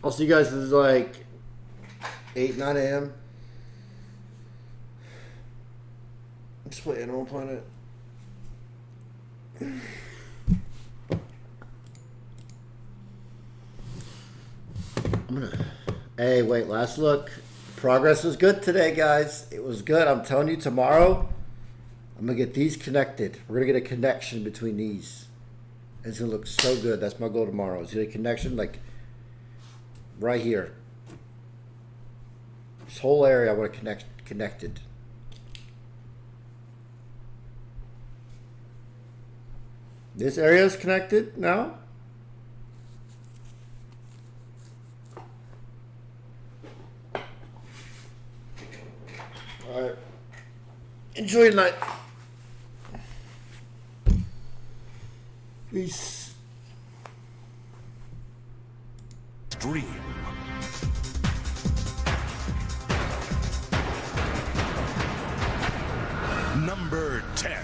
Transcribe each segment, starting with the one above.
I'll see you guys. This is like 8, 9 a.m. Just play Animal Planet. Hey, wait, last look. Progress was good today, guys. It was good. I'm telling you, tomorrow, I'm going to get these connected. We're going to get a connection between these. It's going to look so good. That's my goal tomorrow. Is to get a connection, like, right here. This whole area I want to connected. This area is connected now. All right. Enjoy your night. Peace. Dream. Number 10.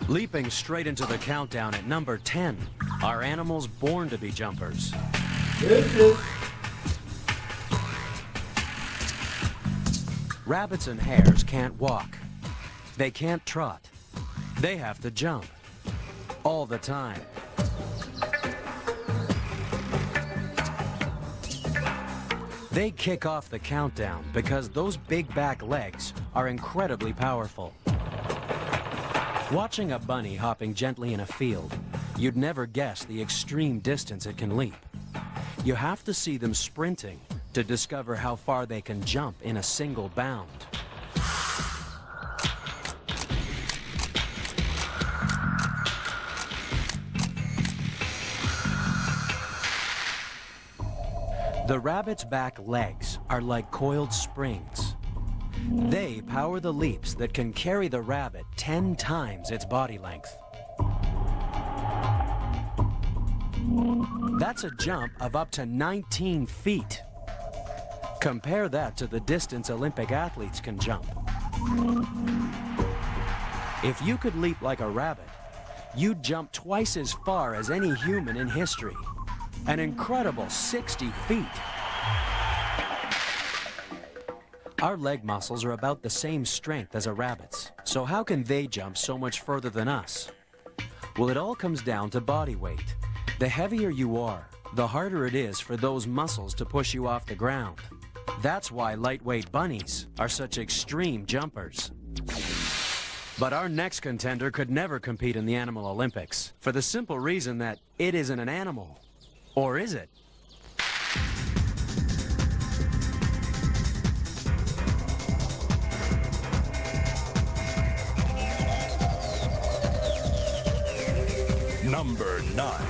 Leaping straight into the countdown at number 10 are animals born to be jumpers. This is. Rabbits and hares can't walk. They can't trot. They have to jump. All the time. They kick off the countdown because those big back legs are incredibly powerful. Watching a bunny hopping gently in a field, you'd never guess the extreme distance it can leap. You have to see them sprinting to discover how far they can jump in a single bound. The rabbit's back legs are like coiled springs. They power the leaps that can carry the rabbit 10 times its body length. That's a jump of up to 19 feet. Compare that to the distance Olympic athletes can jump. If you could leap like a rabbit, you'd jump twice as far as any human in history. An incredible 60 feet. Our leg muscles are about the same strength as a rabbit's, so how can they jump so much further than us? Well, it all comes down to body weight. The heavier you are, the harder it is for those muscles to push you off the ground. That's why lightweight bunnies are such extreme jumpers. But our next contender could never compete in the Animal Olympics for the simple reason that it isn't an animal. Or is it? Number 9.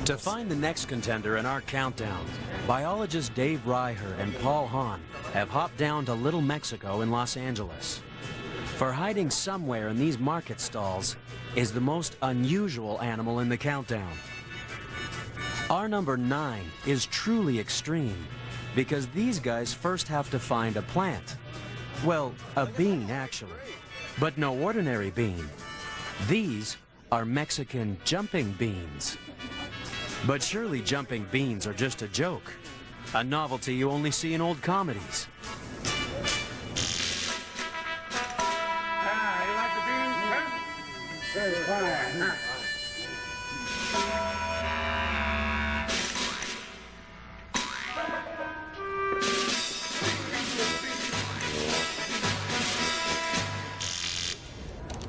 To find the next contender in our countdown, biologists Dave Reiher and Paul Hahn have hopped down to Little Mexico in Los Angeles. For hiding somewhere in these market stalls is the most unusual animal in the countdown. Our number 9 is truly extreme because these guys first have to find a plant. Well, a bean, actually. But no ordinary bean. These are Mexican jumping beans. But surely jumping beans are just a joke. A novelty you only see in old comedies. You like the beans, huh? Very fine, huh?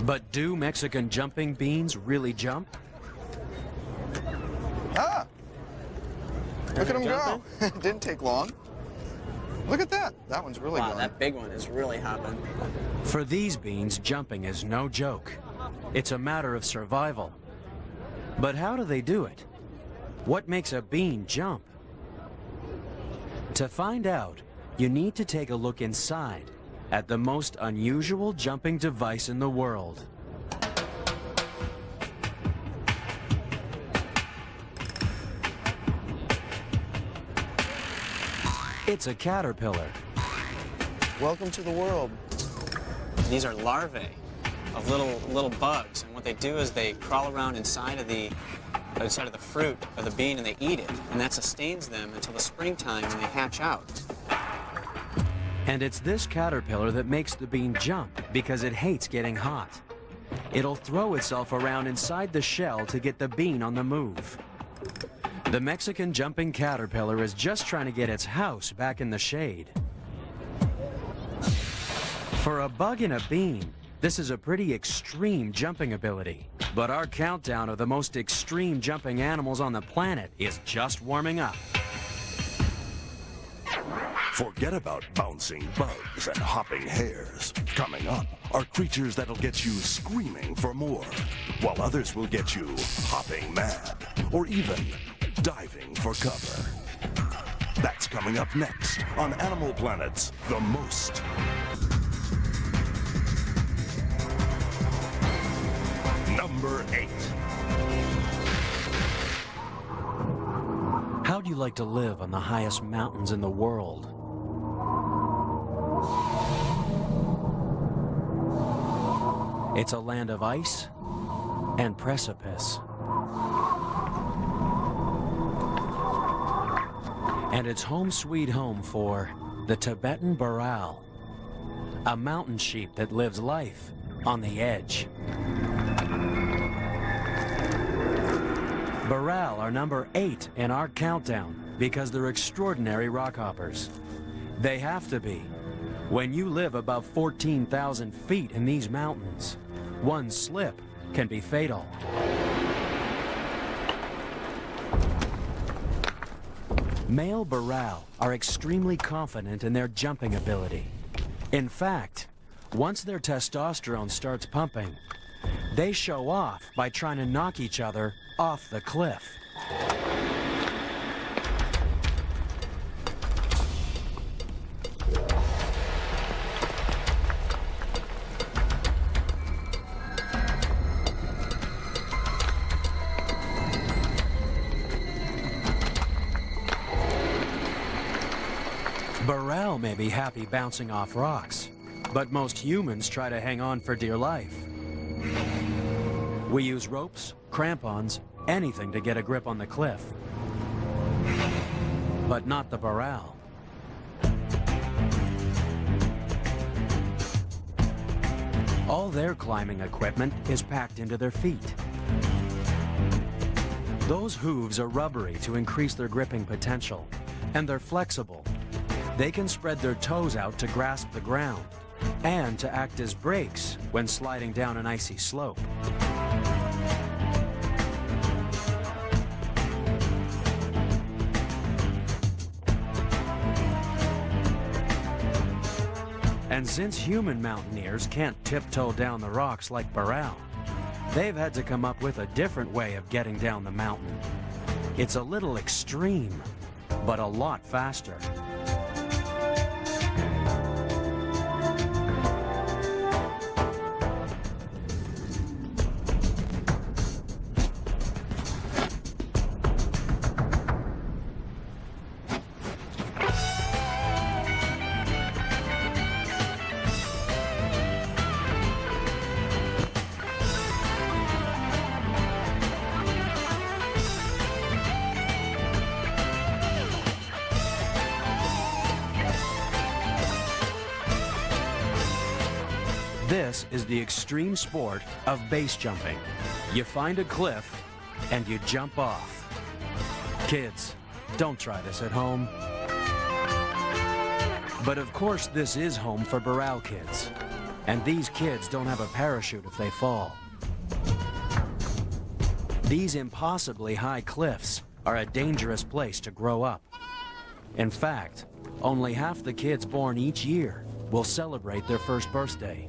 But do Mexican jumping beans really jump? Ah! Look at him go. It didn't take long. Look at that. That one's really Wow, going. that big one is really hopping. For these beans, jumping is no joke. It's a matter of survival. But how do they do it? What makes a bean jump? To find out, you need to take a look inside at the most unusual jumping device in the world. It's a caterpillar. Welcome to the world. These are larvae. of little bugs, and what they do is they crawl around inside of the fruit of the bean and they eat it, and that sustains them until the springtime when they hatch out. And it's this caterpillar that makes the bean jump because it hates getting hot. It'll throw itself around inside the shell to get the bean on the move. The Mexican jumping caterpillar is just trying to get its house back in the shade. For a bug in a bean, this is a pretty extreme jumping ability. But our countdown of the most extreme jumping animals on the planet is just warming up. Forget about bouncing bugs and hopping hares. Coming up are creatures that'll get you screaming for more, while others will get you hopping mad or even diving for cover. That's coming up next on Animal Planet's The Most. Number 8. How'd you like to live on the highest mountains in the world? It's a land of ice and precipice. And it's home sweet home for the Tibetan Baral, a mountain sheep that lives life on the edge. Baral are number 8 in our countdown because they're extraordinary rockhoppers. They have to be. When you live above 14,000 feet in these mountains, one slip can be fatal. Male Baral are extremely confident in their jumping ability. In fact, once their testosterone starts pumping, they show off by trying to knock each other off the cliff. Baral may be happy bouncing off rocks, but most humans try to hang on for dear life. We use ropes, crampons, anything to get a grip on the cliff. But not the Baral. All their climbing equipment is packed into their feet. Those hooves are rubbery to increase their gripping potential, and they're flexible. They can spread their toes out to grasp the ground and to act as brakes when sliding down an icy slope. And since human mountaineers can't tiptoe down the rocks like Baral, they've had to come up with a different way of getting down the mountain. It's a little extreme, but a lot faster. This is the extreme sport of base jumping. You find a cliff and you jump off. Kids, don't try this at home. But of course this is home for Baral kids. And these kids don't have a parachute if they fall. These impossibly high cliffs are a dangerous place to grow up. In fact, only half the kids born each year will celebrate their first birthday.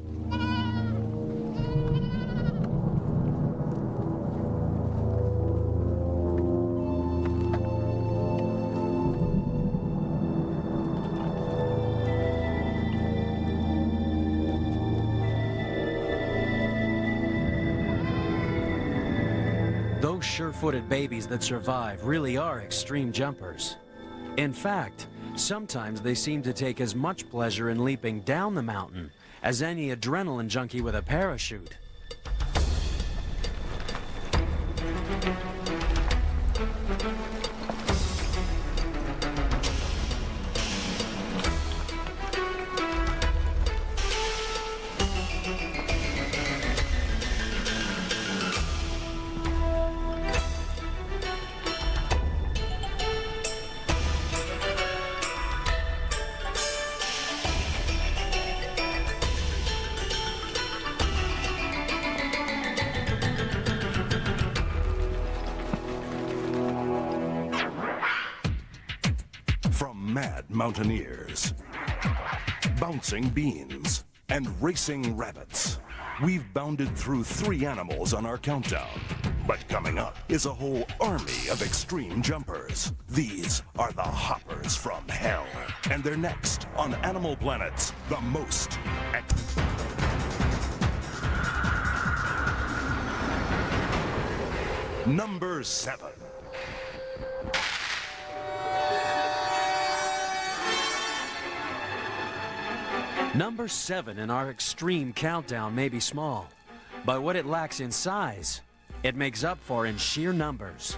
Those sure-footed babies that survive really are extreme jumpers. In fact, sometimes they seem to take as much pleasure in leaping down the mountain as any adrenaline junkie with a parachute. From mad mountaineers, bouncing beans, and racing rabbits, we've bounded through 3 animals on our countdown. But coming up is a whole army of extreme jumpers. These are the hoppers from hell. And they're next on Animal Planet's The Most Number 7. Number 7 in our extreme countdown may be small, but what it lacks in size, it makes up for in sheer numbers.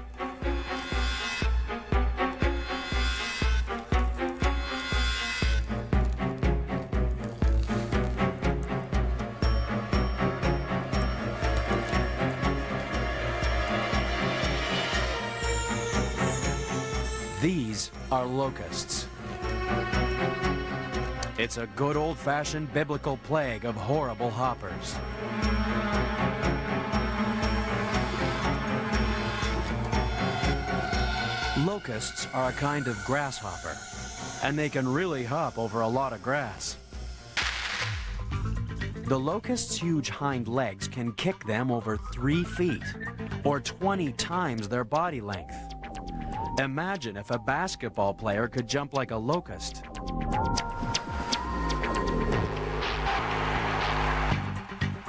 These are locusts. It's a good old-fashioned biblical plague of horrible hoppers. Locusts are a kind of grasshopper, and they can really hop over a lot of grass. The locust's huge hind legs can kick them over 3 feet, or 20 times their body length. Imagine if a basketball player could jump like a locust.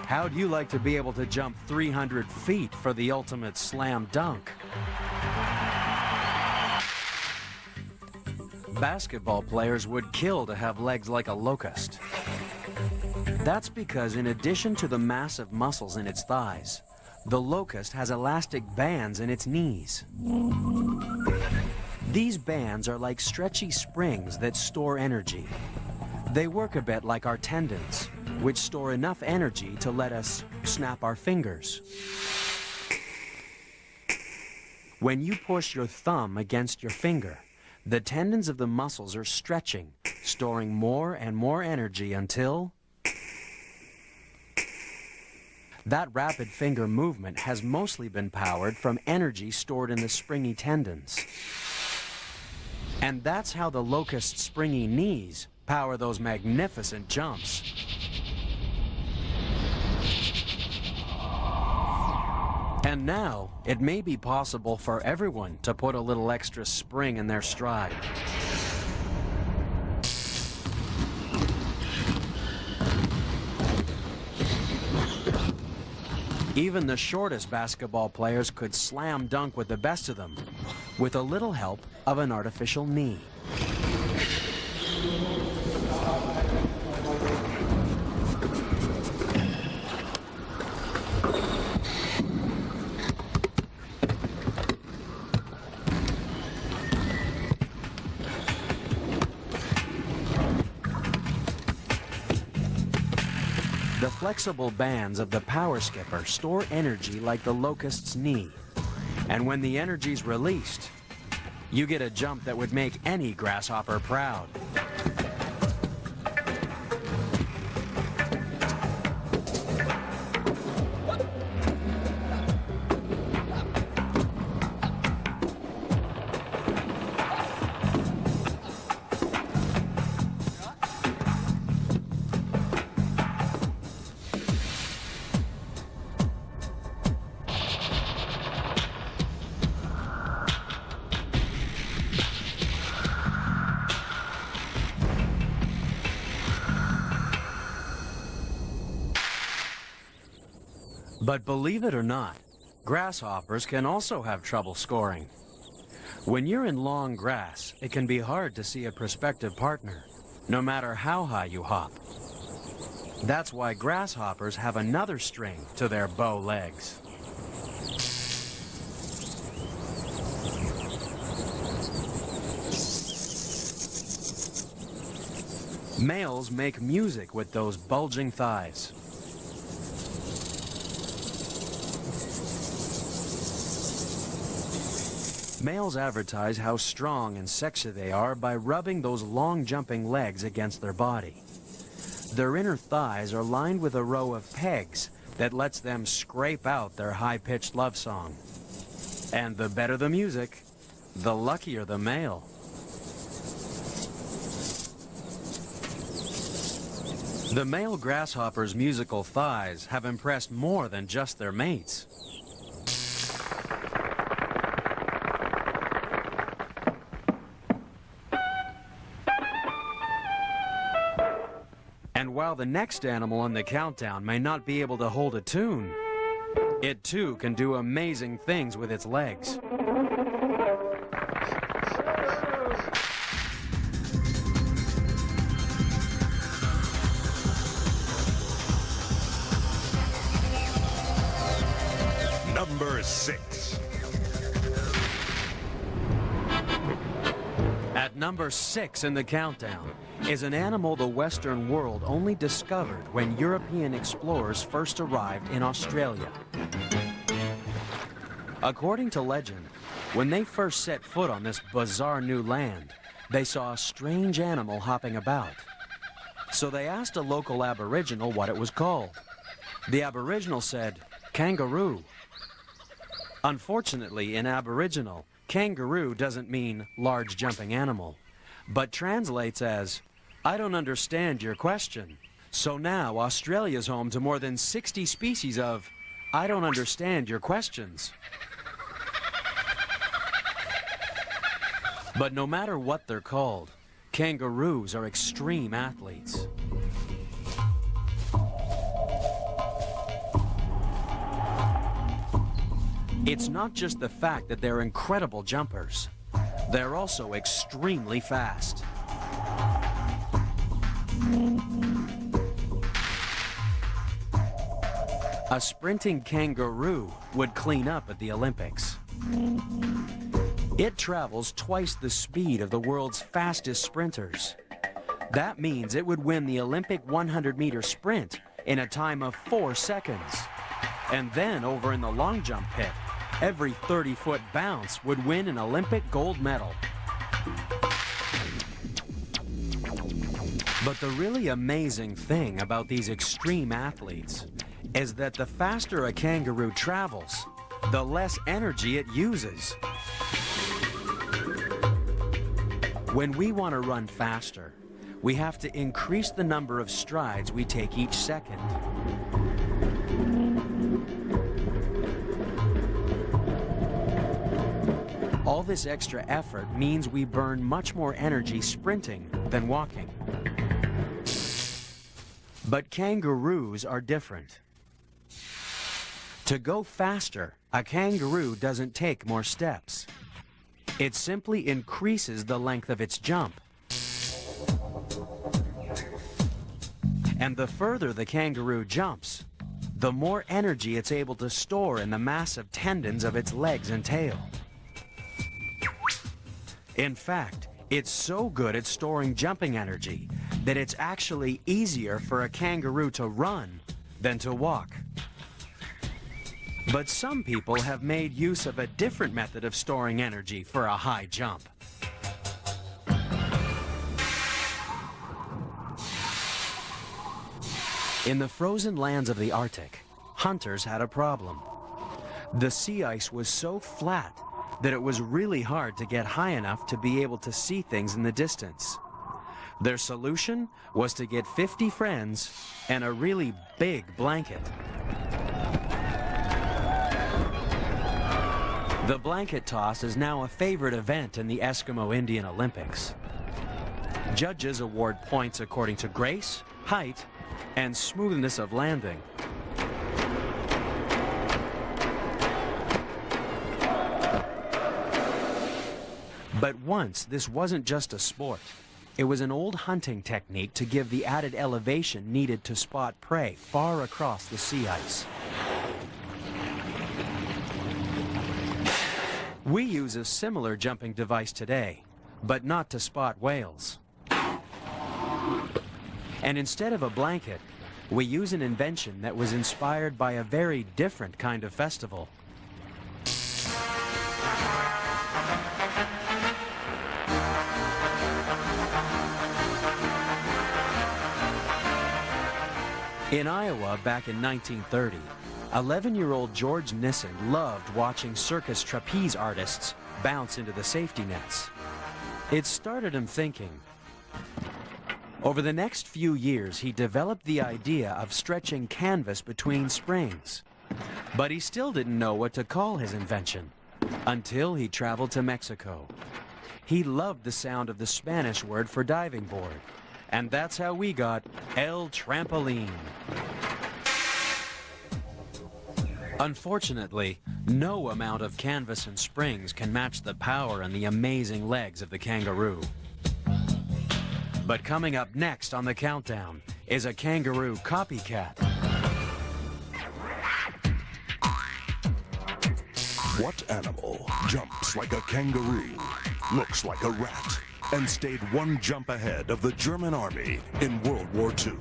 How'd you like to be able to jump 300 feet for the ultimate slam dunk? Basketball players would kill to have legs like a locust. That's because in addition to the massive muscles in its thighs, the locust has elastic bands in its knees. These bands are like stretchy springs that store energy. They work a bit like our tendons, which store enough energy to let us snap our fingers. When you push your thumb against your finger, the tendons of the muscles are stretching, storing more and more energy until... That rapid finger movement has mostly been powered from energy stored in the springy tendons. And that's how the locust's springy knees power those magnificent jumps. And now, it may be possible for everyone to put a little extra spring in their stride. Even the shortest basketball players could slam dunk with the best of them, with a little help of an artificial knee. The flexible bands of the power skipper store energy like the locust's knee. And when the energy's released, you get a jump that would make any grasshopper proud. But believe it or not, grasshoppers can also have trouble scoring. When you're in long grass, it can be hard to see a prospective partner, no matter how high you hop. That's why grasshoppers have another string to their bow legs. Males make music with those bulging thighs. Males advertise how strong and sexy they are by rubbing those long jumping legs against their body. Their inner thighs are lined with a row of pegs that lets them scrape out their high-pitched love song. And the better the music, the luckier the male. The male grasshopper's musical thighs have impressed more than just their mates. And while the next animal on the countdown may not be able to hold a tune, it too can do amazing things with its legs. Number 6. At number 6 in the countdown is an animal the Western world only discovered when European explorers first arrived in Australia. According to legend, when they first set foot on this bizarre new land, they saw a strange animal hopping about. So they asked a local Aboriginal what it was called. The Aboriginal said, "Kangaroo." Unfortunately, in Aboriginal, kangaroo doesn't mean large jumping animal, but translates as, "I don't understand your question." So now Australia's home to more than 60 species of, "I don't understand your questions." But no matter what they're called, kangaroos are extreme athletes. It's not just the fact that they're incredible jumpers. They're also extremely fast. A sprinting kangaroo would clean up at the Olympics. It travels twice the speed of the world's fastest sprinters. That means it would win the Olympic 100-meter sprint in a time of 4 seconds. And then over in the long jump pit, every 30-foot bounce would win an Olympic gold medal. But the really amazing thing about these extreme athletes is that the faster a kangaroo travels, the less energy it uses. When we want to run faster, we have to increase the number of strides we take each second. All this extra effort means we burn much more energy sprinting than walking. But kangaroos are different. To go faster, a kangaroo doesn't take more steps. It simply increases the length of its jump. And the further the kangaroo jumps, the more energy it's able to store in the massive tendons of its legs and tail. In fact, it's so good at storing jumping energy that it's actually easier for a kangaroo to run than to walk. But some people have made use of a different method of storing energy for a high jump. In the frozen lands of the Arctic, hunters had a problem. The sea ice was so flat that it was really hard to get high enough to be able to see things in the distance. Their solution was to get 50 friends and a really big blanket. The blanket toss is now a favorite event in the Eskimo Indian Olympics. Judges award points according to grace, height, and smoothness of landing. But once, this wasn't just a sport. It was an old hunting technique to give the added elevation needed to spot prey far across the sea ice. We use a similar jumping device today, but not to spot whales. And instead of a blanket, we use an invention that was inspired by a very different kind of festival. In Iowa back in 1930, 11-year-old George Nissen loved watching circus trapeze artists bounce into the safety nets. It started him thinking. Over the next few years, he developed the idea of stretching canvas between springs. But he still didn't know what to call his invention until he traveled to Mexico. He loved the sound of the Spanish word for diving board, and that's how we got El Trampoline. Unfortunately, no amount of canvas and springs can match the power and the amazing legs of the kangaroo. But coming up next on the countdown is a kangaroo copycat. What animal jumps like a kangaroo, looks like a rat, and stayed one jump ahead of the German army in World War II?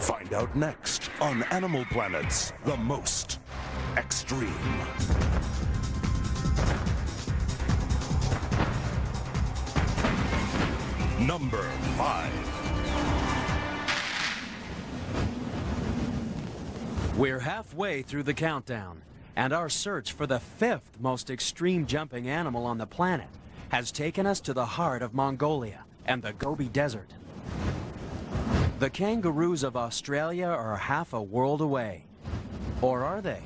Find out next on Animal Planet's The Most Extreme. Number 5. We're halfway through the countdown, and our search for the 5th most extreme jumping animal on the planet has taken us to the heart of Mongolia and the Gobi Desert. The kangaroos of Australia are half a world away. Or are they?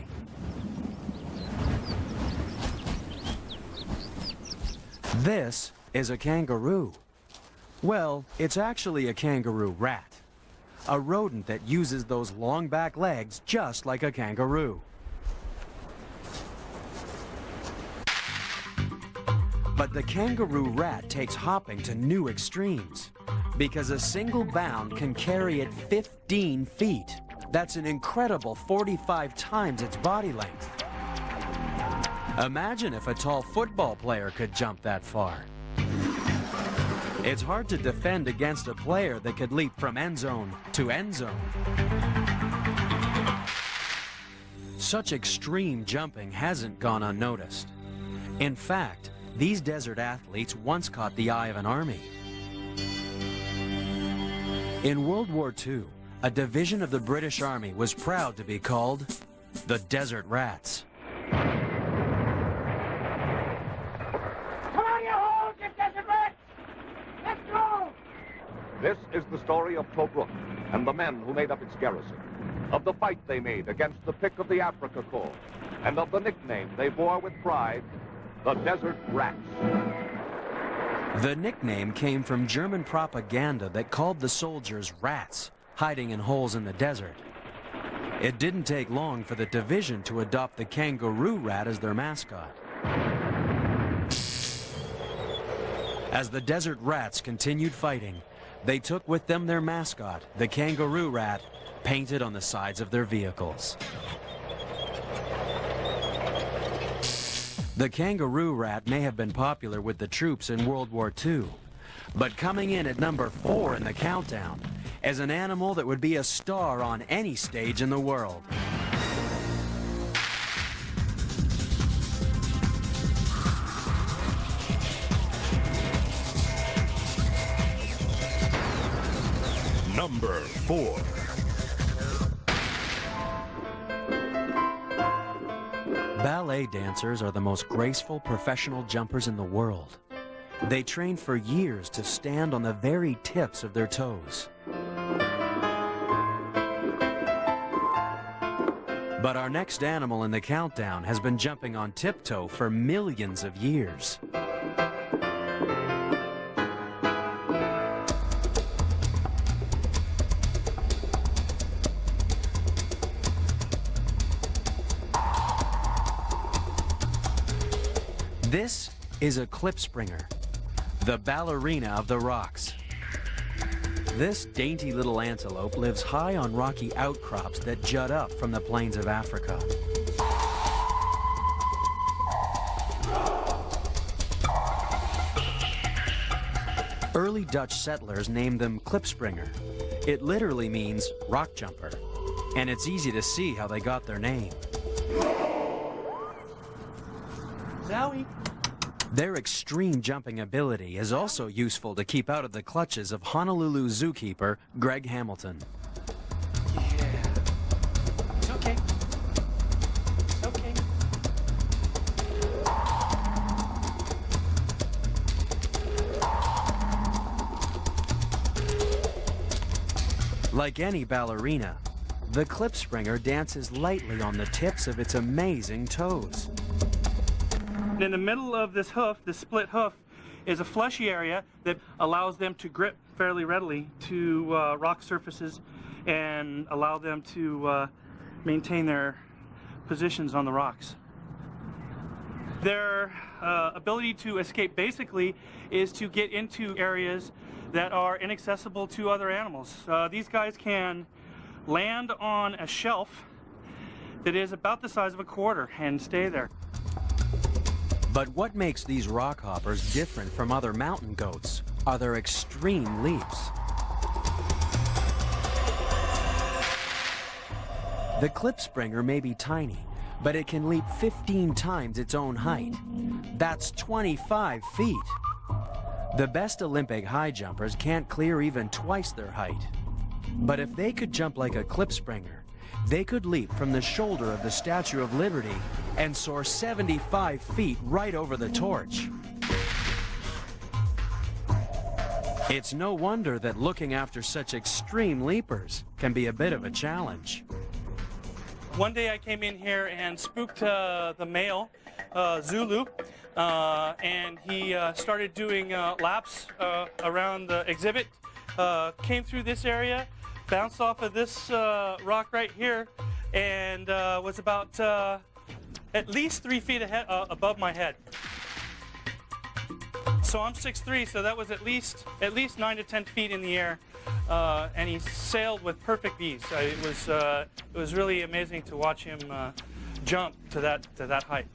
This is a kangaroo. Well, it's actually a kangaroo rat, a rodent that uses those long back legs just like a kangaroo. But the kangaroo rat takes hopping to new extremes because a single bound can carry it 15 feet. That's an incredible 45 times its body length. Imagine if a tall football player could jump that far. It's hard to defend against a player that could leap from end zone to end zone. Such extreme jumping hasn't gone unnoticed. In fact, these desert athletes once caught the eye of an army. In World War II, a division of the British Army was proud to be called the Desert Rats. Come on, you holes, you desert rats! Let's go! This is the story of Tobruk and the men who made up its garrison, of the fight they made against the pick of the Africa Corps, and of the nickname they bore with pride, the Desert Rats. The nickname came from German propaganda that called the soldiers rats, hiding in holes in the desert. It didn't take long for the division to adopt the kangaroo rat as their mascot. As the Desert Rats continued fighting, they took with them their mascot, the kangaroo rat, painted on the sides of their vehicles. The kangaroo rat may have been popular with the troops in World War II, but coming in at number 4 in the countdown is an animal that would be a star on any stage in the world. Number 4. Ballet dancers are the most graceful professional jumpers in the world. They train for years to stand on the very tips of their toes. But our next animal in the countdown has been jumping on tiptoe for millions of years. This is a klipspringer, the ballerina of the rocks. This dainty little antelope lives high on rocky outcrops that jut up from the plains of Africa. Early Dutch settlers named them klipspringer. It literally means rock jumper, and it's easy to see how they got their name. Zowie. Their extreme jumping ability is also useful to keep out of the clutches of Honolulu zookeeper Greg Hamilton. Yeah. It's okay. It's okay. Like any ballerina, the klipspringer dances lightly on the tips of its amazing toes. In the middle of this hoof, this split hoof, is a fleshy area that allows them to grip fairly readily to rock surfaces and allow them to maintain their positions on the rocks. Their ability to escape basically is to get into areas that are inaccessible to other animals. These guys can land on a shelf that is about the size of a quarter and stay there. But what makes these rock hoppers different from other mountain goats are their extreme leaps. The klipspringer may be tiny, but it can leap 15 times its own height. That's 25 feet. The best Olympic high jumpers can't clear even twice their height. But if they could jump like a klipspringer, they could leap from the shoulder of the Statue of Liberty and soar 75 feet right over the torch. It's no wonder that looking after such extreme leapers can be a bit of a challenge. One day I came in here and spooked the male, Zulu, and he started doing laps around the exhibit, came through this area, bounced off of this rock right here, and was about at least 3 feet ahead, above my head. So I'm 6'3", so that was at least 9 to 10 feet in the air, and he sailed with perfect ease. It was really amazing to watch him jump to that height.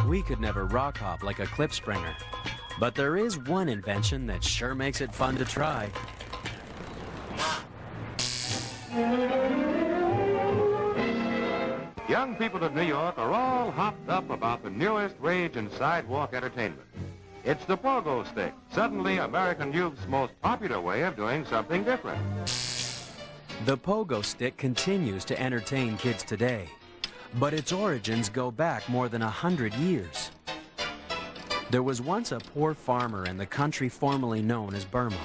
We could never rock hop like a klipspringer, but there is one invention that sure makes it fun to try. Young people of New York are all hopped up about the newest rage in sidewalk entertainment. It's the pogo stick, suddenly American youth's most popular way of doing something different. The pogo stick continues to entertain kids today, but its origins go back more than 100 years. There was once a poor farmer in the country formerly known as Burma.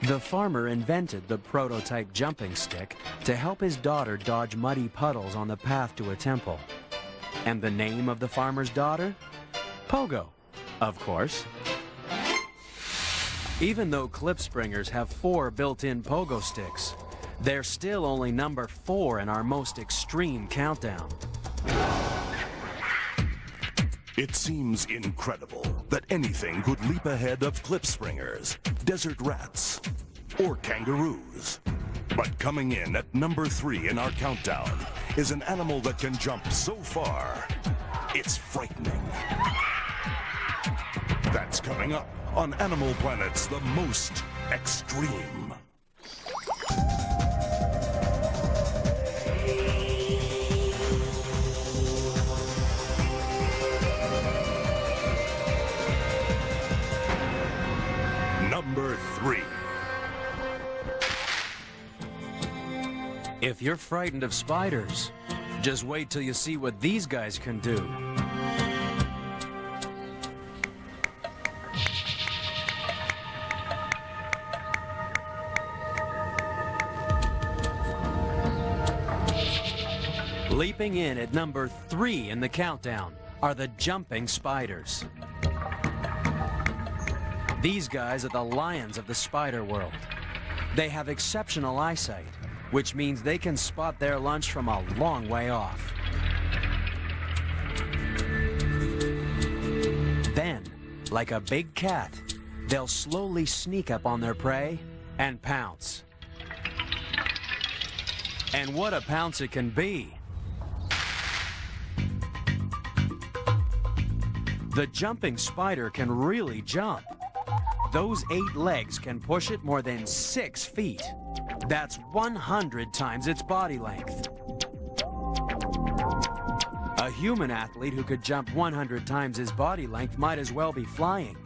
The farmer invented the prototype jumping stick to help his daughter dodge muddy puddles on the path to a temple. And the name of the farmer's daughter? Pogo, of course. Even though klipspringers have 4 built-in pogo sticks, they're still only number 4 in our most extreme countdown. It seems incredible that anything could leap ahead of klipspringers, desert rats, or kangaroos. But coming in at number 3 in our countdown is an animal that can jump so far, it's frightening. That's coming up on Animal Planet's The Most Extreme. Number 3. If you're frightened of spiders, just wait till you see what these guys can do. Leaping in at number 3 in the countdown are the jumping spiders. These guys are the lions of the spider world. They have exceptional eyesight, which means they can spot their lunch from a long way off. Like a big cat, they'll slowly sneak up on their prey and pounce. And what a pounce it can be! The jumping spider can really jump. Those 8 legs can push it more than 6 feet. That's 100 times its body length. A human athlete who could jump 100 times his body length might as well be flying.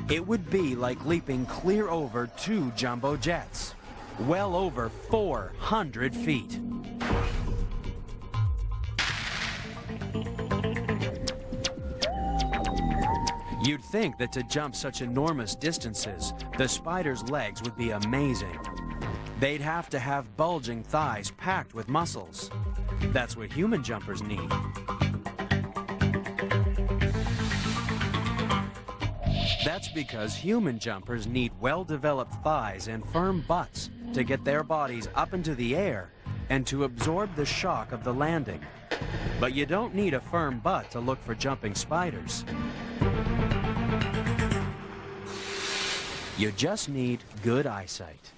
It would be like leaping clear over 2 jumbo jets, well over 400 feet. You'd think that to jump such enormous distances, the spider's legs would be amazing. They'd have to have bulging thighs packed with muscles. That's what human jumpers need. That's because human jumpers need well-developed thighs and firm butts to get their bodies up into the air and to absorb the shock of the landing. But you don't need a firm butt to look for jumping spiders. You just need good eyesight.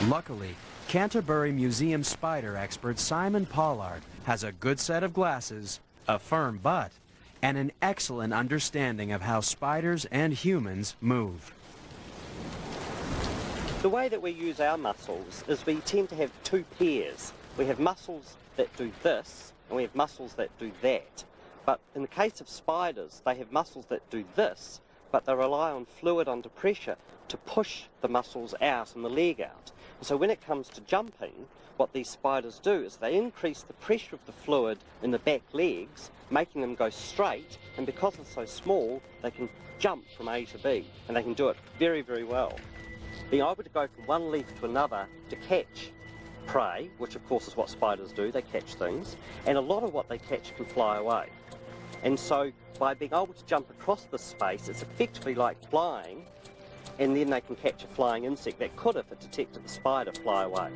Luckily, Canterbury Museum spider expert Simon Pollard has a good set of glasses, a firm butt, and an excellent understanding of how spiders and humans move. The way that we use our muscles is we tend to have 2 pairs. We have muscles that do this, and we have muscles that do that. But in the case of spiders, they have muscles that do this, but they rely on fluid under pressure to push the muscles out and the leg out. And so when it comes to jumping, what these spiders do is they increase the pressure of the fluid in the back legs, making them go straight, and because they're so small, they can jump from A to B, and they can do it very, very well. Being able to go from one leaf to another to catch prey, which of course is what spiders do, they catch things, and a lot of what they catch can fly away. And so by being able to jump across this space, it's effectively like flying, and then they can catch a flying insect that could, if it detected the spider, fly away.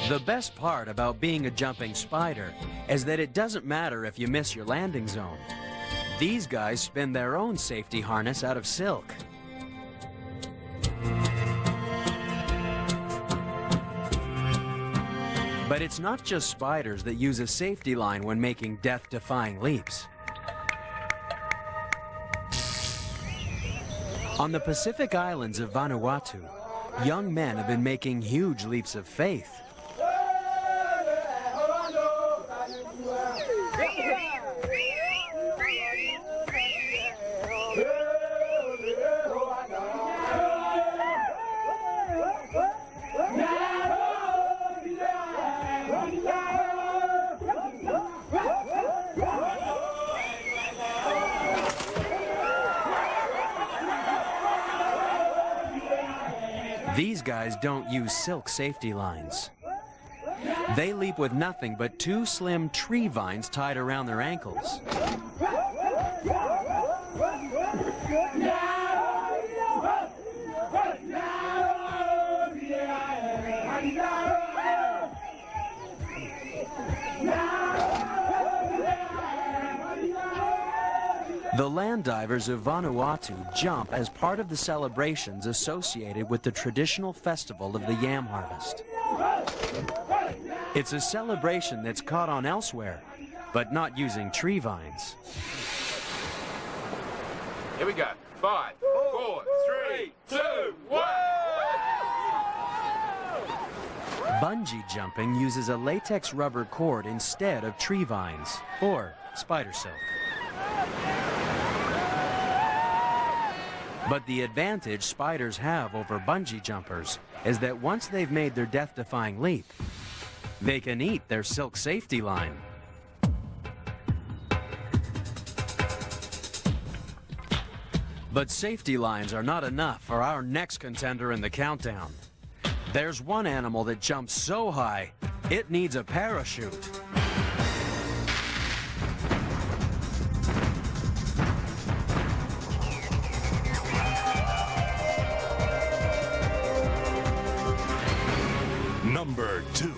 The best part about being a jumping spider is that it doesn't matter if you miss your landing zone. These guys spin their own safety harness out of silk. But it's not just spiders that use a safety line when making death-defying leaps. On the Pacific islands of Vanuatu, young men have been making huge leaps of faith. These guys don't use silk safety lines. They leap with nothing but 2 slim tree vines tied around their ankles. The land divers of Vanuatu jump as part of the celebrations associated with the traditional festival of the yam harvest. It's a celebration that's caught on elsewhere, but not using tree vines. Here we go. 5, 4, 3, 2, 1! Bungee jumping uses a latex rubber cord instead of tree vines, or spider silk. But the advantage spiders have over bungee jumpers is that once they've made their death-defying leap, they can eat their silk safety line. But safety lines are not enough for our next contender in the countdown. There's one animal that jumps so high, it needs a parachute. Number 2.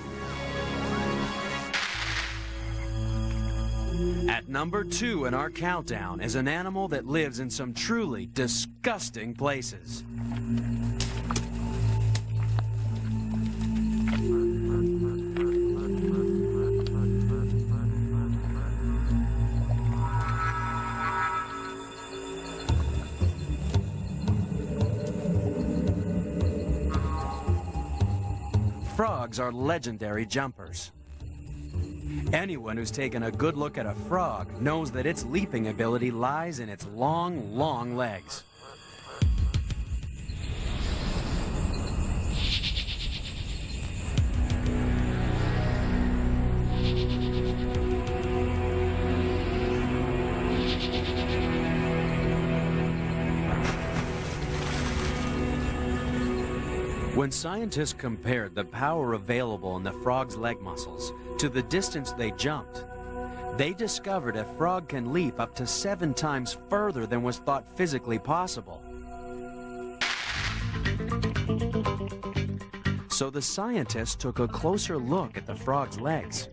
At number 2 in our countdown is an animal that lives in some truly disgusting places. Frogs are legendary jumpers. Anyone who's taken a good look at a frog knows that its leaping ability lies in its long, long legs. When scientists compared the power available in the frog's leg muscles to the distance they jumped, they discovered a frog can leap up to 7 times further than was thought physically possible. So the scientists took a closer look at the frog's legs.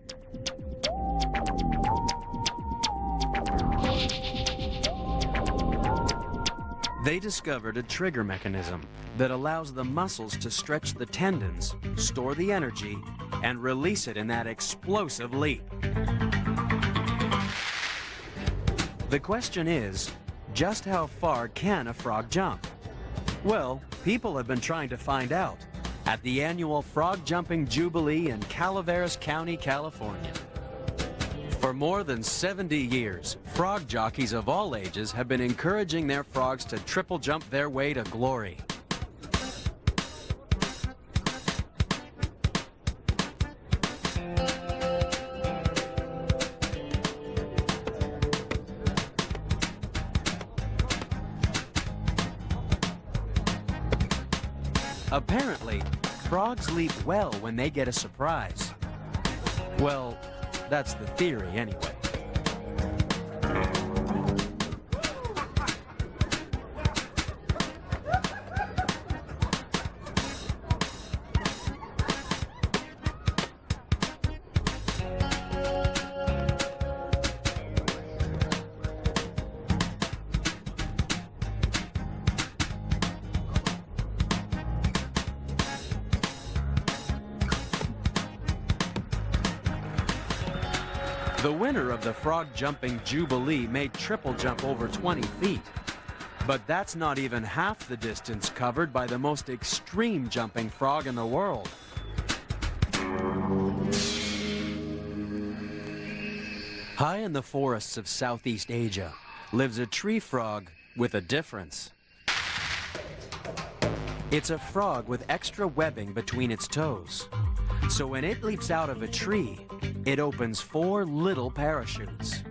They discovered a trigger mechanism that allows the muscles to stretch the tendons, store the energy, and release it in that explosive leap. The question is, just how far can a frog jump? Well, people have been trying to find out at the annual Frog Jumping Jubilee in Calaveras County, California. For more than 70 years, frog jockeys of all ages have been encouraging their frogs to triple jump their way to glory. Apparently, frogs leap well when they get a surprise. Well, that's the theory anyway. The winner of the Frog Jumping Jubilee made triple jump over 20 feet. But that's not even half the distance covered by the most extreme jumping frog in the world. High in the forests of Southeast Asia lives a tree frog with a difference. It's a frog with extra webbing between its toes. So when it leaps out of a tree, it opens 4 little parachutes.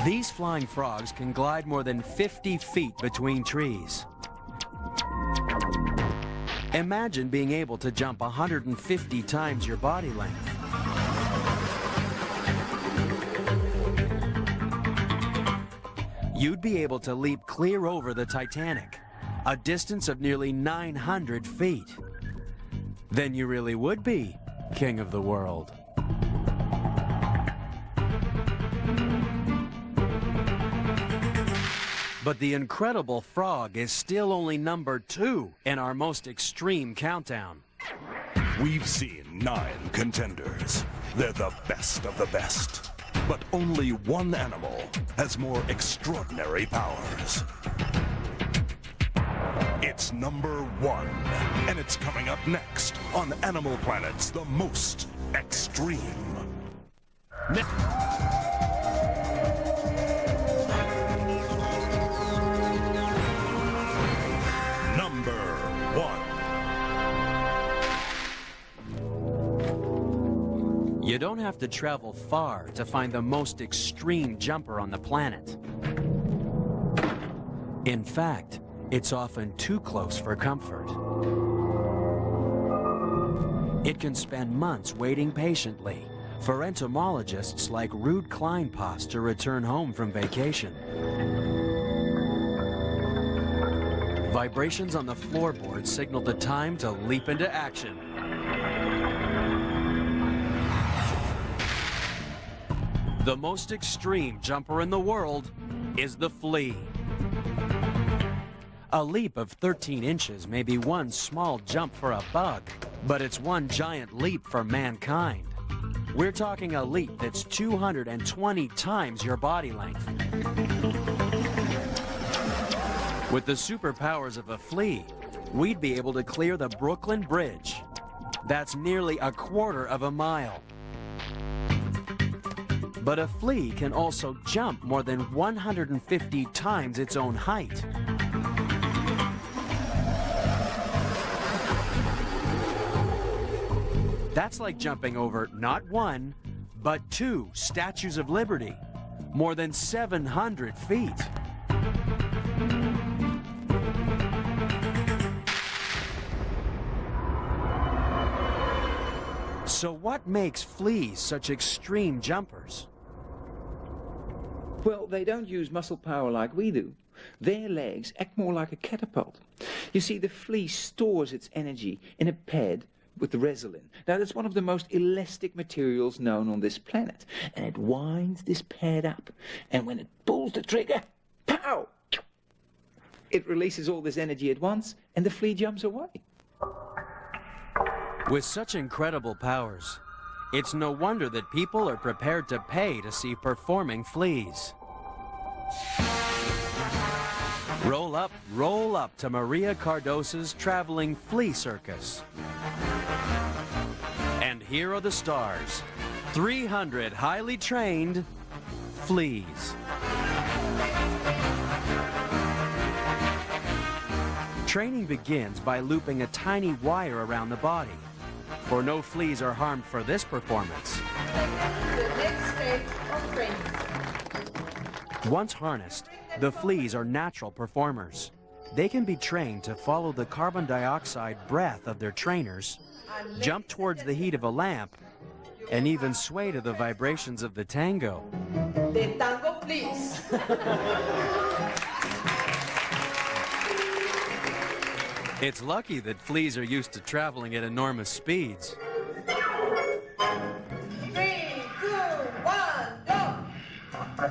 These flying frogs can glide more than 50 feet between trees. Imagine being able to jump 150 times your body length. You'd be able to leap clear over the Titanic, a distance of nearly 900 feet. Then you really would be king of the world. But the incredible frog is still only number 2 in our most extreme countdown. We've seen 9 contenders. They're the best of the best. But only one animal has more extraordinary powers. It's number 1, and it's coming up next on Animal Planet's The Most Extreme. Number 1. You don't have to travel far to find the most extreme jumper on the planet. In fact, it's often too close for comfort. It can spend months waiting patiently for entomologists like Ruud Kleinpas to return home from vacation. Vibrations on the floorboard signal the time to leap into action. The most extreme jumper in the world is the flea. A leap of 13 inches may be one small jump for a bug, but it's one giant leap for mankind. We're talking a leap that's 220 times your body length. With the superpowers of a flea, we'd be able to clear the Brooklyn Bridge. That's nearly a quarter of a mile. But a flea can also jump more than 150 times its own height. That's like jumping over not one, but 2 Statues of Liberty, more than 700 feet. So what makes fleas such extreme jumpers? Well, they don't use muscle power like we do. Their legs act more like a catapult. You see, the flea stores its energy in a pad with the resilin. Now, that's one of the most elastic materials known on this planet. And it winds this pad up. And when it pulls the trigger, pow! It releases all this energy at once, and the flea jumps away. With such incredible powers, it's no wonder that people are prepared to pay to see performing fleas. Roll up to Maria Cardosa's traveling flea circus. And here are the stars, 300 highly trained fleas. Training begins by looping a tiny wire around the body, for no fleas are harmed for this performance. The next stage of training. Once harnessed, the fleas are natural performers. They can be trained to follow the carbon dioxide breath of their trainers, jump towards the heat of a lamp, and even sway to the vibrations of the tango. The tango, please. It's lucky that fleas are used to traveling at enormous speeds. 3, 2, 1, go! La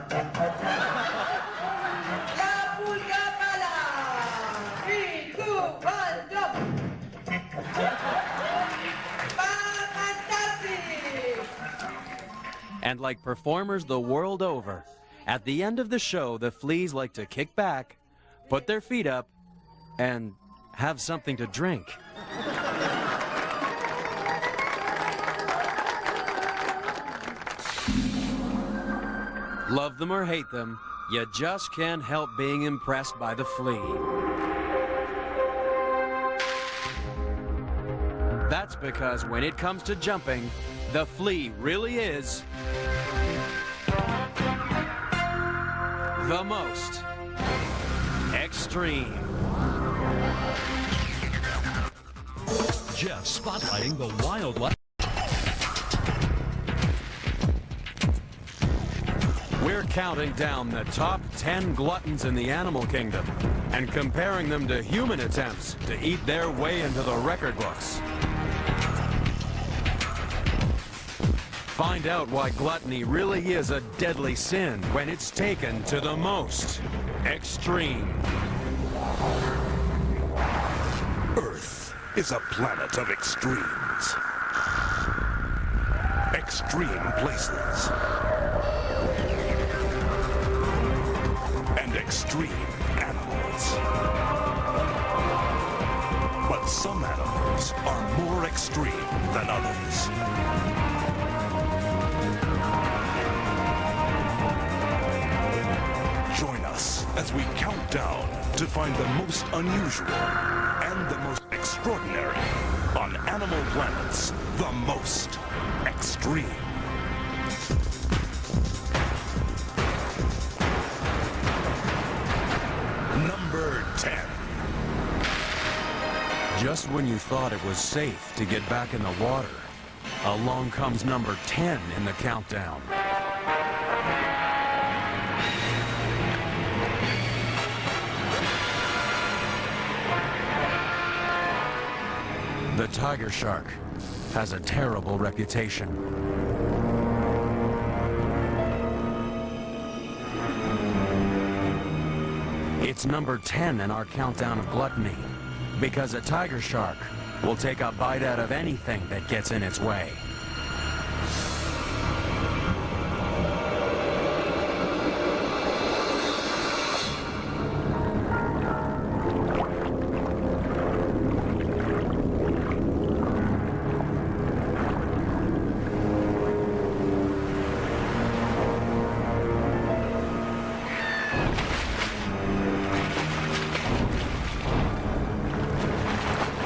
pulga mala! 3, 2, 1, jump! Fantastic! And like performers the world over, at the end of the show, the fleas like to kick back, put their feet up, and have something to drink. Love them or hate them, you just can't help being impressed by the flea. That's because when it comes to jumping, the flea really is the most extreme. Jeff spotlighting the wildlife. We're counting down the top 10 gluttons in the animal kingdom and comparing them to human attempts to eat their way into the record books. Find out why gluttony really is a deadly sin when it's taken to the most extreme. Earth is a planet of extremes. Extreme places. And extreme animals. But some animals are more extreme than others. Join us as we count down to find the most unusual and the most extraordinary on Animal Planet's The Most Extreme. Number 10. Just when you thought it was safe to get back in the water, along comes number 10 in the countdown. The tiger shark has a terrible reputation. It's number 10 in our countdown of gluttony, because a tiger shark will take a bite out of anything that gets in its way.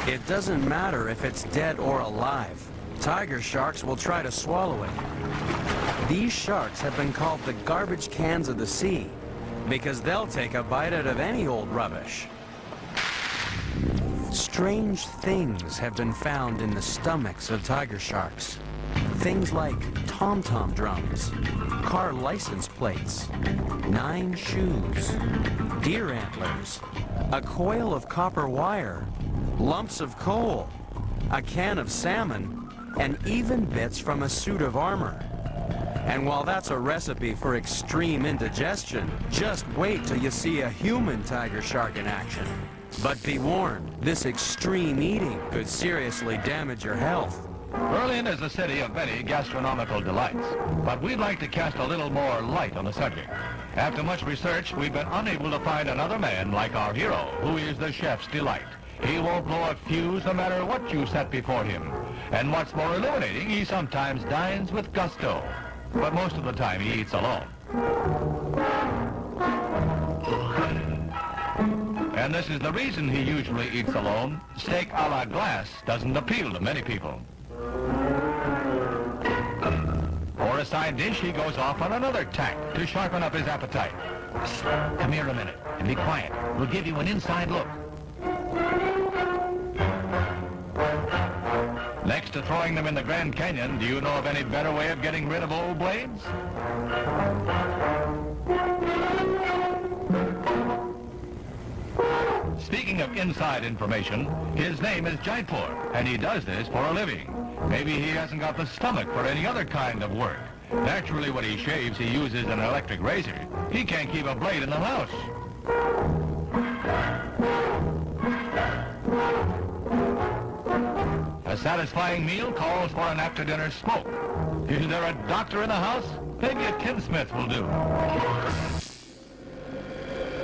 It doesn't matter if it's dead or alive. Tiger sharks will try to swallow it. These sharks have been called the garbage cans of the sea because they'll take a bite out of any old rubbish. Strange things have been found in the stomachs of tiger sharks. Things like tom-tom drums, car license plates, 9 shoes, deer antlers, a coil of copper wire, lumps of coal, a can of salmon, and even bits from a suit of armor. And while that's a recipe for extreme indigestion, just wait till you see a human tiger shark in action. But be warned, this extreme eating could seriously damage your health. Berlin is a city of many gastronomical delights, but we'd like to cast a little more light on the subject. After much research, we've been unable to find another man like our hero, who is the chef's delight. He won't blow a fuse no matter what you set before him. And what's more illuminating, he sometimes dines with gusto. But most of the time he eats alone. And this is the reason he usually eats alone. Steak a la glace doesn't appeal to many people. For a side dish, he goes off on another tack to sharpen up his appetite. Come here a minute and be quiet. We'll give you an inside look. Next to throwing them in the Grand Canyon, do you know of any better way of getting rid of old blades? Speaking of inside information, his name is Jaipur, and he does this for a living. Maybe he hasn't got the stomach for any other kind of work. Naturally, when he shaves, he uses an electric razor. He can't keep a blade in the house. A satisfying meal calls for an after-dinner smoke. Is there a doctor in the house? Maybe a tinsmith will do.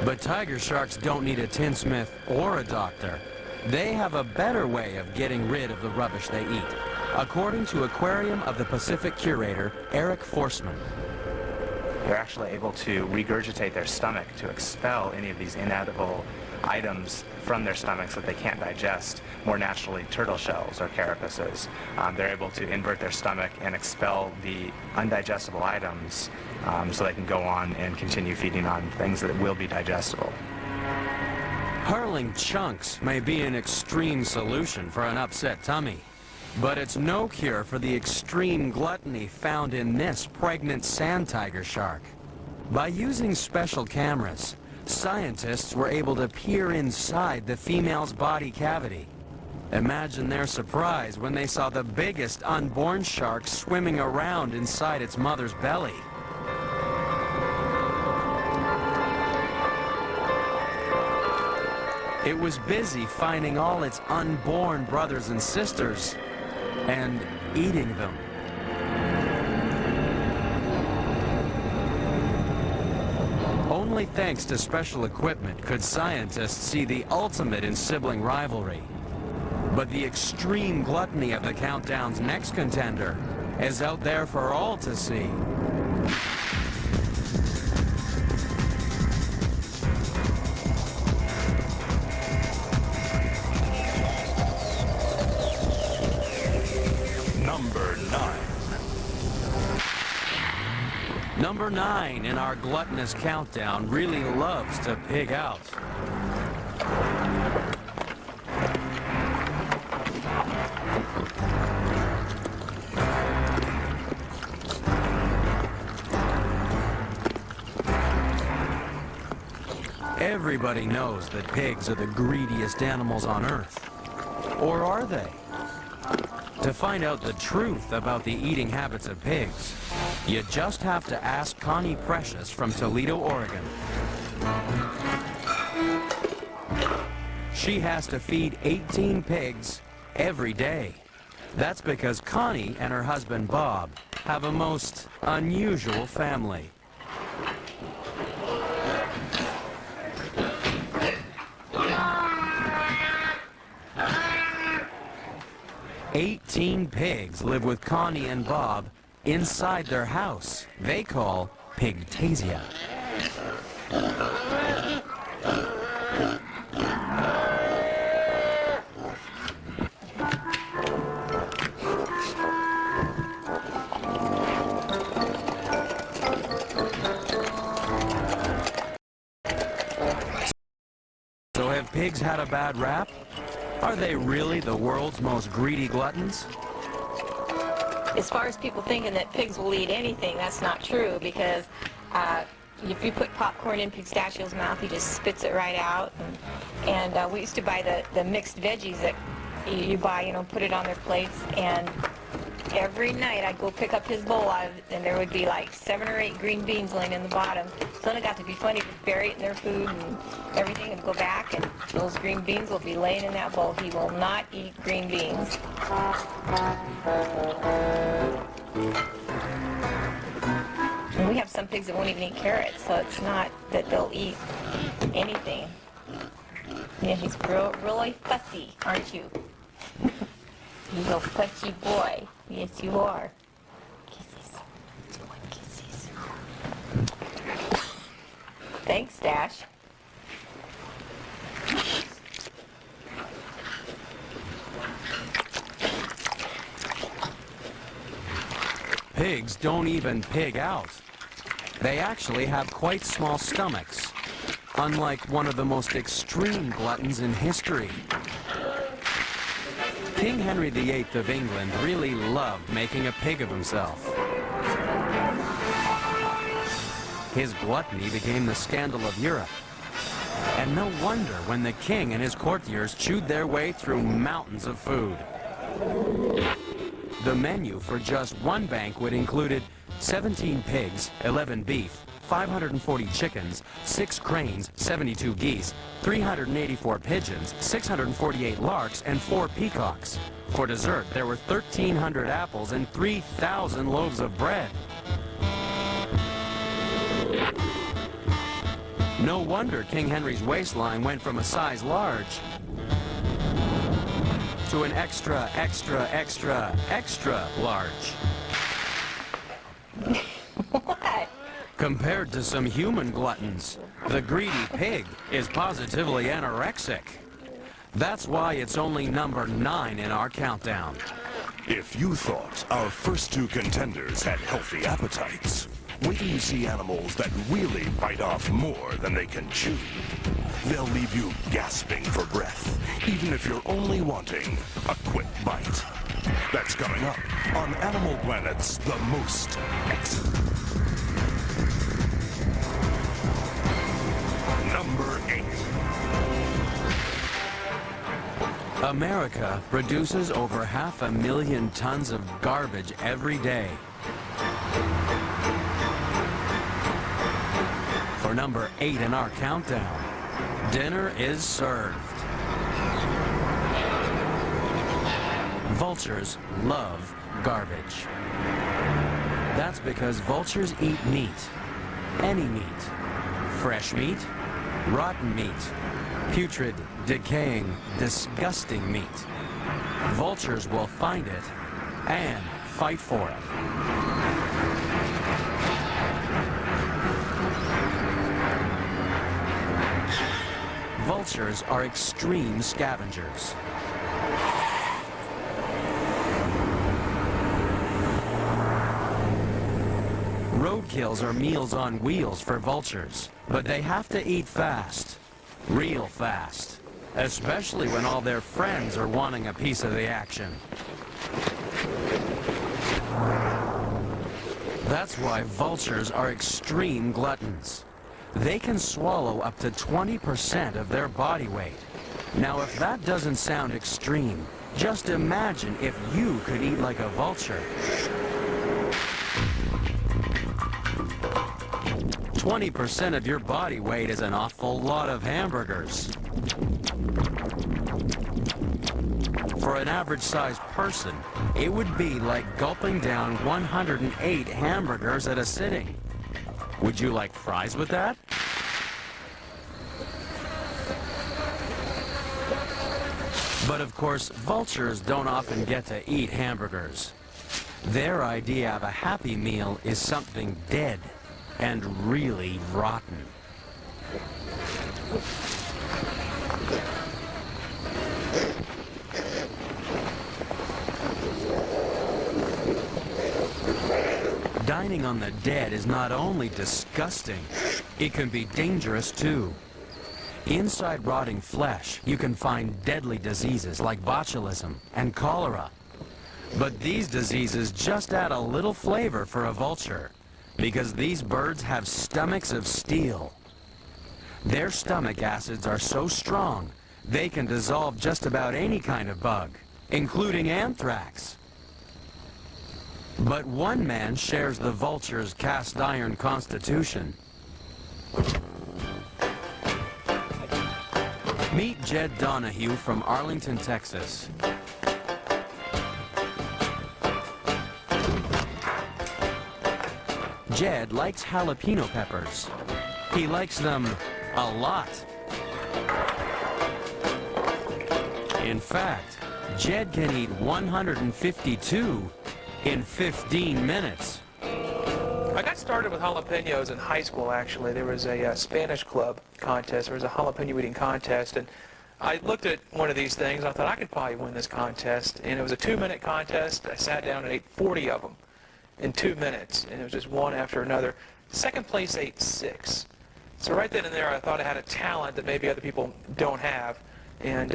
But tiger sharks don't need a tinsmith or a doctor. They have a better way of getting rid of the rubbish they eat, according to Aquarium of the Pacific curator Eric Forsman. They're actually able to regurgitate their stomach to expel any of these inedible items from their stomachs that they can't digest, more naturally turtle shells or carapaces. They're able to invert their stomach and expel the undigestible items so they can go on and continue feeding on things that will be digestible. Hurling chunks may be an extreme solution for an upset tummy, but it's no cure for the extreme gluttony found in this pregnant sand tiger shark. By using special cameras, scientists were able to peer inside the female's body cavity. Imagine their surprise when they saw the biggest unborn shark swimming around inside its mother's belly. It was busy finding all its unborn brothers and sisters and eating them. Only thanks to special equipment could scientists see the ultimate in sibling rivalry. But the extreme gluttony of the countdown's next contender is out there for all to see. Number 9 in our gluttonous countdown really loves to pig out. Everybody knows that pigs are the greediest animals on Earth. Or are they? To find out the truth about the eating habits of pigs, you just have to ask Connie Precious from Toledo, Oregon. She has to feed 18 pigs every day. That's because Connie and her husband Bob have a most unusual family. "18 pigs live with Connie and Bob inside their house they call Pigtasia. So have pigs had a bad rap? Are they really the world's most greedy gluttons? As far as people thinking that pigs will eat anything, that's not true, because if you put popcorn in Pistachio's mouth, he just spits it right out. And we used to buy the mixed veggies that you buy, you know, put it on their plates, and every night I'd go pick up his bowl out of it, and there would be like 7 or 8 green beans laying in the bottom. So then it got to be funny to bury it in their food and everything, and go back, and those green beans will be laying in that bowl. He will not eat green beans. And we have some pigs that won't even eat carrots, so it's not that they'll eat anything. Yeah, he's really fussy, aren't you? You little fussy boy. Yes, you are. Kisses. Do you want kisses? Thanks, Dash. Pigs don't even pig out. They actually have quite small stomachs, unlike one of the most extreme gluttons in history. King Henry VIII of England really loved making a pig of himself. His gluttony became the scandal of Europe. And no wonder when the king and his courtiers chewed their way through mountains of food. The menu for just one banquet included 17 pigs, 11 beef, 540 chickens, 6 cranes, 72 geese, 384 pigeons, 648 larks, and 4 peacocks. For dessert, there were 1,300 apples and 3,000 loaves of bread. No wonder King Henry's waistline went from a size large to an extra, extra, extra, extra large. What? Compared to some human gluttons, the greedy pig is positively anorexic. That's why it's only number 9 in our countdown. If you thought our first 2 contenders had healthy appetites, wait till you see animals that really bite off more than they can chew. They'll leave you gasping for breath, even if you're only wanting a quick bite. That's coming up on Animal Planet's The Most Excellent. Number 8. America produces over 500,000 tons of garbage every day. For number 8 in our countdown, dinner is served. Vultures love garbage. That's because vultures eat meat. Any meat. Fresh meat, rotten meat, putrid, decaying, disgusting meat. Vultures will find it and fight for it. Vultures are extreme scavengers. Roadkills are meals on wheels for vultures, but they have to eat fast, real fast, especially when all their friends are wanting a piece of the action. That's why vultures are extreme gluttons. They can swallow up to 20% of their body weight. Now, if that doesn't sound extreme, Just imagine if you could eat like a vulture. 20% of your body weight is an awful lot of hamburgers. For an average-sized person, it would be like gulping down 108 hamburgers at a sitting. Would you like fries with that? But of course, vultures don't often get to eat hamburgers. Their idea of a happy meal is something dead and really rotten. Dining on the dead is not only disgusting, it can be dangerous too. Inside rotting flesh, you can find deadly diseases like botulism and cholera. But these diseases just add a little flavor for a vulture, because these birds have stomachs of steel. Their stomach acids are so strong, they can dissolve just about any kind of bug, including anthrax. But one man shares the vulture's cast iron constitution. Meet Jed Donahue from Arlington, Texas. Jed likes jalapeno peppers. He likes them a lot. In fact, Jed can eat 152 in 15 minutes. I got started with jalapenos in high school, actually. There was a Spanish club contest. There was a jalapeno eating contest, and I looked at one of these things. I thought I could probably win this contest, and it was a 2-minute contest. I sat down and ate 40 of them in 2 minutes, and it was just one after another. Second place ate 6. So right then and there, I thought I had a talent that maybe other people don't have, and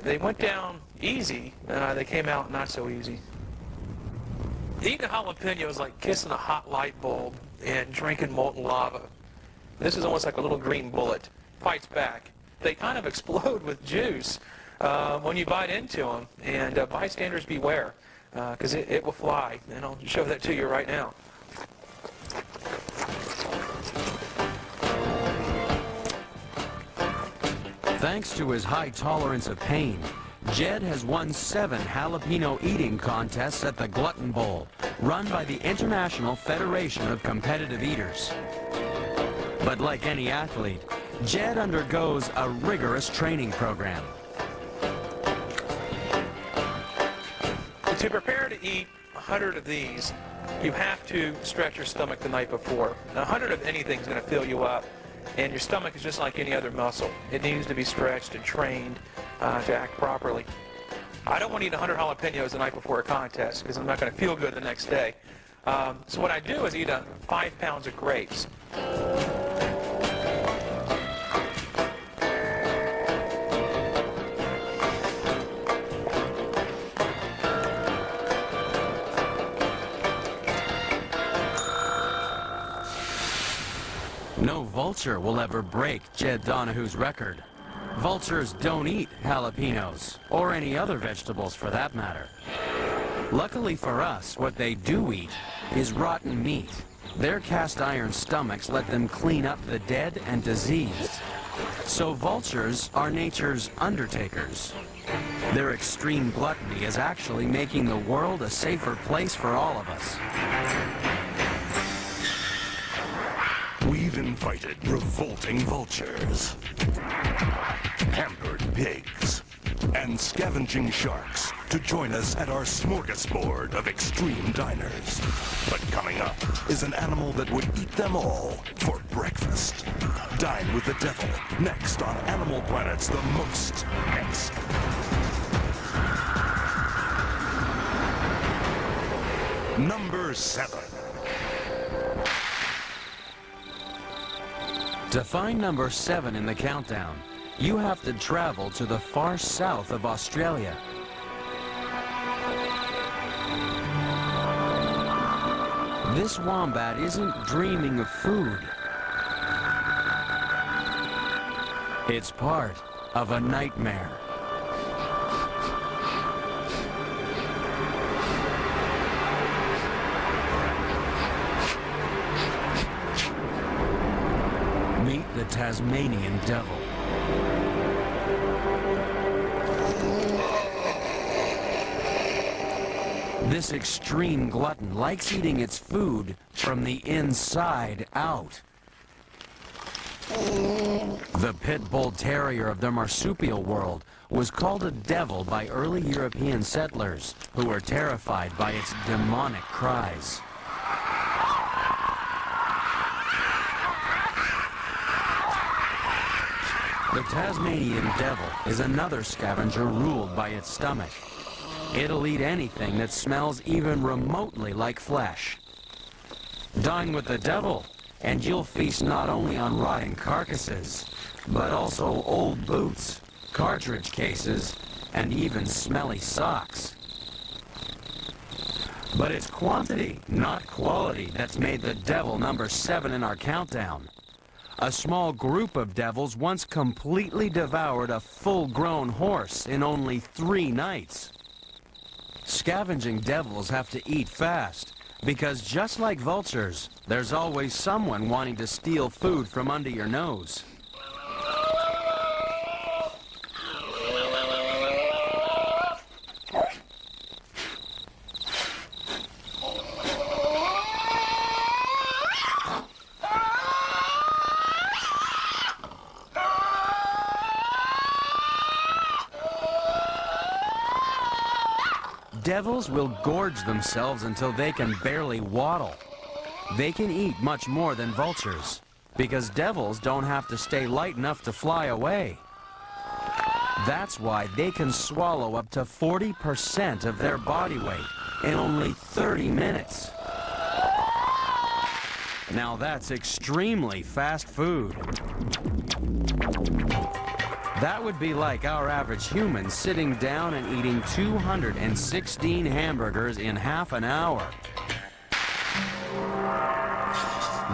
they went down easy. They came out not so easy. Eating a jalapeno is like kissing a hot light bulb and drinking molten lava. This is almost like a little green bullet. Fights back. They kind of explode with juice when you bite into them, and bystanders beware, because it will fly. And I'll show that to you right now. Thanks to his high tolerance of pain, Jed has won 7 jalapeno eating contests at the Glutton Bowl, run by the International Federation of Competitive Eaters. But like any athlete, Jed undergoes a rigorous training program. To prepare to eat 100 of these, you have to stretch your stomach the night before. Now, 100 of anything is going to fill you up, and your stomach is just like any other muscle. It needs to be stretched and trained to act properly. I don't want to eat 100 jalapenos the night before a contest because I'm not going to feel good the next day. So what I do is eat 5 pounds of grapes. No vulture will ever break Jed Donahue's record. Vultures don't eat jalapenos, or any other vegetables for that matter. Luckily for us, what they do eat is rotten meat. Their cast iron stomachs let them clean up the dead and diseased. So vultures are nature's undertakers. Their extreme gluttony is actually making the world a safer place for all of us. We've invited revolting vultures, hampered pigs, and scavenging sharks to join us at our smorgasbord of extreme diners. But coming up is an animal that would eat them all for breakfast. Dine with the devil, next on Animal Planet's The Most Next. Number 7. To find number 7 in the countdown, you have to travel to the far south of Australia. This wombat isn't dreaming of food. It's part of a nightmare. Tasmanian devil. This extreme glutton likes eating its food from the inside out. The pit bull terrier of the marsupial world was called a devil by early European settlers who were terrified by its demonic cries. The Tasmanian devil is another scavenger ruled by its stomach. It'll eat anything that smells even remotely like flesh. Dine with the devil, and you'll feast not only on rotting carcasses, but also old boots, cartridge cases, and even smelly socks. But it's quantity, not quality, that's made the devil number 7 in our countdown. A small group of devils once completely devoured a full-grown horse in only 3 nights. Scavenging devils have to eat fast, because just like vultures, there's always someone wanting to steal food from under your nose. Devils will gorge themselves until they can barely waddle. They can eat much more than vultures, because devils don't have to stay light enough to fly away. That's why they can swallow up to 40% of their body weight in only 30 minutes. Now that's extremely fast food. That would be like our average human sitting down and eating 216 hamburgers in half an hour.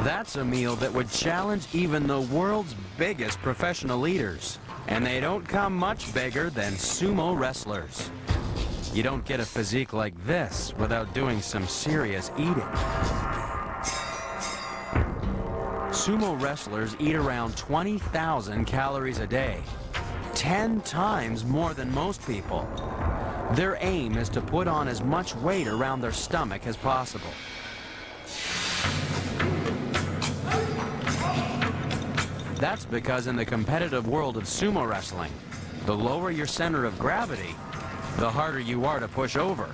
That's a meal that would challenge even the world's biggest professional eaters. And they don't come much bigger than sumo wrestlers. You don't get a physique like this without doing some serious eating. Sumo wrestlers eat around 20,000 calories a day. 10 times more than most people. Their aim is to put on as much weight around their stomach as possible. That's because in the competitive world of sumo wrestling, the lower your center of gravity, the harder you are to push over.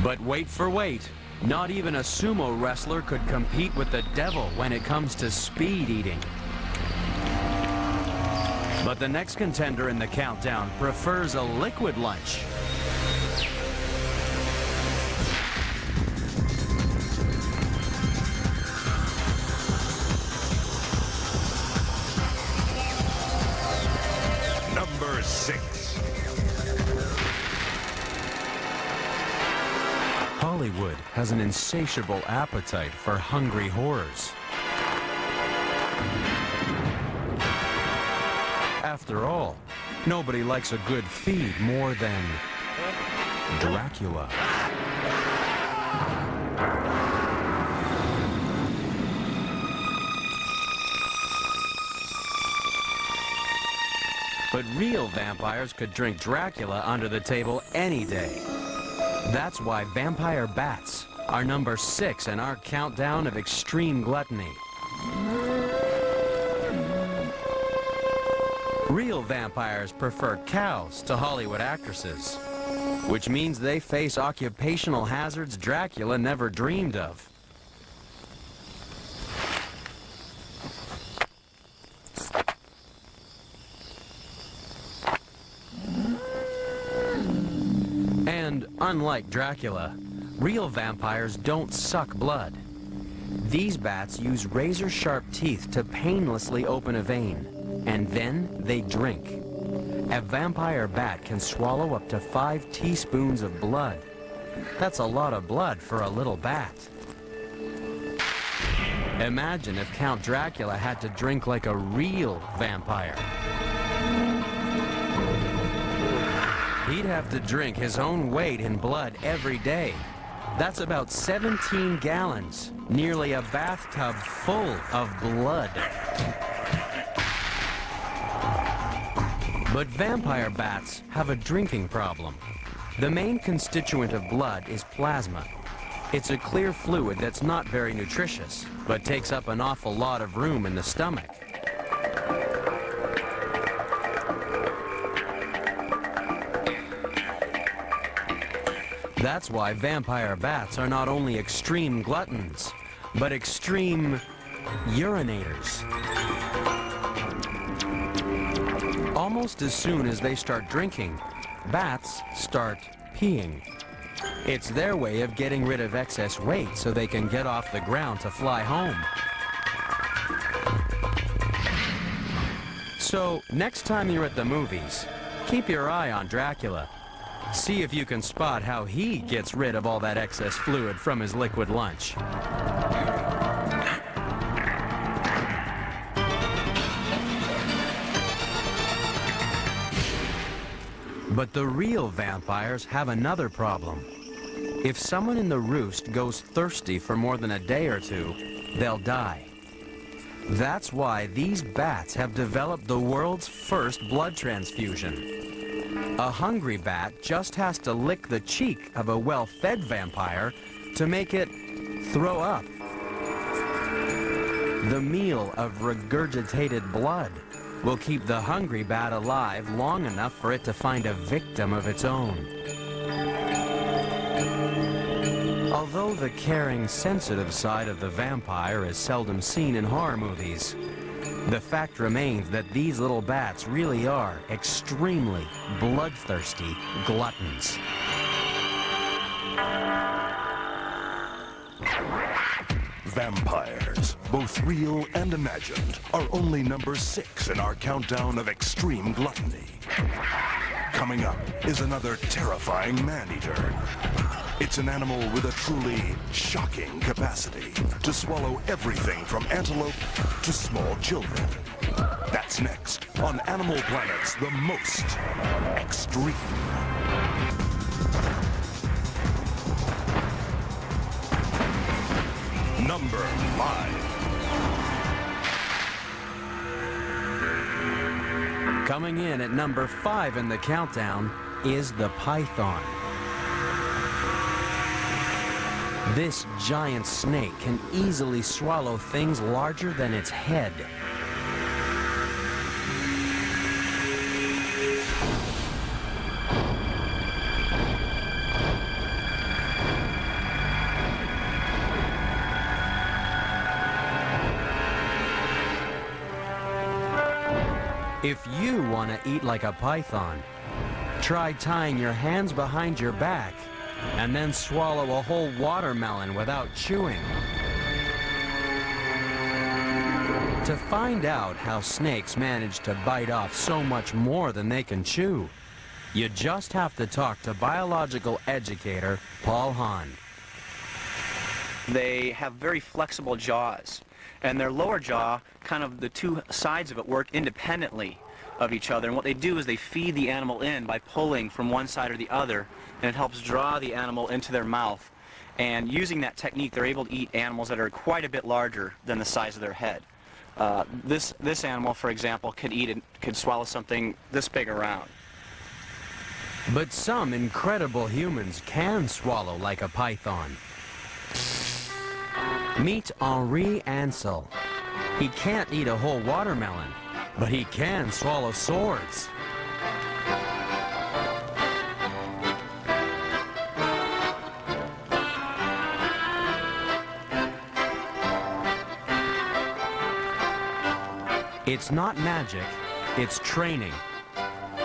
But wait for weight. Not even a sumo wrestler could compete with the devil when it comes to speed eating. But the next contender in the countdown prefers a liquid lunch. Number 6. Hollywood has an insatiable appetite for hungry horrors. After all, nobody likes a good feed more than Dracula. But real vampires could drink Dracula under the table any day. That's why vampire bats are number 6 in our countdown of extreme gluttony. Real vampires prefer cows to Hollywood actresses, which means they face occupational hazards Dracula never dreamed of. And unlike Dracula, real vampires don't suck blood. These bats use razor-sharp teeth to painlessly open a vein, and then they drink. A vampire bat can swallow up to 5 teaspoons of blood. That's a lot of blood for a little bat. Imagine if Count Dracula had to drink like a real vampire. He'd have to drink his own weight in blood every day. That's about 17 gallons, nearly a bathtub full of blood. But vampire bats have a drinking problem. The main constituent of blood is plasma. It's a clear fluid that's not very nutritious, but takes up an awful lot of room in the stomach. That's why vampire bats are not only extreme gluttons, but extreme urinators. Almost as soon as they start drinking, bats start peeing. It's their way of getting rid of excess weight so they can get off the ground to fly home. So, next time you're at the movies, keep your eye on Dracula. See if you can spot how he gets rid of all that excess fluid from his liquid lunch. But the real vampires have another problem. If someone in the roost goes thirsty for more than a day or two, they'll die. That's why these bats have developed the world's first blood transfusion. A hungry bat just has to lick the cheek of a well-fed vampire to make it throw up. The meal of regurgitated blood will keep the hungry bat alive long enough for it to find a victim of its own. Although the caring, sensitive side of the vampire is seldom seen in horror movies, the fact remains that these little bats really are extremely bloodthirsty gluttons. Vampires, both real and imagined, are only number 6 in our countdown of extreme gluttony. Coming up is another terrifying man-eater. It's an animal with a truly shocking capacity to swallow everything from antelope to small children. That's next on Animal Planet's The Most Extreme. Number 5. Coming in at number 5 in the countdown is the python. This giant snake can easily swallow things larger than its head. If you want to eat like a python, try tying your hands behind your back and then swallow a whole watermelon without chewing. To find out how snakes manage to bite off so much more than they can chew, you just have to talk to biological educator Paul Hahn. They have very flexible jaws, and their lower jaw, kind of the two sides of it, work independently of each other. And what they do is they feed the animal in by pulling from one side or the other, and it helps draw the animal into their mouth. And using that technique, they're able to eat animals that are quite a bit larger than the size of their head. This animal, for example, could swallow something this big around. But some incredible humans can swallow like a python. Meet Henri Ansel. He can't eat a whole watermelon, but he can swallow swords. It's not magic, it's training.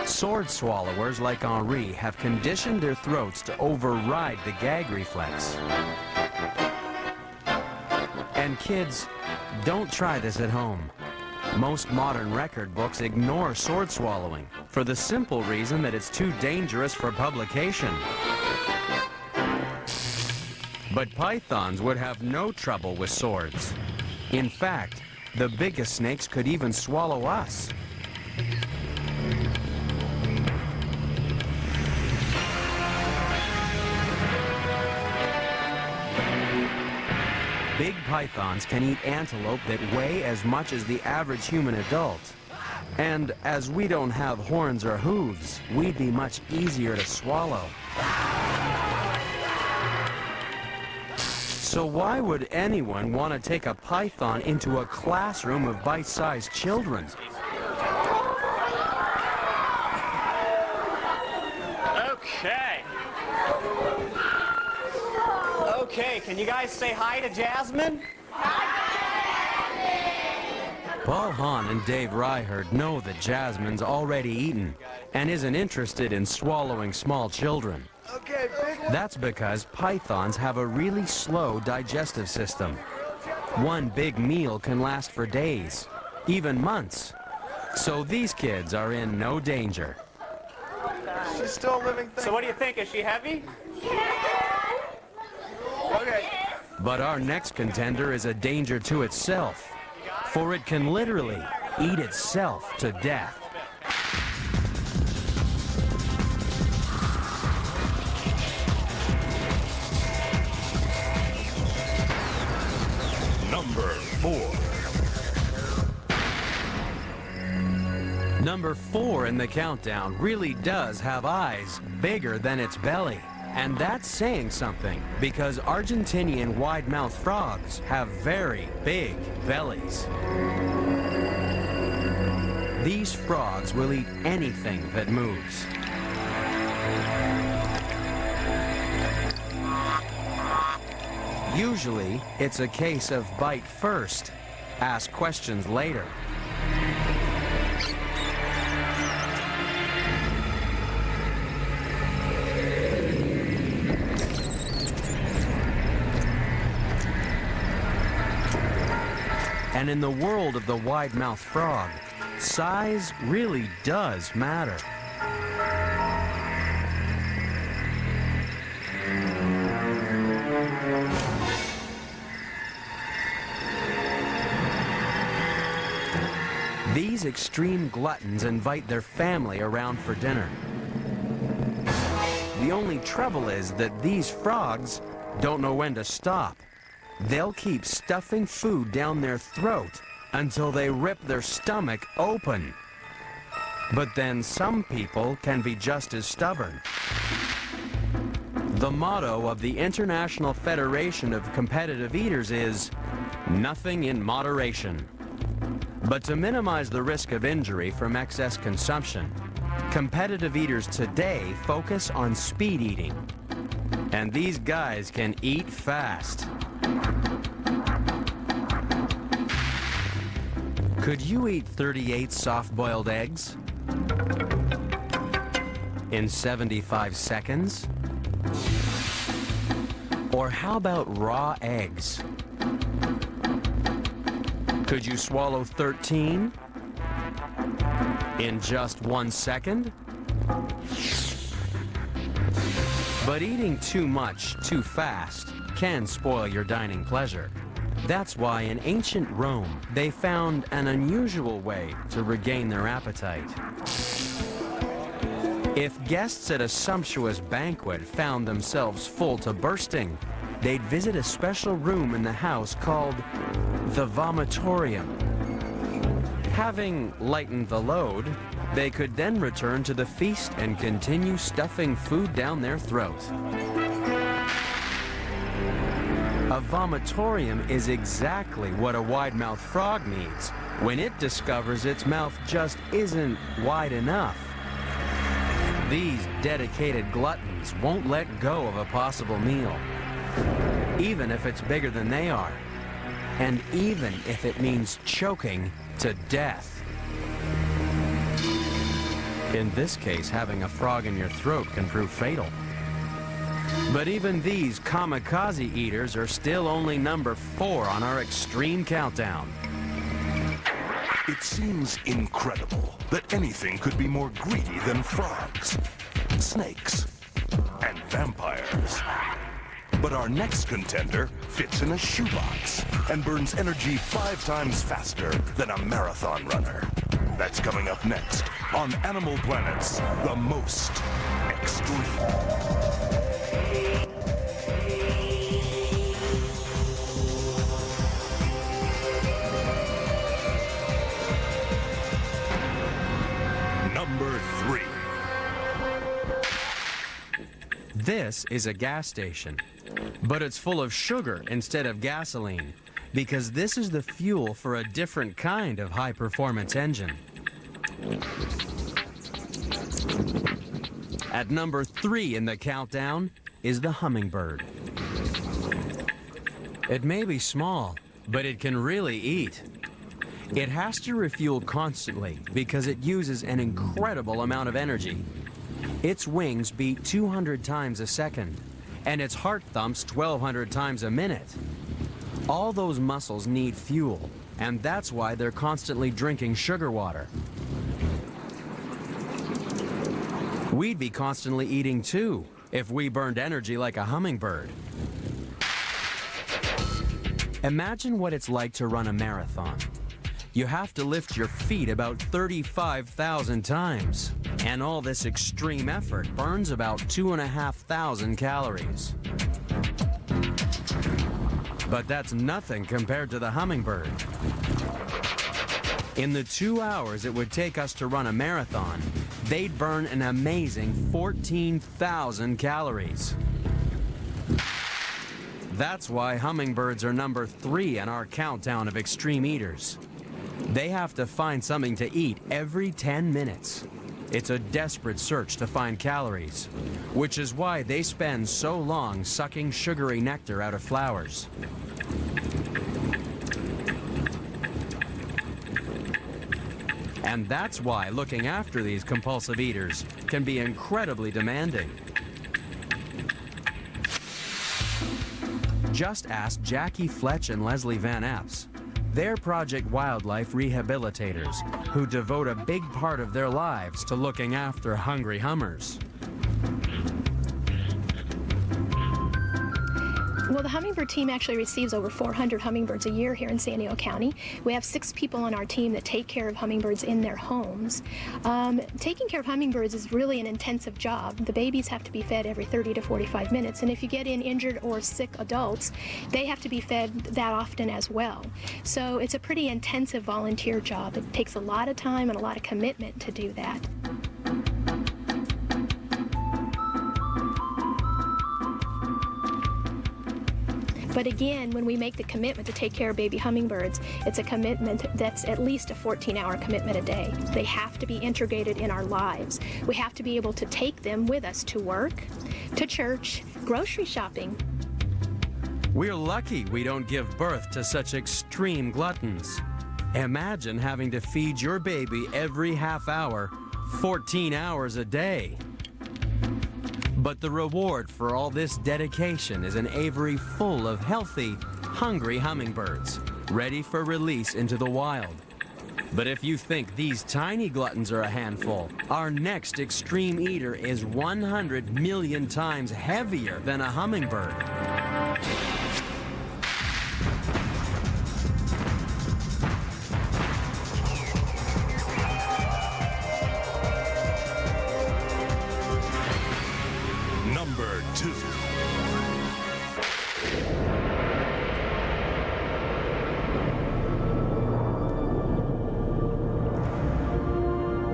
Sword swallowers like Henri have conditioned their throats to override the gag reflex. And kids, don't try this at home. Most modern record books ignore sword swallowing for the simple reason that it's too dangerous for publication. But pythons would have no trouble with swords. In fact, the biggest snakes could even swallow us. big pythons can eat antelope that weigh as much as the average human adult. And as we don't have horns or hooves, we'd be much easier to swallow. So why would anyone want to take a python into a classroom of bite-sized children? Okay. Okay, can you guys say hi to Jasmine? Paul Hahn and Dave Ryherd know that Jasmine's already eaten and isn't interested in swallowing small children. That's because pythons have a really slow digestive system. One big meal can last for days, even months. So these kids are in no danger. She's still a living thing. So what do you think? Is she heavy? Okay. But our next contender is a danger to itself, for it can literally eat itself to death. Number 4. Number 4 in the countdown really does have eyes bigger than its belly. And that's saying something, because Argentinian wide-mouthed frogs have very big bellies. These frogs will eat anything that moves. Usually, it's a case of bite first, ask questions later. And in the world of the wide-mouthed frog, size really does matter. These extreme gluttons invite their family around for dinner. The only trouble is that these frogs don't know when to stop. They'll keep stuffing food down their throat until they rip their stomach open. But then some people can be just as stubborn. The motto of the International Federation of Competitive Eaters is, "Nothing in moderation." But to minimize the risk of injury from excess consumption, competitive eaters today focus on speed eating. And these guys can eat fast. Could you eat 38 soft-boiled eggs in 75 seconds? Or how about raw eggs? Could you swallow 13 in just 1 second? But eating too much too fast can spoil your dining pleasure. That's why in ancient Rome, they found an unusual way to regain their appetite. If guests at a sumptuous banquet found themselves full to bursting, they'd visit a special room in the house called the vomitorium. Having lightened the load, they could then return to the feast and continue stuffing food down their throat. A vomitorium is exactly what a wide-mouthed frog needs when it discovers its mouth just isn't wide enough. These dedicated gluttons won't let go of a possible meal, even if it's bigger than they are, and even if it means choking to death. In this case, having a frog in your throat can prove fatal. But even these kamikaze eaters are still only number 4 on our extreme countdown. It seems incredible that anything could be more greedy than frogs, snakes, and vampires. But our next contender fits in a shoebox and burns energy 5 times faster than a marathon runner. That's coming up next on Animal Planet's The Most Extreme. This is a gas station, but it's full of sugar instead of gasoline, because this is the fuel for a different kind of high-performance engine. At number 3 in the countdown is the hummingbird. It may be small, but it can really eat. It has to refuel constantly because it uses an incredible amount of energy. Its wings beat 200 times a second, and its heart thumps 1,200 times a minute. All those muscles need fuel, and that's why they're constantly drinking sugar water. We'd be constantly eating too if we burned energy like a hummingbird. Imagine what it's like to run a marathon. You have to lift your feet about 35,000 times, and all this extreme effort burns about 2,500 calories. But that's nothing compared to the hummingbird. In the 2 hours it would take us to run a marathon, they'd burn an amazing 14,000 calories. That's why hummingbirds are number 3 in our countdown of extreme eaters. They have to find something to eat every 10 minutes. It's a desperate search to find calories, which is why they spend so long sucking sugary nectar out of flowers. And that's why looking after these compulsive eaters can be incredibly demanding. Just ask Jackie Fletch and Leslie Van Epps. They're Project Wildlife rehabilitators who devote a big part of their lives to looking after hungry hummers. Well, the hummingbird team actually receives over 400 hummingbirds a year here in San Diego County. We have 6 people on our team that take care of hummingbirds in their homes. Taking care of hummingbirds is really an intensive job. The babies have to be fed every 30 to 45 minutes, and if you get in injured or sick adults, they have to be fed that often as well. So it's a pretty intensive volunteer job. It takes a lot of time and a lot of commitment to do that. But again, when we make the commitment to take care of baby hummingbirds, it's a commitment that's at least a 14-hour commitment a day. They have to be integrated in our lives. We have to be able to take them with us to work, to church, grocery shopping. We're lucky we don't give birth to such extreme gluttons. Imagine having to feed your baby every half hour, 14 hours a day. But the reward for all this dedication is an aviary full of healthy, hungry hummingbirds, ready for release into the wild. But if you think these tiny gluttons are a handful, our next extreme eater is 100 million times heavier than a hummingbird. Number 2.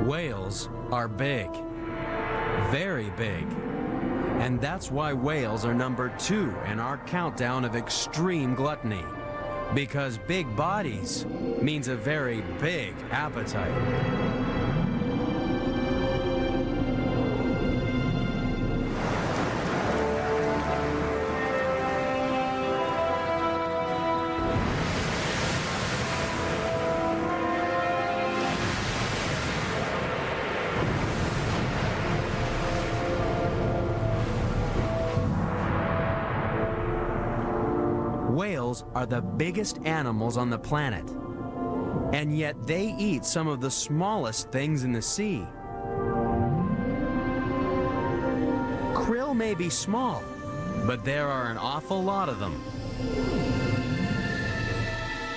Whales are big, very big. And that's why whales are number 2 in our countdown of extreme gluttony. Because big bodies means a very big appetite. Whales are the biggest animals on the planet, and yet they eat some of the smallest things in the sea. Krill may be small, but there are an awful lot of them.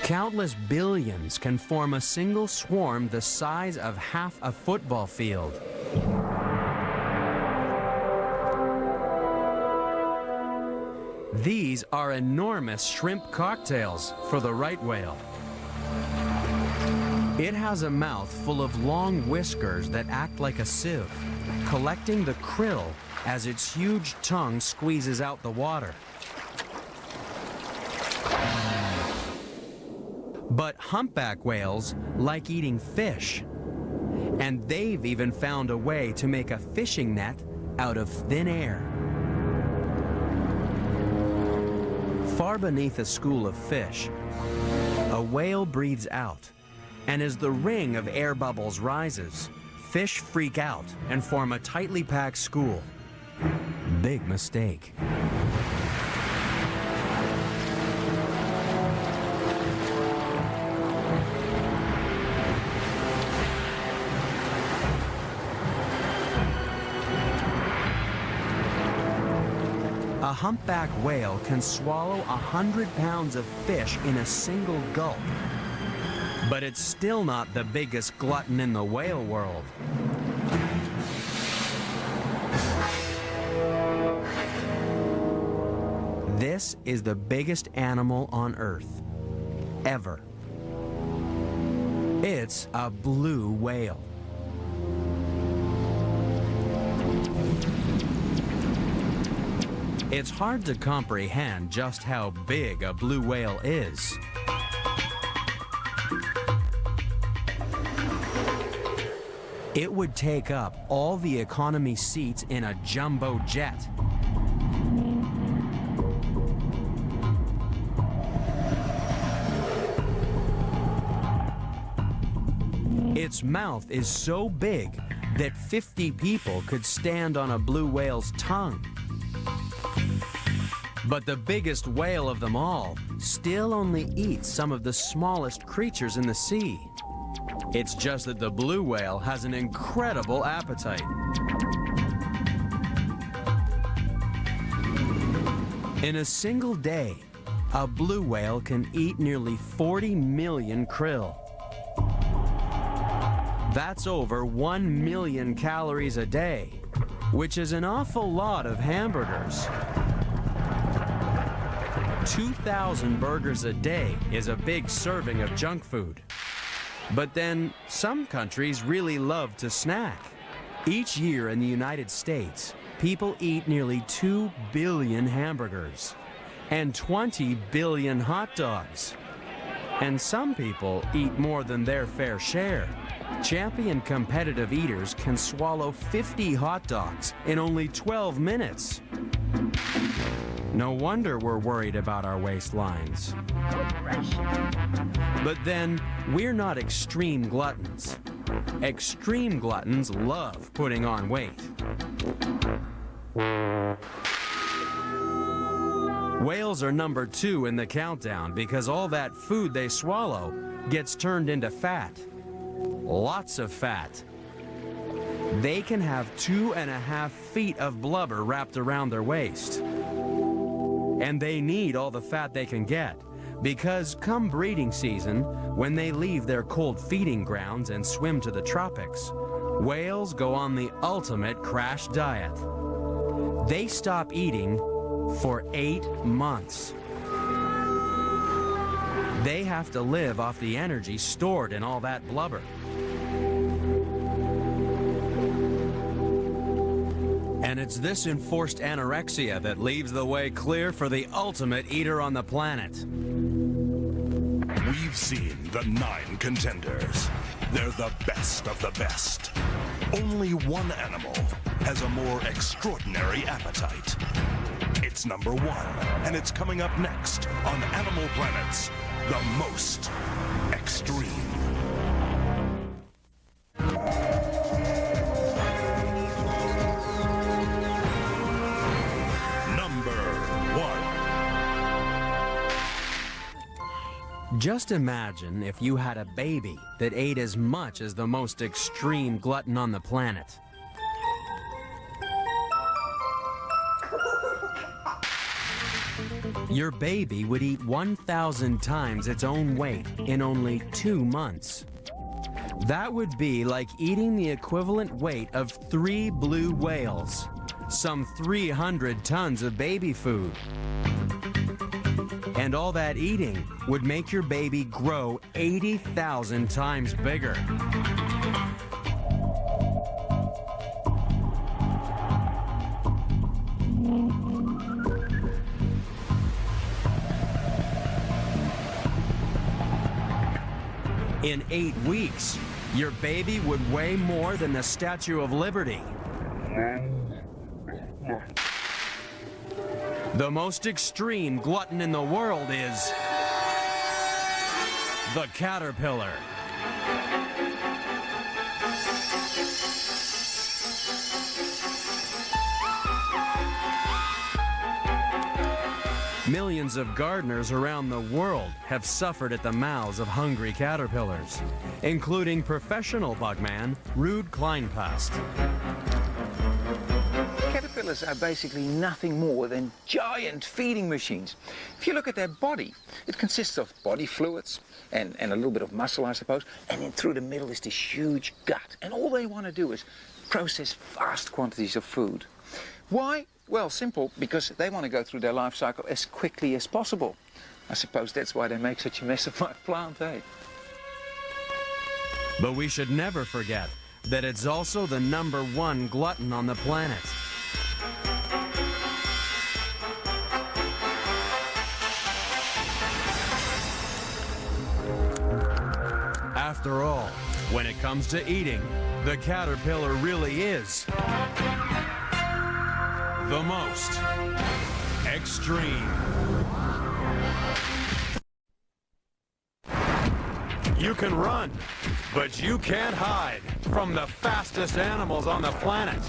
Countless billions can form a single swarm the size of half a football field. These are enormous shrimp cocktails for the right whale. It has a mouth full of long whiskers that act like a sieve, collecting the krill as its huge tongue squeezes out the water. But humpback whales like eating fish, and they've even found a way to make a fishing net out of thin air. Far beneath a school of fish, a whale breathes out, and as the ring of air bubbles rises, fish freak out and form a tightly packed school. Big mistake. A humpback whale can swallow 100 pounds of fish in a single gulp. But it's still not the biggest glutton in the whale world. This is the biggest animal on Earth, ever. It's a blue whale. It's hard to comprehend just how big a blue whale is. It would take up all the economy seats in a jumbo jet. Its mouth is so big that 50 people could stand on a blue whale's tongue. But the biggest whale of them all still only eats some of the smallest creatures in the sea. It's just that the blue whale has an incredible appetite. In a single day, a blue whale can eat nearly 40 million krill. That's over 1 million calories a day, which is an awful lot of hamburgers. 2,000 burgers a day is a big serving of junk food. But then, some countries really love to snack. Each year in the United States, people eat nearly 2 billion hamburgers and 20 billion hot dogs. And some people eat more than their fair share. Champion competitive eaters can swallow 50 hot dogs in only 12 minutes. No wonder we're worried about our waistlines. But then, we're not extreme gluttons. Extreme gluttons love putting on weight. Whales are number 2 in the countdown because all that food they swallow gets turned into fat. Lots of fat. They can have 2.5 feet of blubber wrapped around their waist. And they need all the fat they can get, because come breeding season, when they leave their cold feeding grounds and swim to the tropics, whales go on the ultimate crash diet. They stop eating for 8 months. They have to live off the energy stored in all that blubber. And it's this enforced anorexia that leaves the way clear for the ultimate eater on the planet. We've seen the 9 contenders. They're the best of the best. Only one animal has a more extraordinary appetite. It's number 1, and it's coming up next on Animal Planet's The Most Extreme. Just imagine if you had a baby that ate as much as the most extreme glutton on the planet. Your baby would eat 1,000 times its own weight in only 2 months. That would be like eating the equivalent weight of 3 blue whales, some 300 tons of baby food. And all that eating would make your baby grow 80,000 times bigger. In 8 weeks, your baby would weigh more than the Statue of Liberty. The most extreme glutton in the world is the caterpillar. Millions of gardeners around the world have suffered at the mouths of hungry caterpillars, including professional bugman Ruud Kleinpast. Caterpillars are basically nothing more than giant feeding machines. If you look at their body, it consists of body fluids and a little bit of muscle, I suppose, and then through the middle is this huge gut. And all they want to do is process vast quantities of food. Why? Well, simple, because they want to go through their life cycle as quickly as possible. I suppose that's why they make such a mess of my plant, eh? But we should never forget that it's also the #1 glutton on the planet. After all, when it comes to eating, the caterpillar really is the most extreme. You can run, but you can't hide from the fastest animals on the planet.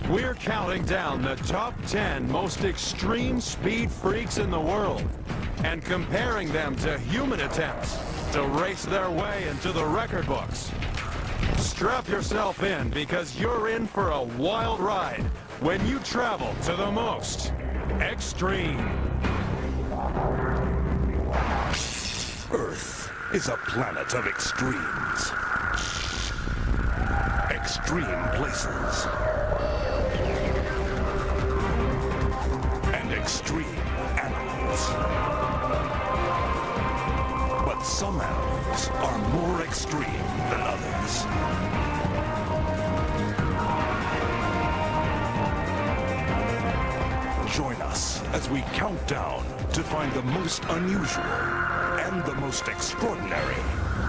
We're counting down the top 10 most extreme speed freaks in the world and comparing them to human attempts to race their way into the record books. Strap yourself in, because you're in for a wild ride when you travel to the most extreme. Earth is a planet of extremes. Extreme places. And extreme animals. But some animals are more extreme than others. Join us as we count down to find the most unusual and the most extraordinary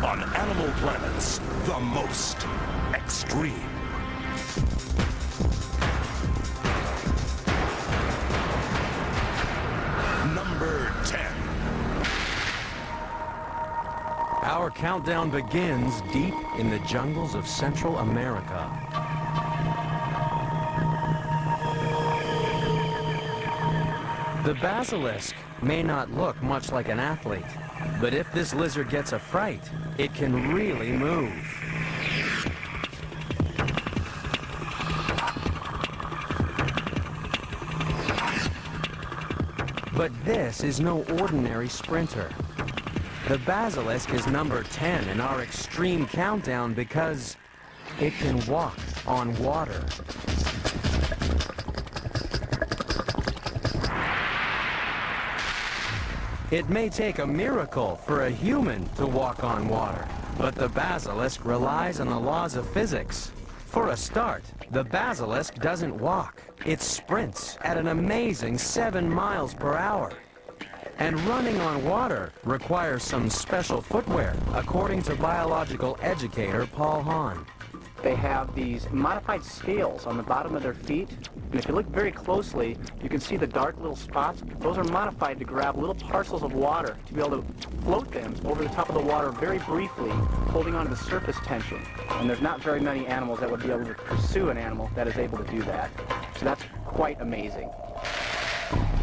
on Animal Planet's The Most Extreme. Number 10. Our countdown begins deep in the jungles of Central America. The basilisk may not look much like an athlete, but if this lizard gets a fright, it can really move. But this is no ordinary sprinter. The basilisk is number 10 in our extreme countdown because it can walk on water. It may take a miracle for a human to walk on water, but the basilisk relies on the laws of physics. For a start, the basilisk doesn't walk. It sprints at an amazing 7 miles per hour. And running on water requires some special footwear, according to biological educator Paul Hahn. They have these modified scales on the bottom of their feet, and if you look very closely, you can see the dark little spots. Those are modified to grab little parcels of water to be able to float them over the top of the water very briefly, holding onto the surface tension. And there's not very many animals that would be able to pursue an animal that is able to do that. So that's quite amazing.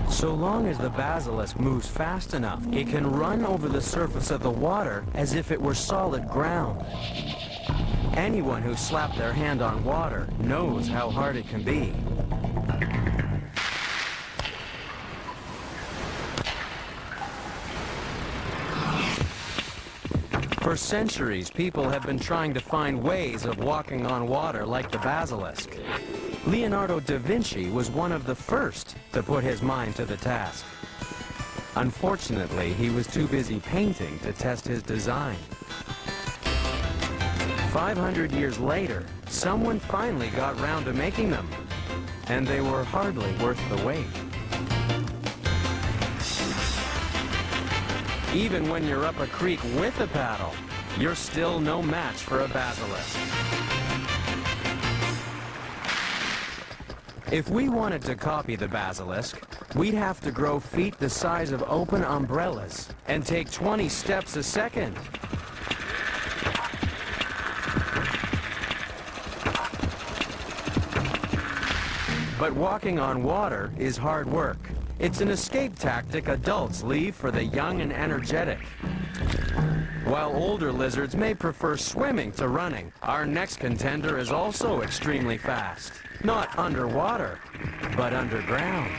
So long as the basilisk moves fast enough, it can run over the surface of the water as if it were solid ground. Anyone who slapped their hand on water knows how hard it can be. For centuries, people have been trying to find ways of walking on water like the basilisk. Leonardo da Vinci was one of the first to put his mind to the task. Unfortunately, he was too busy painting to test his design. 500 years later, someone finally got round to making them, and they were hardly worth the wait. Even when you're up a creek with a paddle, you're still no match for a basilisk. If we wanted to copy the basilisk, we'd have to grow feet the size of open umbrellas and take 20 steps a second. But walking on water is hard work. It's an escape tactic adults leave for the young and energetic. While older lizards may prefer swimming to running, our next contender is also extremely fast. Not underwater, but underground.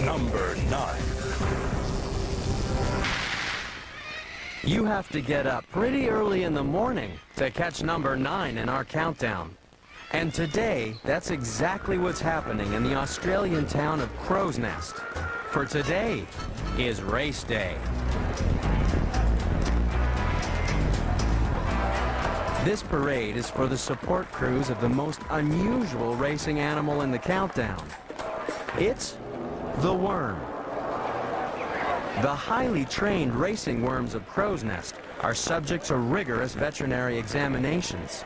Number 9. You have to get up pretty early in the morning to catch number 9 in our countdown. And today, that's exactly what's happening in the Australian town of Crow's Nest. For today is race day. This parade is for the support crews of the most unusual racing animal in the countdown. It's the worm. The highly trained racing worms of Crow's Nest are subject to rigorous veterinary examinations.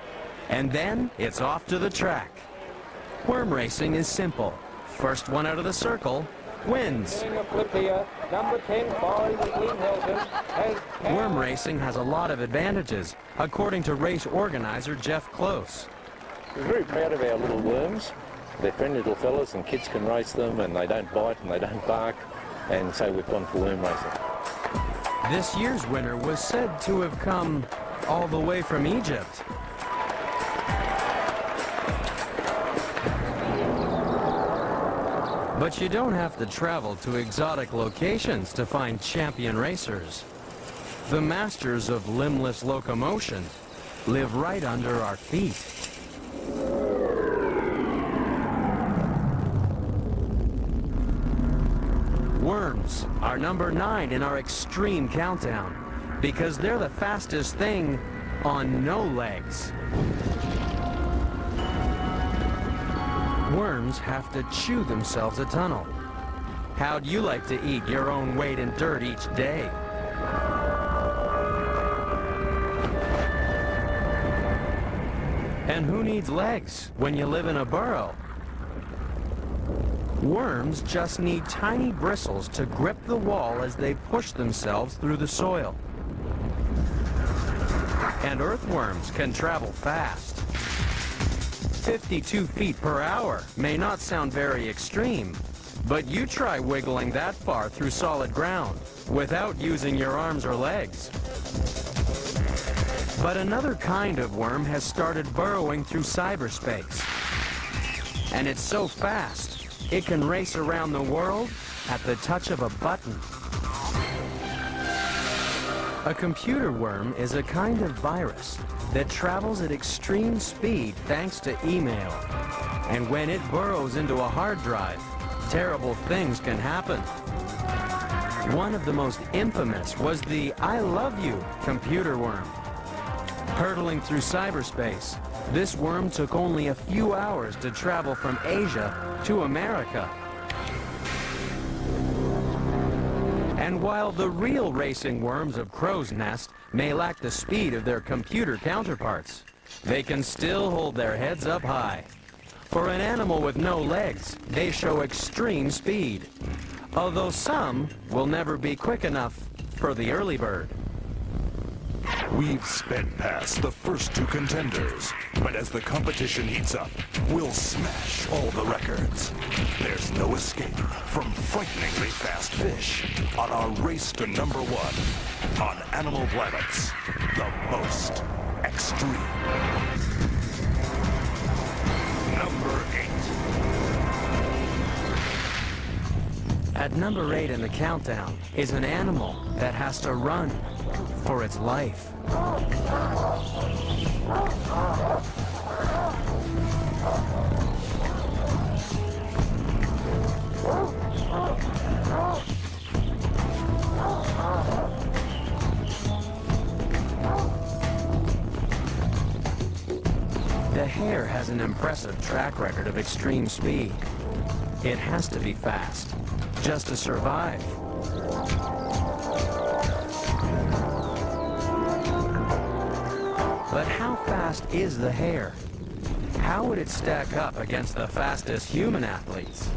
And then it's off to the track. Worm racing is simple. First one out of the circle wins. Worm racing has a lot of advantages, according to race organizer Jeff Close. We're very proud of our little worms. They're friendly little fellas and kids can race them and they don't bite and they don't bark, and so we've gone for worm racing. This year's winner was said to have come all the way from Egypt. But you don't have to travel to exotic locations to find champion racers. The masters of limbless locomotion live right under our feet. Worms are number 9 in our extreme countdown because they're the fastest thing on no legs. Worms have to chew themselves a tunnel. How'd you like to eat your own weight in dirt each day? And who needs legs when you live in a burrow? Worms just need tiny bristles to grip the wall as they push themselves through the soil. And earthworms can travel fast. 52 feet per hour may not sound very extreme, but you try wiggling that far through solid ground without using your arms or legs. But another kind of worm has started burrowing through cyberspace. And it's so fast, it can race around the world at the touch of a button. A computer worm is a kind of virus that travels at extreme speed thanks to email. And when it burrows into a hard drive, terrible things can happen. One of the most infamous was the I love you computer worm. Hurtling through cyberspace, this worm took only a few hours to travel from Asia to America. And while the real racing worms of Crow's Nest may lack the speed of their computer counterparts, they can still hold their heads up high. For an animal with no legs, they show extreme speed, although some will never be quick enough for the early bird. We've sped past the first 2 contenders, but as the competition heats up, we'll smash all the records. There's no escape from frighteningly fast fish on our race to number 1 on Animal Planet's The Most Extreme. Number 8. At number 8 in the countdown is an animal that has to run for its life. an impressive track record of extreme speed. It has to be fast, just to survive. But how fast is the hare? How would it stack up against the fastest human athletes?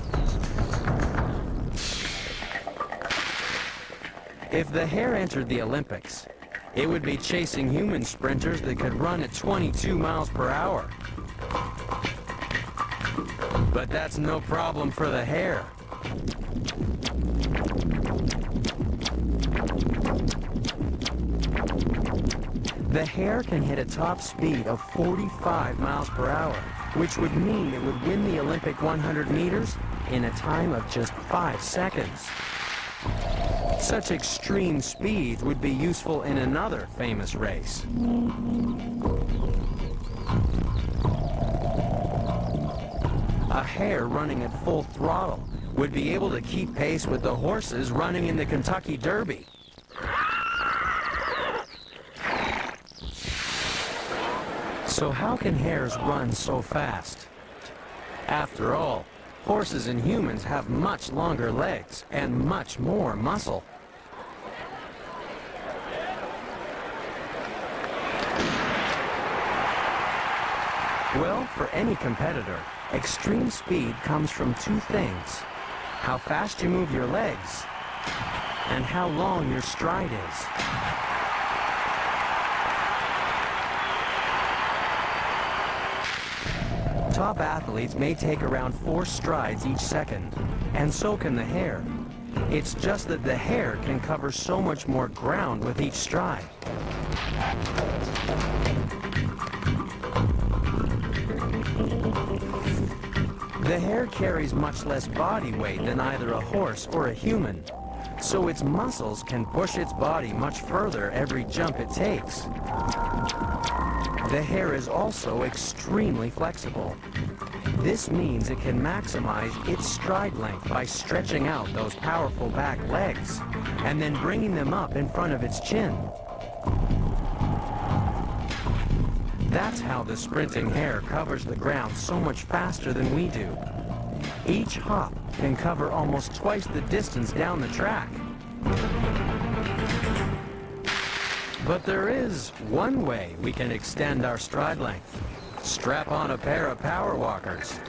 If the hare entered the Olympics, it would be chasing human sprinters that could run at 22 miles per hour. But that's no problem for the hare. The hare can hit a top speed of 45 miles per hour, which would mean it would win the Olympic 100 meters in a time of just 5 seconds. Such extreme speeds would be useful in another famous race. A hare running at full throttle would be able to keep pace with the horses running in the Kentucky Derby. So how can hares run so fast? After all, horses and humans have much longer legs and much more muscle. Well, for any competitor, extreme speed comes from two things: how fast you move your legs and how long your stride is. Top athletes may take around 4 strides each second, and so can the hare. It's just that the hare can cover so much more ground with each stride. The hare carries much less body weight than either a horse or a human, so its muscles can push its body much further every jump it takes. The hare is also extremely flexible. This means it can maximize its stride length by stretching out those powerful back legs and then bringing them up in front of its chin. That's how the sprinting hare covers the ground so much faster than we do. Each hop can cover almost twice the distance down the track. But there is one way we can extend our stride length. Strap on a pair of power walkers.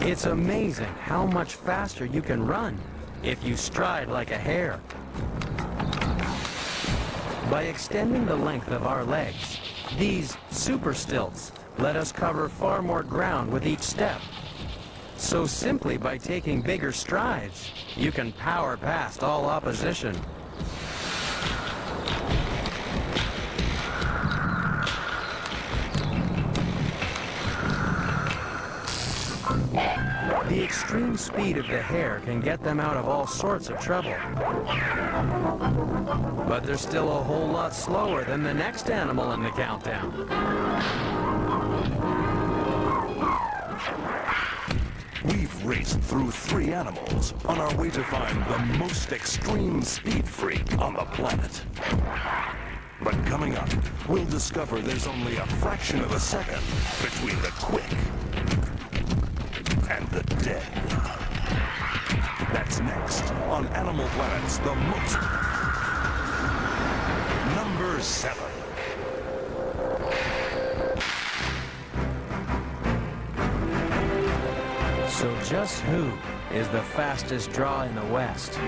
It's amazing how much faster you can run if you stride like a hare. By extending the length of our legs, these super stilts let us cover far more ground with each step. So simply by taking bigger strides, you can power past all opposition. The extreme speed of the hare can get them out of all sorts of trouble. But they're still a whole lot slower than the next animal in the countdown. We've raced through 3 animals on our way to find the most extreme speed freak on the planet. But coming up, we'll discover there's only a fraction of a second between the quick and the dead. That's next on Animal Planet's The Most. Number 7. So just who is the fastest draw in the West?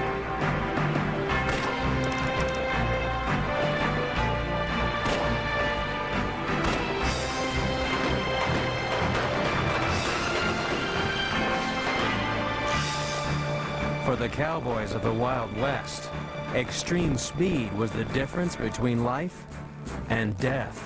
For the cowboys of the Wild West, extreme speed was the difference between life and death.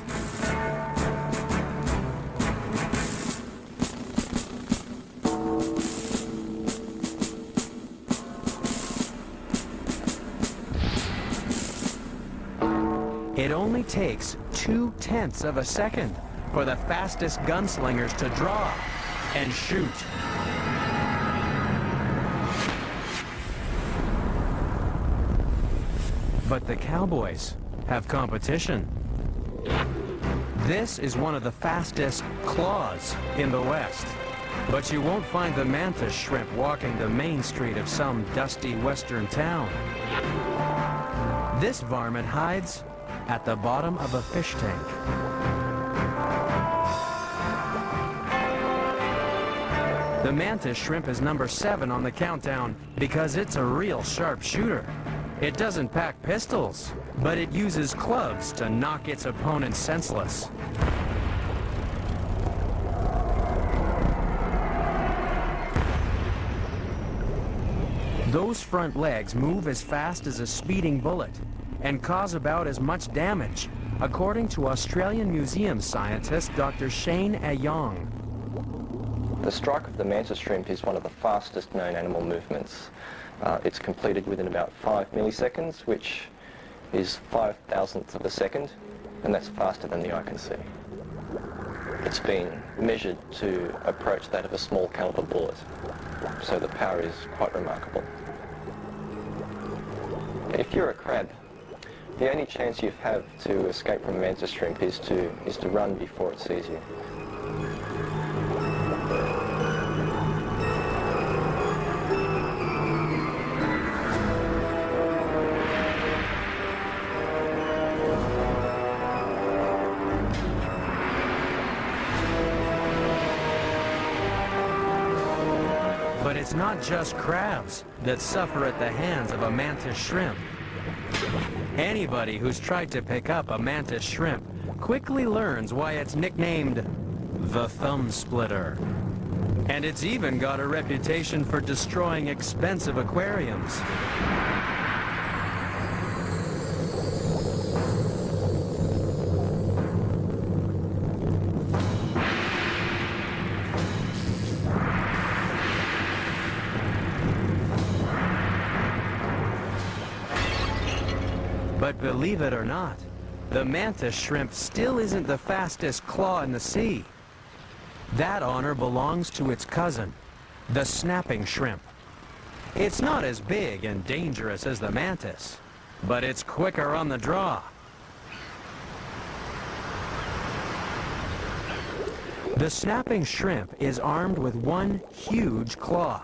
It only takes 0.2 of a second for the fastest gunslingers to draw and shoot. But the cowboys have competition. This is one of the fastest claws in the West. But you won't find the mantis shrimp walking the main street of some dusty western town. This varmint hides at the bottom of a fish tank. The mantis shrimp is number 7 on the countdown because it's a real sharp shooter. It doesn't pack pistols, but it uses clubs to knock its opponent senseless. Those front legs move as fast as a speeding bullet and cause about as much damage, according to Australian museum scientist Dr. Shane Ayong. The strike of the mantis shrimp is one of the fastest known animal movements. It's completed within about 5 milliseconds, which is 5,000th of a second, and that's faster than the eye can see. It's been measured to approach that of a small caliber bullet, so the power is quite remarkable. If you're a crab, the only chance you have to escape from a mantis shrimp is to run before it sees you. But it's not just crabs that suffer at the hands of a mantis shrimp. Anybody who's tried to pick up a mantis shrimp quickly learns why it's nicknamed the thumb splitter. And it's even got a reputation for destroying expensive aquariums. But believe it or not, the mantis shrimp still isn't the fastest claw in the sea. That honor belongs to its cousin, the snapping shrimp. It's not as big and dangerous as the mantis, but it's quicker on the draw. The snapping shrimp is armed with one huge claw.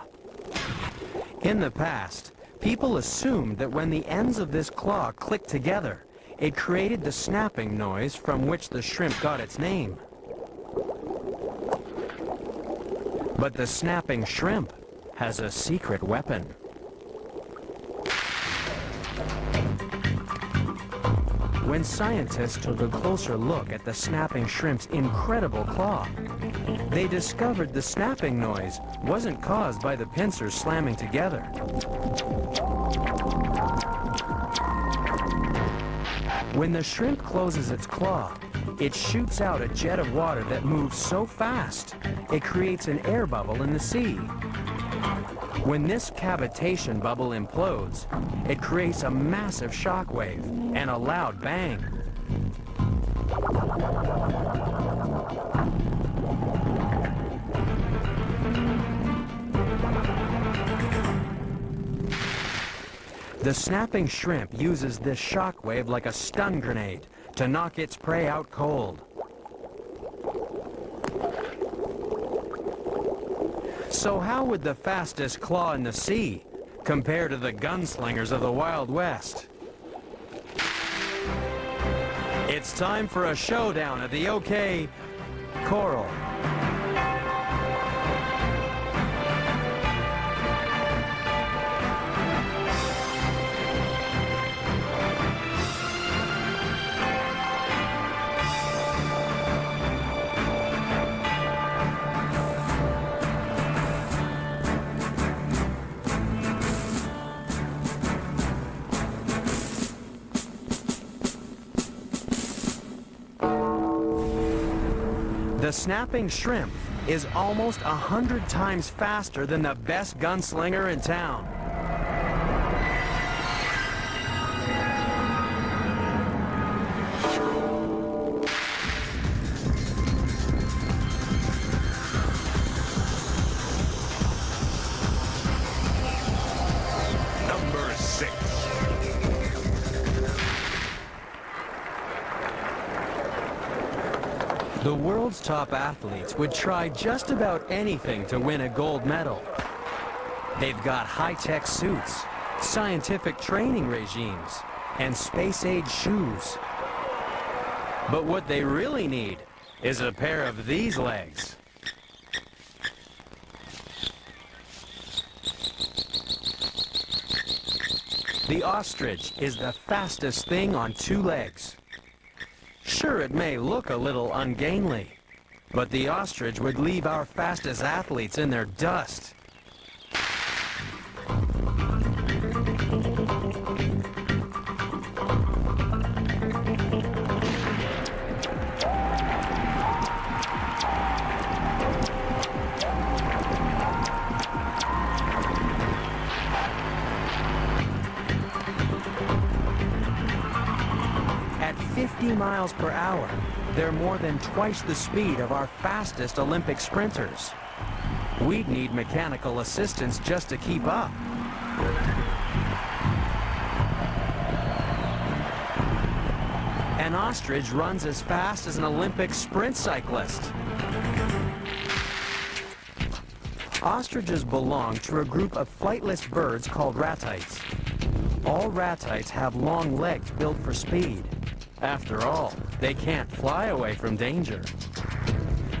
In the past, people assumed that when the ends of this claw clicked together, it created the snapping noise from which the shrimp got its name. But the snapping shrimp has a secret weapon. When scientists took a closer look at the snapping shrimp's incredible claw, they discovered the snapping noise wasn't caused by the pincers slamming together. When the shrimp closes its claw, it shoots out a jet of water that moves so fast, it creates an air bubble in the sea. When this cavitation bubble implodes, it creates a massive shock wave and a loud bang. The snapping shrimp uses this shock wave like a stun grenade to knock its prey out cold. So how would the fastest claw in the sea compare to the gunslingers of the Wild West? It's time for a showdown at the OK Coral. The snapping shrimp is almost 100 times faster than the best gunslinger in town. Number 6. The world's top athletes would try just about anything to win a gold medal. They've got high-tech suits, scientific training regimes, and space-age shoes. But what they really need is a pair of these legs. The ostrich is the fastest thing on two legs. Sure, it may look a little ungainly, but the ostrich would leave our fastest athletes in their dust. At 50 miles per hour, they're more than twice the speed of our fastest Olympic sprinters. We'd need mechanical assistance just to keep up. An ostrich runs as fast as an Olympic sprint cyclist. Ostriches belong to a group of flightless birds called ratites. All ratites have long legs built for speed. After all, they can't fly away from danger.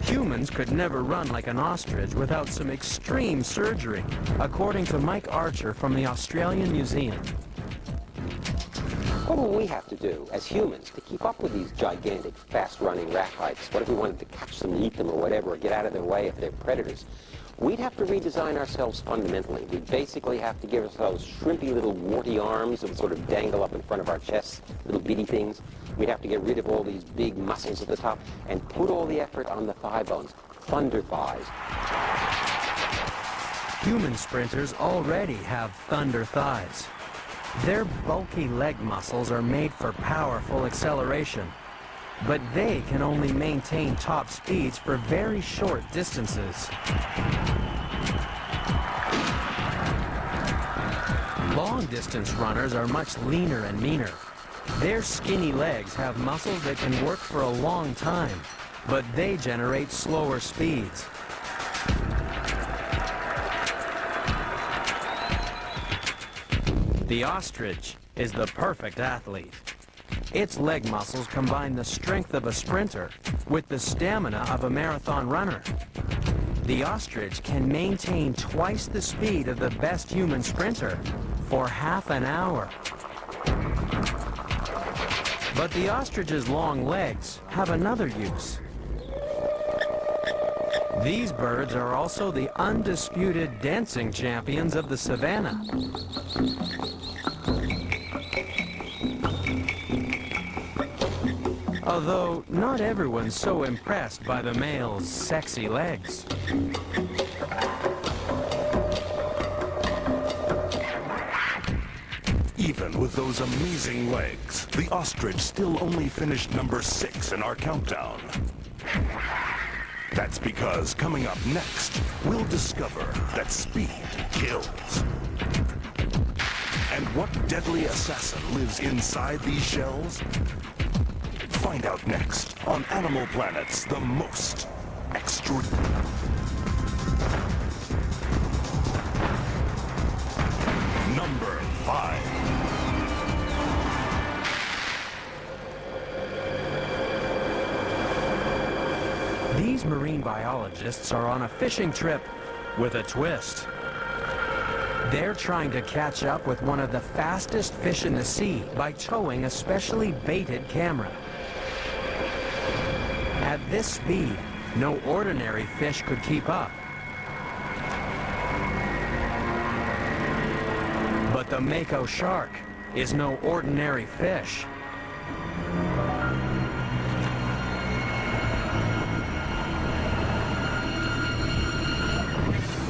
Humans could never run like an ostrich without some extreme surgery, according to Mike Archer from the Australian Museum. What do we have to do as humans to keep up with these gigantic, fast-running ratites? What if we wanted to catch them, eat them, or whatever, or get out of their way if they're predators? We'd have to redesign ourselves fundamentally. We'd basically have to give ourselves shrimpy little warty arms that would sort of dangle up in front of our chests, little bitty things. We'd have to get rid of all these big muscles at the top and put all the effort on the thigh bones, thunder thighs. Human sprinters already have thunder thighs. Their bulky leg muscles are made for powerful acceleration, but they can only maintain top speeds for very short distances. Long-distance runners are much leaner and meaner. Their skinny legs have muscles that can work for a long time, but they generate slower speeds. The ostrich is the perfect athlete. Its leg muscles combine the strength of a sprinter with the stamina of a marathon runner. The ostrich can maintain twice the speed of the best human sprinter for half an hour. But the ostrich's long legs have another use. These birds are also the undisputed dancing champions of the savannah. Although not everyone's so impressed by the male's sexy legs. Even with those amazing legs, the ostrich still only finished number 6 in our countdown. That's because coming up next, we'll discover that speed kills. And what deadly assassin lives inside these shells? Find out next on Animal Planet's The Most Extraordinary. Number 5. These marine biologists are on a fishing trip with a twist. They're trying to catch up with one of the fastest fish in the sea by towing a specially baited camera. At this speed, no ordinary fish could keep up. But the mako shark is no ordinary fish.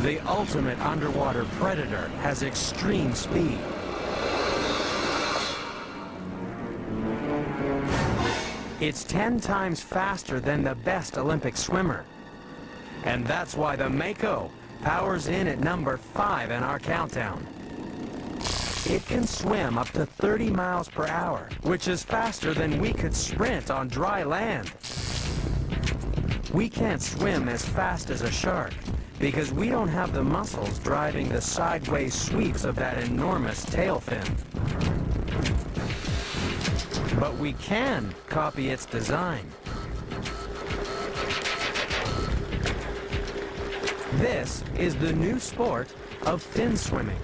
The ultimate underwater predator has extreme speed. It's 10 times faster than the best Olympic swimmer. And that's why the mako powers in at number 5 in our countdown. It can swim up to 30 miles per hour, which is faster than we could sprint on dry land. We can't swim as fast as a shark because we don't have the muscles driving the sideways sweeps of that enormous tail fin. But we can copy its design. This is the new sport of fin swimming.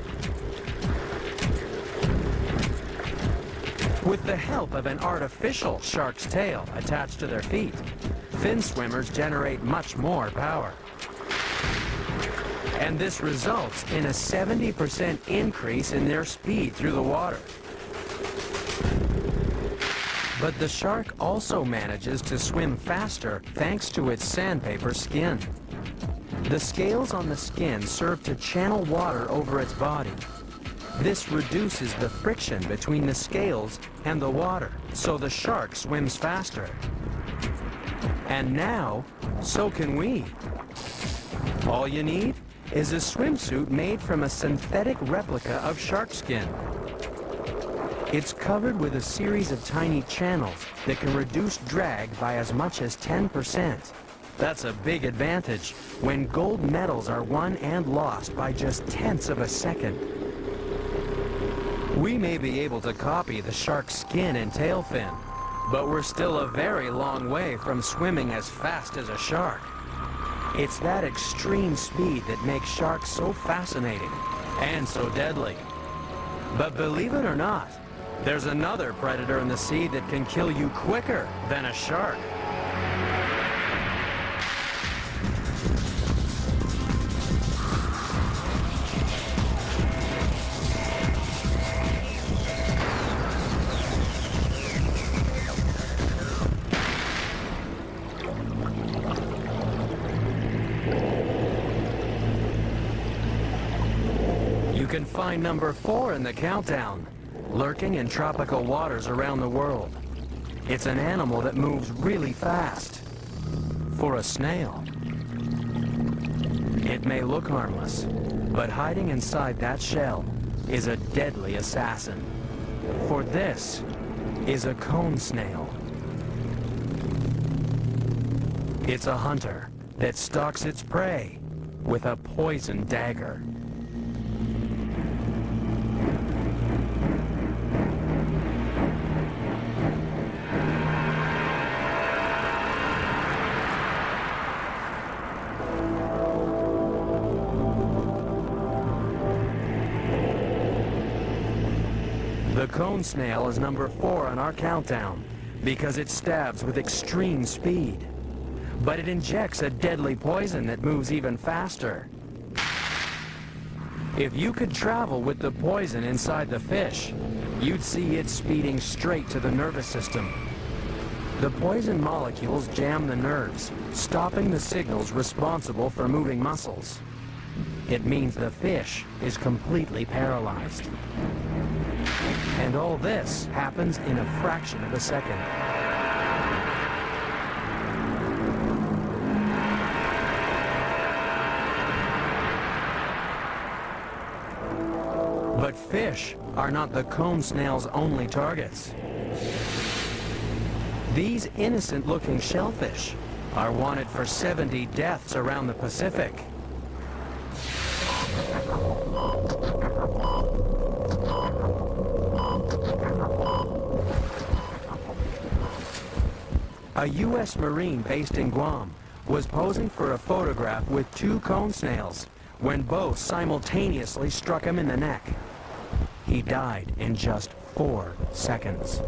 With the help of an artificial shark's tail attached to their feet, fin swimmers generate much more power. And this results in a 70% increase in their speed through the water. But the shark also manages to swim faster thanks to its sandpaper skin. The scales on the skin serve to channel water over its body. This reduces the friction between the scales and the water, so the shark swims faster. And now, so can we. All you need is a swimsuit made from a synthetic replica of shark skin. It's covered with a series of tiny channels that can reduce drag by as much as 10%. That's a big advantage when gold medals are won and lost by just tenths of a second. We may be able to copy the shark's skin and tail fin, but we're still a very long way from swimming as fast as a shark. It's that extreme speed that makes sharks so fascinating and so deadly. But believe it or not, there's another predator in the sea that can kill you quicker than a shark. You can find number 4 in the countdown, lurking in tropical waters around the world. It's an animal that moves really fast. For a snail. It may look harmless, but hiding inside that shell is a deadly assassin. For this is a cone snail. It's a hunter that stalks its prey with a poison dagger. The cone snail is number 4 on our countdown because it stabs with extreme speed. But it injects a deadly poison that moves even faster. If you could travel with the poison inside the fish, you'd see it speeding straight to the nervous system. The poison molecules jam the nerves, stopping the signals responsible for moving muscles. It means the fish is completely paralyzed. And all this happens in a fraction of a second. But fish are not the cone snail's only targets. These innocent-looking shellfish are wanted for 70 deaths around the Pacific. A U.S. Marine based in Guam was posing for a photograph with 2 cone snails when both simultaneously struck him in the neck. He died in just 4 seconds.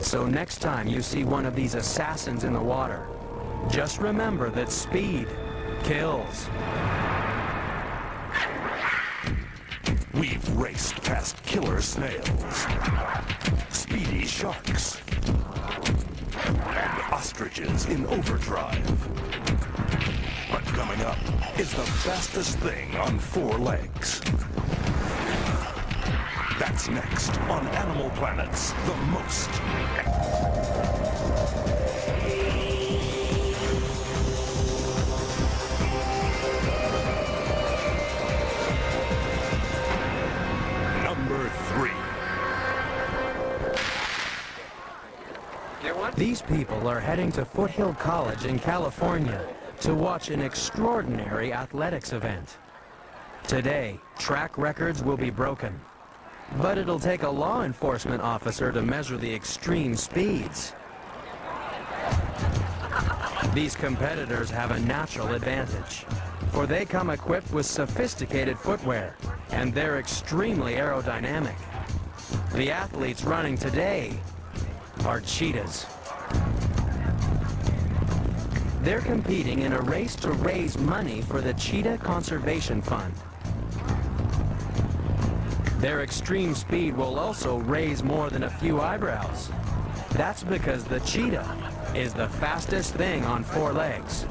So next time you see one of these assassins in the water, just remember that speed kills. We've raced past killer snails, speedy sharks, and ostriches in overdrive. But coming up is the fastest thing on 4 legs. That's next on Animal Planet's The Most. These people are heading to Foothill College in California to watch an extraordinary athletics event. Today, track records will be broken, but it'll take a law enforcement officer to measure the extreme speeds. These competitors have a natural advantage, for they come equipped with sophisticated footwear, and they're extremely aerodynamic. The athletes running today are cheetahs. They're competing in a race to raise money for the Cheetah Conservation Fund. Their extreme speed will also raise more than a few eyebrows. That's because the cheetah is the fastest thing on 4 legs.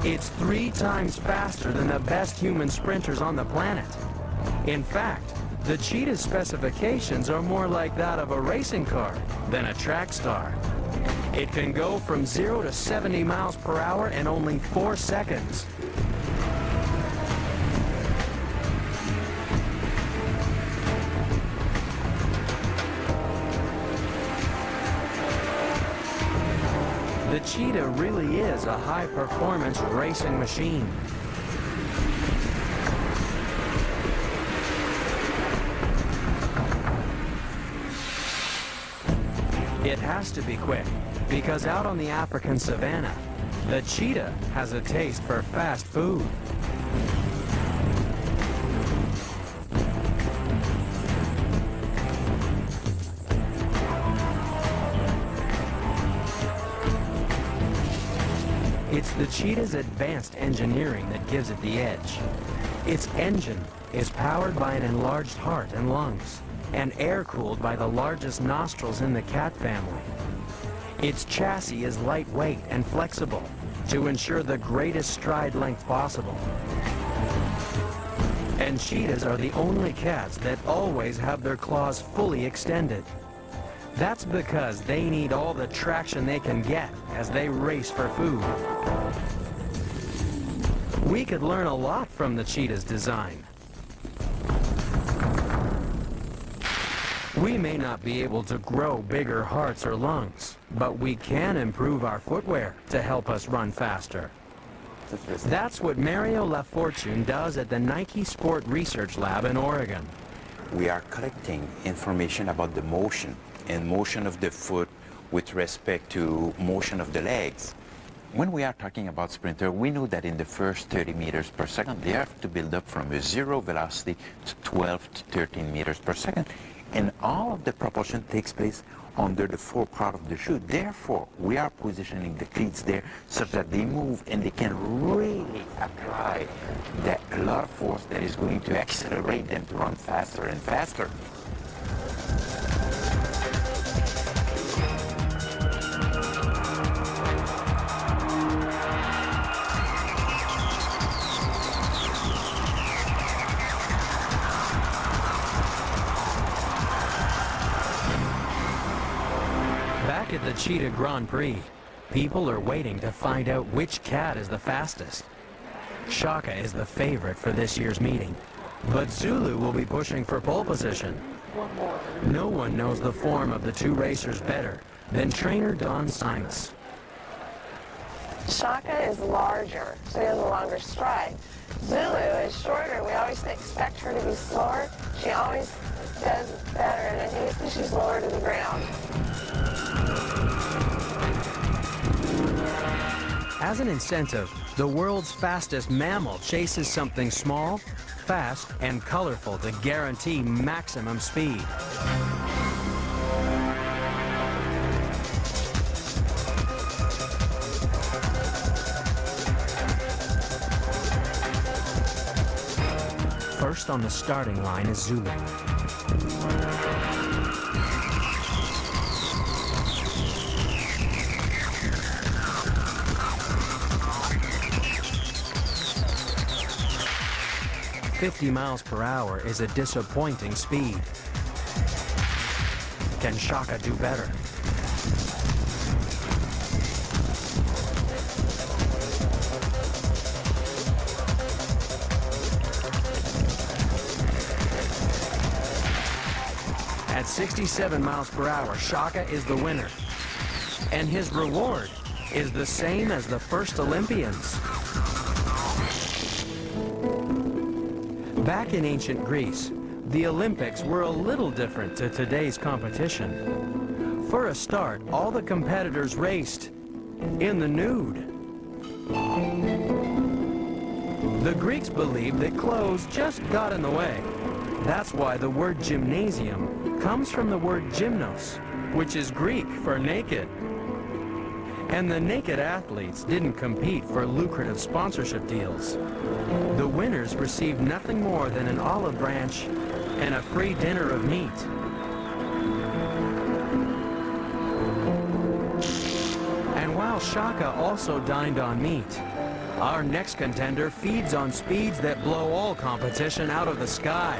It's 3 times faster than the best human sprinters on the planet. In fact, the cheetah's specifications are more like that of a racing car than a track star. It can go from 0 to 70 miles per hour in only 4 seconds. The cheetah really is a high-performance racing machine. It has to be quick, because out on the African savanna, the cheetah has a taste for fast food. It's the cheetah's advanced engineering that gives it the edge. Its engine is powered by an enlarged heart and lungs, and air-cooled by the largest nostrils in the cat family. Its chassis is lightweight and flexible to ensure the greatest stride length possible. And cheetahs are the only cats that always have their claws fully extended. That's because they need all the traction they can get as they race for food. We could learn a lot from the cheetah's design. We may not be able to grow bigger hearts or lungs, but we can improve our footwear to help us run faster. That's what Mario LaFortune does at the Nike Sport Research Lab in Oregon. We are collecting information about the motion and motion of the foot with respect to motion of the legs. When we are talking about sprinter, we know that in the first 30 meters per second, they have to build up from a 0 velocity to 12 to 13 meters per second. And all of the propulsion takes place under the forepart of the shoe. Therefore, we are positioning the cleats there such that they move and they can really apply a lot of force that is going to accelerate them to run faster and faster. Back at the Cheetah Grand Prix, people are waiting to find out which cat is the fastest. Shaka is the favorite for this year's meeting, but Zulu will be pushing for pole position. No one knows the form of the 2 racers better than trainer Don Simas. Shaka is larger, so he has a longer stride. Zulu is shorter. We always expect her to be slower. She always does better, and I think it's because she's lower to the ground. As an incentive, the world's fastest mammal chases something small, fast, and colorful to guarantee maximum speed. First on the starting line is Zulu. "50 miles per hour is a disappointing speed. Can Shaka do better?" At 67 miles per hour, Shaka is the winner. And his reward is the same as the first Olympians. Back in ancient Greece, the Olympics were a little different to today's competition. For a start, all the competitors raced in the nude. The Greeks believed that clothes just got in the way. That's why the word gymnasium comes from the word gymnos, which is Greek for naked. And the naked athletes didn't compete for lucrative sponsorship deals. The winners received nothing more than an olive branch and a free dinner of meat. And while Shaka also dined on meat, our next contender feeds on speeds that blow all competition out of the sky.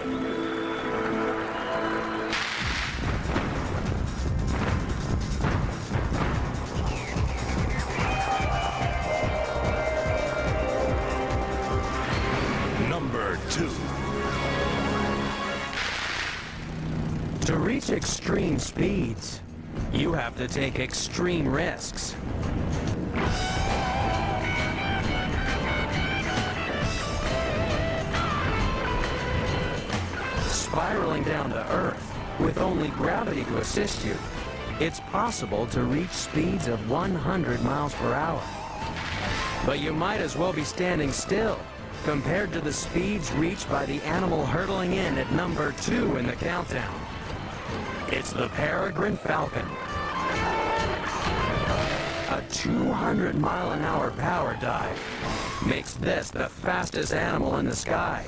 Number 2. To reach extreme speeds, you have to take extreme risks. Spiraling down to Earth with only gravity to assist you, it's possible to reach speeds of 100 miles per hour. But you might as well be standing still compared to the speeds reached by the animal hurtling in at number 2 in the countdown. It's the peregrine falcon. A 200-mile-an-hour power dive makes this the fastest animal in the sky.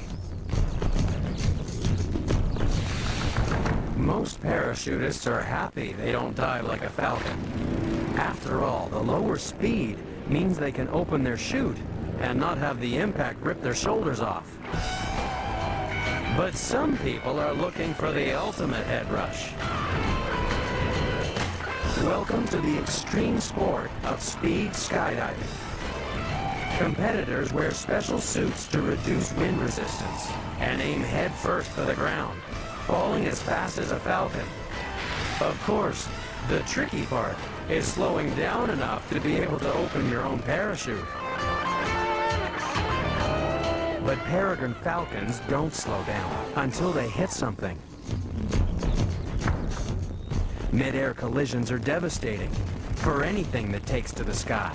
Most parachutists are happy they don't dive like a falcon. After all, the lower speed means they can open their chute and not have the impact rip their shoulders off. But some people are looking for the ultimate head rush. Welcome to the extreme sport of speed skydiving. Competitors wear special suits to reduce wind resistance and aim head first for the ground, falling as fast as a falcon. Of course, the tricky part is slowing down enough to be able to open your own parachute. But peregrine falcons don't slow down until they hit something. Mid-air collisions are devastating for anything that takes to the sky.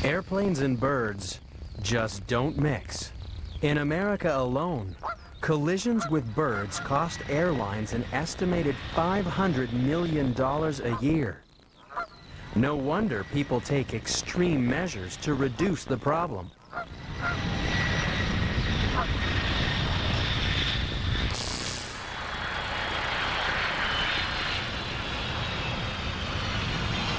Airplanes and birds just don't mix. In America alone, collisions with birds cost airlines an estimated $500 million a year. No wonder people take extreme measures to reduce the problem.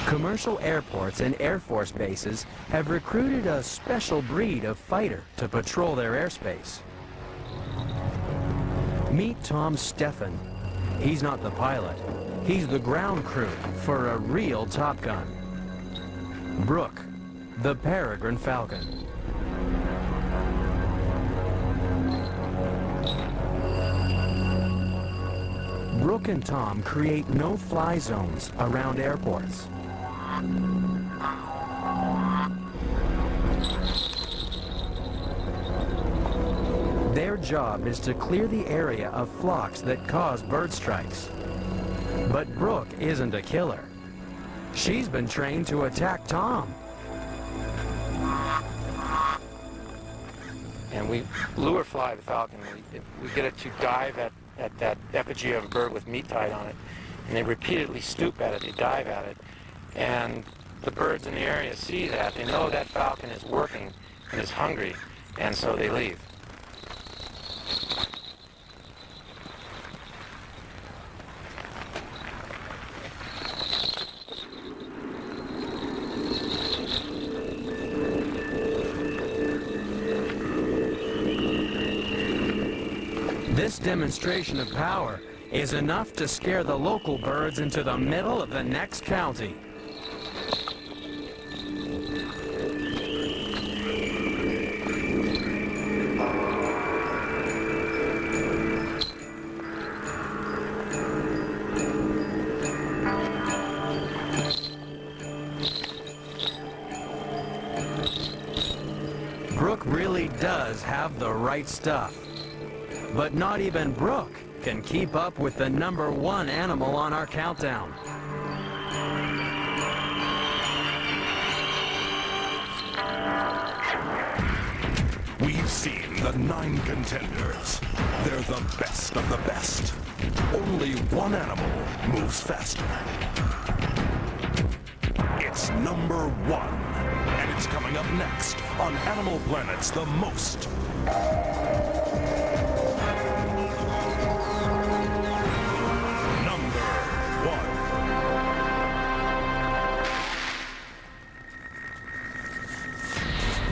Commercial airports and Air Force bases have recruited a special breed of fighter to patrol their airspace. Meet Tom Steffen. He's not the pilot. He's the ground crew for a real Top Gun. Brooke, the peregrine falcon. Brooke and Tom create no-fly zones around airports. Their job is to clear the area of flocks that cause bird strikes. But Brooke isn't a killer. She's been trained to attack Tom. And we lure fly the falcon. We get it to dive at that effigy of a bird with meat tied on it. And they repeatedly stoop at it, they dive at it. And the birds in the area see that. They know that falcon is working and is hungry, and so they leave. This demonstration of power is enough to scare the local birds into the middle of the next county. have the right stuff. But not even Brooke can keep up with the #1 animal on our countdown. We've seen the 9 contenders. They're the best of the best. Only one animal moves faster. It's #1, and it's coming up next on Animal Planet's The Most.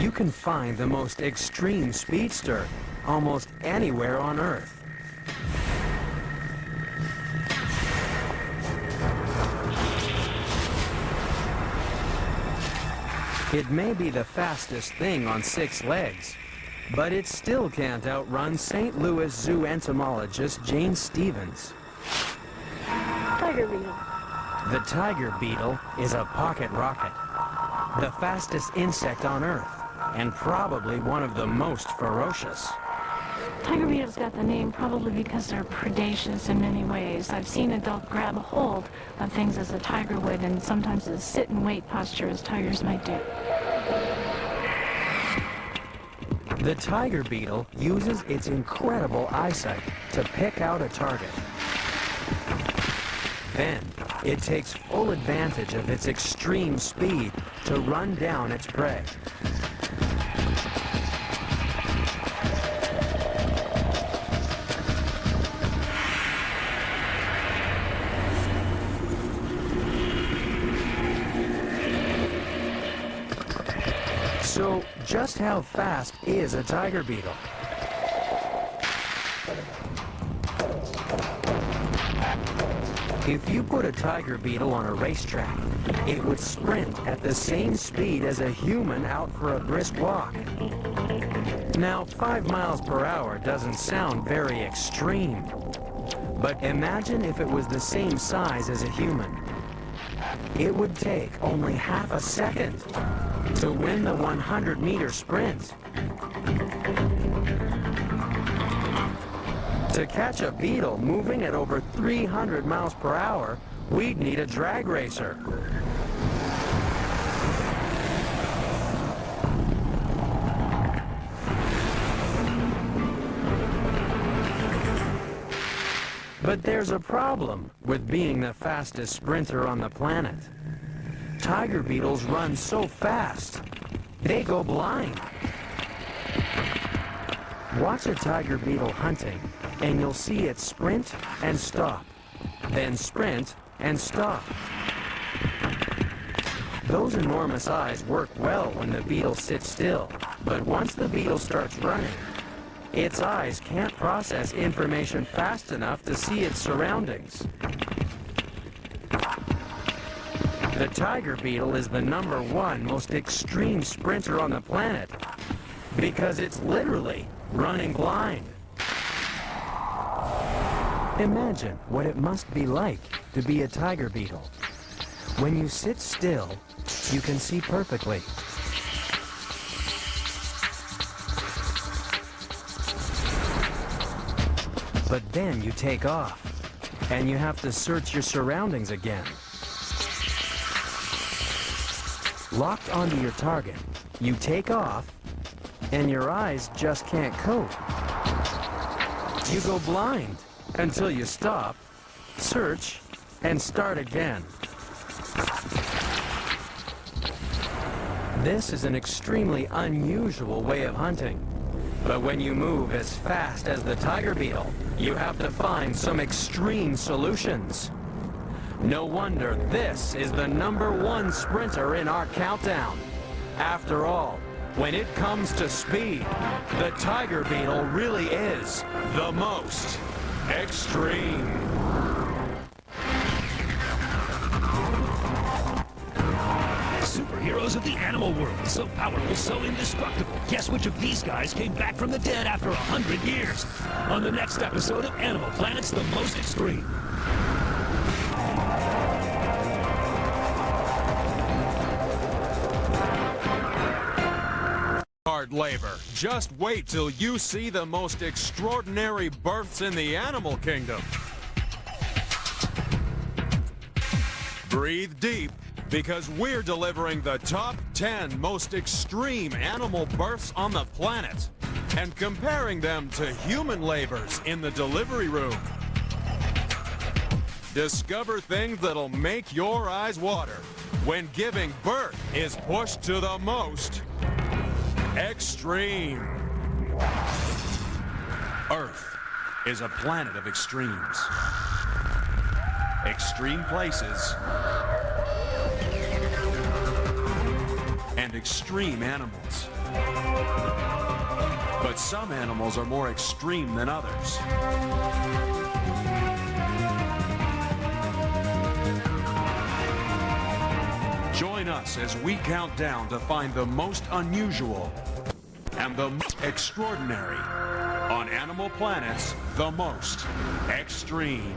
You can find the most extreme speedster almost anywhere on Earth. It may be the fastest thing on 6 legs, but it still can't outrun St. Louis Zoo entomologist Jane Stevens. Tiger beetle. The tiger beetle is a pocket rocket, the fastest insect on Earth, and probably one of the most ferocious. Tiger beetles got the name probably because they're predaceous in many ways. I've seen adults grab a hold of things as a tiger would, and sometimes a sit-and-wait posture as tigers might do. The tiger beetle uses its incredible eyesight to pick out a target. Then, it takes full advantage of its extreme speed to run down its prey. So, just how fast is a tiger beetle? If you put a tiger beetle on a racetrack, it would sprint at the same speed as a human out for a brisk walk. Now, 5 miles per hour doesn't sound very extreme, but imagine if it was the same size as a human. It would take only half a second to win the 100-meter sprint. To catch a beetle moving at over 300 miles per hour, we'd need a drag racer. But there's a problem with being the fastest sprinter on the planet. Tiger beetles run so fast, they go blind. Watch a tiger beetle hunting, and you'll see it sprint and stop, then sprint and stop. Those enormous eyes work well when the beetle sits still, but once the beetle starts running, its eyes can't process information fast enough to see its surroundings. The tiger beetle is the #1 most extreme sprinter on the planet because it's literally running blind. Imagine what it must be like to be a tiger beetle. When you sit still, you can see perfectly. But then you take off, and you have to search your surroundings again. Locked onto your target, you take off, and your eyes just can't cope. You go blind until you stop, search, and start again. This is an extremely unusual way of hunting. But when you move as fast as the tiger beetle, you have to find some extreme solutions. No wonder this is the #1 sprinter in our countdown. After all, when it comes to speed, the tiger beetle really is the most extreme. Superheroes of the animal world, so powerful, so indestructible. Guess which of these guys came back from the dead after 100 years? On the next episode of Animal Planet's The Most Extreme. Hard labor, just wait till you see the most extraordinary births in the animal kingdom. Breathe deep, because we're delivering the top 10 most extreme animal births on the planet and comparing them to human labors in the delivery room. Discover things that'll make your eyes water when giving birth is pushed to the most extreme. Earth is a planet of extremes. Extreme places and extreme animals. But some animals are more extreme than others. Join us as we count down to find the most unusual and the most extraordinary on Animal Planet's The Most Extreme.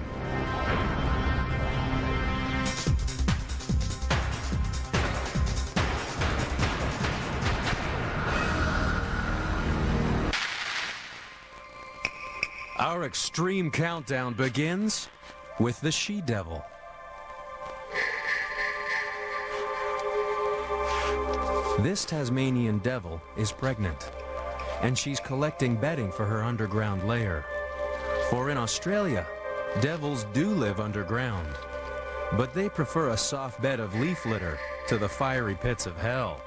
Our extreme countdown begins with the she-devil. This Tasmanian devil is pregnant, and she's collecting bedding for her underground lair. For in Australia, devils do live underground, but they prefer a soft bed of leaf litter to the fiery pits of hell.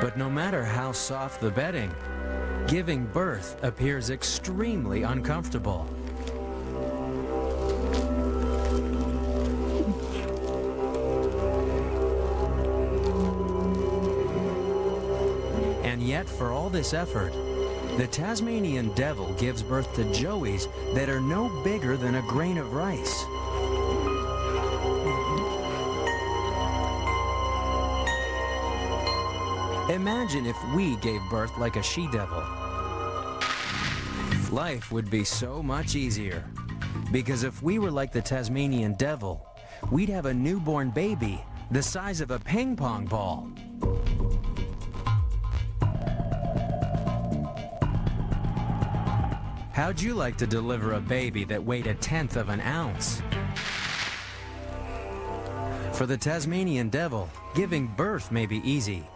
But no matter how soft the bedding, giving birth appears extremely uncomfortable. And yet, for all this effort, the Tasmanian devil gives birth to joeys that are no bigger than a grain of rice. Imagine if we gave birth like a she-devil. Life would be so much easier. Because if we were like the Tasmanian devil, we'd have a newborn baby the size of a ping pong ball. How'd you like to deliver a baby that weighed 1/10 of an ounce? For the Tasmanian devil, giving birth may be easy.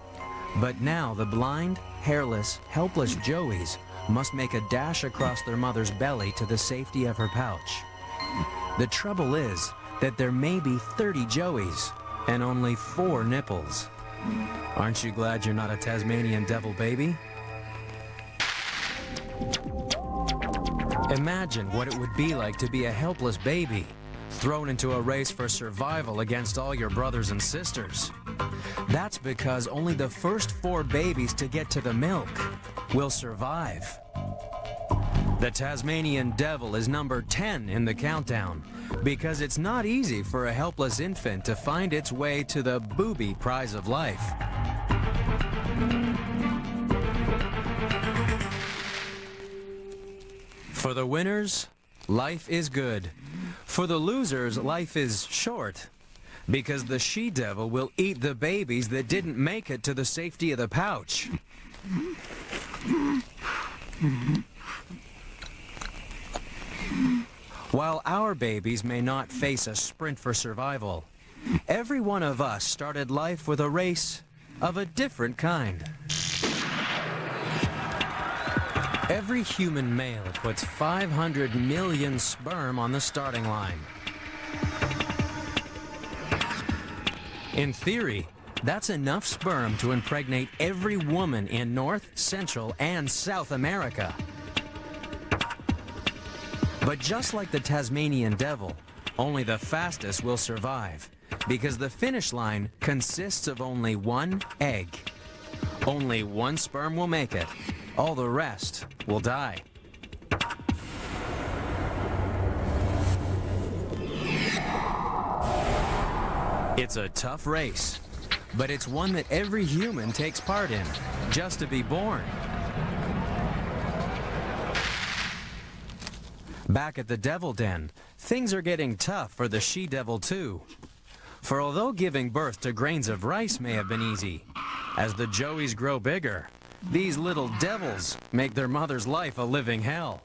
But now the blind, hairless, helpless joeys must make a dash across their mother's belly to the safety of her pouch. The trouble is that there may be 30 joeys and only 4 nipples. Aren't you glad you're not a Tasmanian devil baby? Imagine what it would be like to be a helpless baby, thrown into a race for survival against all your brothers and sisters. That's because only the first 4 babies to get to the milk will survive. The Tasmanian devil is number 10 in the countdown because it's not easy for a helpless infant to find its way to the booby prize of life. For the winners, life is good. For the losers, life is short. Because the she-devil will eat the babies that didn't make it to the safety of the pouch. While our babies may not face a sprint for survival, every one of us started life with a race of a different kind. Every human male puts 500 million sperm on the starting line. In theory, that's enough sperm to impregnate every woman in North, Central, and South America. But just like the Tasmanian devil, only the fastest will survive, because the finish line consists of only 1 egg. Only 1 sperm will make it. All the rest will die. It's a tough race, but it's one that every human takes part in, just to be born. Back at the Devil Den, things are getting tough for the she-devil too. For although giving birth to grains of rice may have been easy, as the joeys grow bigger, these little devils make their mother's life a living hell.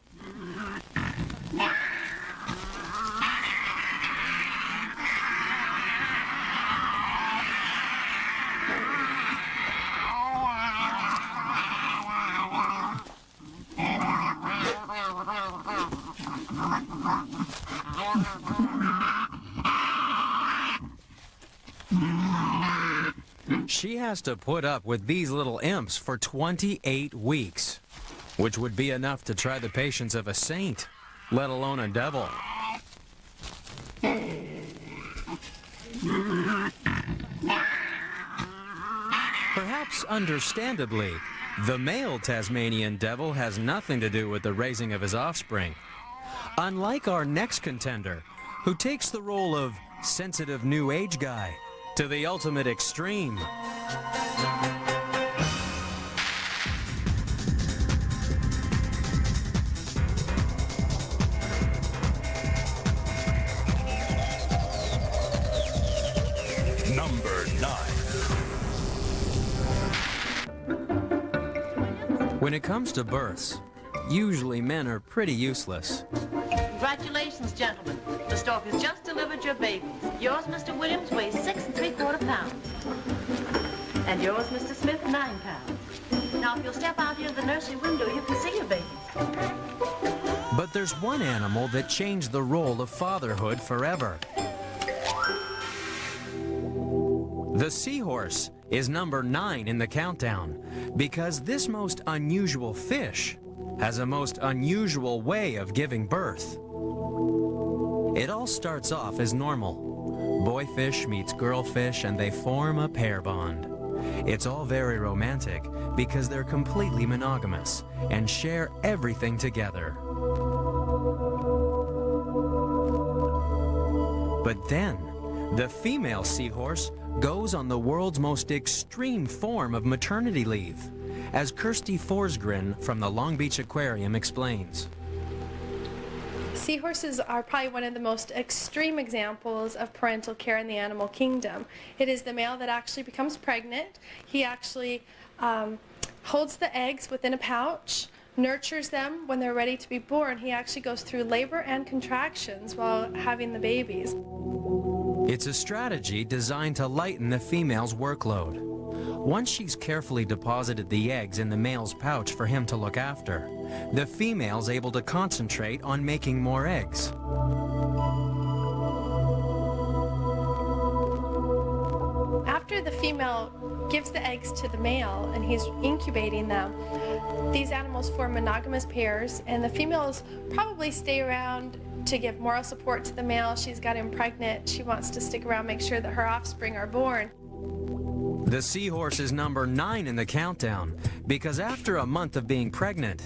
She has to put up with these little imps for 28 weeks, which would be enough to try the patience of a saint, let alone a devil. Perhaps understandably, the male Tasmanian devil has nothing to do with the raising of his offspring. Unlike our next contender, who takes the role of sensitive new age guy to the ultimate extreme. Number 9. When it comes to births, usually men are pretty useless. Congratulations, gentlemen. The stork has just delivered your babies. Yours, Mr. Williams, weighs 6 3/4 pounds. And yours, Mr. Smith, 9 pounds. Now, if you'll step out here to the nursery window, you can see your babies. But there's one animal that changed the role of fatherhood forever. The seahorse is number 9 in the countdown because this most unusual fish has a most unusual way of giving birth. It all starts off as normal. Boy fish meets girl fish and they form a pair bond. It's all very romantic because they're completely monogamous and share everything together. But then, the female seahorse goes on the world's most extreme form of maternity leave, as Kirsty Forsgren from the Long Beach Aquarium explains. Seahorses are probably one of the most extreme examples of parental care in the animal kingdom. It is the male that actually becomes pregnant. He actually holds the eggs within a pouch, nurtures them. When they're ready to be born, he actually goes through labor and contractions while having the babies. It's a strategy designed to lighten the female's workload. Once she's carefully deposited the eggs in the male's pouch for him to look after, the female's able to concentrate on making more eggs. After the female gives the eggs to the male and he's incubating them, these animals form monogamous pairs, and the females probably stay around to give moral support to the male. She's got him pregnant. She wants to stick around, make sure that her offspring are born. The seahorse is number 9 in the countdown because after a month of being pregnant,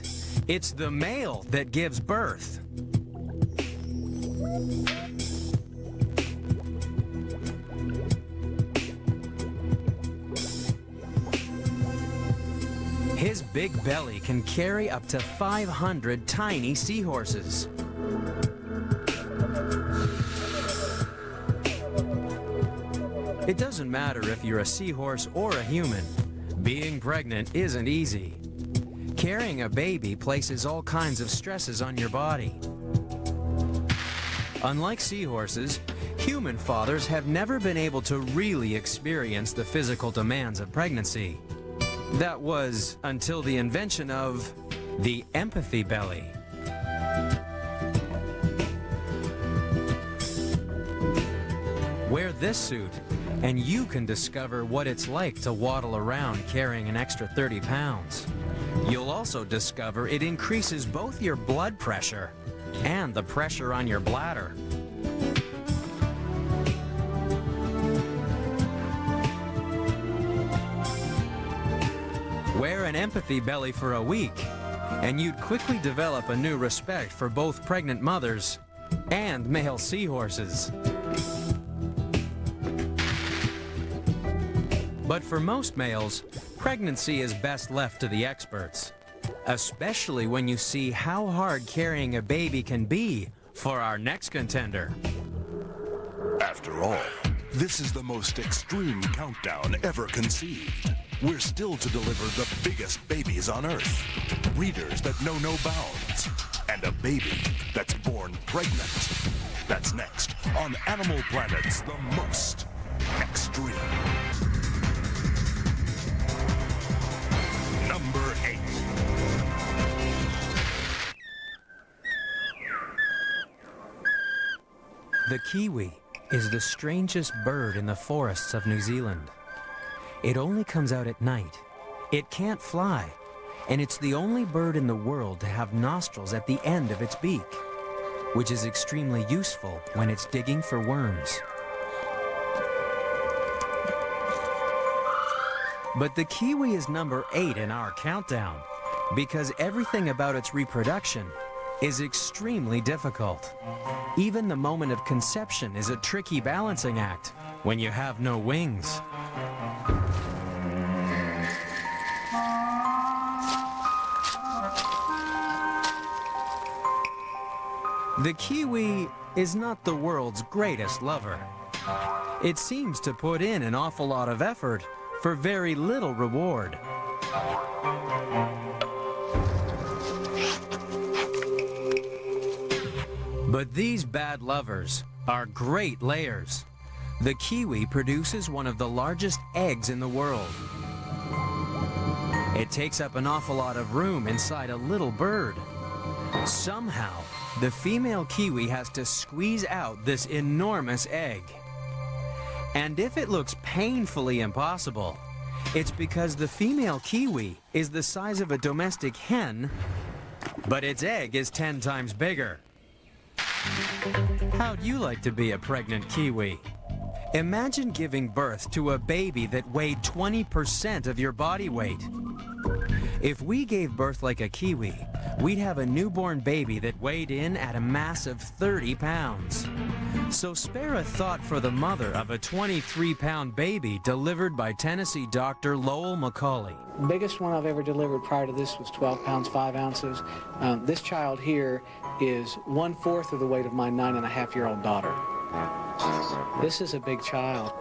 it's the male that gives birth. His big belly can carry up to 500 tiny seahorses. It doesn't matter if you're a seahorse or a human. Being pregnant isn't easy. Carrying a baby places all kinds of stresses on your body. Unlike seahorses, human fathers have never been able to really experience the physical demands of pregnancy. That was until the invention of the empathy belly. Wear this suit, and you can discover what it's like to waddle around carrying an extra 30 pounds. You'll also discover it increases both your blood pressure and the pressure on your bladder. Wear an empathy belly for a week, and you'd quickly develop a new respect for both pregnant mothers and male seahorses. But for most males, pregnancy is best left to the experts, especially when you see how hard carrying a baby can be for our next contender. After all, this is the most extreme countdown ever conceived. We're still to deliver the biggest babies on Earth, breeders that know no bounds, and a baby that's born pregnant. That's next on Animal Planet's The Most Extreme. Number 8. The kiwi is the strangest bird in the forests of New Zealand. It only comes out at night. It can't fly, and it's the only bird in the world to have nostrils at the end of its beak, which is extremely useful when it's digging for worms. But the kiwi is number 8 in our countdown because everything about its reproduction is extremely difficult. Even the moment of conception is a tricky balancing act when you have no wings. The kiwi is not the world's greatest lover. It seems to put in an awful lot of effort for very little reward. But these bad lovers are great layers. The kiwi produces one of the largest eggs in the world. It takes up an awful lot of room inside a little bird. Somehow, the female kiwi has to squeeze out this enormous egg. And if it looks painfully impossible, it's because the female kiwi is the size of a domestic hen, but its egg is 10 times bigger. How'd you like to be a pregnant kiwi? Imagine giving birth to a baby that weighed 20% of your body weight. If we gave birth like a kiwi, we'd have a newborn baby that weighed in at a massive 30 pounds. So spare a thought for the mother of a 23-pound baby delivered by Tennessee doctor Lowell McCauley. Biggest one I've ever delivered prior to this was 12 pounds 5 ounces. This child here is 1/4 of the weight of my 9.5-year-old daughter. This is a big child.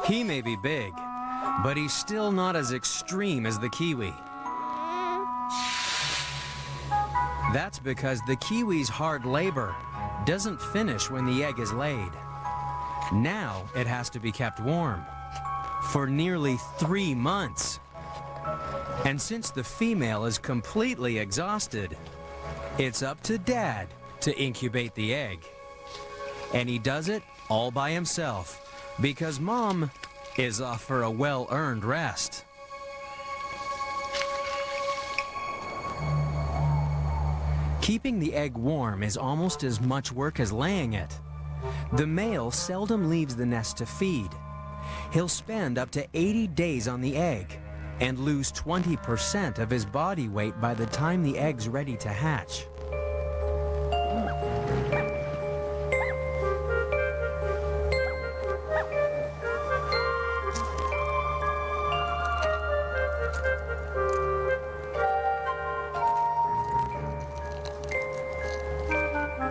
He may be big, but he's still not as extreme as the kiwi. That's because the kiwi's hard labor doesn't finish when the egg is laid. Now it has to be kept warm for nearly 3 months. And since the female is completely exhausted, it's up to Dad to incubate the egg. And he does it all by himself because Mom is off for a well-earned rest. Keeping the egg warm is almost as much work as laying it. The male seldom leaves the nest to feed. He'll spend up to 80 days on the egg and lose 20% of his body weight by the time the egg's ready to hatch.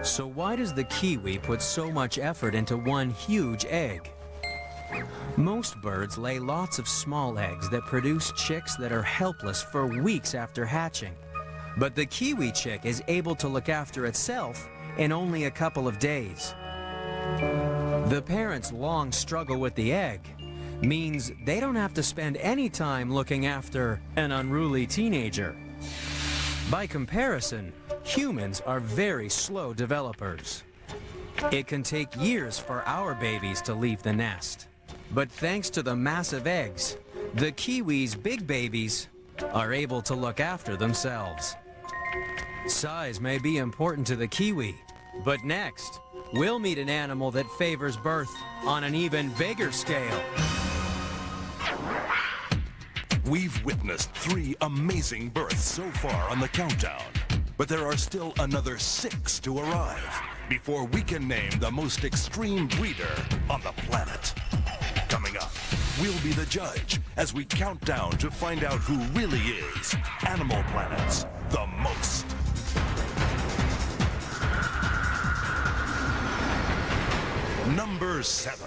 So why does the kiwi put so much effort into one huge egg? Most birds lay lots of small eggs that produce chicks that are helpless for weeks after hatching. But the kiwi chick is able to look after itself in only a couple of days. The parents' long struggle with the egg means they don't have to spend any time looking after an unruly teenager. By comparison, humans are very slow developers. It can take years for our babies to leave the nest. But thanks to the massive eggs, the kiwi's big babies are able to look after themselves. Size may be important to the kiwi, but next, we'll meet an animal that favors birth on an even bigger scale. We've witnessed 3 amazing births so far on the countdown, but there are still another 6 to arrive before we can name the most extreme breeder on the planet. Coming up, We'll be the judge as we count down to find out who really is Animal Planet's the most. Number 7.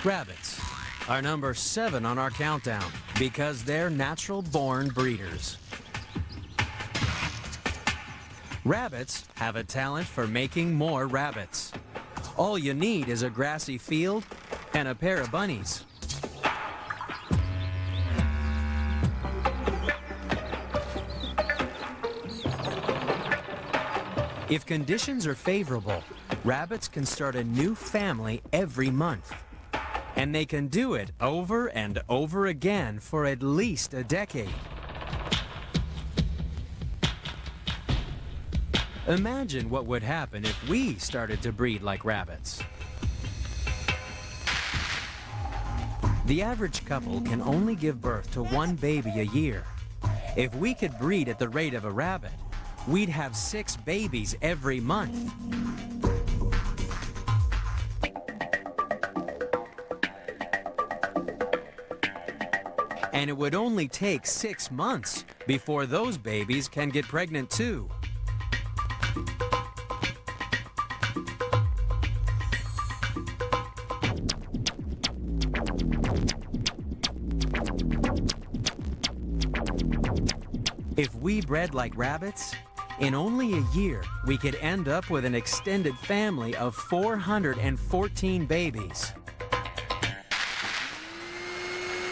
Rabbits are number 7 on our countdown because they're natural-born breeders. Rabbits have a talent for making more rabbits. All you need is a grassy field and a pair of bunnies. If conditions are favorable, rabbits can start a new family every month. And they can do it over and over again for at least a decade. Imagine what would happen if we started to breed like rabbits. The average couple can only give birth to 1 baby a year. If we could breed at the rate of a rabbit, we'd have 6 babies every month. And it would only take 6 months before those babies can get pregnant too. If we bred like rabbits, in only a year, we could end up with an extended family of 414 babies.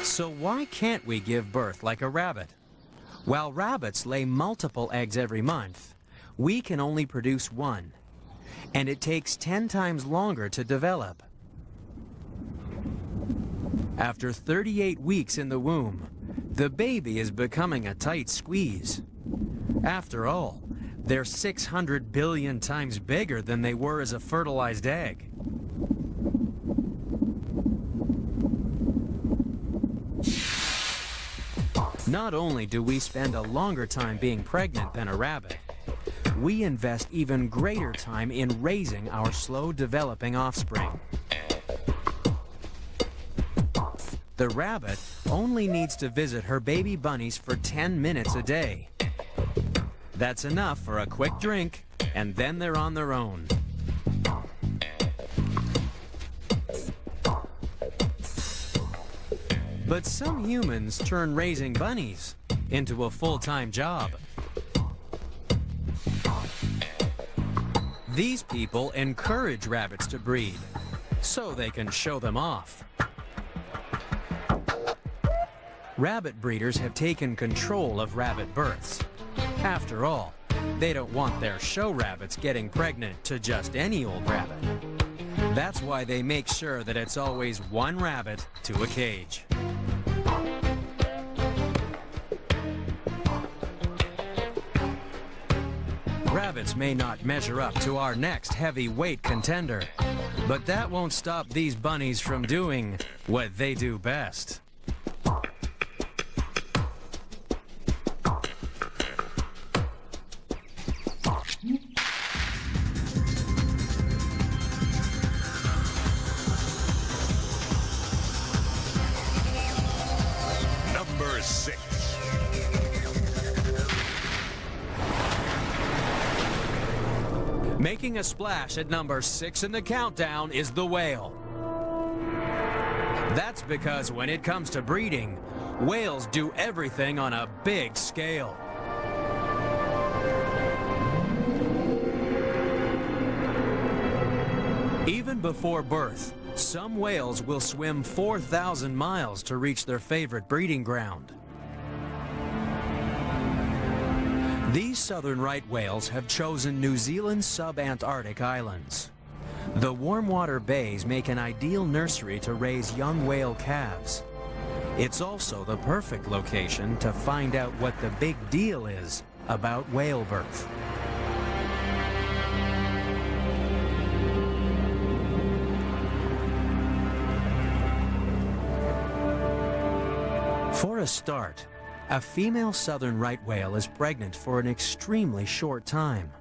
So why can't we give birth like a rabbit? While rabbits lay multiple eggs every month, we can only produce 1, and it takes 10 times longer to develop. After 38 weeks in the womb, the baby is becoming a tight squeeze. After all, they're 600 billion times bigger than they were as a fertilized egg. Not only do we spend a longer time being pregnant than a rabbit, we invest even greater time in raising our slow-developing offspring. The rabbit only needs to visit her baby bunnies for 10 minutes a day. That's enough for a quick drink, and then they're on their own. But some humans turn raising bunnies into a full-time job. These people encourage rabbits to breed, so they can show them off. Rabbit breeders have taken control of rabbit births. After all, they don't want their show rabbits getting pregnant to just any old rabbit. That's why they make sure that it's always 1 rabbit to a cage. Rabbits may not measure up to our next heavyweight contender, but that won't stop these bunnies from doing what they do best. Number 6. Making a splash at number 6 in the countdown is the whale. That's because when it comes to breeding, whales do everything on a big scale. Even before birth, some whales will swim 4,000 miles to reach their favorite breeding ground. These southern right whales have chosen New Zealand's sub-Antarctic islands. The warm water bays make an ideal nursery to raise young whale calves. It's also the perfect location to find out what the big deal is about whale birth. For a start, a female southern right whale is pregnant for an extremely short time.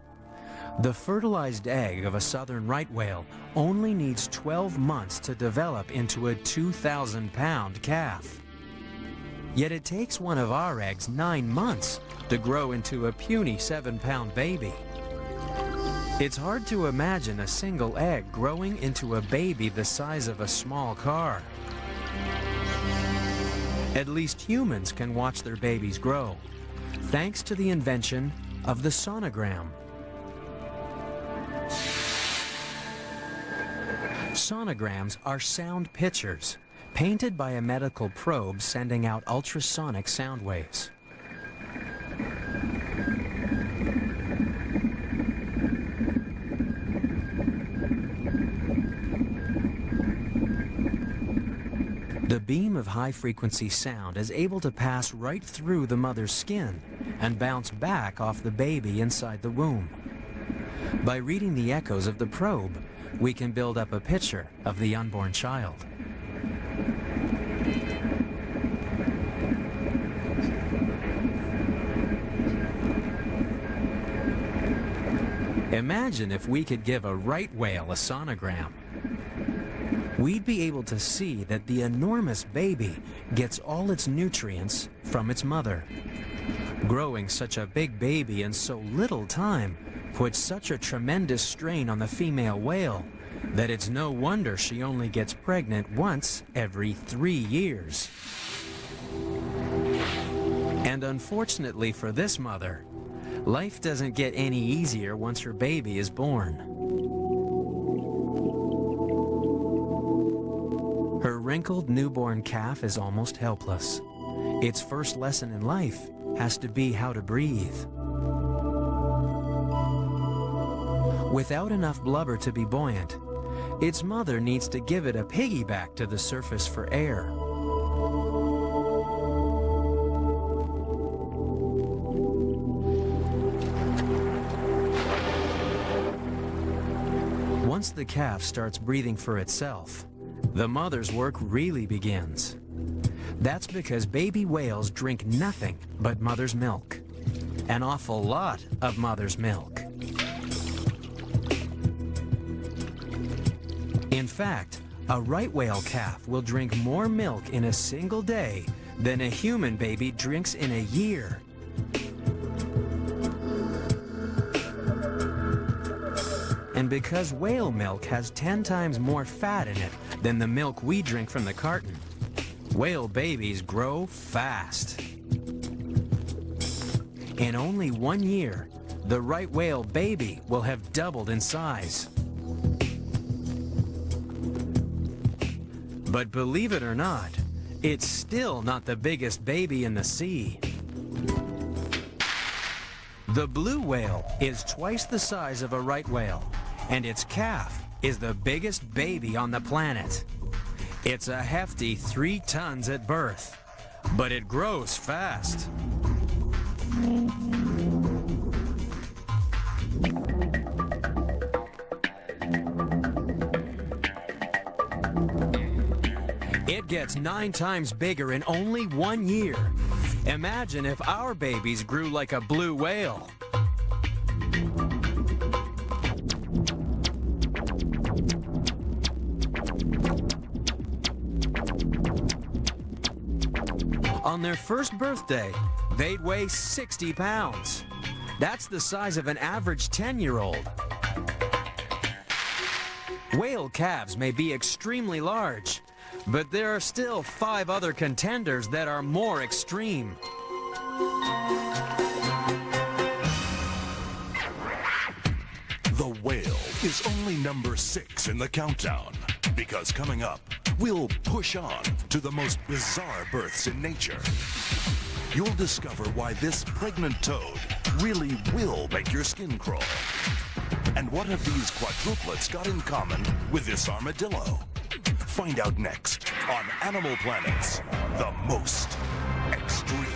The fertilized egg of a southern right whale only needs 12 months to develop into a 2,000-pound calf. Yet it takes one of our eggs 9 months to grow into a puny 7-pound baby. It's hard to imagine a single egg growing into a baby the size of a small car. At least humans can watch their babies grow, thanks to the invention of the sonogram. Sonograms are sound pictures, painted by a medical probe sending out ultrasonic sound waves. The beam of high-frequency sound is able to pass right through the mother's skin and bounce back off the baby inside the womb. By reading the echoes of the probe, we can build up a picture of the unborn child. Imagine if we could give a right whale a sonogram. We'd be able to see that the enormous baby gets all its nutrients from its mother. Growing such a big baby in so little time puts such a tremendous strain on the female whale that it's no wonder she only gets pregnant once every 3 years. And unfortunately for this mother, life doesn't get any easier once her baby is born. Her wrinkled newborn calf is almost helpless. Its first lesson in life has to be how to breathe. Without enough blubber to be buoyant, its mother needs to give it a piggyback to the surface for air. Once the calf starts breathing for itself, the mother's work really begins. That's because baby whales drink nothing but mother's milk. An awful lot of mother's milk. In fact, a right whale calf will drink more milk in a single day than a human baby drinks in a year. And because whale milk has 10 times more fat in it than the milk we drink from the carton, whale babies grow fast. In only 1 year, the right whale baby will have doubled in size. But believe it or not, it's still not the biggest baby in the sea. The blue whale is twice the size of a right whale, and its calf is the biggest baby on the planet. It's a hefty 3 tons at birth, but it grows fast. It gets 9 times bigger in only 1 year. Imagine if our babies grew like a blue whale. On their first birthday, they'd weigh 60 pounds. That's the size of an average 10-year-old. Whale calves may be extremely large, but there are still 5 other contenders that are more extreme. The whale is only number 6 in the countdown, because coming up, we'll push on to the most bizarre births in nature. You'll discover why this pregnant toad really will make your skin crawl. And what have these quadruplets got in common with this armadillo? Find out next on Animal Planet's The Most Extreme.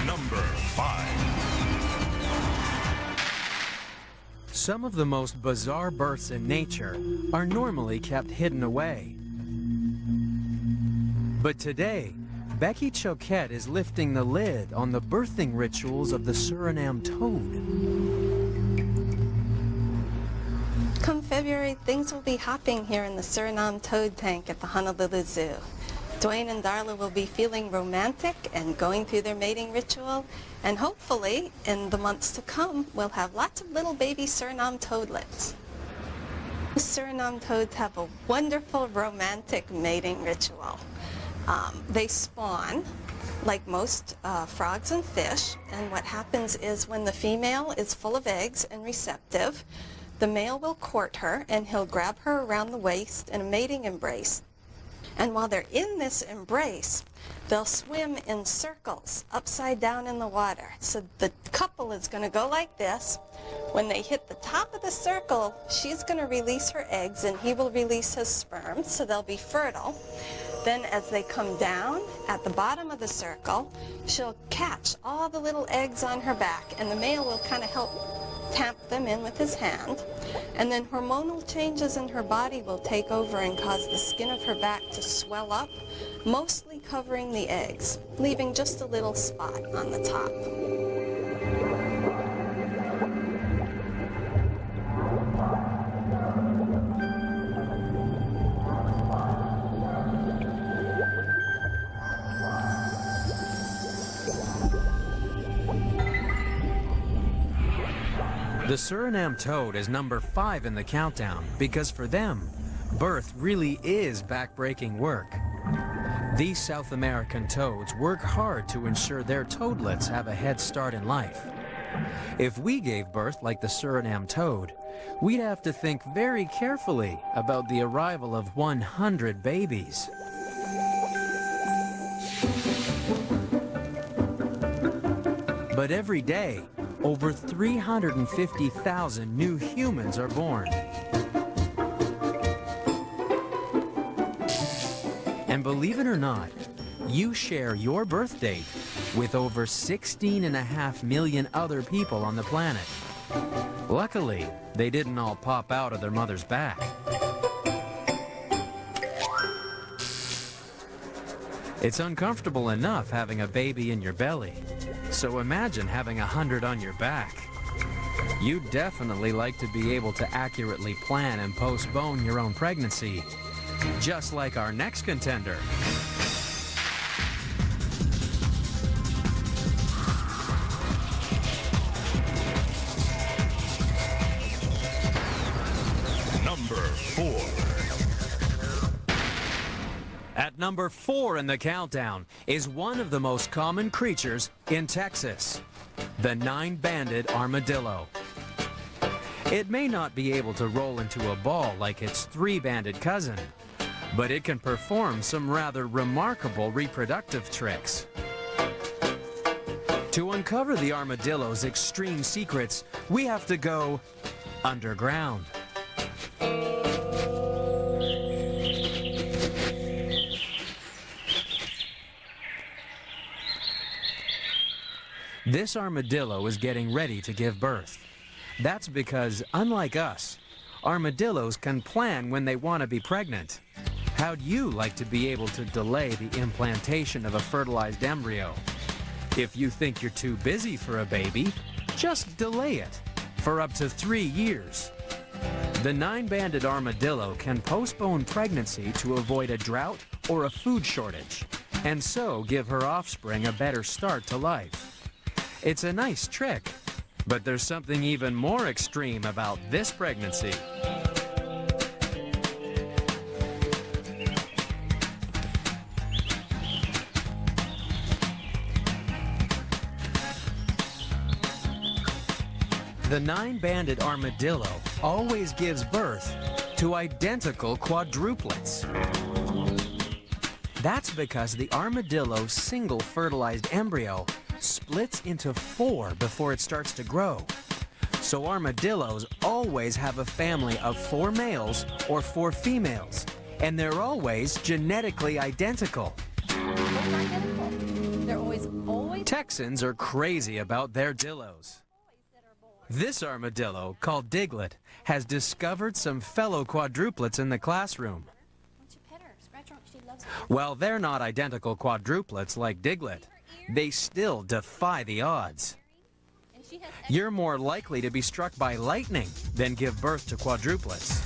Number 5. Some of the most bizarre births in nature are normally kept hidden away. But today, Becky Choquette is lifting the lid on the birthing rituals of the Suriname toad. Come February, things will be hopping here in the Suriname toad tank at the Honolulu Zoo. Dwayne and Darla will be feeling romantic and going through their mating ritual, and hopefully, in the months to come, we'll have lots of little baby Suriname toadlets. Suriname toads have a wonderful romantic mating ritual. They spawn like most frogs and fish, and what happens is when the female is full of eggs and receptive, the male will court her and he'll grab her around the waist in a mating embrace. And while they're in this embrace, they'll swim in circles upside down in the water. So the couple is going to go like this. When they hit the top of the circle, she's going to release her eggs and he will release his sperm, so they'll be fertile. Then as they come down at the bottom of the circle, she'll catch all the little eggs on her back, and the male will kind of help tamp them in with his hand. And then hormonal changes in her body will take over and cause the skin of her back to swell up, mostly covering the eggs, leaving just a little spot on the top. The Suriname toad is number 5 in the countdown because for them, birth really is backbreaking work. These South American toads work hard to ensure their toadlets have a head start in life. If we gave birth like the Suriname toad, we'd have to think very carefully about the arrival of 100 babies. But every day, over 350,000 new humans are born. And believe it or not, you share your birth date with over 16.5 million other people on the planet. Luckily, they didn't all pop out of their mother's back. It's uncomfortable enough having a baby in your belly. So imagine having 100 on your back. You'd definitely like to be able to accurately plan and postpone your own pregnancy, just like our next contender. Number 4. At number 4 in the countdown is one of the most common creatures in Texas, the 9-banded armadillo. It may not be able to roll into a ball like its 3-banded cousin, but it can perform some rather remarkable reproductive tricks. To uncover the armadillo's extreme secrets, we have to go underground. This armadillo is getting ready to give birth. That's because, unlike us, armadillos can plan when they want to be pregnant. How'd you like to be able to delay the implantation of a fertilized embryo? If you think you're too busy for a baby, just delay it for up to 3 years. The 9-banded armadillo can postpone pregnancy to avoid a drought or a food shortage, and so give her offspring a better start to life. It's a nice trick, but there's something even more extreme about this pregnancy. The 9-banded armadillo always gives birth to identical quadruplets. That's because the armadillo's single fertilized embryo splits into 4 before it starts to grow. So armadillos always have a family of 4 males or 4 females, and they're always genetically identical. They're always Texans are crazy about their dillos. This armadillo, called Diglet, has discovered some fellow quadruplets in the classroom. Why don't you pet her? Scratch her. She loves While they're not identical quadruplets like Diglett, they still defy the odds. You're more likely to be struck by lightning than give birth to quadruplets.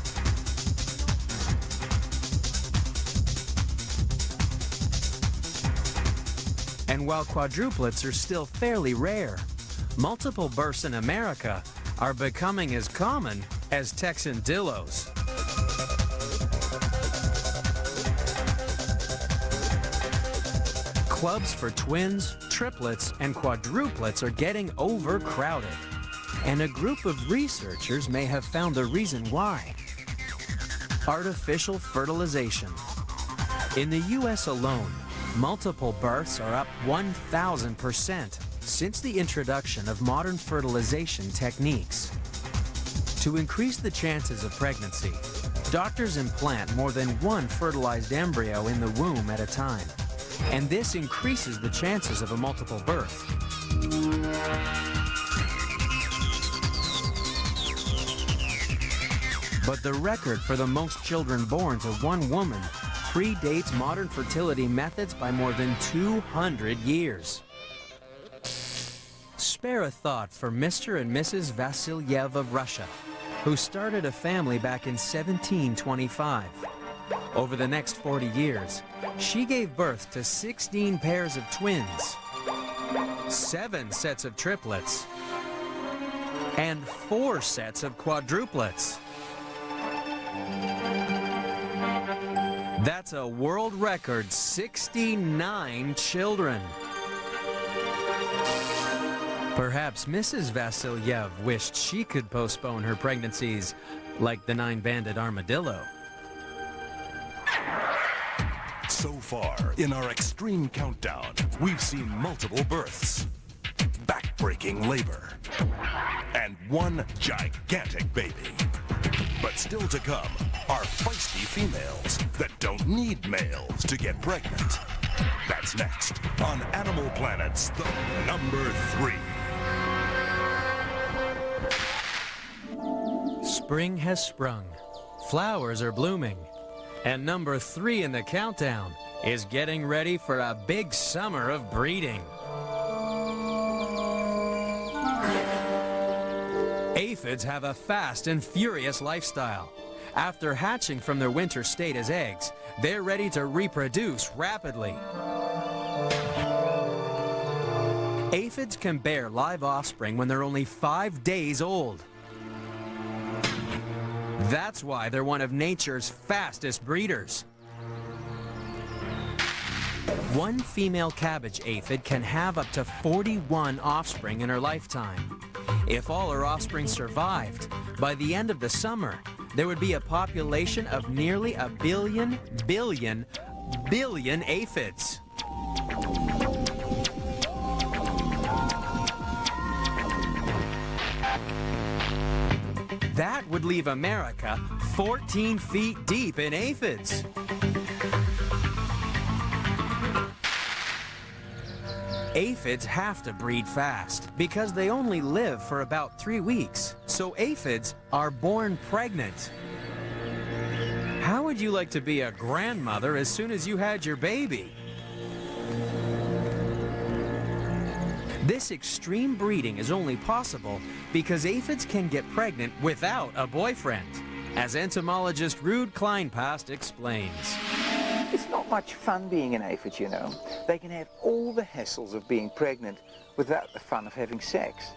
And while quadruplets are still fairly rare, multiple births in America are becoming as common as Texan dillos. Clubs for twins, triplets, and quadruplets are getting overcrowded. And a group of researchers may have found the reason why. Artificial fertilization. In the U.S. alone, multiple births are up 1,000% since the introduction of modern fertilization techniques. To increase the chances of pregnancy, doctors implant more than one fertilized embryo in the womb at a time. And this increases the chances of a multiple birth. But the record for the most children born to one woman predates modern fertility methods by more than 200 years. Spare a thought for Mr. and Mrs. Vasilyev of Russia, who started a family back in 1725. Over the next 40 years, she gave birth to 16 pairs of twins, 7 sets of triplets, and 4 sets of quadruplets. That's a world record 69 children. Perhaps Mrs. Vasilyev wished she could postpone her pregnancies like the 9-banded armadillo. So far, in our extreme countdown, we've seen multiple births, back-breaking labor, and one gigantic baby. But still to come are feisty females that don't need males to get pregnant. That's next on Animal Planet's The Number 3. Spring has sprung. Flowers are blooming. And number 3 in the countdown is getting ready for a big summer of breeding. Aphids have a fast and furious lifestyle. After hatching from their winter state as eggs, they're ready to reproduce rapidly. Aphids can bear live offspring when they're only 5 days old. That's why they're one of nature's fastest breeders. One female cabbage aphid can have up to 41 offspring in her lifetime. If all her offspring survived, by the end of the summer, there would be a population of nearly a billion aphids. That would leave America 14 feet deep in aphids. Aphids have to breed fast because they only live for about 3 weeks. So aphids are born pregnant. How would you like to be a grandmother as soon as you had your baby? This extreme breeding is only possible because aphids can get pregnant without a boyfriend, as entomologist Ruud Kleinpast explains. It's not much fun being an aphid, you know. They can have all the hassles of being pregnant without the fun of having sex.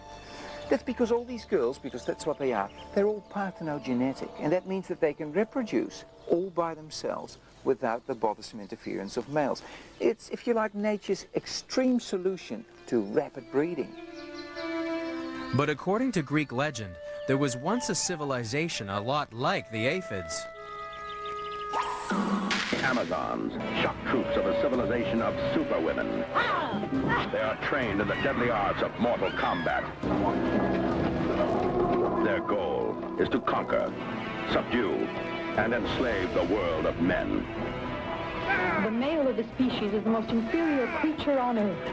That's because all these girls, because that's what they are, they're all parthenogenetic, and that means that they can reproduce all by themselves without the bothersome interference of males. It's, if you like, nature's extreme solution to rapid breeding. But according to Greek legend, there was once a civilization a lot like the aphids. Amazons, shock troops of a civilization of superwomen. They are trained in the deadly arts of mortal combat. Their goal is to conquer, subdue, and enslave the world of men. The male of the species is the most inferior creature on earth.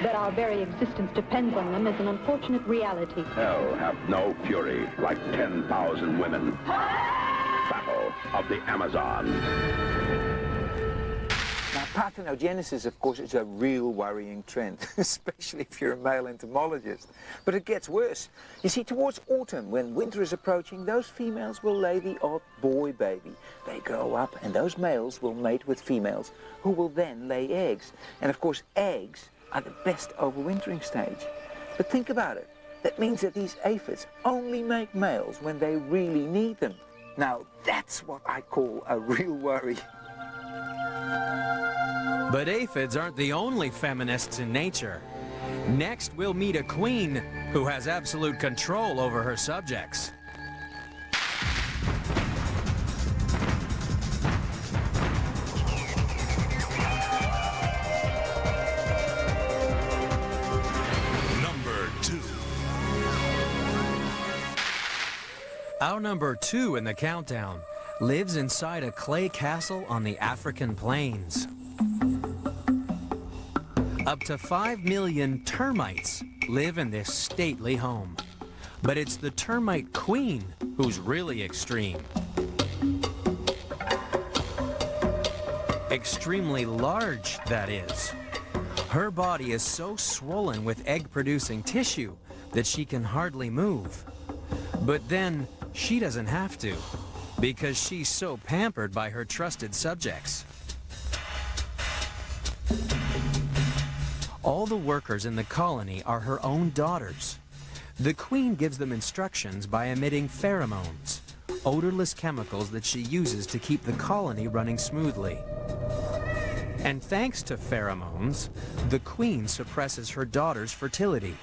That our very existence depends on them is an unfortunate reality. Hell hath no fury like 10,000 women. Battle of the Amazons. Parthenogenesis, of course, is a real worrying trend, especially if you're a male entomologist. But it gets worse. You see, towards autumn, when winter is approaching, those females will lay the odd boy baby. They grow up, and those males will mate with females, who will then lay eggs. And of course, eggs are the best overwintering stage. But think about it. That means that these aphids only make males when they really need them. Now, that's what I call a real worry. But aphids aren't the only feminists in nature. Next, we'll meet a queen who has absolute control over her subjects. Our number 2 in the countdown lives inside a clay castle on the African plains. Up to 5 million termites live in this stately home. But it's the termite queen who's really extreme. Extremely large, that is. Her body is so swollen with egg-producing tissue that she can hardly move. But then, she doesn't have to, because she's so pampered by her trusted subjects. All the workers in the colony are her own daughters. The queen gives them instructions by emitting pheromones, odorless chemicals that she uses to keep the colony running smoothly. And thanks to pheromones, the queen suppresses her daughter's fertility,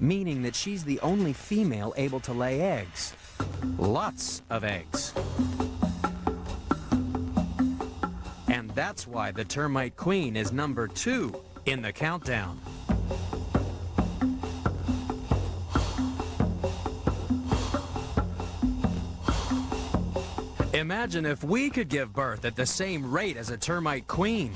meaning that she's the only female able to lay eggs. Lots of eggs. And that's why the termite queen is number 2 in the countdown. Imagine if we could give birth at the same rate as a termite queen.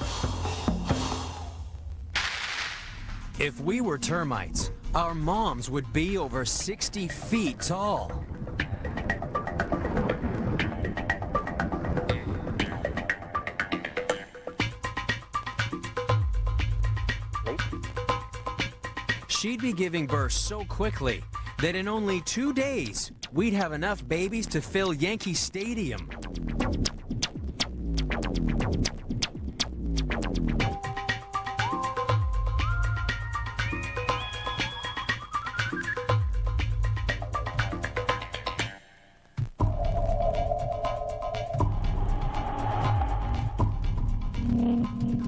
If we were termites, our moms would be over 60 feet tall. She'd be giving birth so quickly that in only 2 days, we'd have enough babies to fill Yankee Stadium.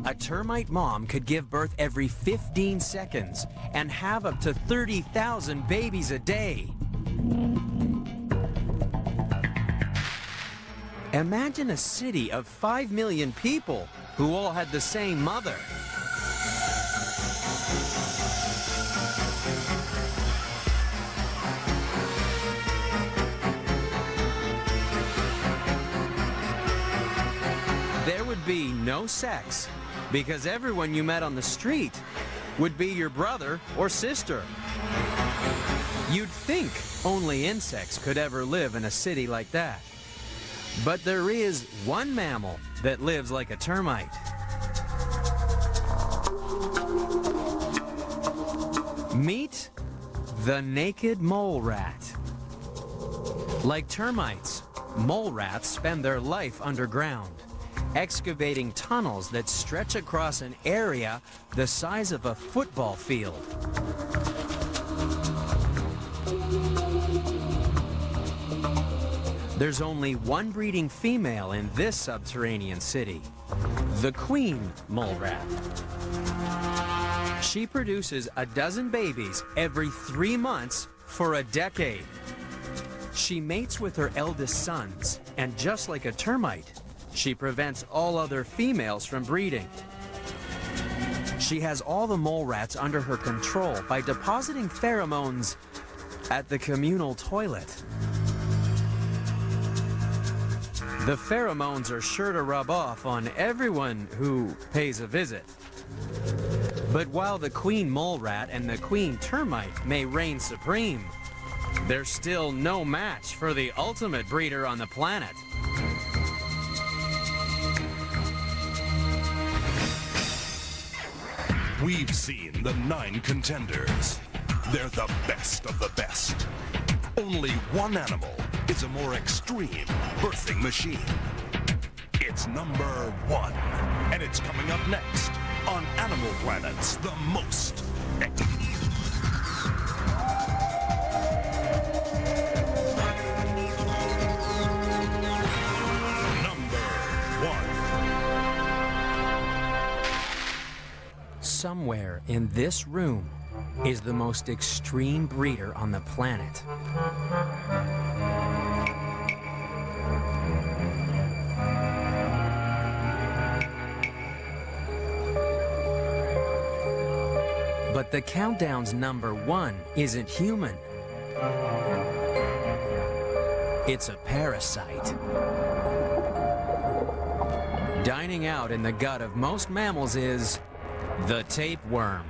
A termite mom could give birth every 15 seconds and have up to 30,000 babies a day. Imagine a city of 5 million people who all had the same mother. There would be no sex, because everyone you met on the street would be your brother or sister. You'd think only insects could ever live in a city like that. But there is one mammal that lives like a termite. Meet the naked mole rat. Like termites, mole rats spend their life underground, excavating tunnels that stretch across an area the size of a football field. There's only one breeding female in this subterranean city, the queen mole rat. She produces a dozen babies every 3 months for a decade. She mates with her eldest sons, and just like a termite, she prevents all other females from breeding. She has all the mole rats under her control by depositing pheromones at the communal toilet. The pheromones are sure to rub off on everyone who pays a visit. But while the queen mole rat and the queen termite may reign supreme, they're still no match for the ultimate breeder on the planet. We've seen the 9 contenders. They're the best of the best. Only one animal is a more extreme birthing machine. It's number 1, and it's coming up next on Animal Planet's The Most. Somewhere in this room is the most extreme breeder on the planet. But the countdown's number 1 isn't human. It's a parasite. Dining out in the gut of most mammals is the tapeworm.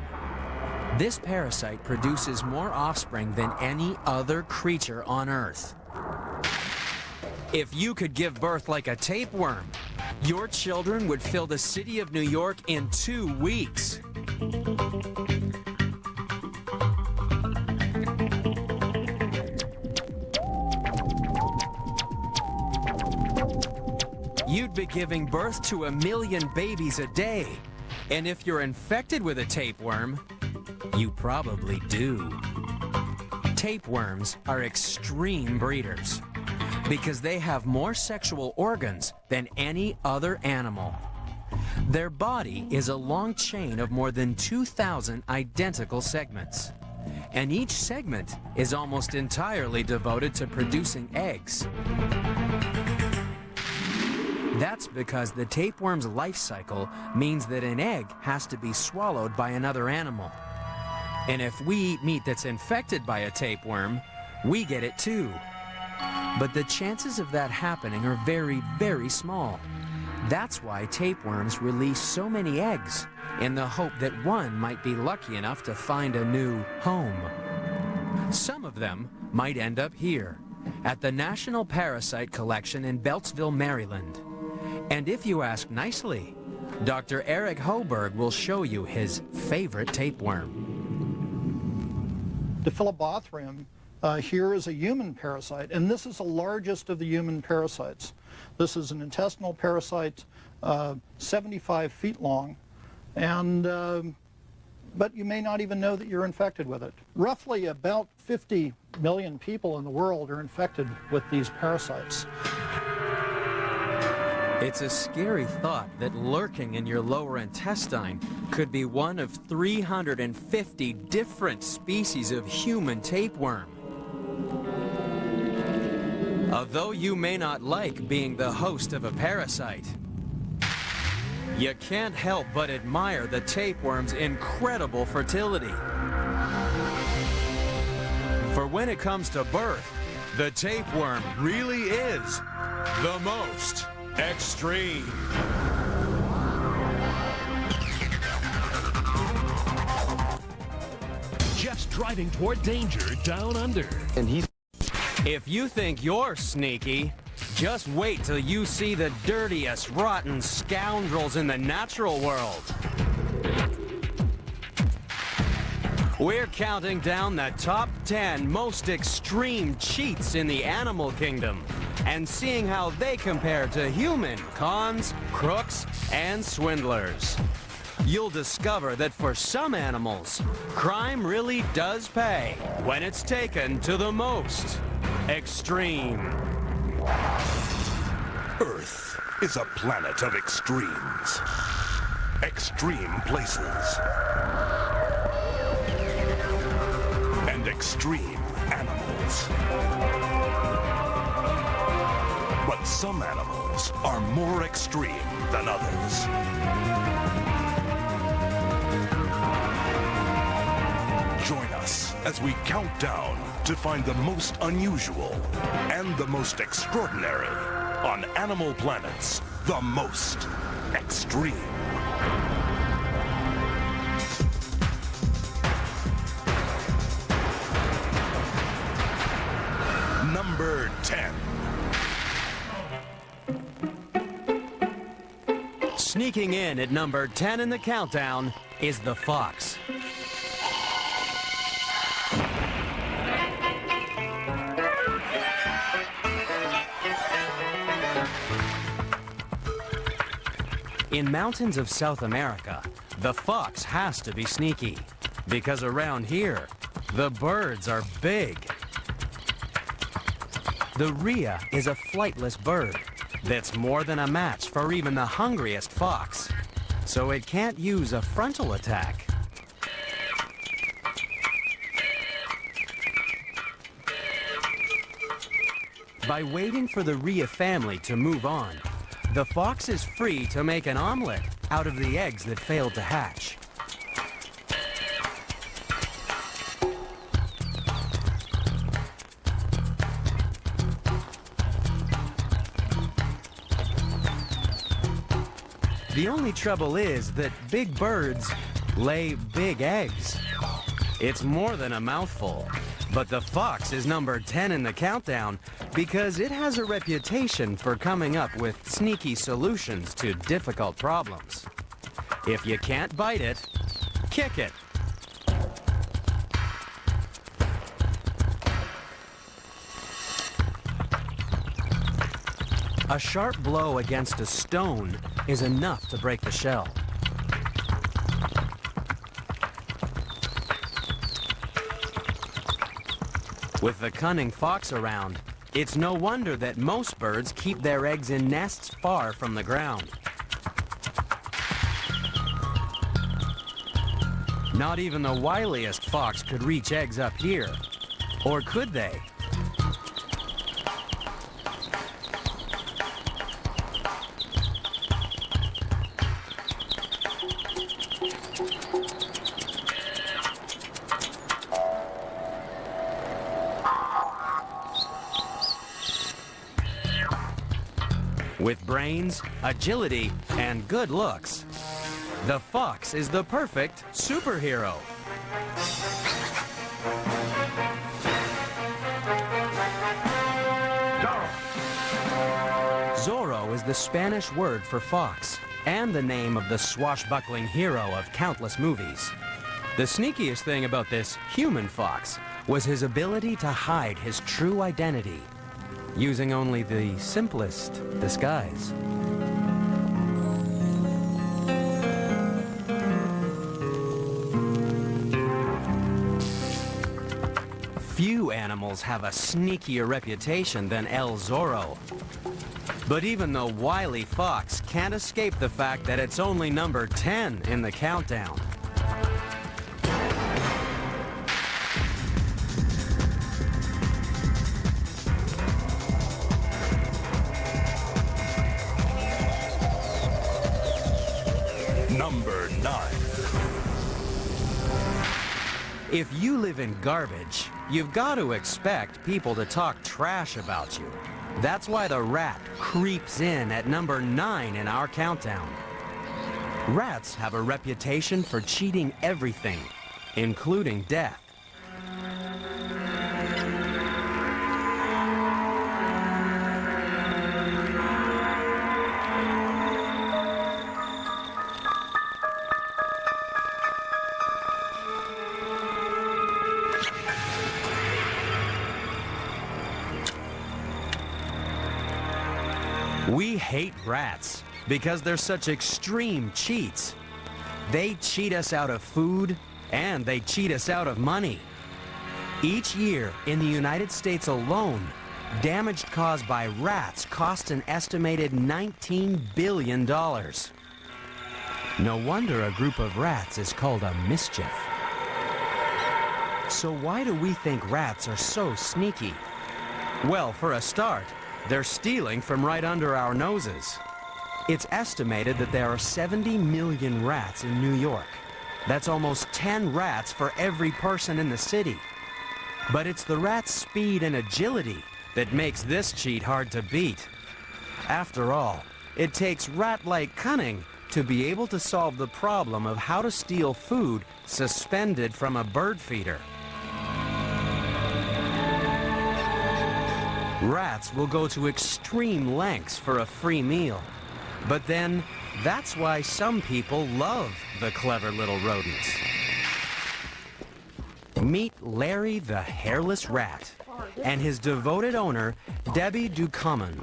This parasite produces more offspring than any other creature on Earth. If you could give birth like a tapeworm, your children would fill the city of New York in 2 weeks. You'd be giving birth to 1 million babies a day. And if you're infected with a tapeworm, you probably do. Tapeworms are extreme breeders because they have more sexual organs than any other animal. Their body is a long chain of more than 2,000 identical segments. And each segment is almost entirely devoted to producing eggs. That's because the tapeworm's life cycle means that an egg has to be swallowed by another animal. And if we eat meat that's infected by a tapeworm, we get it too. But the chances of that happening are very, very small. That's why tapeworms release so many eggs, in the hope that one might be lucky enough to find a new home. Some of them might end up here, at the National Parasite Collection in Beltsville, Maryland. And if you ask nicely, Dr. Eric Hoberg will show you his favorite tapeworm. The Philobothrym here is a human parasite, and this is the largest of the human parasites. This is an intestinal parasite, 75 feet long, and but you may not even know that you're infected with it. Roughly about 50 million people in the world are infected with these parasites. It's a scary thought that lurking in your lower intestine could be one of 350 different species of human tapeworm. Although you may not like being the host of a parasite, you can't help but admire the tapeworm's incredible fertility. For when it comes to birth, the tapeworm really is the most extreme. Jeff's driving toward danger down under. And if you think you're sneaky, just wait till you see the dirtiest, rotten scoundrels in the natural world. We're counting down the top 10 most extreme cheats in the animal kingdom and seeing how they compare to human cons, crooks, and swindlers. You'll discover that for some animals, crime really does pay when it's taken to the most extreme. Earth is a planet of extremes. Extreme places. And extreme animals. But some animals are more extreme than others. Join us as we count down to find the most unusual and the most extraordinary on Animal Planet's The Most Extreme. Number 10. Sneaking in at number 10 in the countdown is the fox. In mountains of South America, the fox has to be sneaky, because around here, the birds are big. The rhea is a flightless bird that's more than a match for even the hungriest fox, so it can't use a frontal attack. By waiting for the rhea family to move on, the fox is free to make an omelet out of the eggs that failed to hatch. The only trouble is that big birds lay big eggs. It's more than a mouthful, but the fox is number 10 in the countdown because it has a reputation for coming up with sneaky solutions to difficult problems. If you can't bite it, kick it. A sharp blow against a stone is enough to break the shell. With the cunning fox around, it's no wonder that most birds keep their eggs in nests far from the ground. Not even the wiliest fox could reach eggs up here. Or could they? With brains, agility, and good looks, the fox is the perfect superhero. Zorro is the Spanish word for fox, and the name of the swashbuckling hero of countless movies. The sneakiest thing about this human fox was his ability to hide his true identity, using only the simplest disguise. Few animals have a sneakier reputation than El Zorro. But even the wily fox can't escape the fact that it's only number 10 in the countdown. Number 9. If you live in garbage, you've got to expect people to talk trash about you. That's why the rat creeps in at number 9 in our countdown. Rats have a reputation for cheating everything, including death. We hate rats because they're such extreme cheats. They cheat us out of food and they cheat us out of money. Each year in the United States alone, damage caused by rats costs an estimated $19 billion. No wonder a group of rats is called a mischief. So why do we think rats are so sneaky? Well, for a start, they're stealing from right under our noses. It's estimated that there are 70 million rats in New York. That's almost 10 rats for every person in the city. But it's the rat's speed and agility that makes this cheat hard to beat. After all, it takes rat-like cunning to be able to solve the problem of how to steal food suspended from a bird feeder. Rats will go to extreme lengths for a free meal, but then That's why some people love the clever little rodents. Meet Larry the hairless rat and his devoted owner, Debbie Ducommon.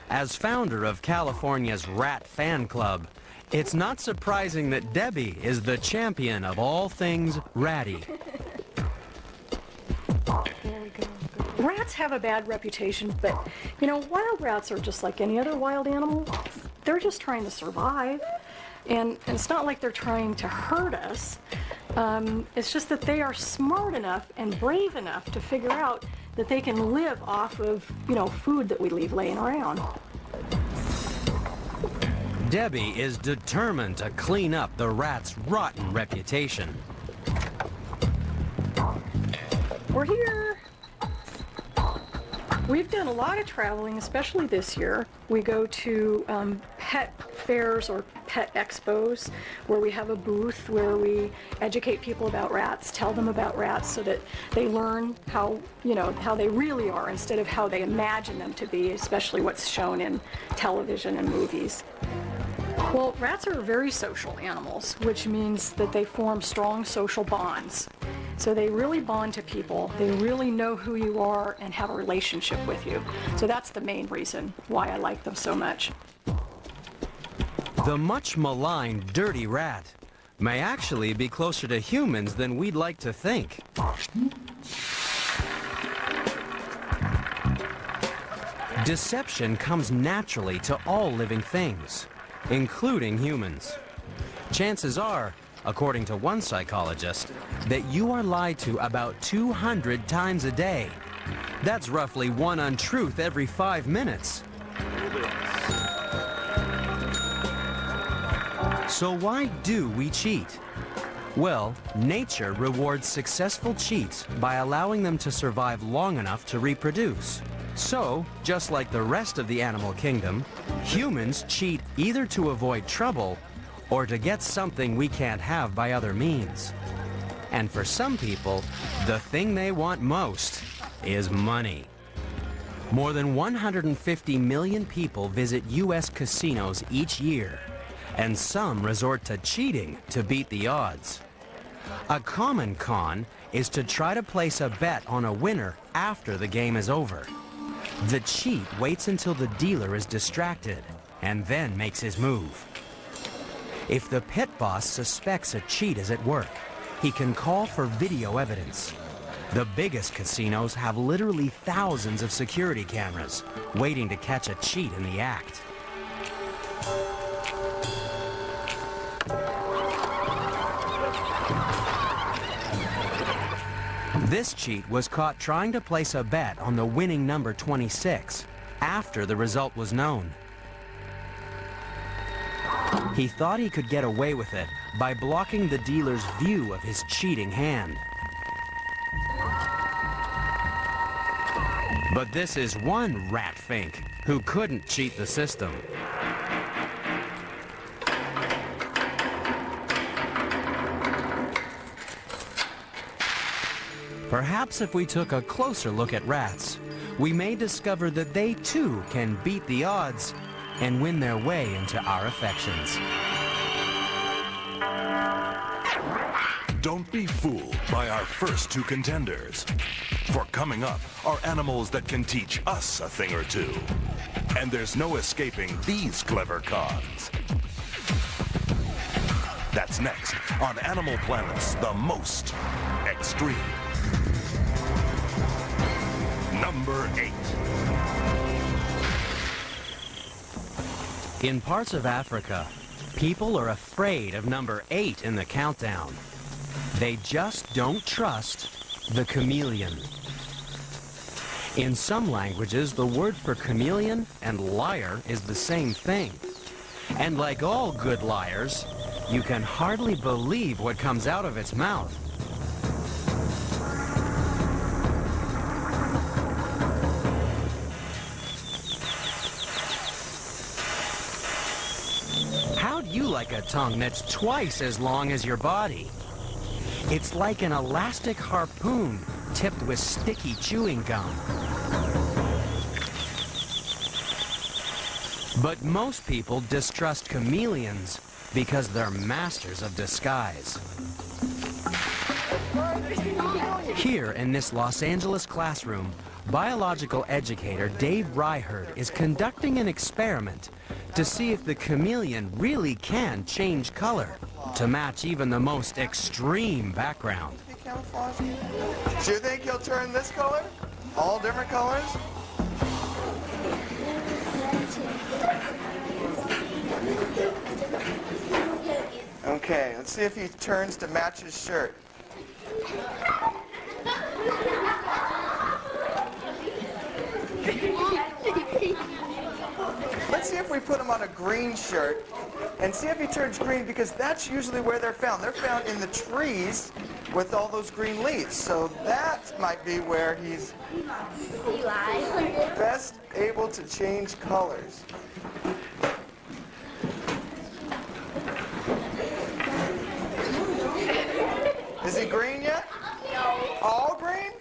As founder of California's Rat Fan Club, it's not surprising that Debbie is the champion of all things ratty. Rats have a bad reputation, but, you know, wild rats are just like any other wild animal. They're just trying to survive, and it's not like they're trying to hurt us. It's just that they are smart enough and brave enough to figure out that they can live off of, you know, food that we leave laying around. Debbie is determined to clean up the rat's rotten reputation. We're here. We've done a lot of traveling, especially this year. We go to pet fairs or pet expos where we have a booth where we educate people about rats, tell them about rats so that they learn how, you know, how they really are instead of how they imagine them to be, especially what's shown in television and movies. Well, rats are very social animals, which means that they form strong social bonds. So they really bond to people, they really know who you are and have a relationship with you. So that's the main reason why I like them so much. The much maligned dirty rat may actually be closer to humans than we'd like to think. Deception comes naturally to all living things, including humans. Chances are, according to one psychologist, that you are lied to about 200 times a day. That's roughly one untruth every 5 minutes. So why do we cheat? Well, nature rewards successful cheats by allowing them to survive long enough to reproduce. So, just like the rest of the animal kingdom, humans cheat either to avoid trouble or to get something we can't have by other means. And for some people, the thing they want most is money. More than 150 million people visit U.S. casinos each year, and some resort to cheating to beat the odds. A common con is to try to place a bet on a winner after the game is over. The cheat waits until the dealer is distracted and then makes his move. If the pit boss suspects a cheat is at work, he can call for video evidence. The biggest casinos have literally thousands of security cameras waiting to catch a cheat in the act. This cheat was caught trying to place a bet on the winning number 26 after the result was known. He thought he could get away with it by blocking the dealer's view of his cheating hand. But this is one rat fink who couldn't cheat the system. Perhaps if we took a closer look at rats, we may discover that they too can beat the odds and win their way into our affections. Don't be fooled by our first two contenders. For coming up are animals that can teach us a thing or two. And there's no escaping these clever cons. That's next on Animal Planet's The Most Extreme. Number 8. In parts of Africa, people are afraid of number 8 in the countdown. They just don't trust the chameleon. In some languages, the word for chameleon and liar is the same thing. And like all good liars, you can hardly believe what comes out of its mouth. How'd you like a tongue that's twice as long as your body? It's like an elastic harpoon tipped with sticky chewing gum. But most people distrust chameleons because they're masters of disguise. Here in this Los Angeles classroom, biological educator Dave Ryherd is conducting an experiment to see if the chameleon really can change color to match even the most extreme background. Do you think he'll turn this color? All different colors? Okay, let's see if he turns to match his shirt. Let's see if we put him on a green shirt and see if he turns green, because that's usually where they're found. They're found in the trees with all those green leaves. So that might be where he's best able to change colors. Is he green yet? No. All green?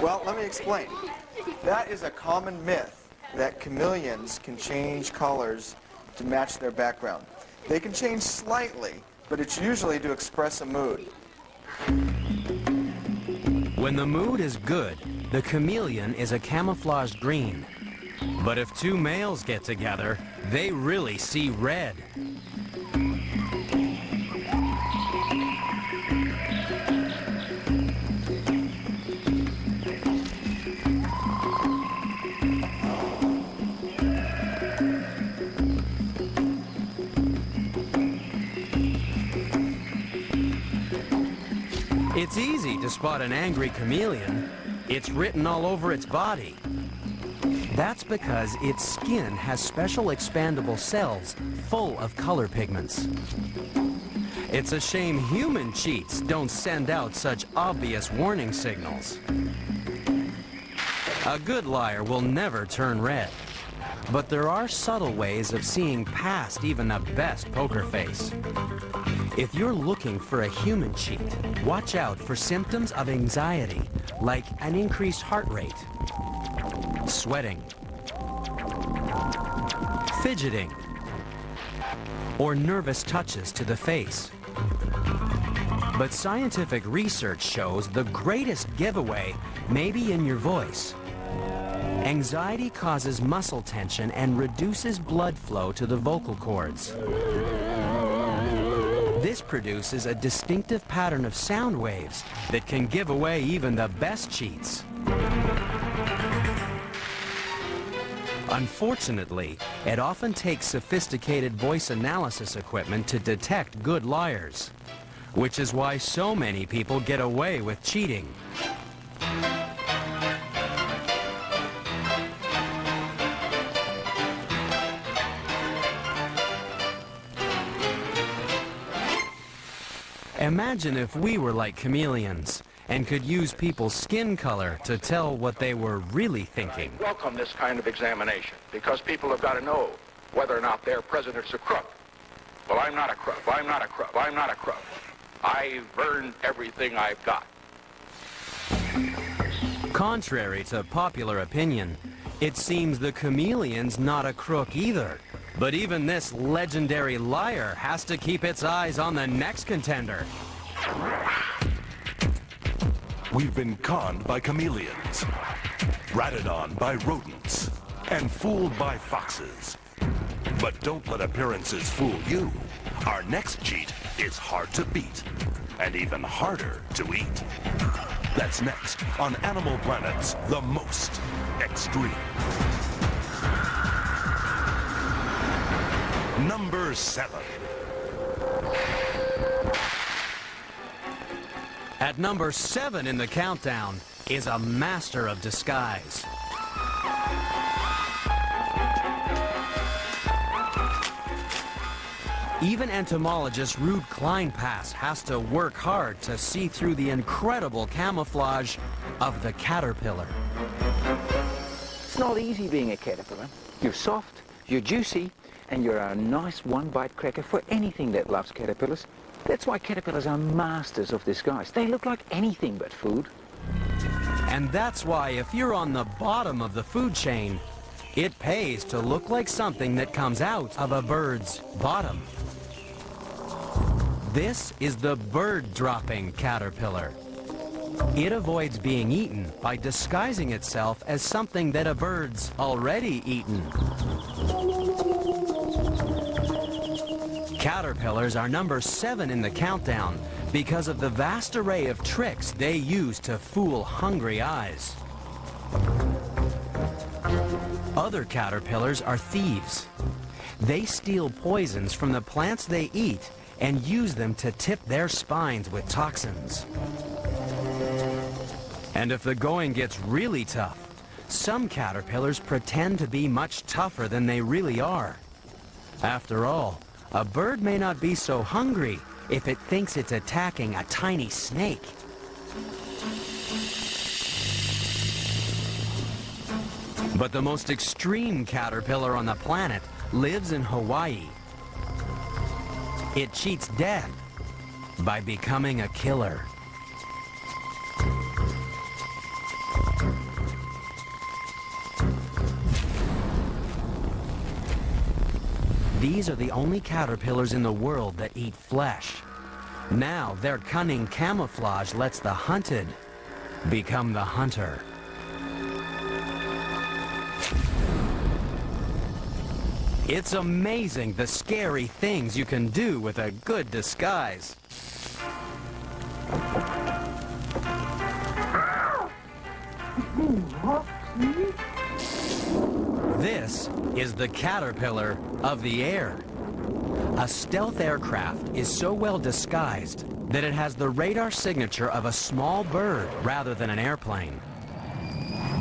Well, let me explain. That is a common myth, that chameleons can change colors to match their background. They can change slightly, but it's usually to express a mood. When the mood is good, the chameleon is a camouflaged green. But if two males get together, they really see red. It's easy to spot an angry chameleon. It's written all over its body. That's because its skin has special expandable cells full of color pigments. It's a shame human cheats don't send out such obvious warning signals. A good liar will never turn red, but there are subtle ways of seeing past even the best poker face. If you're looking for a human cheat, watch out for symptoms of anxiety, like an increased heart rate, sweating, fidgeting, or nervous touches to the face. But scientific research shows the greatest giveaway may be in your voice. Anxiety causes muscle tension and reduces blood flow to the vocal cords. This produces a distinctive pattern of sound waves that can give away even the best cheats. Unfortunately, it often takes sophisticated voice analysis equipment to detect good liars, which is why so many people get away with cheating. Imagine if we were like chameleons and could use people's skin color to tell what they were really thinking. I welcome this kind of examination because people have got to know whether or not their president's a crook. Well, I'm not a crook. I'm not a crook. I'm not a crook. I've earned everything I've got. Contrary to popular opinion, it seems the chameleon's not a crook either. But even this legendary liar has to keep its eyes on the next contender. We've been conned by chameleons, ratted on by rodents, and fooled by foxes. But don't let appearances fool you. Our next cheat is hard to beat, and even harder to eat. That's next on Animal Planet's The Most Extreme. Number 7. At number 7 in the countdown is a master of disguise. Even entomologist Ruud Kleinpass has to work hard to see through the incredible camouflage of the caterpillar. It's not easy being a caterpillar. You're soft, you're juicy, and you're a nice one-bite cracker for anything that loves caterpillars. That's why caterpillars are masters of disguise. They look like anything but food. And that's why if you're on the bottom of the food chain, it pays to look like something that comes out of a bird's bottom. This is the bird-dropping caterpillar. It avoids being eaten by disguising itself as something that a bird's already eaten. Caterpillars are number 7 in the countdown because of the vast array of tricks they use to fool hungry eyes. Other caterpillars are thieves. They steal poisons from the plants they eat and use them to tip their spines with toxins. And if the going gets really tough, some caterpillars pretend to be much tougher than they really are. After all, a bird may not be so hungry if it thinks it's attacking a tiny snake. But the most extreme caterpillar on the planet lives in Hawaii. It cheats death by becoming a killer. These are the only caterpillars in the world that eat flesh. Now their cunning camouflage lets the hunted become the hunter. It's amazing the scary things you can do with a good disguise. This is the caterpillar of the air. A stealth aircraft is so well disguised that it has the radar signature of a small bird rather than an airplane.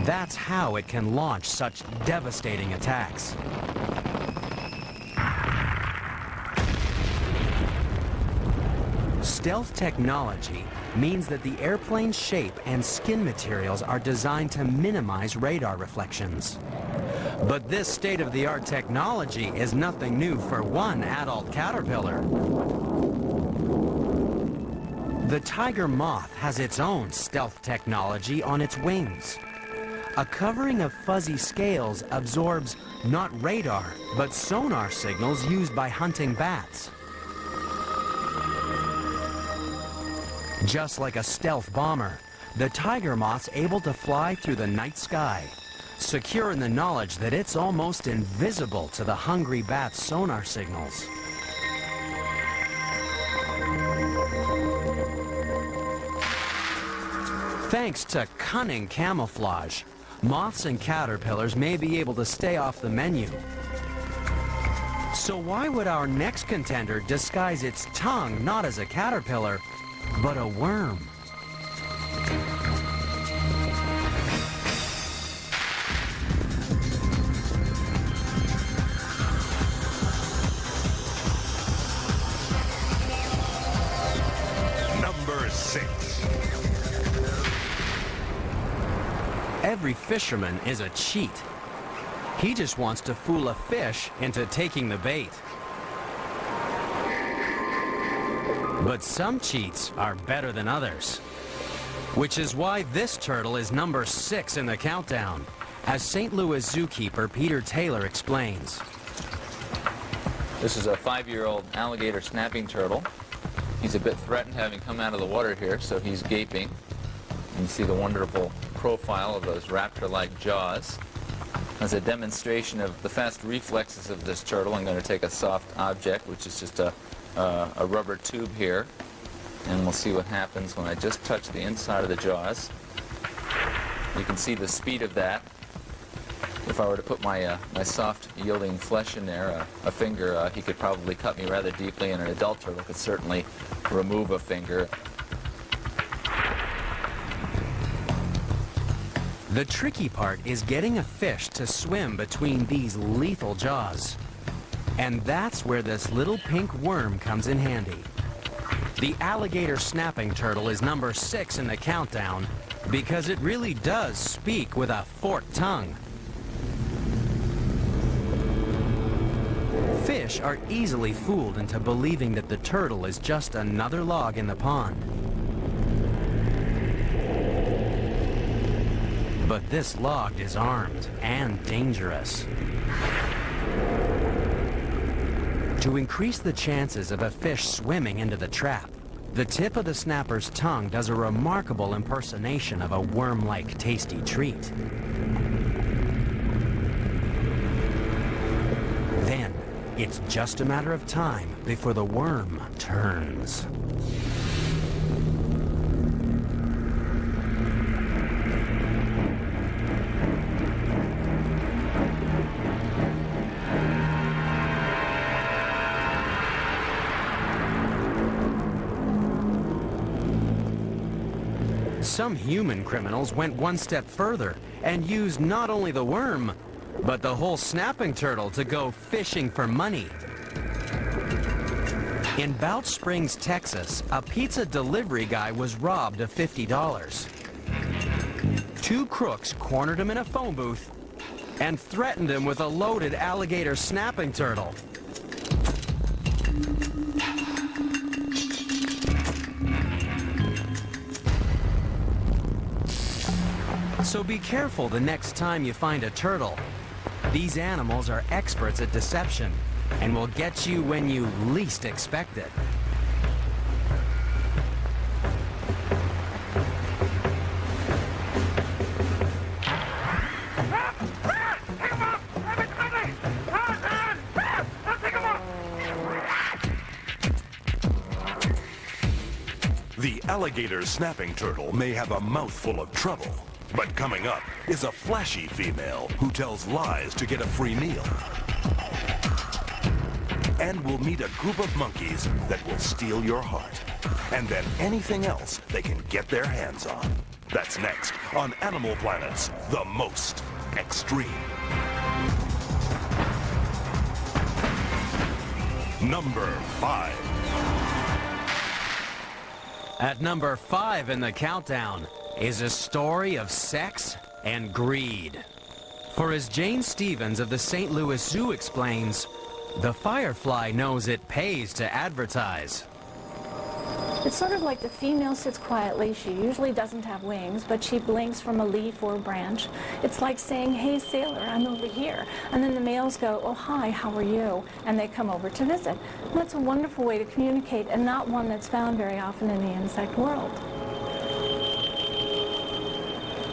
That's how it can launch such devastating attacks. Stealth technology means that the airplane's shape and skin materials are designed to minimize radar reflections. But this state-of-the-art technology is nothing new for one adult caterpillar. The tiger moth has its own stealth technology on its wings. A covering of fuzzy scales absorbs not radar, but sonar signals used by hunting bats. Just like a stealth bomber, the tiger moth's able to fly through the night sky, secure in the knowledge that it's almost invisible to the hungry bat's sonar signals. Thanks to cunning camouflage, moths and caterpillars may be able to stay off the menu. So why would our next contender disguise its tongue not as a caterpillar, but a worm? Number 6. Every fisherman is a cheat. He just wants to fool a fish into taking the bait. But some cheats are better than others, which is why this turtle is number 6 in the countdown, as St. Louis zookeeper Peter Taylor explains. This is a 5-year-old alligator snapping turtle. He's a bit threatened having come out of the water here, so he's gaping. And you see the wonderful profile of those raptor-like jaws. As a demonstration of the fast reflexes of this turtle, I'm going to take a soft object, which is just a rubber tube here, and we'll see what happens when I just touch the inside of the jaws. You can see the speed of that. If I were to put my soft yielding flesh in there, a finger, he could probably cut me rather deeply, and an adult turtle could certainly remove a finger. The tricky part is getting a fish to swim between these lethal jaws. And that's where this little pink worm comes in handy. The alligator snapping turtle is number 6 in the countdown because it really does speak with a forked tongue. Fish are easily fooled into believing that the turtle is just another log in the pond. But this log is armed and dangerous. To increase the chances of a fish swimming into the trap, the tip of the snapper's tongue does a remarkable impersonation of a worm-like tasty treat. Then, it's just a matter of time before the worm turns. Some human criminals went one step further and used not only the worm, but the whole snapping turtle to go fishing for money. In Bouch Springs, Texas, a pizza delivery guy was robbed of $50. Two crooks cornered him in a phone booth and threatened him with a loaded alligator snapping turtle. So be careful the next time you find a turtle. These animals are experts at deception and will get you when you least expect it. The alligator snapping turtle may have a mouthful of trouble, but coming up is a flashy female who tells lies to get a free meal. And we'll meet a group of monkeys that will steal your heart, and then anything else they can get their hands on. That's next on Animal Planet's The Most Extreme. Number 5. At number 5 in the countdown is a story of sex and greed. For as Jane Stevens of the St. Louis Zoo explains, the firefly knows it pays to advertise. It's sort of like the female sits quietly. She usually doesn't have wings, but she blinks from a leaf or a branch. It's like saying, "Hey, sailor, I'm over here." And then the males go, "Oh, hi, how are you?" And they come over to visit. And that's a wonderful way to communicate, and not one that's found very often in the insect world.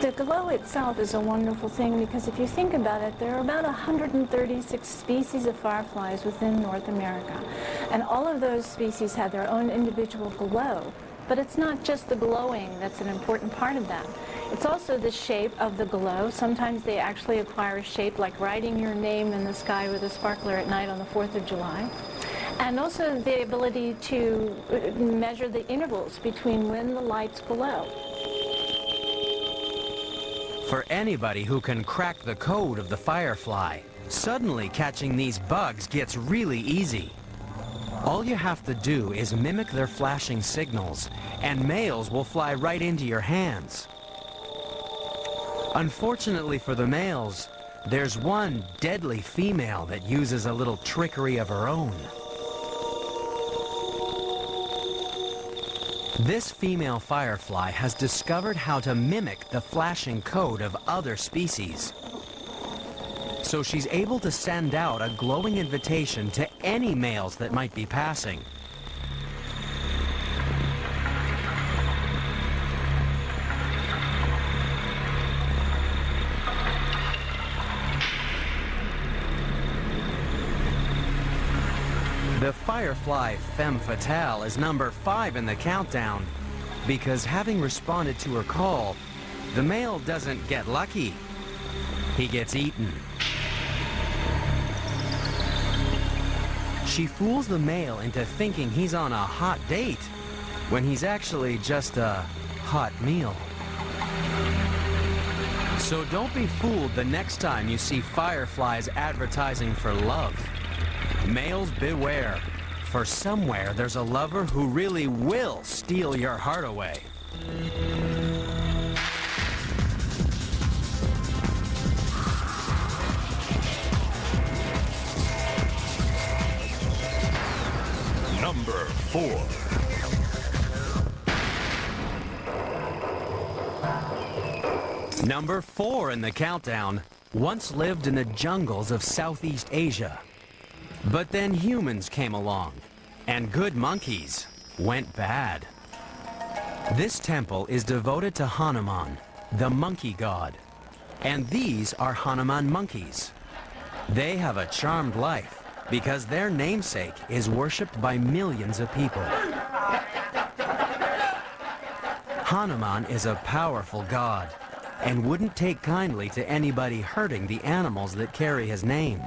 The glow itself is a wonderful thing because if you think about it, there are about 136 species of fireflies within North America. And all of those species have their own individual glow. But it's not just the glowing that's an important part of that. It's also the shape of the glow. Sometimes they actually acquire a shape like writing your name in the sky with a sparkler at night on the 4th of July. And also the ability to measure the intervals between when the lights glow. For anybody who can crack the code of the firefly, suddenly catching these bugs gets really easy. All you have to do is mimic their flashing signals, and males will fly right into your hands. Unfortunately for the males, there's one deadly female that uses a little trickery of her own. This female firefly has discovered how to mimic the flashing code of other species. So she's able to send out a glowing invitation to any males that might be passing. The firefly femme fatale is number 5 in the countdown because having responded to her call, the male doesn't get lucky. He gets eaten. She fools the male into thinking he's on a hot date when he's actually just a hot meal. So don't be fooled the next time you see fireflies advertising for love. Males beware, for somewhere there's a lover who really will steal your heart away. Number 4. Number 4 in the countdown once lived in the jungles of Southeast Asia. But then humans came along, and good monkeys went bad. This temple is devoted to Hanuman, the monkey god. And these are Hanuman monkeys. They have a charmed life because their namesake is worshipped by millions of people. Hanuman is a powerful god and wouldn't take kindly to anybody hurting the animals that carry his name.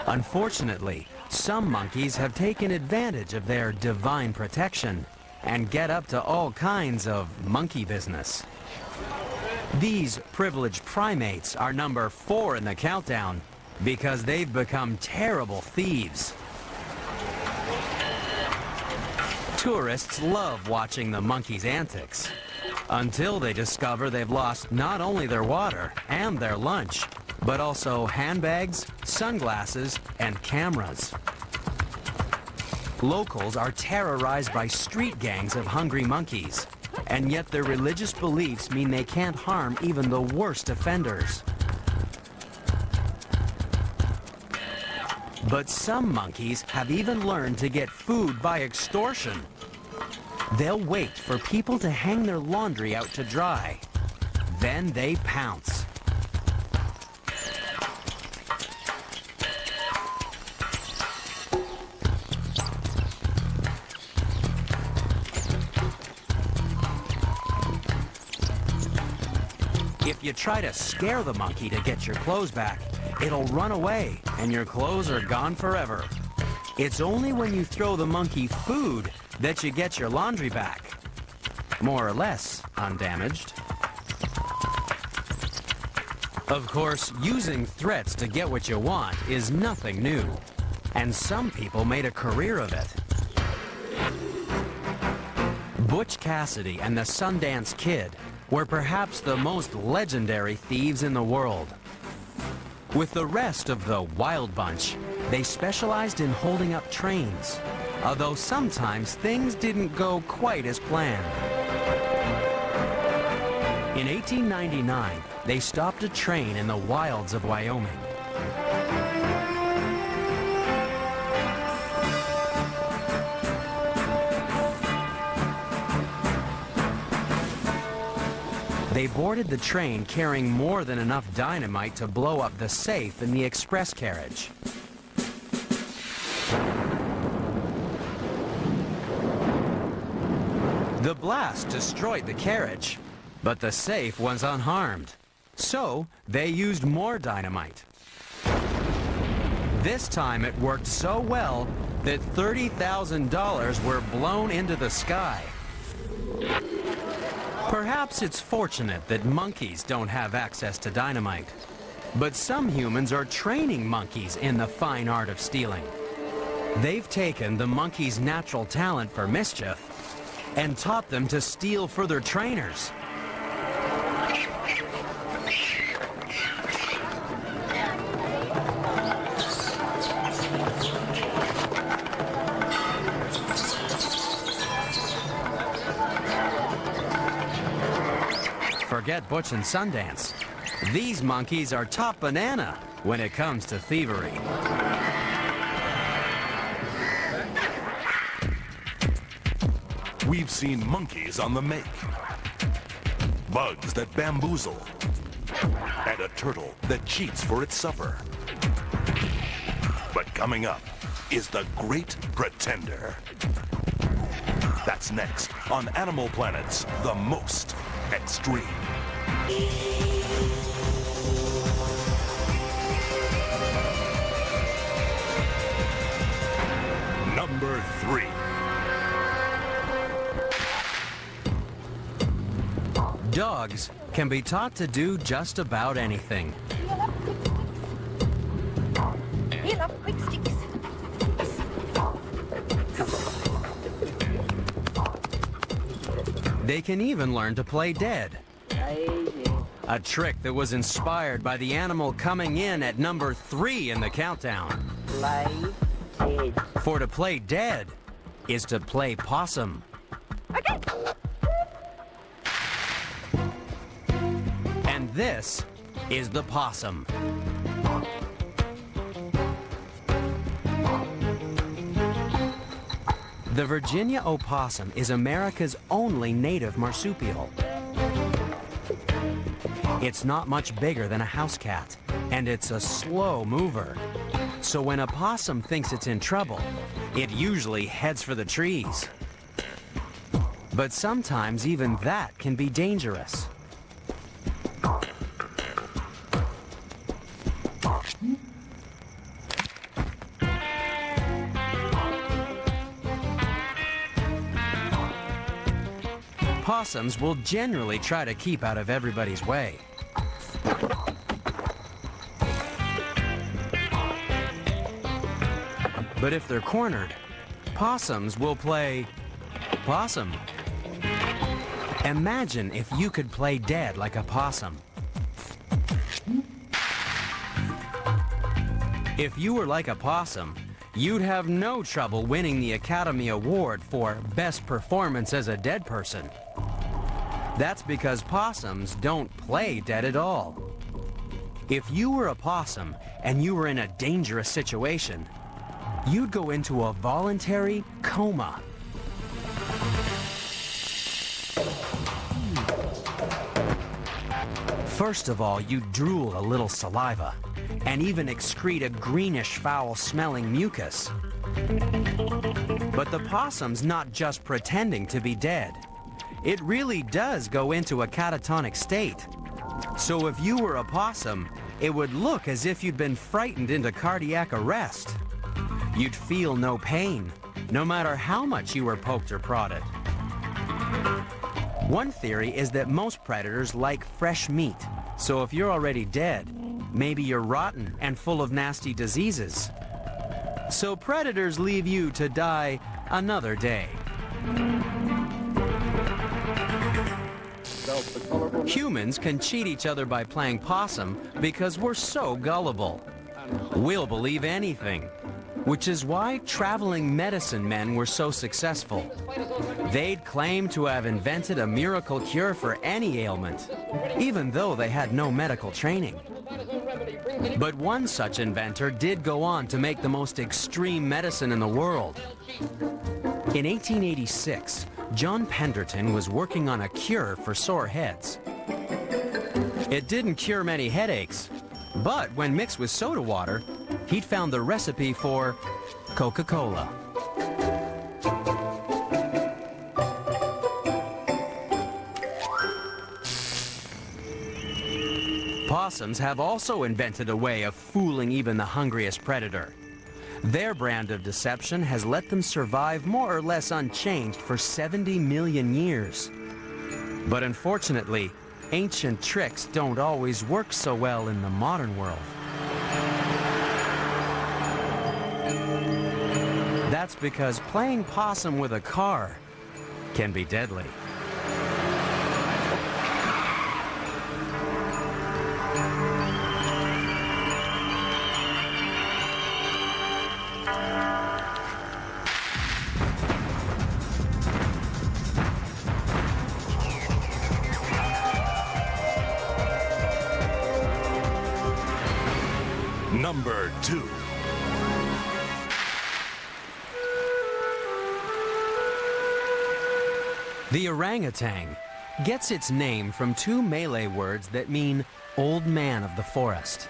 Unfortunately, some monkeys have taken advantage of their divine protection and get up to all kinds of monkey business. These privileged primates are number 4 in the countdown because they've become terrible thieves. Tourists love watching the monkeys' antics until they discover they've lost not only their water and their lunch, but also handbags, sunglasses, and cameras. Locals are terrorized by street gangs of hungry monkeys, and yet their religious beliefs mean they can't harm even the worst offenders. But some monkeys have even learned to get food by extortion. They'll wait for people to hang their laundry out to dry. Then they pounce. If you try to scare the monkey to get your clothes back, it'll run away and your clothes are gone forever. It's only when you throw the monkey food that you get your laundry back, more or less undamaged. Of course, using threats to get what you want is nothing new, and some people made a career of it. Butch Cassidy and the Sundance Kid were perhaps the most legendary thieves in the world. With the rest of the Wild Bunch, they specialized in holding up trains, although sometimes things didn't go quite as planned. In 1899, they stopped a train in the wilds of Wyoming. They boarded the train carrying more than enough dynamite to blow up the safe in the express carriage. The blast destroyed the carriage, but the safe was unharmed. So they used more dynamite. This time it worked so well that $30,000 were blown into the sky. Perhaps it's fortunate that monkeys don't have access to dynamite, but some humans are training monkeys in the fine art of stealing. They've taken the monkey's natural talent for mischief and taught them to steal for their trainers. Forget Butch and Sundance. These monkeys are top banana when it comes to thievery. We've seen monkeys on the make, bugs that bamboozle, and a turtle that cheats for its supper. But coming up is the Great Pretender. That's next on Animal Planet's The Most Extreme. Number 3. Dogs can be taught to do just about anything. They can even learn to play dead. A trick that was inspired by the animal coming in at number 3 in the countdown. Play For to play dead is to play possum. Okay. And this is the possum. The Virginia opossum is America's only native marsupial. It's not much bigger than a house cat, and it's a slow mover. So when a possum thinks it's in trouble, it usually heads for the trees. But sometimes even that can be dangerous. Possums will generally try to keep out of everybody's way. But if they're cornered, possums will play possum. Imagine if you could play dead like a possum. If you were like a possum, you'd have no trouble winning the Academy Award for Best Performance as a Dead Person. That's because possums don't play dead at all. If you were a possum and you were in a dangerous situation, you'd go into a voluntary coma. First of all, you drool a little saliva and even excrete a greenish, foul-smelling mucus. But the possum's not just pretending to be dead. It really does go into a catatonic state. So if you were a possum, it would look as if you'd been frightened into cardiac arrest. You'd feel no pain, no matter how much you were poked or prodded. One theory is that most predators like fresh meat. So if you're already dead, maybe you're rotten and full of nasty diseases. So predators leave you to die another day. Humans can cheat each other by playing possum because we're so gullible. We'll believe anything, which is why traveling medicine men were so successful. They'd claim to have invented a miracle cure for any ailment, even though they had no medical training. But one such inventor did go on to make the most extreme medicine in the world. In 1886, John Penderton was working on a cure for sore heads. It didn't cure many headaches, but when mixed with soda water, he'd found the recipe for Coca-Cola. Possums have also invented a way of fooling even the hungriest predator. Their brand of deception has let them survive more or less unchanged for 70 million years. But unfortunately, ancient tricks don't always work so well in the modern world. That's because playing possum with a car can be deadly. Number 2. The orangutan gets its name from two Malay words that mean old man of the forest.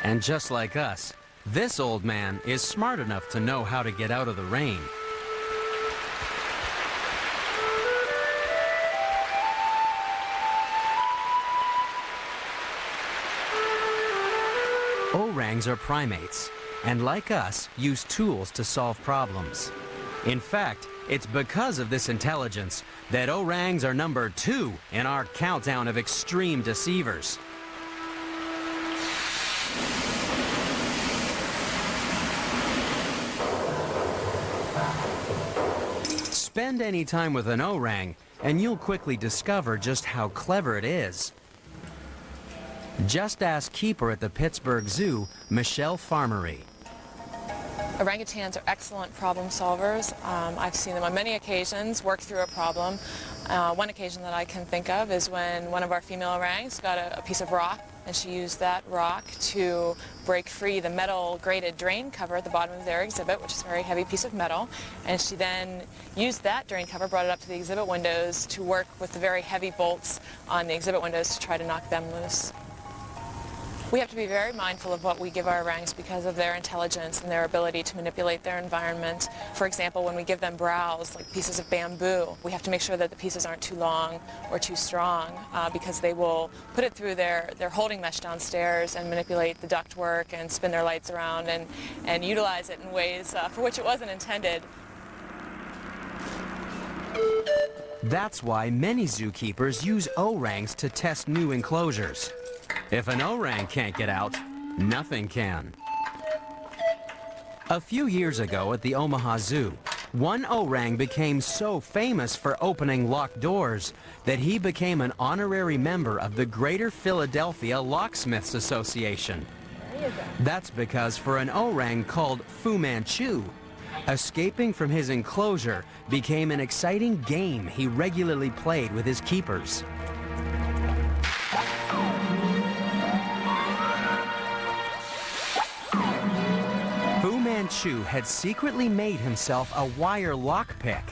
And just like us, this old man is smart enough to know how to get out of the rain. Orangs are primates, and like us, use tools to solve problems. In fact, it's because of this intelligence that orangs are number 2 in our countdown of extreme deceivers. Spend any time with an orang, and you'll quickly discover just how clever it is. Just ask keeper at the Pittsburgh Zoo, Michelle Farmery. Orangutans are excellent problem solvers. I've seen them on many occasions work through a problem. One occasion that I can think of is when one of our female orangs got a piece of rock, and she used that rock to break free the metal grated drain cover at the bottom of their exhibit, which is a very heavy piece of metal, and she then used that drain cover, brought it up to the exhibit windows to work with the very heavy bolts on the exhibit windows to try to knock them loose. We have to be very mindful of what we give our orangs because of their intelligence and their ability to manipulate their environment. For example, when we give them browse, like pieces of bamboo, we have to make sure that the pieces aren't too long or too strong because they will put it through their holding mesh downstairs and manipulate the ductwork and spin their lights around and utilize it in ways for which it wasn't intended. That's why many zookeepers use orangs to test new enclosures. If an orang can't get out, nothing can. A few years ago at the Omaha Zoo, one orang became so famous for opening locked doors that he became an honorary member of the Greater Philadelphia Locksmiths Association. That's because for an orang called Fu Manchu, escaping from his enclosure became an exciting game he regularly played with his keepers. Fu Manchu had secretly made himself a wire lockpick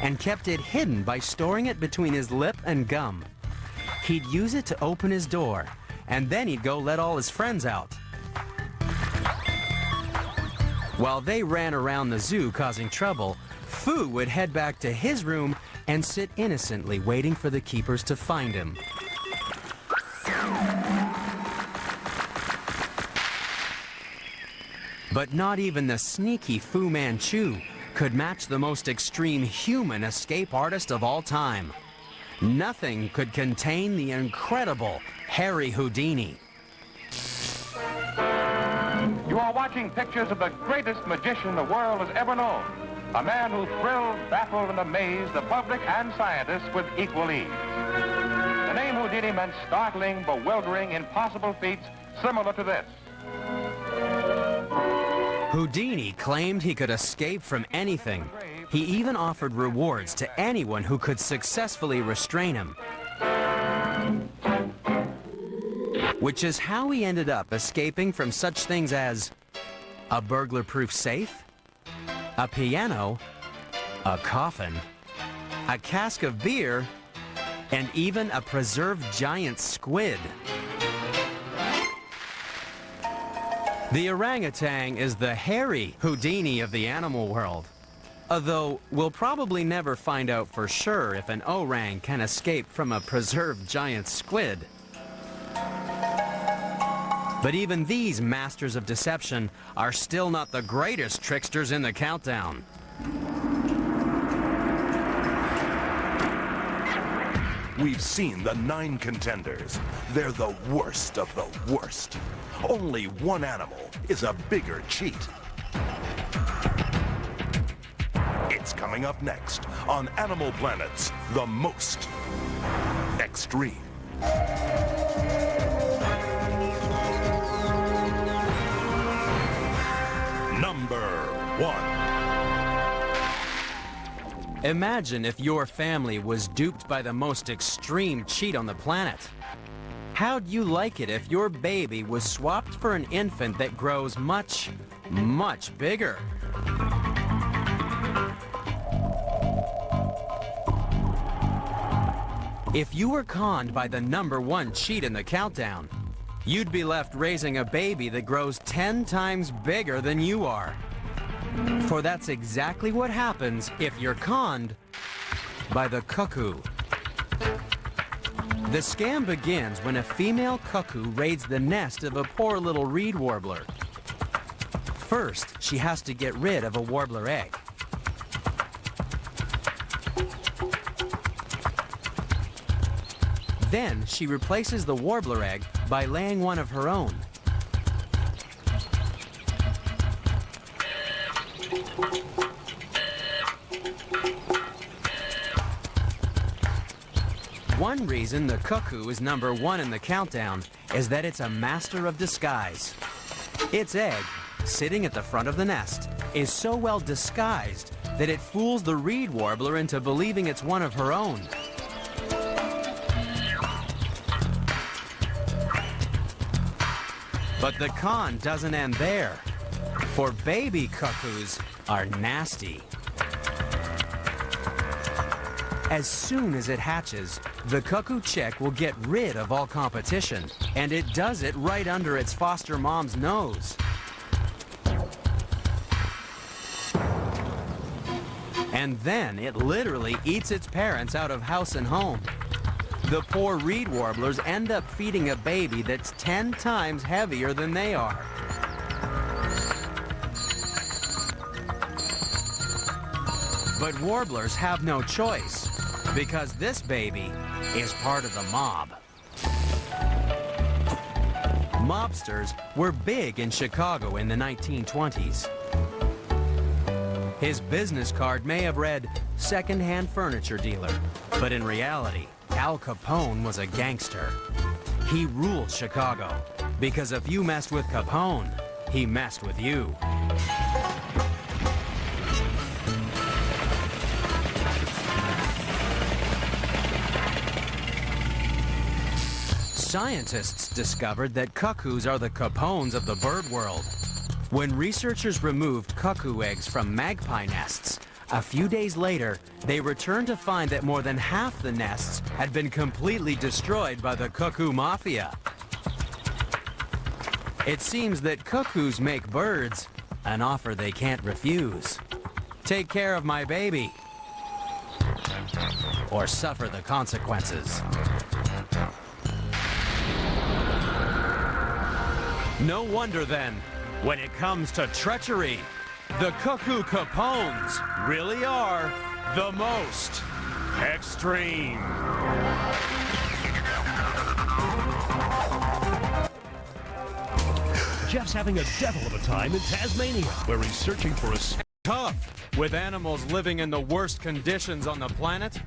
and kept it hidden by storing it between his lip and gum. He'd use it to open his door, and then he'd go let all his friends out. While they ran around the zoo causing trouble, Fu would head back to his room and sit innocently waiting for the keepers to find him. But not even the sneaky Fu Manchu could match the most extreme human escape artist of all time. Nothing could contain the incredible Harry Houdini. You are watching pictures of the greatest magician the world has ever known. A man who thrilled, baffled, and amazed the public and scientists with equal ease. The name Houdini meant startling, bewildering, impossible feats similar to this. Houdini claimed he could escape from anything. He even offered rewards to anyone who could successfully restrain him. Which is how he ended up escaping from such things as a burglar-proof safe, a piano, a coffin, a cask of beer, and even a preserved giant squid. The orangutan is the hairy Houdini of the animal world. Although we'll probably never find out for sure if an orang can escape from a preserved giant squid. But even these masters of deception are still not the greatest tricksters in the countdown. We've seen the 9 contenders. They're the worst of the worst. Only one animal is a bigger cheat. It's coming up next on Animal Planet's The Most Extreme. Number 1. Imagine if your family was duped by the most extreme cheat on the planet. How'd you like it if your baby was swapped for an infant that grows much, much bigger? If you were conned by the number 1 cheat in the countdown, you'd be left raising a baby that grows 10 times bigger than you are. For that's exactly what happens if you're conned by the cuckoo. The scam begins when a female cuckoo raids the nest of a poor little reed warbler. First, she has to get rid of a warbler egg. Then she replaces the warbler egg by laying one of her own. One reason the cuckoo is number 1 in the countdown is that it's a master of disguise. Its egg, sitting at the front of the nest, is so well disguised that it fools the reed warbler into believing it's one of her own. But the con doesn't end there, for baby cuckoos are nasty. As soon as it hatches, the cuckoo chick will get rid of all competition, and it does it right under its foster mom's nose. And then it literally eats its parents out of house and home. The poor reed warblers end up feeding a baby that's 10 times heavier than they are. But warblers have no choice, because this baby is part of the mob. Mobsters were big in Chicago in the 1920s. His business card may have read second-hand furniture dealer, but in reality, Al Capone was a gangster. He ruled Chicago, because if you messed with Capone, he messed with you. Scientists discovered that cuckoos are the Capones of the bird world. When researchers removed cuckoo eggs from magpie nests, a few days later, they returned to find that more than half the nests had been completely destroyed by the cuckoo mafia. It seems that cuckoos make birds an offer they can't refuse. Take care of my baby, or suffer the consequences. No wonder then, when it comes to treachery, the cuckoo Capones really are the most extreme. Jeff's having a devil of a time in Tasmania, where he's searching for a... Tough, with animals living in the worst conditions on the planet.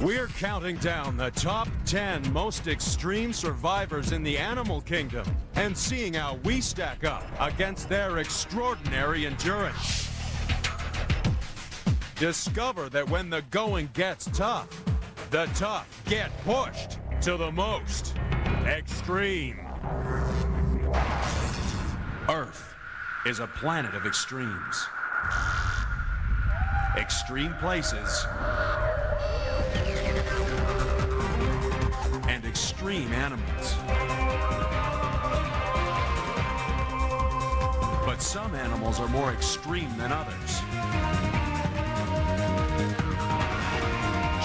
We're counting down the top 10 most extreme survivors in the animal kingdom and seeing how we stack up against their extraordinary endurance. Discover that when the going gets tough, the tough get pushed to the most extreme. Earth is a planet of extremes. Extreme places and extreme animals. But some animals are more extreme than others.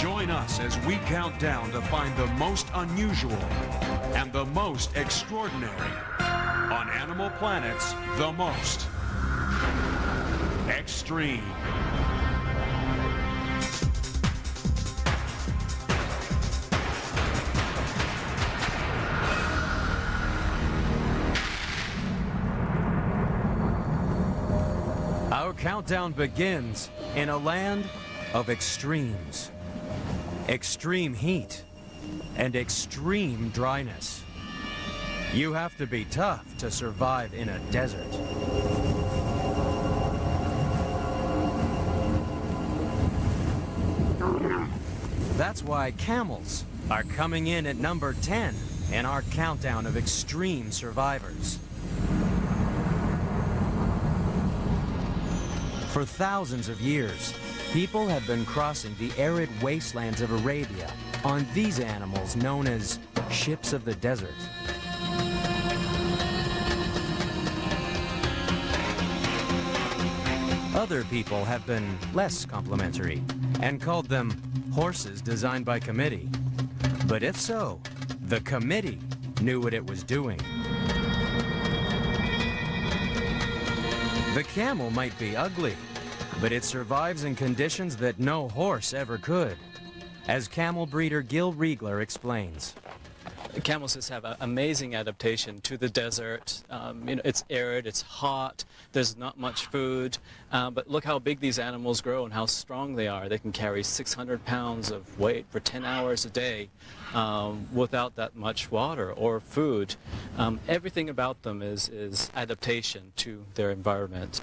Join us as we count down to find the most unusual and the most extraordinary on Animal Planet's The Most Extreme. Our countdown begins in a land of extremes. Extreme heat and extreme dryness. You have to be tough to survive in a desert. That's why camels are coming in at number 10 in our countdown of extreme survivors. For thousands of years, people have been crossing the arid wastelands of Arabia on these animals known as ships of the desert. Other people have been less complimentary and called them horses designed by committee. But if so, the committee knew what it was doing. The camel might be ugly, but it survives in conditions that no horse ever could, as camel breeder Gil Riegler explains. Camels just have an amazing adaptation to the desert. It's arid, it's hot, there's not much food, but look how big these animals grow and how strong they are. They can carry 600 pounds of weight for 10 hours a day without that much water or food. Everything about them is adaptation to their environment.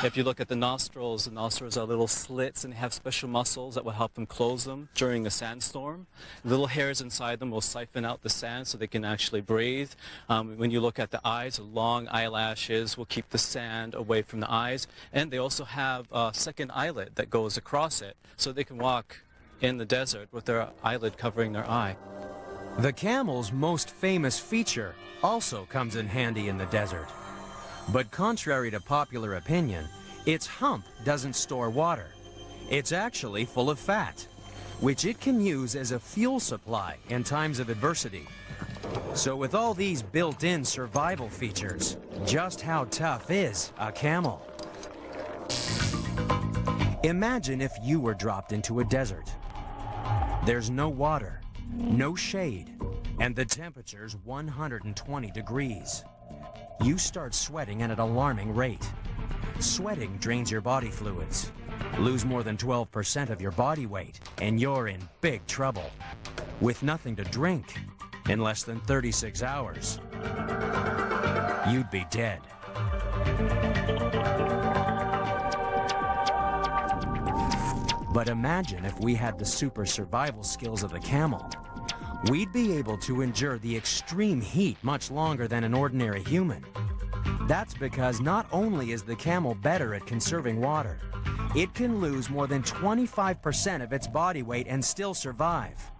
If you look at the nostrils are little slits and they have special muscles that will help them close them during a sandstorm. Little hairs inside them will siphon out the sand so they can actually breathe. When you look at the eyes, long eyelashes will keep the sand away from the eyes. And they also have a second eyelid that goes across it so they can walk in the desert with their eyelid covering their eye. The camel's most famous feature also comes in handy in the desert. But contrary to popular opinion, its hump doesn't store water. It's actually full of fat, which it can use as a fuel supply in times of adversity. So with all these built-in survival features, just how tough is a camel? Imagine if you were dropped into a desert. There's no water, no shade, and the temperature's 120 degrees. You start sweating at an alarming rate. Sweating drains your body fluids. Lose more than 12% of your body weight, and you're in big trouble. With nothing to drink, in less than 36 hours, you'd be dead. But imagine if we had the super survival skills of the camel. We'd be able to endure the extreme heat much longer than an ordinary human. That's because not only is the camel better at conserving water, it can lose more than 25% of its body weight and still survive.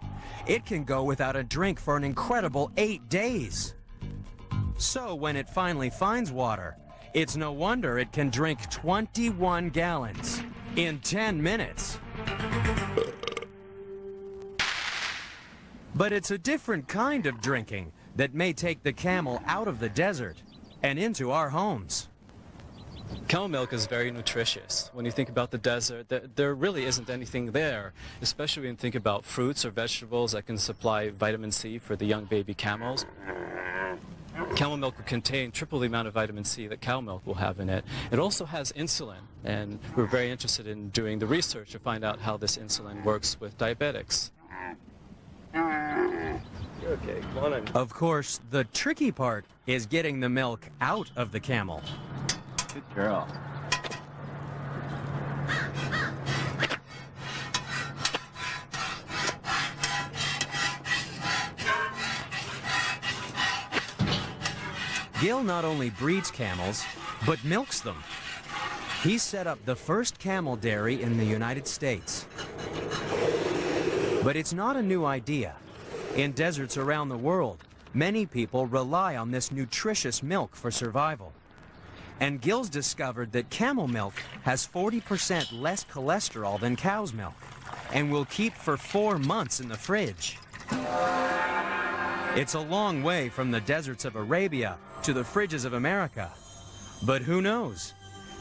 It can go without a drink for an incredible 8 days. So when it finally finds water, it's no wonder it can drink 21 gallons in 10 minutes. But it's a different kind of drinking that may take the camel out of the desert and into our homes. Camel milk is very nutritious. When you think about the desert, there really isn't anything there, especially when you think about fruits or vegetables that can supply vitamin C for the young baby camels. Camel milk will contain triple the amount of vitamin C that cow milk will have in it. It also has insulin, and we're very interested in doing the research to find out how this insulin works with diabetics. Okay, come on in. Of course, the tricky part is getting the milk out of the camel. Good girl. Gil not only breeds camels, but milks them. He set up the first camel dairy in the United States. But it's not a new idea. In deserts around the world, many people rely on this nutritious milk for survival. And Gil's discovered that camel milk has 40% less cholesterol than cow's milk and will keep for 4 months in the fridge. It's a long way from the deserts of Arabia to the fridges of America. But who knows?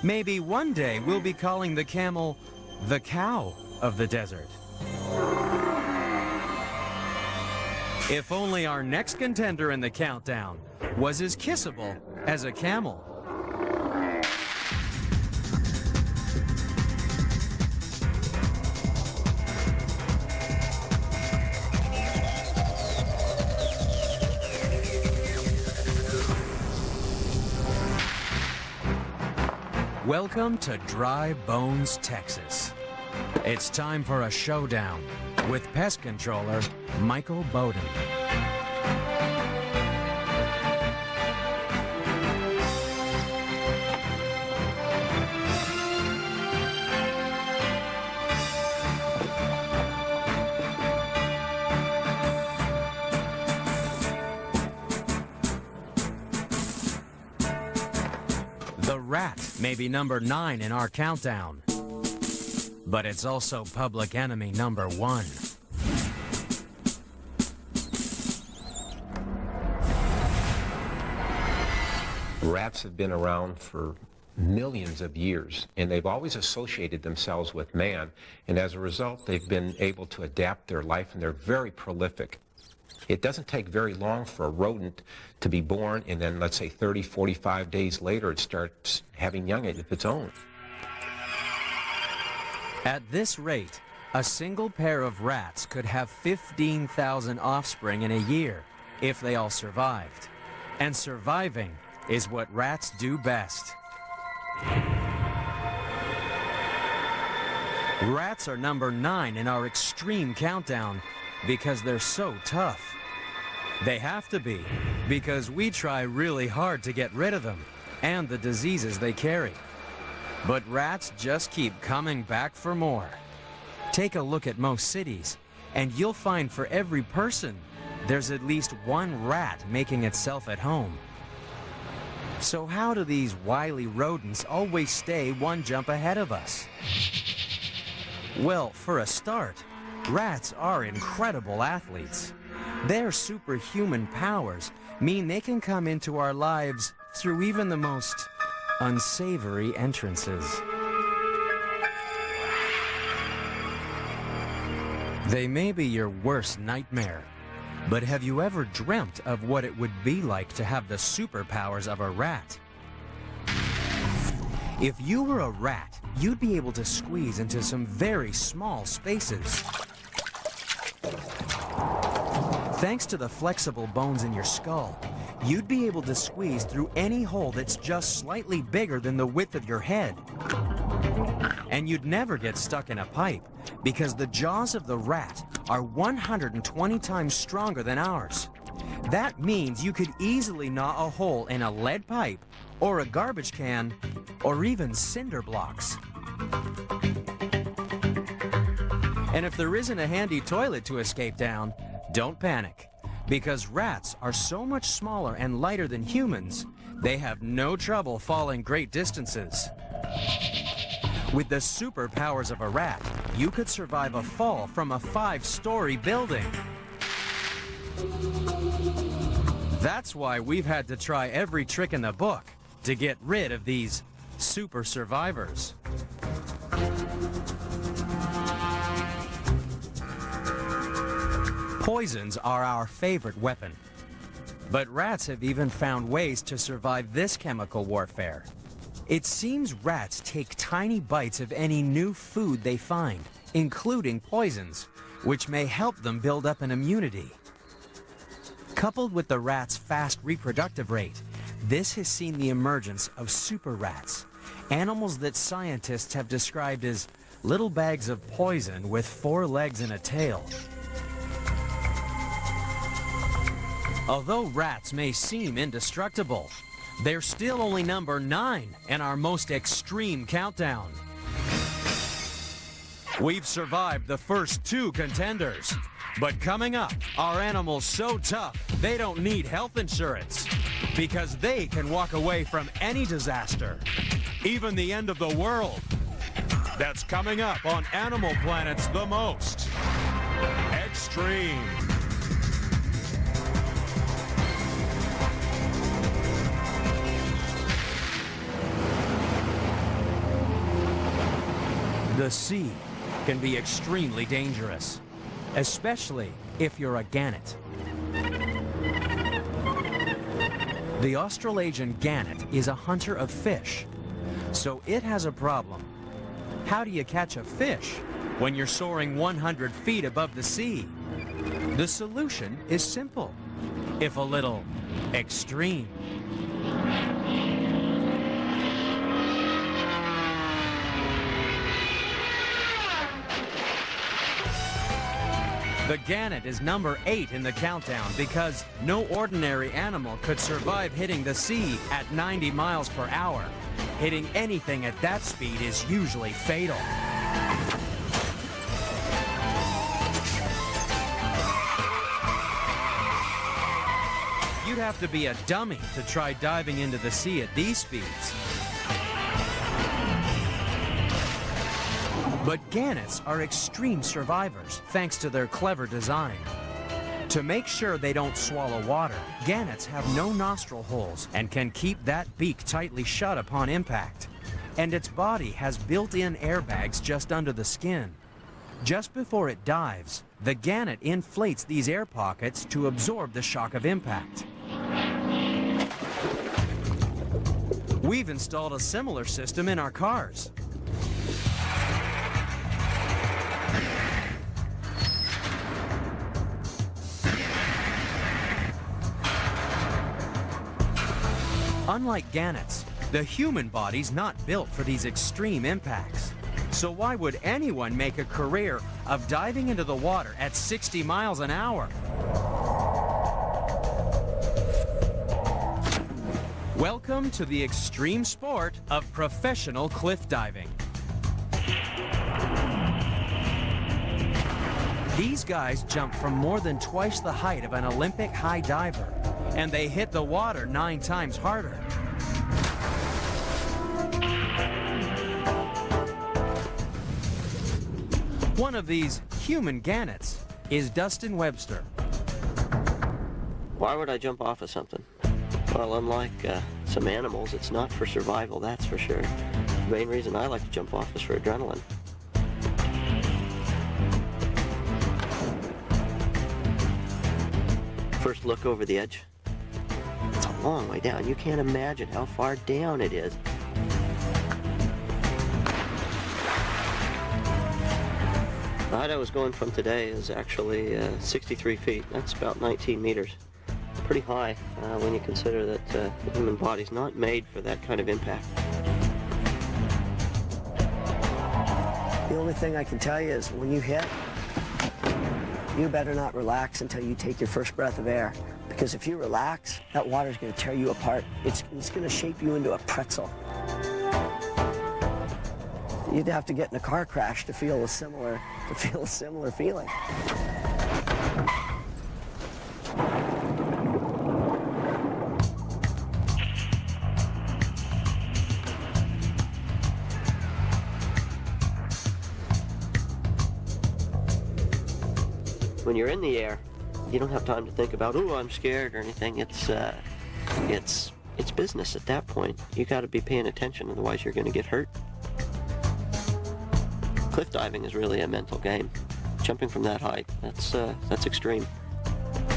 Maybe one day we'll be calling the camel the cow of the desert. If only our next contender in the countdown was as kissable as a camel. Welcome to Dry Bones, Texas. It's time for a showdown with pest controller Michael Bowden. The rat may be number 9 in our countdown, but it's also public enemy number 1. Rats have been around for millions of years, and they've always associated themselves with man, and as a result, they've been able to adapt their life, and they're very prolific. It doesn't take very long for a rodent to be born, and then let's say 30, 45 days later it starts having young of its own. At this rate, a single pair of rats could have 15,000 offspring in a year if they all survived. And surviving is what rats do best. Rats are number 9 in our extreme countdown because they're so tough. They have to be, because we try really hard to get rid of them and the diseases they carry. But rats just keep coming back for more. Take a look at most cities, and you'll find for every person, there's at least one rat making itself at home. So how do these wily rodents always stay one jump ahead of us? Well, for a start, rats are incredible athletes. Their superhuman powers mean they can come into our lives through even the most unsavory entrances. They may be your worst nightmare, but have you ever dreamt of what it would be like to have the superpowers of a rat? If you were a rat, you'd be able to squeeze into some very small spaces. Thanks to the flexible bones in your skull, you'd be able to squeeze through any hole that's just slightly bigger than the width of your head. And you'd never get stuck in a pipe, because the jaws of the rat are 120 times stronger than ours. That means you could easily gnaw a hole in a lead pipe, or a garbage can, or even cinder blocks. And if there isn't a handy toilet to escape down, don't panic, because rats are so much smaller and lighter than humans, they have no trouble falling great distances. With the superpowers of a rat, you could survive a fall from a 5-story building. That's why we've had to try every trick in the book to get rid of these super survivors. Poisons are our favorite weapon. But rats have even found ways to survive this chemical warfare. It seems rats take tiny bites of any new food they find, including poisons, which may help them build up an immunity. Coupled with the rat's fast reproductive rate, this has seen the emergence of super rats, animals that scientists have described as little bags of poison with 4 legs and a tail. Although rats may seem indestructible, they're still only number 9 in our most extreme countdown. We've survived the first 2 contenders, but coming up are animals so tough they don't need health insurance, because they can walk away from any disaster, even the end of the world. That's coming up on Animal Planet's The Most Extreme. The sea can be extremely dangerous, especially if you're a gannet. The Australasian gannet is a hunter of fish, so it has a problem. How do you catch a fish when you're soaring 100 feet above the sea? The solution is simple, if a little extreme. The gannet is number 8 in the countdown because no ordinary animal could survive hitting the sea at 90 miles per hour. Hitting anything at that speed is usually fatal. You'd have to be a dummy to try diving into the sea at these speeds. But gannets are extreme survivors thanks to their clever design. To make sure they don't swallow water, gannets have no nostril holes and can keep that beak tightly shut upon impact. And its body has built-in airbags just under the skin. Just before it dives, the gannet inflates these air pockets to absorb the shock of impact. We've installed a similar system in our cars. Unlike gannets, the human body's not built for these extreme impacts. So why would anyone make a career of diving into the water at 60 miles an hour? Welcome to the extreme sport of professional cliff diving. These guys jump from more than twice the height of an Olympic high diver, and they hit the water 9 times harder. One of these human gannets is Dustin Webster. Why would I jump off of something? Well, unlike some animals, it's not for survival, that's for sure. The main reason I like to jump off is for adrenaline. First look over the edge. It's a long way down. You can't imagine how far down it is. The height I was going from today is actually 63 feet. That's about 19 meters. Pretty high when you consider that the human body's not made for that kind of impact. The only thing I can tell you is when you hit, you better not relax until you take your first breath of air. Because if you relax, that water's going to tear you apart. It's going to shape you into a pretzel. You'd have to get in a car crash to feel a similar feeling. When you're in the air, you don't have time to think about, oh, I'm scared or anything. It's business at that point. You got to be paying attention, otherwise you're going to get hurt. Cliff diving is really a mental game. Jumping from that height, that's extreme.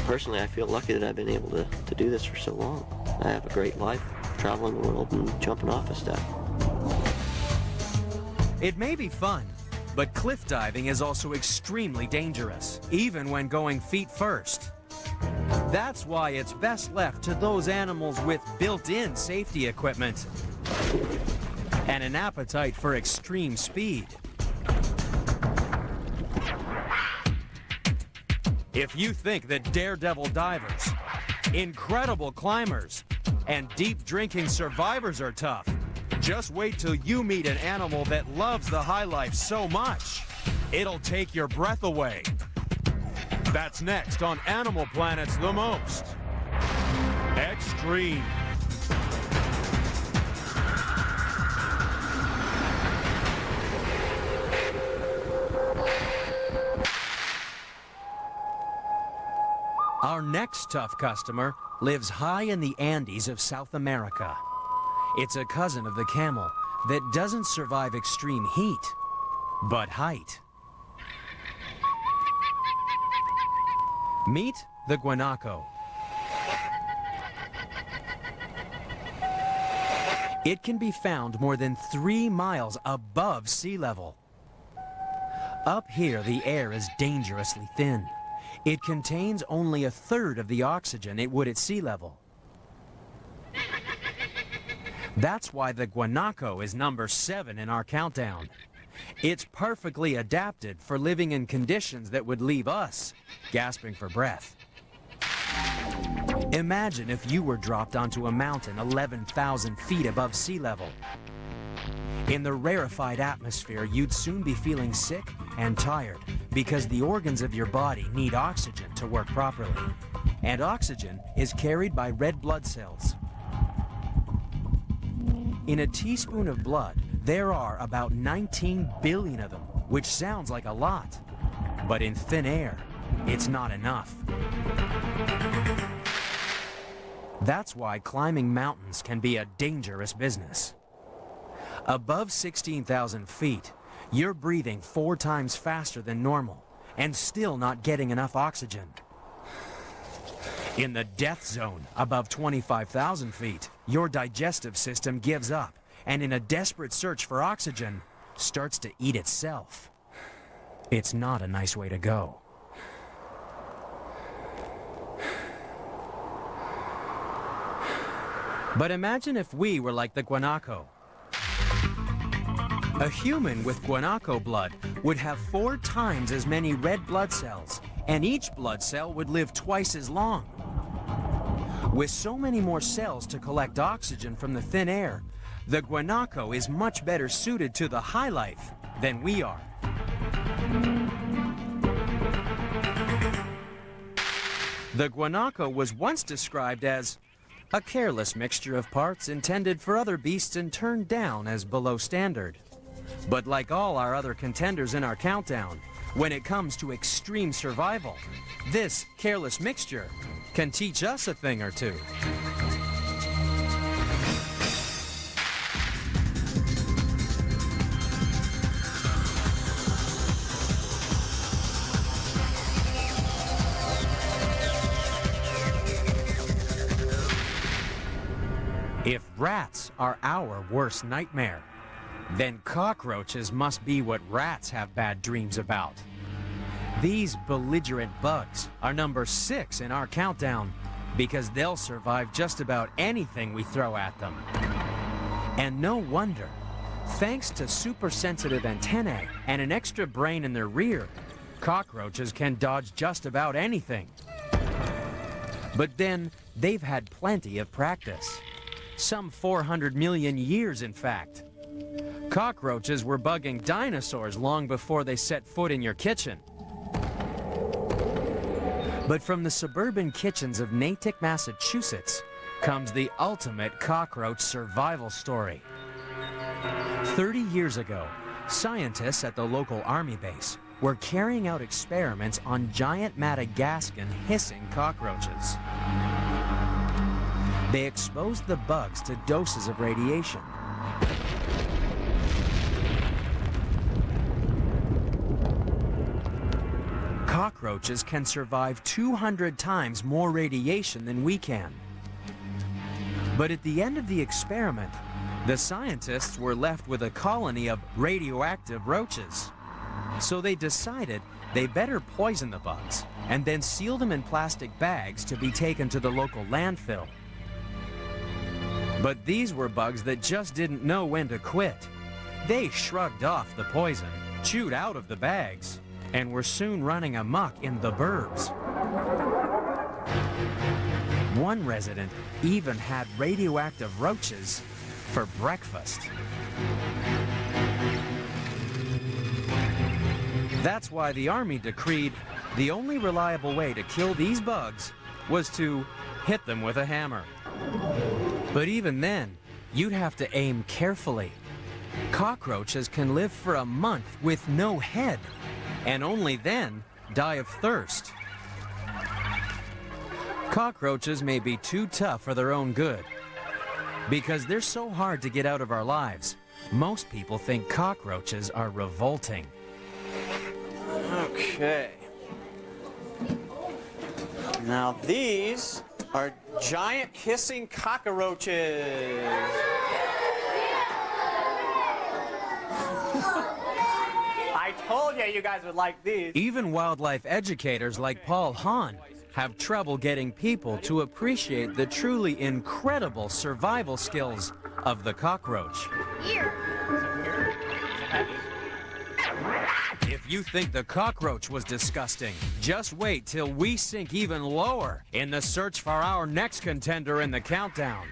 Personally, I feel lucky that I've been able to do this for so long. I have a great life, traveling the world and jumping off of stuff. It may be fun, but cliff diving is also extremely dangerous, even when going feet first. That's why it's best left to those animals with built-in safety equipment and an appetite for extreme speed. If you think that daredevil divers, incredible climbers, and deep drinking survivors are tough, just wait till you meet an animal that loves the high life so much, it'll take your breath away. That's next on Animal Planet's The Most Extreme. Our next tough customer lives high in the Andes of South America. It's a cousin of the camel that doesn't survive extreme heat, but height. Meet the guanaco. It can be found more than 3 miles above sea level. Up here, the air is dangerously thin. It contains only 1/3 of the oxygen it would at sea level. That's why the guanaco is number 7 in our countdown. It's perfectly adapted for living in conditions that would leave us gasping for breath. Imagine if you were dropped onto a mountain 11,000 feet above sea level. In the rarefied atmosphere, you'd soon be feeling sick and tired because the organs of your body need oxygen to work properly. And oxygen is carried by red blood cells. In a teaspoon of blood, there are about 19 billion of them, which sounds like a lot. But in thin air, it's not enough. That's why climbing mountains can be a dangerous business. Above 16,000 feet, you're breathing 4 times faster than normal and still not getting enough oxygen. In the death zone, above 25,000 feet, your digestive system gives up and in a desperate search for oxygen, starts to eat itself. It's not a nice way to go. But imagine if we were like the guanaco. A human with guanaco blood would have 4 times as many red blood cells, and each blood cell would live twice as long. With so many more cells to collect oxygen from the thin air, the guanaco is much better suited to the high life than we are. The guanaco was once described as a careless mixture of parts intended for other beasts and turned down as below standard. But like all our other contenders in our countdown, when it comes to extreme survival, this careless mixture can teach us a thing or two. If rats are our worst nightmare, then cockroaches must be what rats have bad dreams about. These belligerent bugs are number 6 in our countdown because they'll survive just about anything we throw at them. And no wonder. Thanks to super sensitive antennae and an extra brain in their rear, cockroaches can dodge just about anything. But then they've had plenty of practice. Some 400 million years, in fact. Cockroaches were bugging dinosaurs long before they set foot in your kitchen. But from the suburban kitchens of Natick, Massachusetts, comes the ultimate cockroach survival story. 30 years ago, scientists at the local army base were carrying out experiments on giant Madagascan hissing cockroaches. They exposed the bugs to doses of radiation. Cockroaches can survive 200 times more radiation than we can. But at the end of the experiment, the scientists were left with a colony of radioactive roaches. So they decided they better poison the bugs and then seal them in plastic bags to be taken to the local landfill. But these were bugs that just didn't know when to quit. They shrugged off the poison, chewed out of the bags, and were soon running amok in the burbs. One resident even had radioactive roaches for breakfast. That's why the Army decreed the only reliable way to kill these bugs was to hit them with a hammer. But even then, you'd have to aim carefully. Cockroaches can live for a month with no head, and only then die of thirst. Cockroaches may be too tough for their own good. Because they're so hard to get out of our lives, most people think cockroaches are revolting. Okay. Now these are giant hissing cockroaches. I told you guys would like these. Even wildlife educators like Paul Hahn have trouble getting people to appreciate the truly incredible survival skills of the cockroach. If you think the cockroach was disgusting, just wait till we sink even lower in the search for our next contender in the countdown.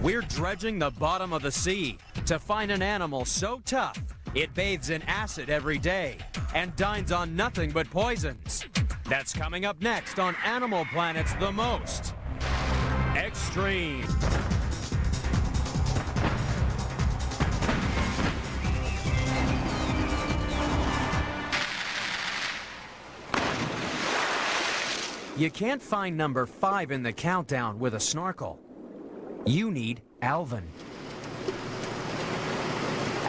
We're dredging the bottom of the sea to find an animal so tough it bathes in acid every day and dines on nothing but poisons. That's coming up next on Animal Planet's The Most Extreme. You can't find number 5 in the countdown with a snorkel. You need Alvin.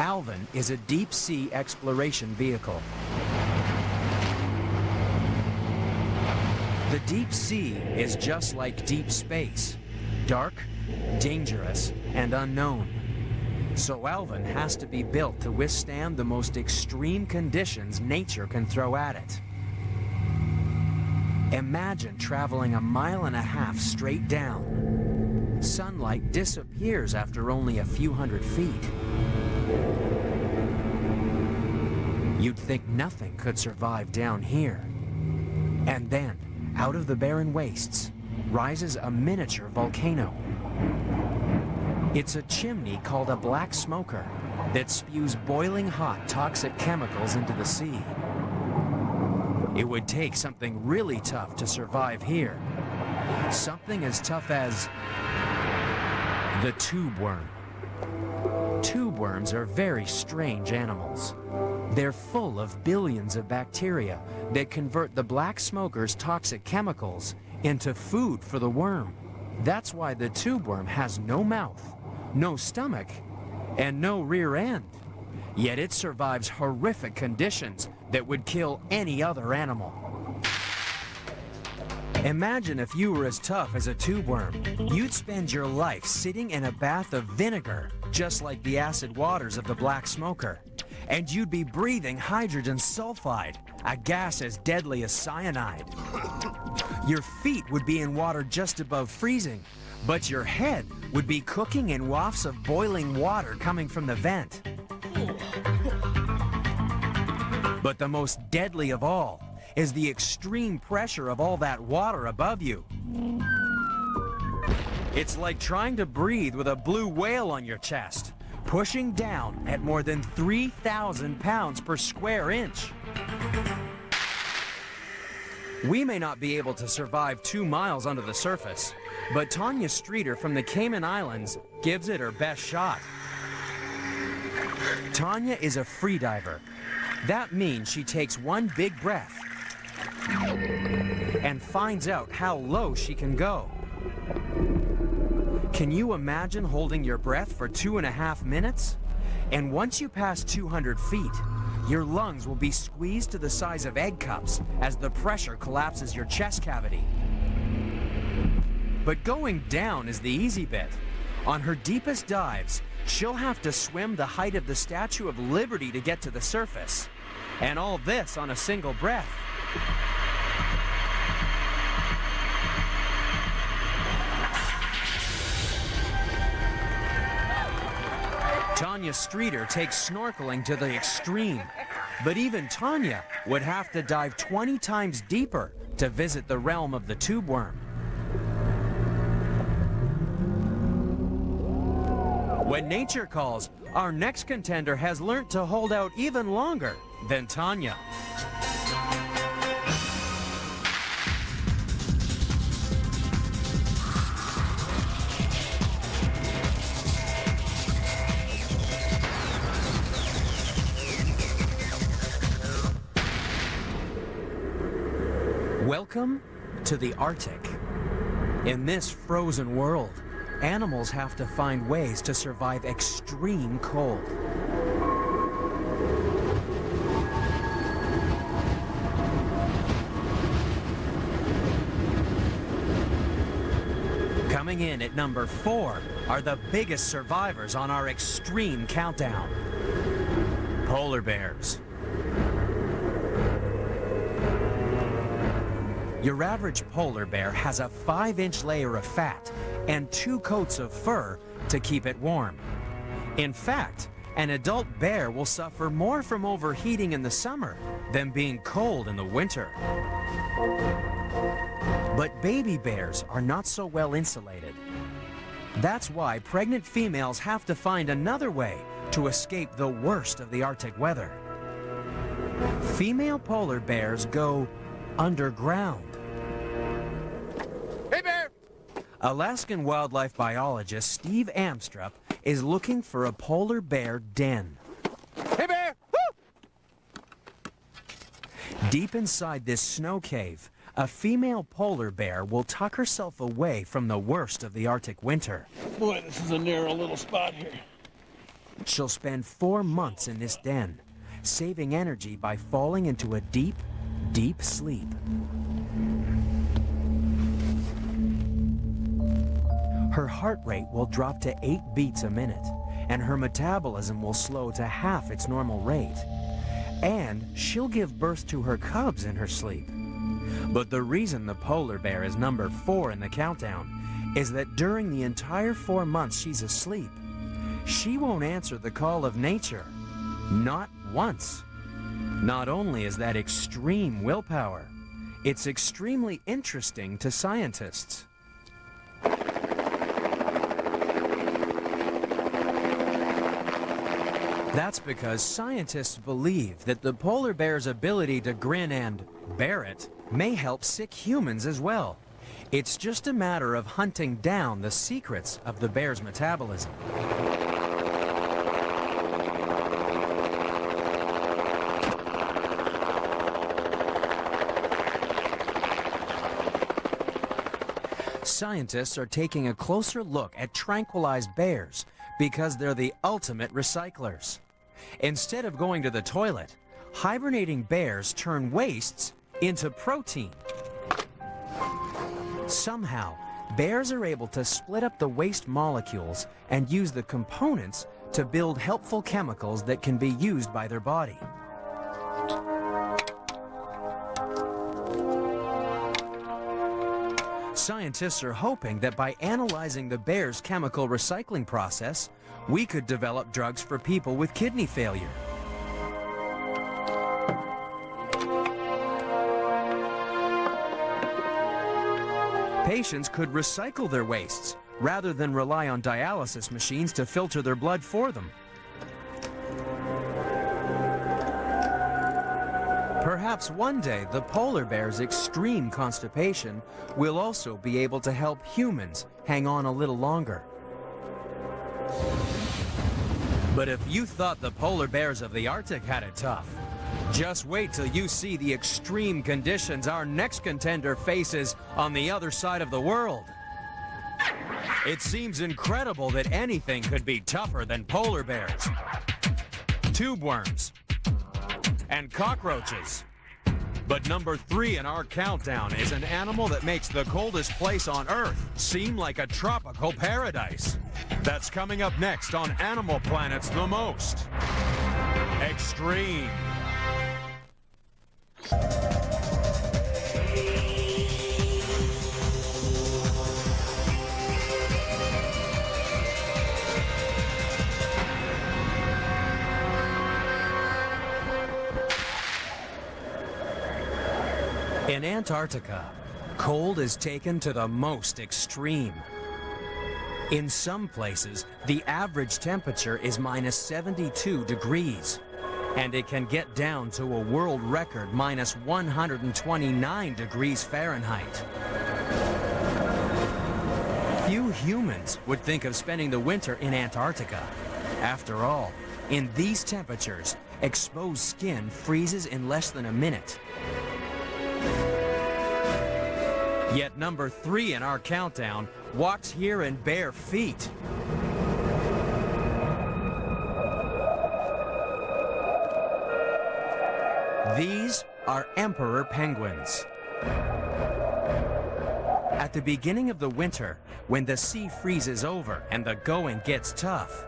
Alvin is a deep-sea exploration vehicle. The deep sea is just like deep space, dark, dangerous, and unknown. So Alvin has to be built to withstand the most extreme conditions nature can throw at it. Imagine traveling 1.5 miles straight down. Sunlight disappears after only a few hundred feet. You'd think nothing could survive down here. And then, out of the barren wastes, rises a miniature volcano. It's a chimney called a black smoker that spews boiling hot toxic chemicals into the sea. It would take something really tough to survive here. Something as tough as the tube worm. Tube worms are very strange animals. They're full of billions of bacteria that convert the black smoker's toxic chemicals into food for the worm. That's why the tube worm has no mouth, no stomach, and no rear end. Yet it survives horrific conditions that would kill any other animal. Imagine if you were as tough as a tube worm. You'd spend your life sitting in a bath of vinegar, just like the acid waters of the black smoker. And you'd be breathing hydrogen sulfide, a gas as deadly as cyanide. Your feet would be in water just above freezing, but your head would be cooking in wafts of boiling water coming from the vent. But the most deadly of all is the extreme pressure of all that water above you. It's like trying to breathe with a blue whale on your chest, pushing down at more than 3,000 pounds per square inch. We may not be able to survive 2 miles under the surface, but Tanya Streeter from the Cayman Islands gives it her best shot. Tanya is a freediver. That means she takes one big breath and finds out how low she can go. Can you imagine holding your breath for 2.5 minutes? And once you pass 200 feet, your lungs will be squeezed to the size of egg cups as the pressure collapses your chest cavity. But going down is the easy bit. On her deepest dives, she'll have to swim the height of the Statue of Liberty to get to the surface. And all this on a single breath. Tanya Streeter takes snorkeling to the extreme. But even Tanya would have to dive 20 times deeper to visit the realm of the tube worm. When nature calls, our next contender has learned to hold out even longer than Tanya. Welcome to the Arctic. In this frozen world, animals have to find ways to survive extreme cold. Coming in at number 4 are the biggest survivors on our extreme countdown. Polar bears. Your average polar bear has a 5-inch layer of fat and 2 coats of fur to keep it warm. In fact, an adult bear will suffer more from overheating in the summer than being cold in the winter. But baby bears are not so well insulated. That's why pregnant females have to find another way to escape the worst of the Arctic weather. Female polar bears go underground. Hey, bear! Alaskan wildlife biologist Steve Amstrup is looking for a polar bear den. Hey, bear! Woo! Deep inside this snow cave, a female polar bear will tuck herself away from the worst of the Arctic winter. Boy, this is a narrow little spot here. She'll spend 4 months in this den, saving energy by falling into a deep, deep sleep. Her heart rate will drop to 8 beats a minute, and her metabolism will slow to half its normal rate. And she'll give birth to her cubs in her sleep. But the reason the polar bear is number 4 in the countdown is that during the entire 4 months she's asleep, she won't answer the call of nature. Not once. Not only is that extreme willpower, it's extremely interesting to scientists. That's because scientists believe that the polar bear's ability to grin and bear it may help sick humans as well. It's just a matter of hunting down the secrets of the bear's metabolism. Scientists are taking a closer look at tranquilized bears because they're the ultimate recyclers. Instead of going to the toilet, hibernating bears turn wastes into protein. Somehow, bears are able to split up the waste molecules and use the components to build helpful chemicals that can be used by their body. Scientists are hoping that by analyzing the bear's chemical recycling process, we could develop drugs for people with kidney failure. Patients could recycle their wastes rather than rely on dialysis machines to filter their blood for them. Perhaps one day the polar bear's extreme constipation will also be able to help humans hang on a little longer. But if you thought the polar bears of the Arctic had it tough, just wait till you see the extreme conditions our next contender faces on the other side of the world. It seems incredible that anything could be tougher than polar bears, tube worms, and cockroaches. But number 3 in our countdown is an animal that makes the coldest place on Earth seem like a tropical paradise. That's coming up next on Animal Planet's The Most Extreme. In Antarctica, cold is taken to the most extreme. In some places, the average temperature is minus 72 degrees, and it can get down to a world record minus 129 degrees Fahrenheit. Few humans would think of spending the winter in Antarctica. After all, in these temperatures, exposed skin freezes in less than a minute. Yet number 3 in our countdown walks here in bare feet. These are emperor penguins. At the beginning of the winter, when the sea freezes over and the going gets tough,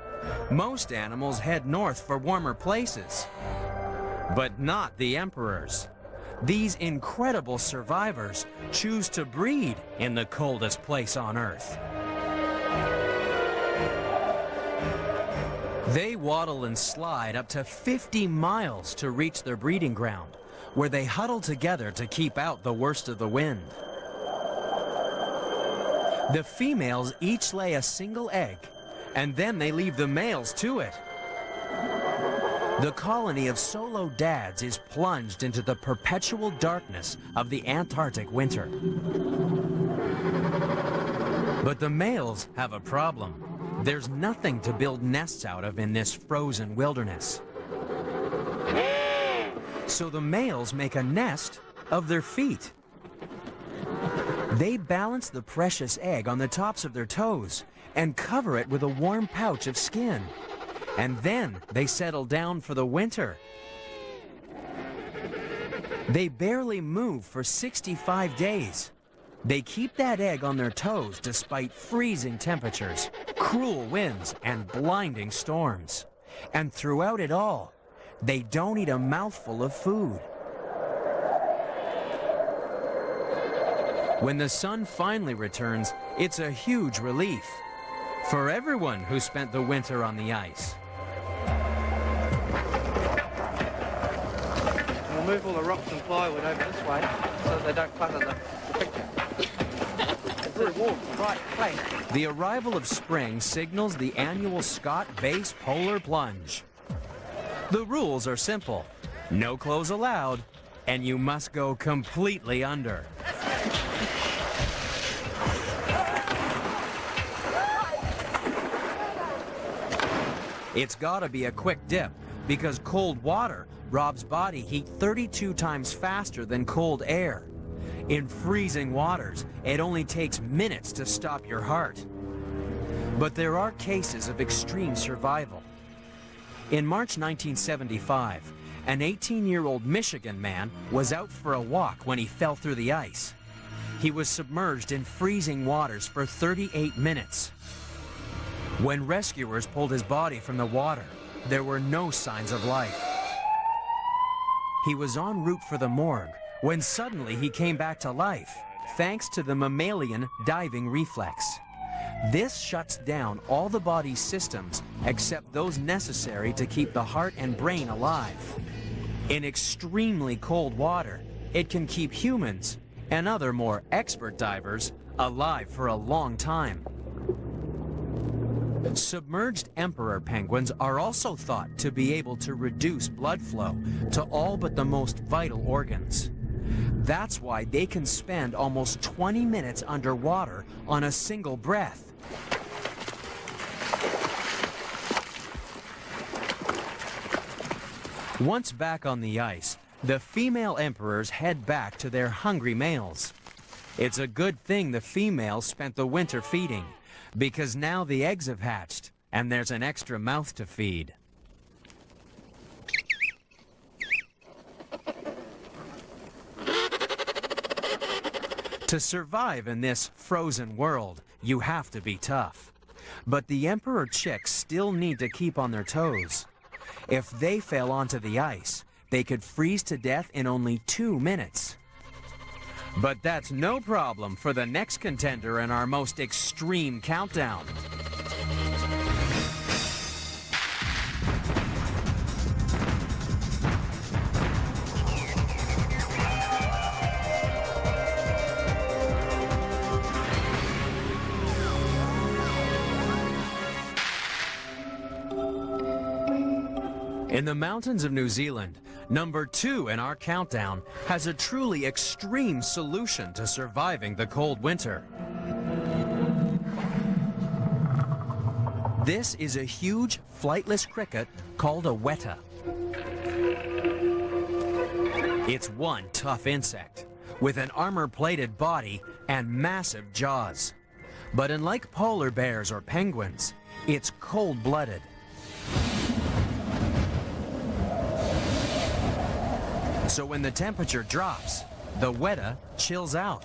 most animals head north for warmer places. But not the emperors. These incredible survivors choose to breed in the coldest place on Earth. They waddle and slide up to 50 miles to reach their breeding ground, where they huddle together to keep out the worst of the wind. The females each lay a single egg, and then they leave the males to it. The colony of solo dads is plunged into the perpetual darkness of the Antarctic winter. But the males have a problem. There's nothing to build nests out of in this frozen wilderness. So the males make a nest of their feet. They balance the precious egg on the tops of their toes and cover it with a warm pouch of skin. and then they settle down for the winter. They barely move for 65 days. They keep that egg on their toes despite freezing temperatures, cruel winds, and blinding storms. And throughout it all, they don't eat a mouthful of food. When the sun finally returns, it's a huge relief for everyone who spent the winter on the ice. We'll move all the rocks and plywood over this way so that they don't clutter the picture. It's very warm, right place. The arrival of spring signals the annual Scott Base Polar Plunge. The rules are simple. No clothes allowed, and you must go completely under. It's gotta be a quick dip, because cold water robs body heat 32 times faster than cold air. In freezing waters, it only takes minutes to stop your heart. But there are cases of extreme survival. In March 1975, an 18-year-old Michigan man was out for a walk when he fell through the ice. He was submerged in freezing waters for 38 minutes. When rescuers pulled his body from the water, there were no signs of life. He was en route for the morgue when suddenly he came back to life, thanks to the mammalian diving reflex. This shuts down all the body's systems except those necessary to keep the heart and brain alive. In extremely cold water, it can keep humans and other more expert divers alive for a long time. Submerged emperor penguins are also thought to be able to reduce blood flow to all but the most vital organs. That's why they can spend almost 20 minutes underwater on a single breath. Once back on the ice, the female emperors head back to their hungry males. It's a good thing the females spent the winter feeding, because now the eggs have hatched, and there's an extra mouth to feed. To survive in this frozen world, you have to be tough. But the emperor chicks still need to keep on their toes. If they fell onto the ice, they could freeze to death in only 2 minutes. But that's no problem for the next contender in our most extreme countdown. In the mountains of New Zealand, number 2 in our countdown has a truly extreme solution to surviving the cold winter. This is a huge flightless cricket called a weta. It's one tough insect with an armor-plated body and massive jaws. But unlike polar bears or penguins, it's cold-blooded. So when the temperature drops, the weta chills out.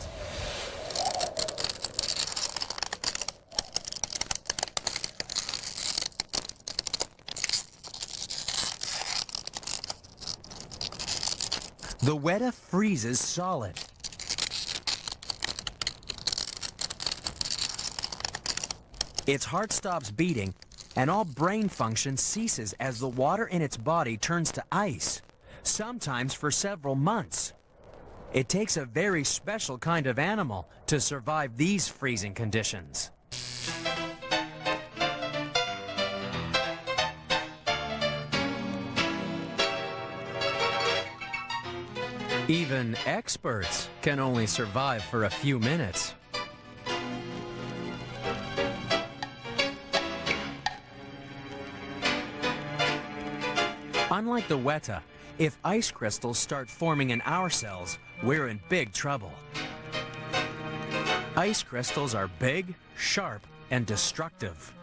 The weta freezes solid. Its heart stops beating, and all brain function ceases as the water in its body turns to ice, sometimes for several months. It takes a very special kind of animal to survive these freezing conditions. Even experts can only survive for a few minutes. Unlike the weta, if ice crystals start forming in our cells, we're in big trouble. Ice crystals are big, sharp, and destructive.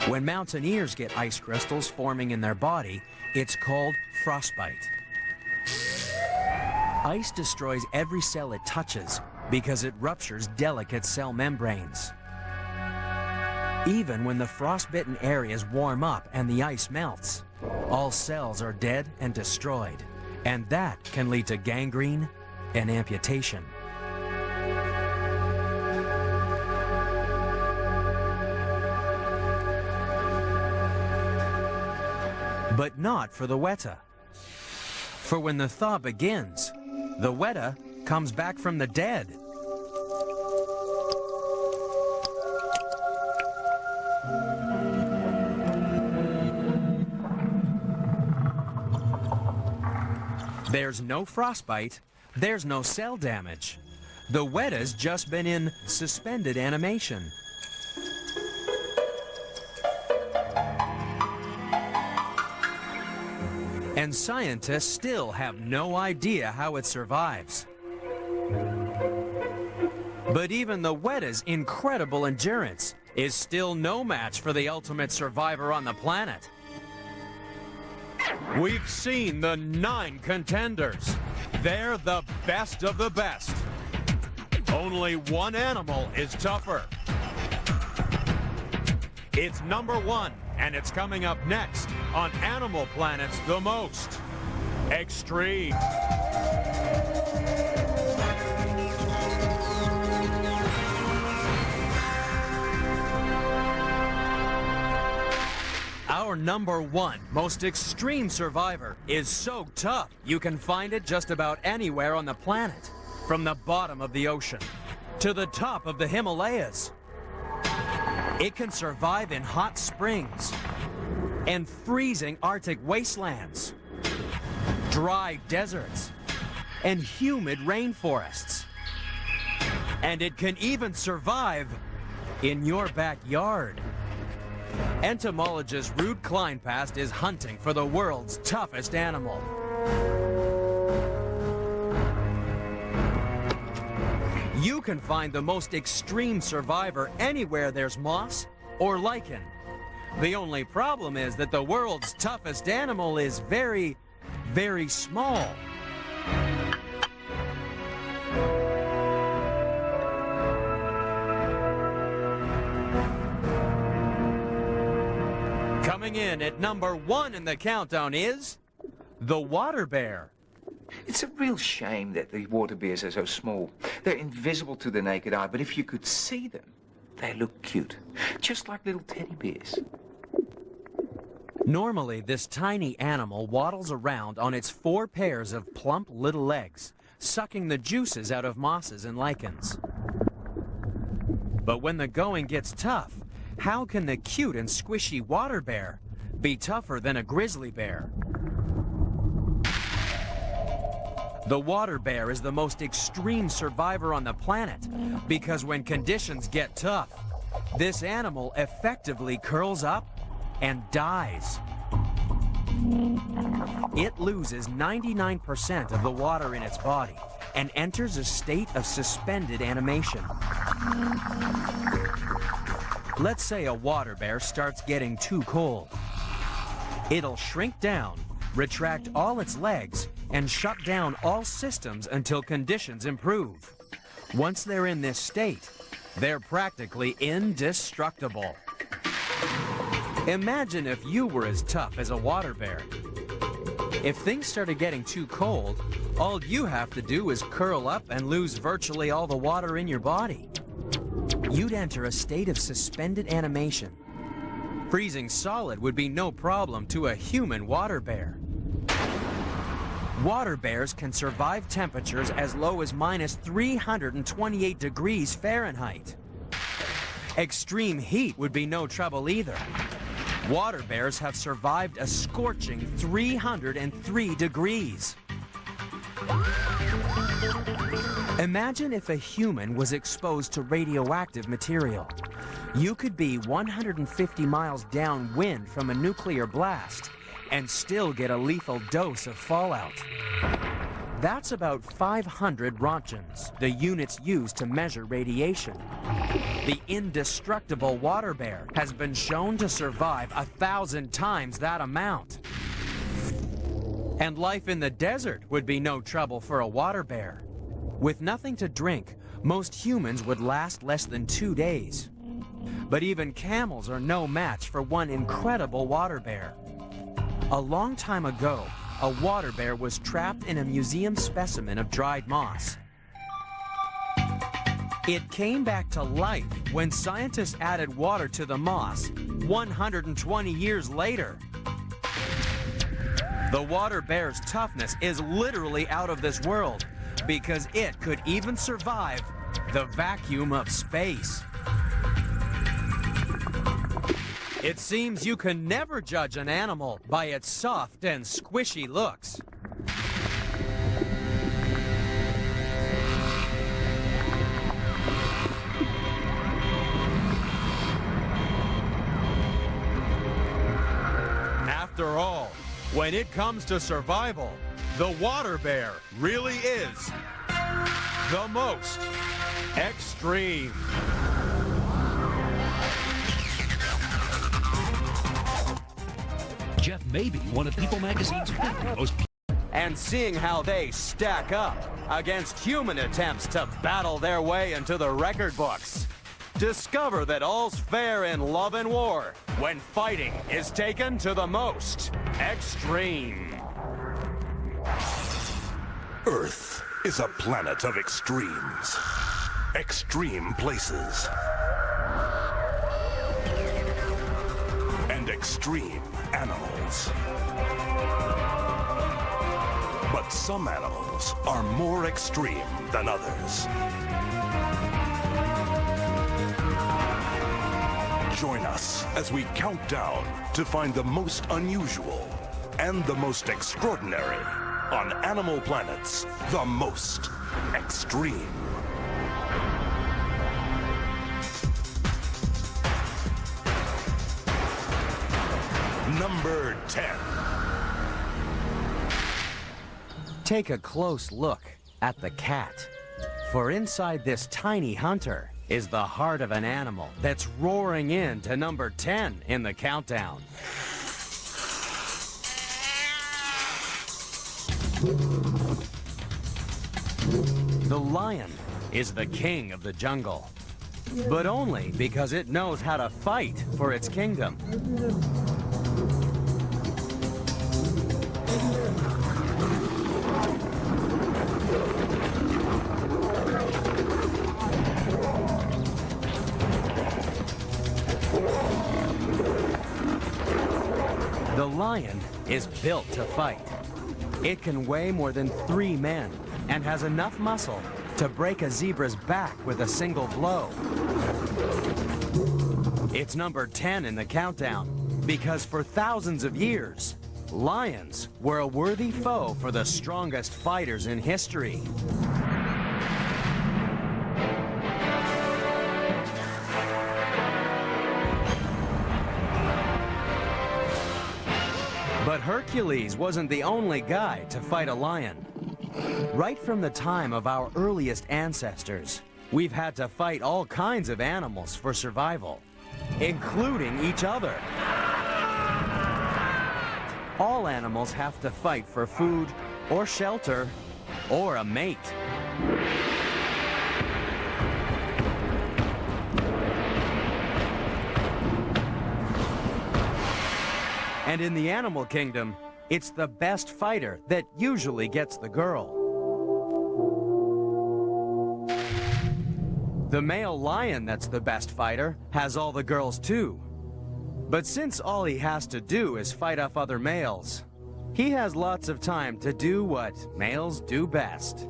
When mountaineers get ice crystals forming in their body, it's called frostbite. Ice destroys every cell it touches because it ruptures delicate cell membranes. Even when the frostbitten areas warm up and the ice melts, all cells are dead and destroyed, and that can lead to gangrene and amputation. But not for the Weta. For when the thaw begins, the Weta comes back from the dead. There's no frostbite, there's no cell damage. The Weta's just been in suspended animation. And scientists still have no idea how it survives. But even the Weta's incredible endurance is still no match for the ultimate survivor on the planet. We've seen the 9 contenders. They're the best of the best. Only one animal is tougher. It's number 1, and it's coming up next on Animal Planet's The Most Extreme. Our number 1 most extreme survivor is so tough you can find it just about anywhere on the planet, from the bottom of the ocean to the top of the Himalayas. It can survive in hot springs and freezing Arctic wastelands, dry deserts, and humid rainforests. And it can even survive in your backyard. Entomologist Ruud Kleinpast is hunting for the world's toughest animal. You can find the most extreme survivor anywhere there's moss or lichen. The only problem is that the world's toughest animal is very, very small. Coming in at number 1 in the countdown is the water bear. It's a real shame that the water bears are so small. They're invisible to the naked eye, but if you could see them, they look cute, just like little teddy bears. Normally, this tiny animal waddles around on its 4 pairs of plump little legs, sucking the juices out of mosses and lichens. But when the going gets tough, how can the cute and squishy water bear be tougher than a grizzly bear? The water bear is the most extreme survivor on the planet because when conditions get tough, this animal effectively curls up and dies. It loses 99% of the water in its body and enters a state of suspended animation. Let's say a water bear starts getting too cold. It'll shrink down, retract all its legs, and shut down all systems until conditions improve. Once they're in this state, they're practically indestructible. Imagine if you were as tough as a water bear. If things started getting too cold, all you have to do is curl up and lose virtually all the water in your body. You'd enter a state of suspended animation. Freezing solid would be no problem to a human water bear. Water bears can survive temperatures as low as -328 degrees Fahrenheit. Extreme heat would be no trouble either. Water bears have survived a scorching 303 degrees. Imagine if a human was exposed to radioactive material. You could be 150 miles downwind from a nuclear blast and still get a lethal dose of fallout. That's about 500 roentgens, the units used to measure radiation. The indestructible water bear has been shown to survive 1,000 times that amount. And life in the desert would be no trouble for a water bear. With nothing to drink, most humans would last less than 2 days. But even camels are no match for one incredible water bear. A long time ago, a water bear was trapped in a museum specimen of dried moss. It came back to life when scientists added water to the moss 120 years later. The water bear's toughness is literally out of this world because it could even survive the vacuum of space. It seems you can never judge an animal by its soft and squishy looks. After all, when it comes to survival, the water bear really is the most extreme. Jeff may be one of People Magazine's 50 most... And seeing how they stack up against human attempts to battle their way into the record books. Discover that all's fair in love and war when fighting is taken to the most extreme. Earth is a planet of extremes. Extreme places. And extreme animals. But some animals are more extreme than others. Join us as we count down to find the most unusual and the most extraordinary on Animal Planet's The Most Extreme. Number 10. Take a close look at the cat. For inside this tiny hunter is the heart of an animal that's roaring in to number 10 in the countdown. The lion is the king of the jungle, but only because it knows how to fight for its kingdom. The lion is built to fight. It can weigh more than 3 men and has enough muscle to break a zebra's back with a single blow. It's number 10 in the countdown because for thousands of years, lions were a worthy foe for the strongest fighters in history. But Hercules wasn't the only guy to fight a lion. Right from the time of our earliest ancestors, we've had to fight all kinds of animals for survival, including each other. All animals have to fight for food, or shelter, or a mate. And in the animal kingdom, it's the best fighter that usually gets the girl. The male lion that's the best fighter has all the girls too. But since all he has to do is fight off other males, he has lots of time to do what males do best.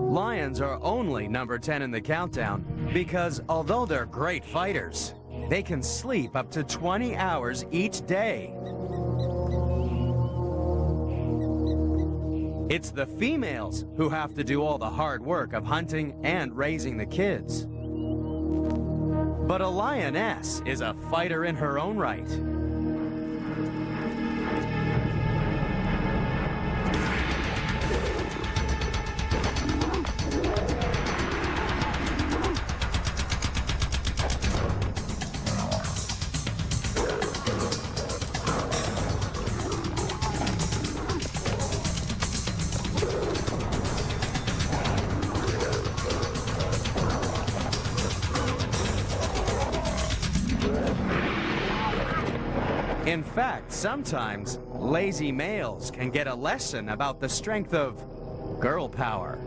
Lions are only number 10 in the countdown because although they're great fighters, they can sleep up to 20 hours each day. It's the females who have to do all the hard work of hunting and raising the kids. But a lioness is a fighter in her own right. In fact, sometimes lazy males can get a lesson about the strength of girl power.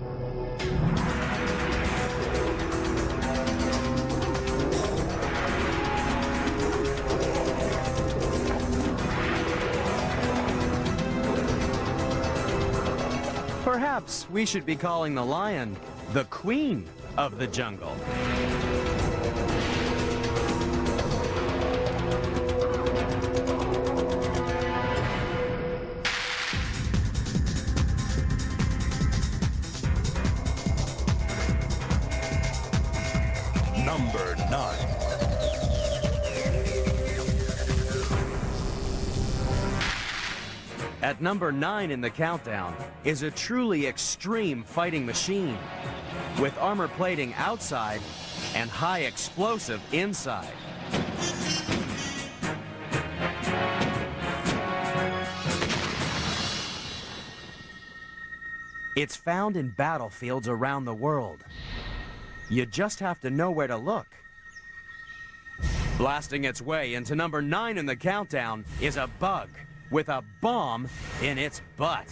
Perhaps we should be calling the lion the queen of the jungle. Number 9. At number 9 in the countdown is a truly extreme fighting machine with armor plating outside and high explosive inside. It's found in battlefields around the world. You just have to know where to look. Blasting its way into number 9 in the countdown is a bug with a bomb in its butt.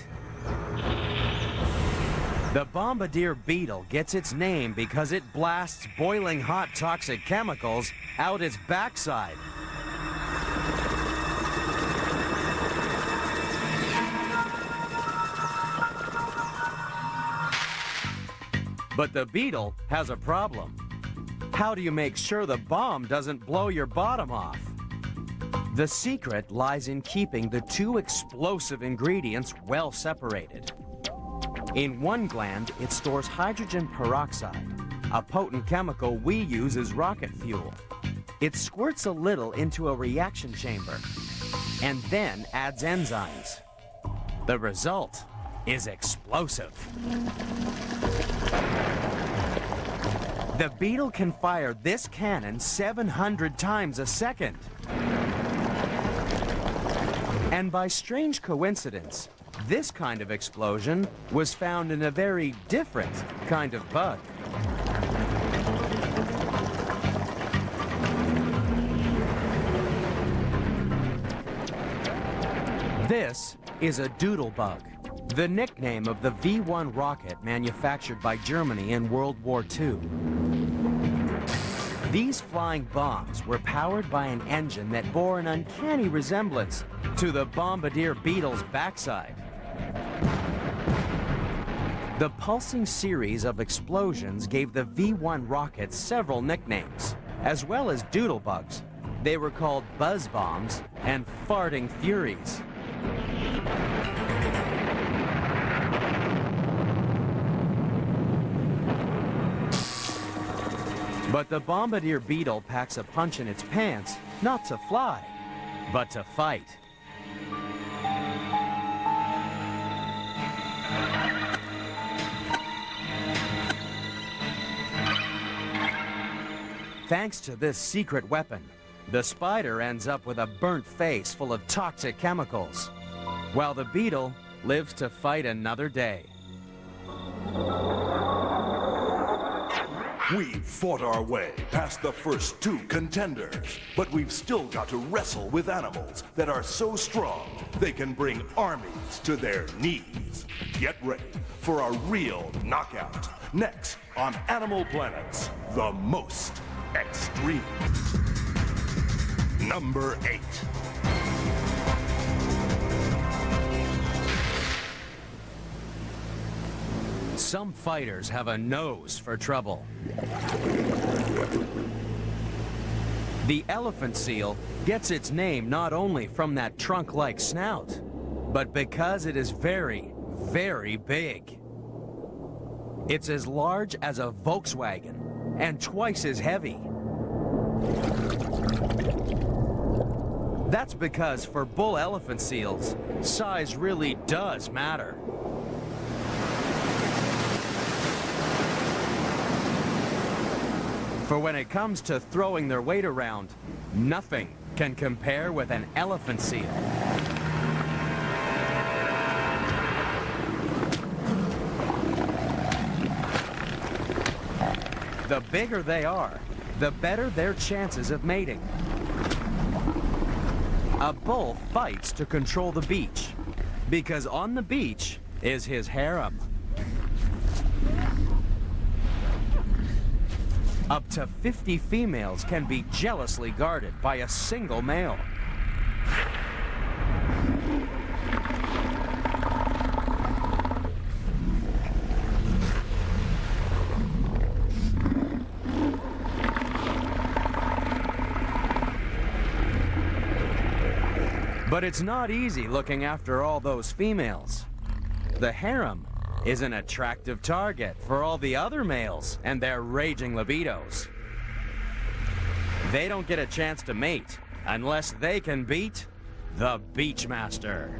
The bombardier beetle gets its name because it blasts boiling hot toxic chemicals out its backside. But the beetle has a problem. How do you make sure the bomb doesn't blow your bottom off? The secret lies in keeping the two explosive ingredients well separated. In one gland, it stores hydrogen peroxide, a potent chemical we use as rocket fuel. It squirts a little into a reaction chamber and then adds enzymes. The result is explosive. The beetle can fire this cannon 700 times a second. And by strange coincidence, this kind of explosion was found in a very different kind of bug. This is a doodle bug, the nickname of the V-1 rocket manufactured by Germany in World War II. These flying bombs were powered by an engine that bore an uncanny resemblance to the bombardier beetle's backside. The pulsing series of explosions gave the V-1 rocket several nicknames, as well as doodle bugs. They were called buzz bombs and farting furies. But the bombardier beetle packs a punch in its pants, not to fly, but to fight. Thanks to this secret weapon, the spider ends up with a burnt face full of toxic chemicals, while the beetle lives to fight another day. We've fought our way past the first 2 contenders, but we've still got to wrestle with animals that are so strong they can bring armies to their knees. Get ready for a real knockout next on Animal Planet's The Most Extreme. Number 8. Some fighters have a nose for trouble. The elephant seal gets its name not only from that trunk-like snout, but because it is very, very big. It's as large as a Volkswagen and twice as heavy. That's because for bull elephant seals, size really does matter. For when it comes to throwing their weight around, nothing can compare with an elephant seal. The bigger they are, the better their chances of mating. a bull fights to control the beach, because on the beach is his harem. Up to 50 females can be jealously guarded by a single male. But it's not easy looking after all those females. The harem is an attractive target for all the other males and their raging libidos. They don't get a chance to mate unless they can beat the Beachmaster.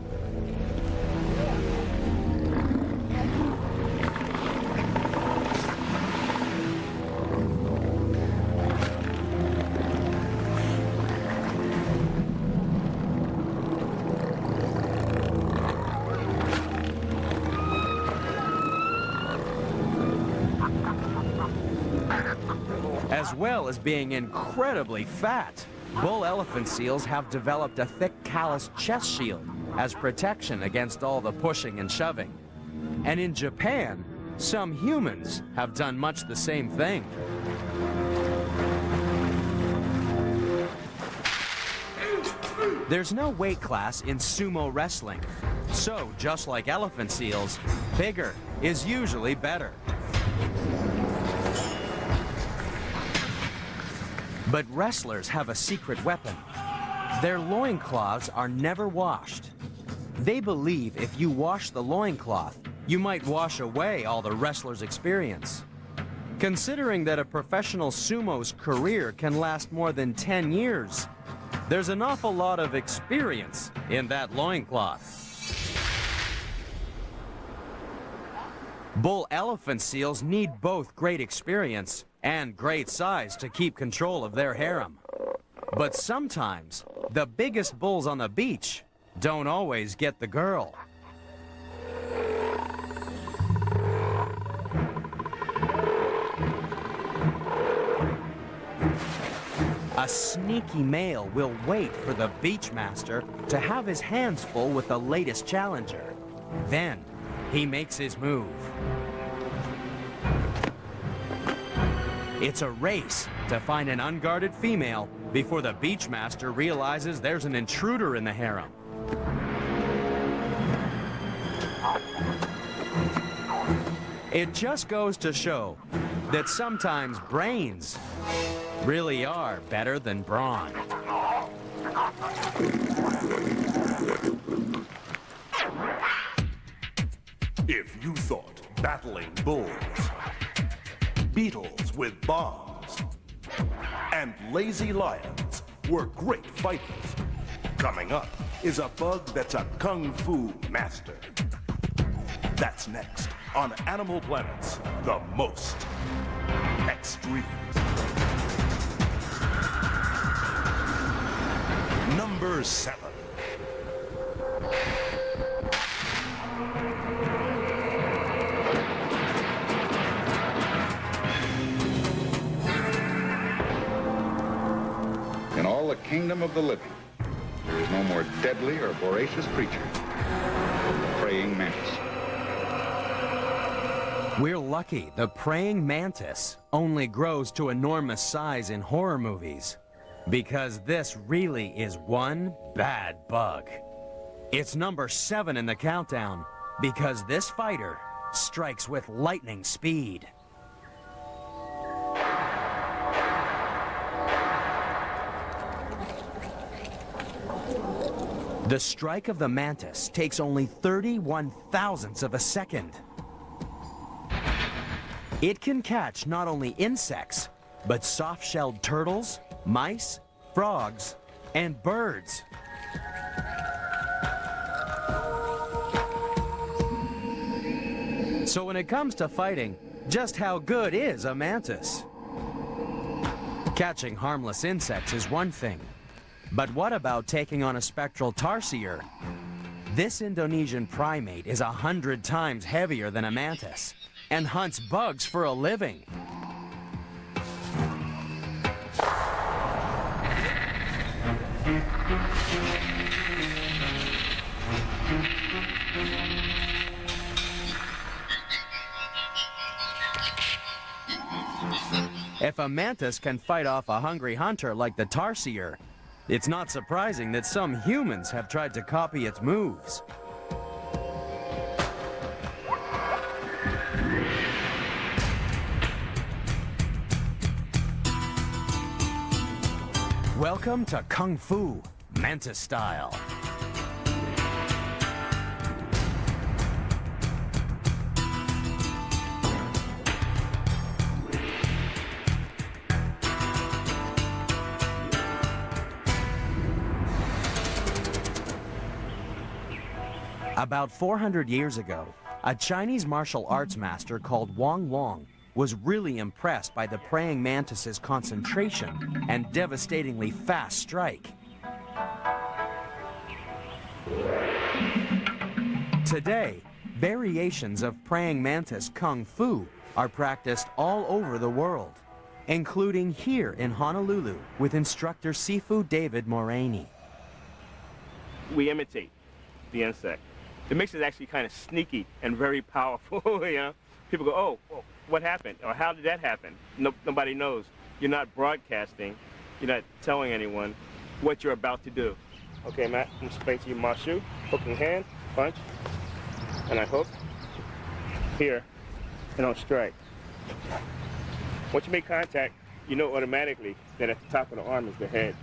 As well as being incredibly fat, bull elephant seals have developed a thick calloused chest shield as protection against all the pushing and shoving. And in Japan, some humans have done much the same thing. There's no weight class in sumo wrestling, so just like elephant seals, bigger is usually better. But wrestlers have a secret weapon. Their loincloths are never washed. They believe if you wash the loincloth, you might wash away all the wrestler's experience. Considering that a professional sumo's career can last more than 10 years, there's an awful lot of experience in that loincloth. Bull elephant seals need both great experience and great size to keep control of their harem. But sometimes, the biggest bulls on the beach don't always get the girl. A sneaky male will wait for the Beachmaster to have his hands full with the latest challenger. Then, he makes his move. It's a race to find an unguarded female before the Beachmaster realizes there's an intruder in the harem. It just goes to show that sometimes brains really are better than brawn. If you thought battling bulls, beetles with bombs, and lazy lions were great fighters, coming up is a bug that's a kung fu master. That's next on Animal Planet's The Most Extreme. Number 7. In all the kingdom of the living, there is no more deadly or voracious creature than the praying mantis. We're lucky the praying mantis only grows to enormous size in horror movies, because this really is one bad bug. It's number 7 in the countdown, because this fighter strikes with lightning speed. The strike of the mantis takes only 31 thousandths of a second. It can catch not only insects, but soft-shelled turtles, mice, frogs, and birds. So when it comes to fighting, just how good is a mantis? Catching harmless insects is one thing, but what about taking on a spectral tarsier? This Indonesian primate is 100 times heavier than a mantis and hunts bugs for a living. If a mantis can fight off a hungry hunter like the tarsier, it's not surprising that some humans have tried to copy its moves. Welcome to Kung Fu, mantis style. About 400 years ago, a Chinese martial arts master called Wang Long was really impressed by the praying mantis's concentration and devastatingly fast strike. Today, variations of praying mantis kung fu are practiced all over the world, including here in Honolulu with instructor Sifu David Moraney. We imitate the insect. It makes it actually kind of sneaky and very powerful, you know? People go, oh, well, what happened? Or how did that happen? Nobody knows. You're not broadcasting. You're not telling anyone what you're about to do. Okay, Matt, I'm going to explain to you Mashu. Hooking hand, punch, and I hook here, and I'll strike. Once you make contact, you know automatically that at the top of the arm is the head.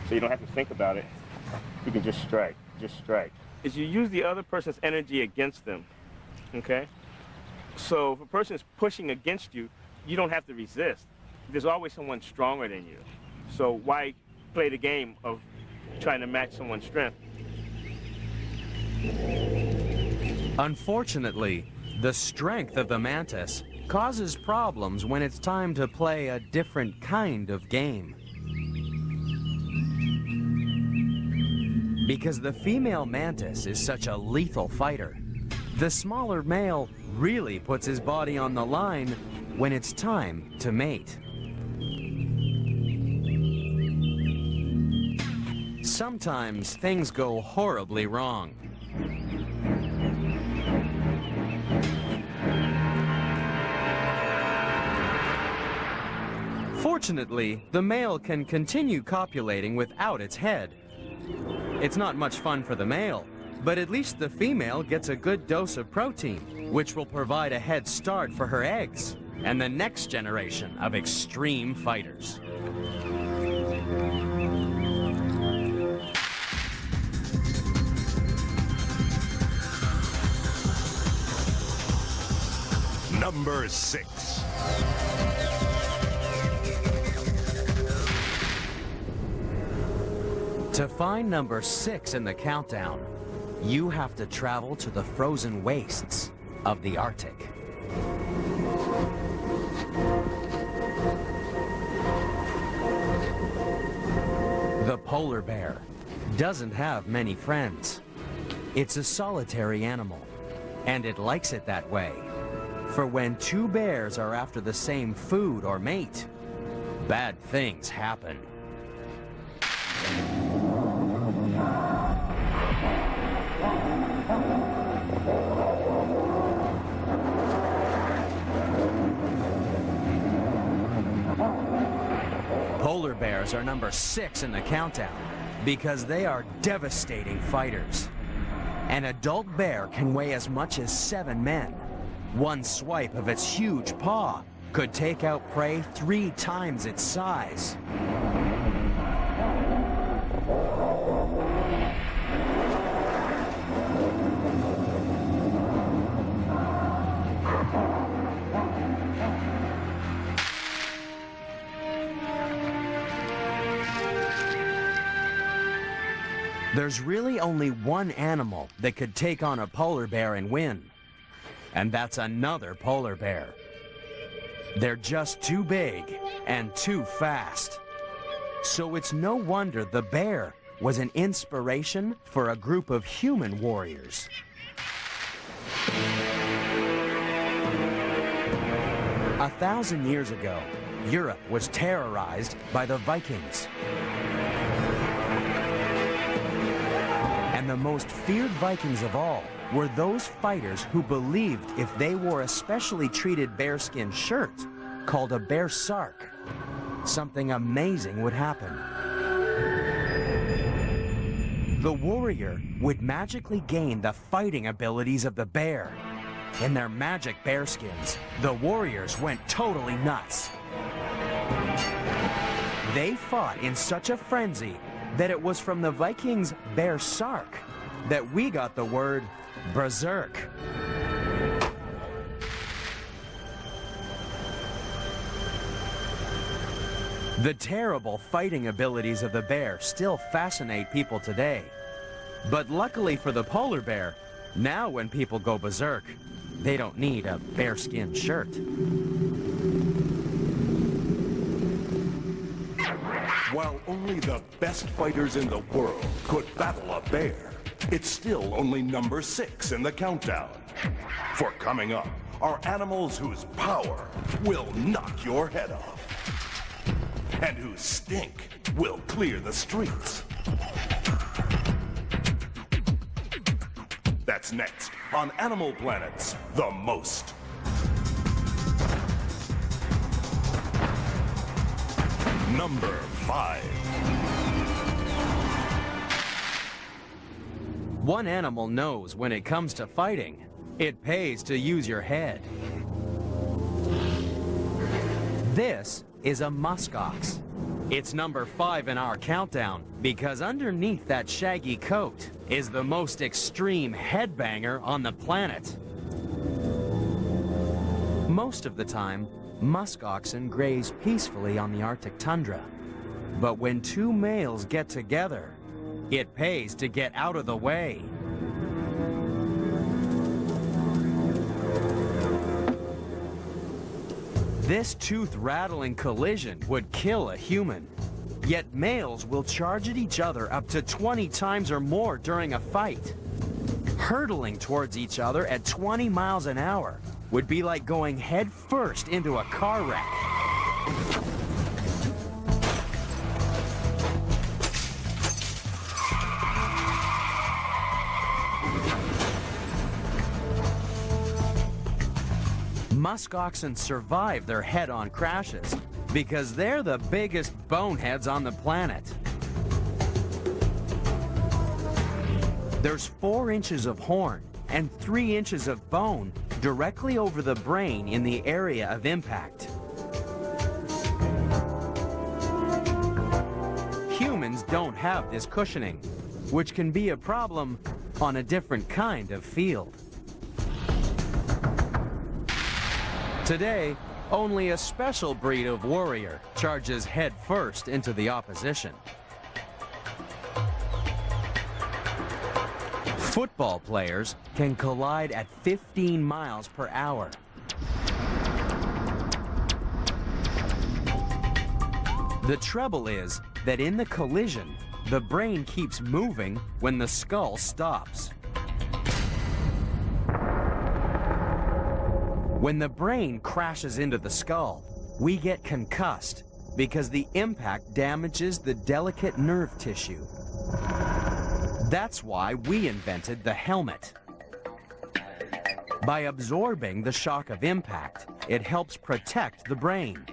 So you don't have to think about it. You can just strike, Is you use the other person's energy against them, okay? So if a person is pushing against you, you don't have to resist. There's always someone stronger than you. So why play the game of trying to match someone's strength? Unfortunately, the strength of the mantis causes problems when it's time to play a different kind of game. Because the female mantis is such a lethal fighter, the smaller male really puts his body on the line when it's time to mate. Sometimes things go horribly wrong. Fortunately, the male can continue copulating without its head. It's not much fun for the male, but at least the female gets a good dose of protein, which will provide a head start for her eggs and the next generation of extreme fighters. Number 6. To find number 6 in the countdown, you have to travel to the frozen wastes of the Arctic. The polar bear doesn't have many friends. It's a solitary animal, and it likes it that way. For when two bears are after the same food or mate, bad things happen. Polar bears are number 6 in the countdown because they are devastating fighters. An adult bear can weigh as much as 7 men. One swipe of its huge paw could take out prey 3 times its size. There's really only one animal that could take on a polar bear and win, and that's another polar bear. They're just too big and too fast. So it's no wonder the bear was an inspiration for a group of human warriors. 1,000 years ago, Europe was terrorized by the Vikings. And the most feared Vikings of all were those fighters who believed if they wore a specially treated bearskin shirt, called a bear sark, something amazing would happen. The warrior would magically gain the fighting abilities of the bear. In their magic bearskins, the warriors went totally nuts. They fought in such a frenzy that it was from the Vikings' bear sark that we got the word berserk. The terrible fighting abilities of the bear still fascinate people today. But luckily for the polar bear, now when people go berserk, they don't need a bearskin shirt. While only the best fighters in the world could battle a bear, it's still only number 6 in the countdown. For coming up are animals whose power will knock your head off, and whose stink will clear the streets. That's next on Animal Planet's The Most. Number 5. One animal knows when it comes to fighting, it pays to use your head. This is a muskox. It's number 5 in our countdown because underneath that shaggy coat is the most extreme headbanger on the planet. Most of the time, musk oxen graze peacefully on the Arctic tundra. But when two males get together, it pays to get out of the way. This tooth-rattling collision would kill a human. Yet males will charge at each other up to 20 times or more during a fight. Hurtling towards each other at 20 miles an hour would be like going head first into a car wreck. Musk oxen survive their head-on crashes because they're the biggest boneheads on the planet. There's 4 inches of horn and 3 inches of bone directly over the brain in the area of impact. Humans don't have this cushioning, which can be a problem on a different kind of field. Today, only a special breed of warrior charges head first into the opposition. Football players can collide at 15 miles per hour. The trouble is that in the collision, the brain keeps moving when the skull stops. When the brain crashes into the skull, we get concussed because the impact damages the delicate nerve tissue. That's why we invented the helmet. By absorbing the shock of impact, it helps protect the brain.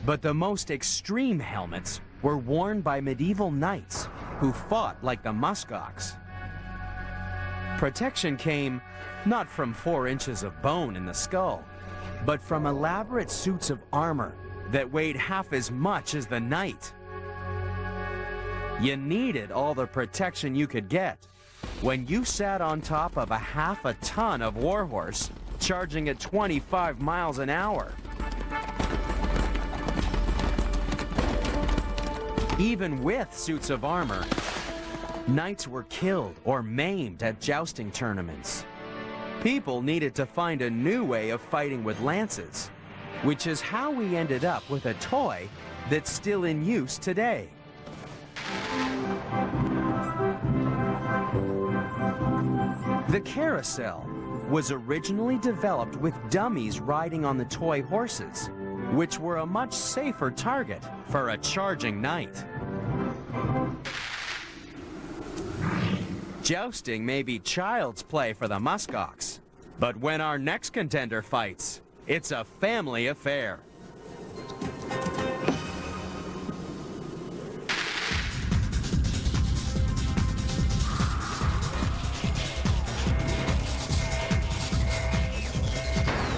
But the most extreme helmets were worn by medieval knights who fought like the muskox. Protection came not from 4 inches of bone in the skull, but from elaborate suits of armor that weighed half as much as the knight. You needed all the protection you could get when you sat on top of a half a ton of warhorse charging at 25 miles an hour. Even with suits of armor, knights were killed or maimed at jousting tournaments. People needed to find a new way of fighting with lances, which is how we ended up with a toy that's still in use today. The carousel was originally developed with dummies riding on the toy horses, which were a much safer target for a charging knight. Jousting may be child's play for the muskox, But when our next contender fights, it's a family affair.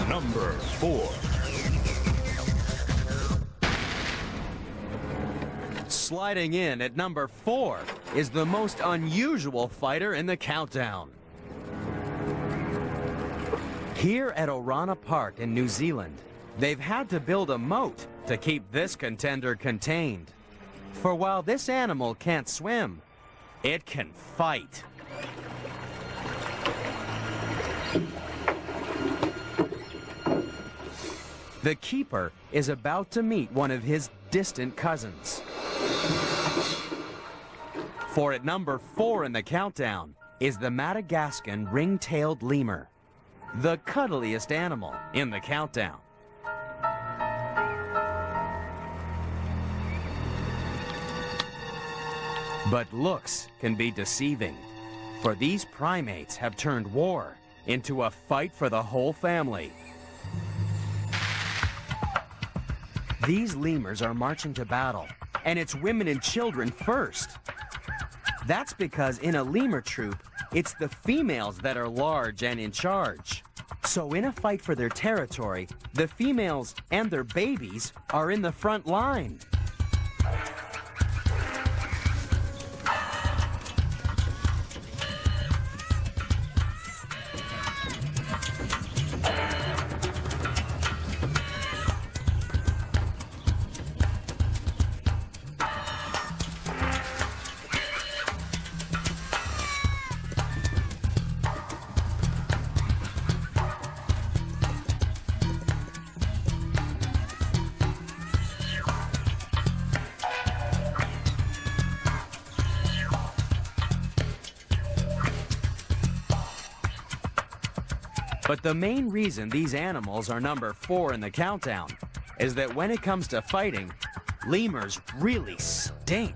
Number 4. Sliding in at number 4 is the most unusual fighter in the countdown. Here at Orana Park in New Zealand, they've had to build a moat to keep this contender contained. For while this animal can't swim, it can fight. The keeper is about to meet one of his distant cousins. For at number 4 in the countdown is the Madagascan ring-tailed lemur, the cuddliest animal in the countdown. But looks can be deceiving, for these primates have turned war into a fight for the whole family. These lemurs are marching to battle, and it's women and children first. That's because in a lemur troop, it's the females that are large and in charge. So in a fight for their territory, the females and their babies are in the front line. But the main reason these animals are number 4 in the countdown is that when it comes to fighting, lemurs really stink.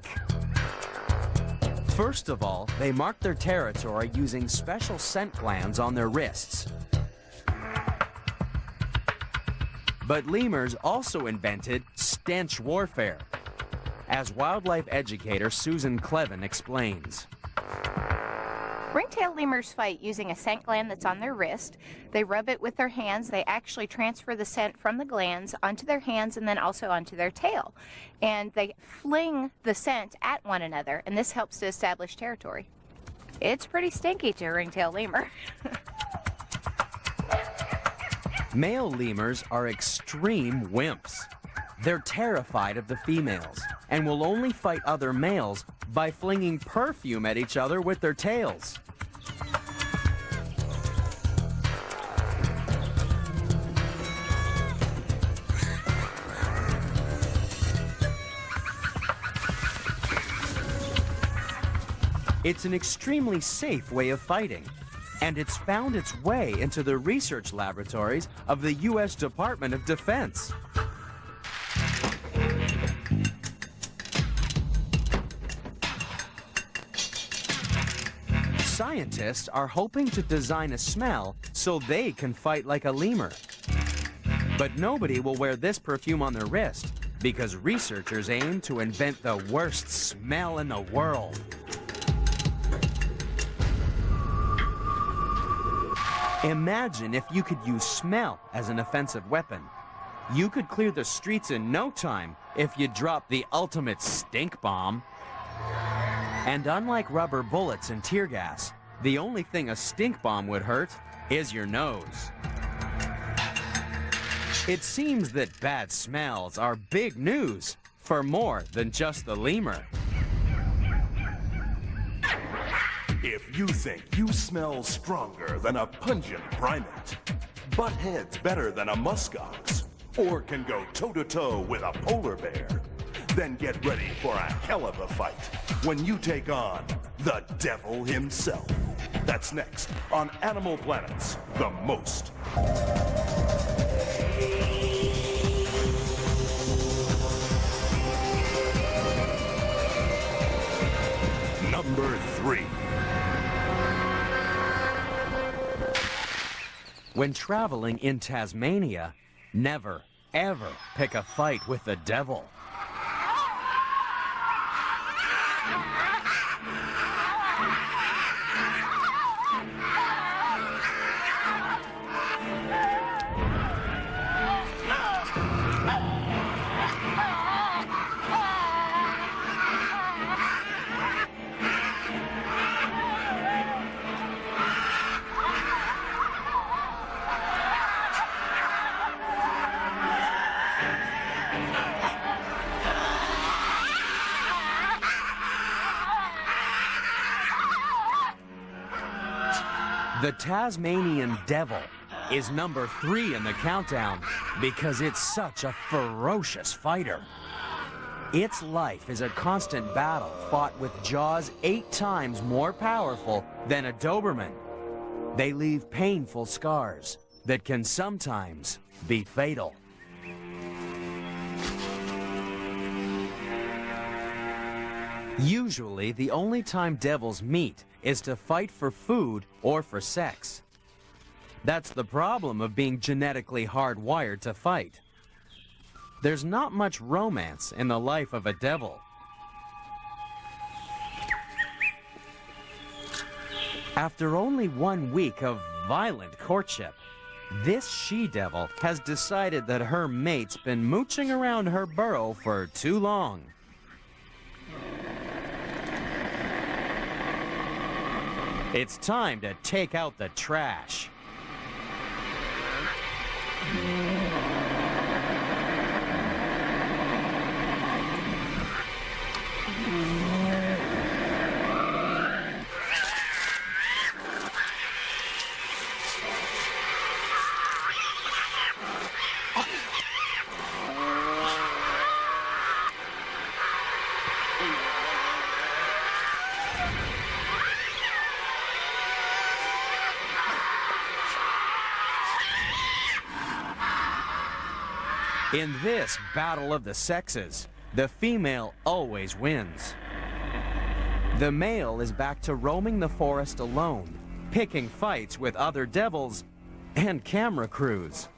First of all, they mark their territory using special scent glands on their wrists. But lemurs also invented stench warfare, as wildlife educator Susan Clevin explains. Ring-tailed lemurs fight using a scent gland that's on their wrist. They rub it with their hands. They actually transfer the scent from the glands onto their hands and then also onto their tail. And they fling the scent at one another, and this helps to establish territory. It's pretty stinky to a ring-tailed lemur. Male lemurs are extreme wimps. They're terrified of the females and will only fight other males by flinging perfume at each other with their tails. It's an extremely safe way of fighting, and it's found its way into the research laboratories of the U.S. Department of Defense. Scientists are hoping to design a smell so they can fight like a lemur. But nobody will wear this perfume on their wrist because researchers aim to invent the worst smell in the world. Imagine if you could use smell as an offensive weapon. You could clear the streets in no time if you dropped the ultimate stink bomb. And unlike rubber bullets and tear gas, the only thing a stink bomb would hurt is your nose. It seems that bad smells are big news for more than just the lemur. If you think you smell stronger than a pungent primate, butt heads better than a muskox, or can go toe-to-toe with a polar bear, then get ready for a hell of a fight when you take on the devil himself. That's next on Animal Planet's The Most. Number 3. When traveling in Tasmania, never, ever pick a fight with the devil. The Tasmanian devil is number 3 in the countdown because it's such a ferocious fighter. Its life is a constant battle fought with jaws 8 times more powerful than a Doberman. They leave painful scars that can sometimes be fatal. Usually, the only time devils meet is to fight for food or for sex. That's the problem of being genetically hardwired to fight. There's not much romance in the life of a devil. After only 1 week of violent courtship, this she-devil has decided that her mate's been mooching around her burrow for too long. It's time to take out the trash. In this battle of the sexes, the female always wins. The male is back to roaming the forest alone, picking fights with other devils and camera crews.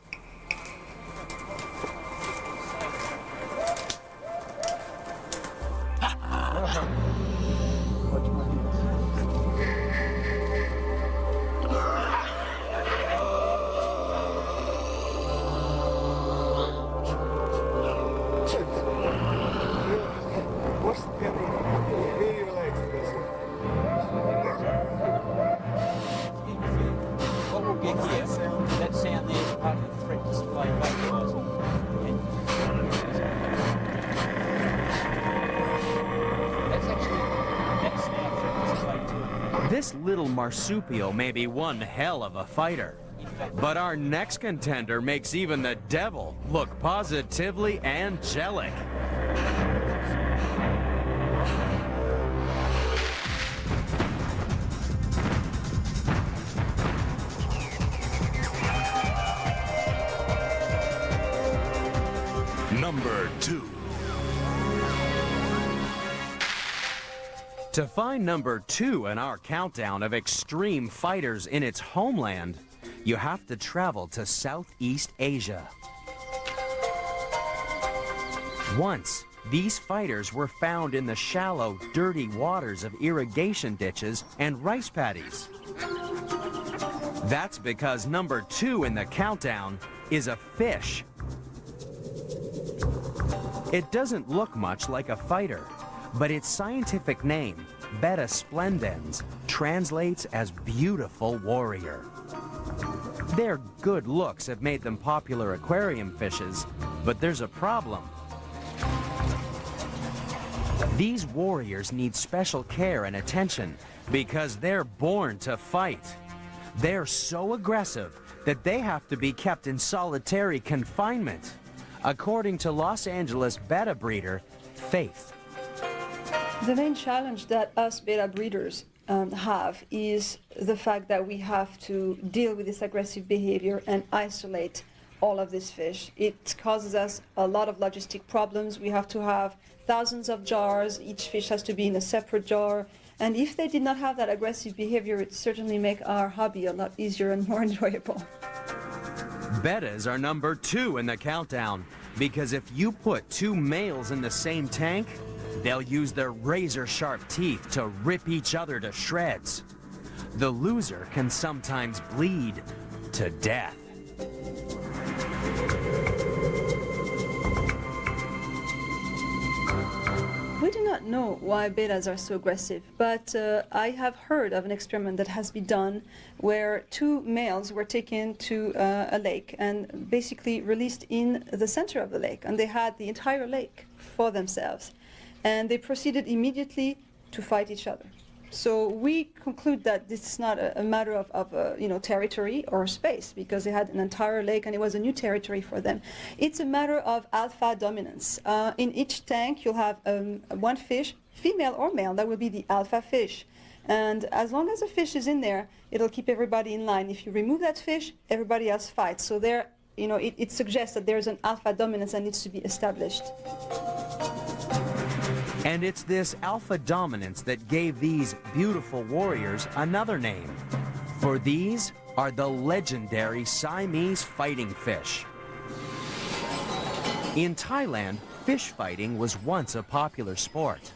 This little marsupial may be one hell of a fighter, but our next contender makes even the devil look positively angelic. Number 2. To find number 2 in our countdown of extreme fighters in its homeland, you have to travel to Southeast Asia. Once, these fighters were found in the shallow, dirty waters of irrigation ditches and rice paddies. That's because number 2 in the countdown is a fish. It doesn't look much like a fighter, but its scientific name, Beta splendens, translates as beautiful warrior. Their good looks have made them popular aquarium fishes, but there's a problem. These warriors need special care and attention because they're born to fight. They're so aggressive that they have to be kept in solitary confinement, according to Los Angeles beta breeder Faith. The main challenge that us beta breeders have is the fact that we have to deal with this aggressive behavior and isolate all of these fish. It causes us a lot of logistic problems. We have to have thousands of jars. Each fish has to be in a separate jar. And if they did not have that aggressive behavior, it certainly make our hobby a lot easier and more enjoyable. Bettas are number 2 in the countdown, because if you put 2 males in the same tank, they'll use their razor-sharp teeth to rip each other to shreds. The loser can sometimes bleed to death. We do not know why bettas are so aggressive, but I have heard of an experiment that has been done where 2 males were taken to a lake and basically released in the center of the lake, and they had the entire lake for themselves, and they proceeded immediately to fight each other. So we conclude that this is not a matter of territory or space, because they had an entire lake and it was a new territory for them. It's a matter of alpha dominance. In each tank you'll have 1 fish, female or male, that will be the alpha fish. And as long as a fish is in there, it'll keep everybody in line. If you remove that fish, everybody else fights. So there, it suggests that there's an alpha dominance that needs to be established. And it's this alpha dominance that gave these beautiful warriors another name. For these are the legendary Siamese fighting fish. In Thailand, fish fighting was once a popular sport.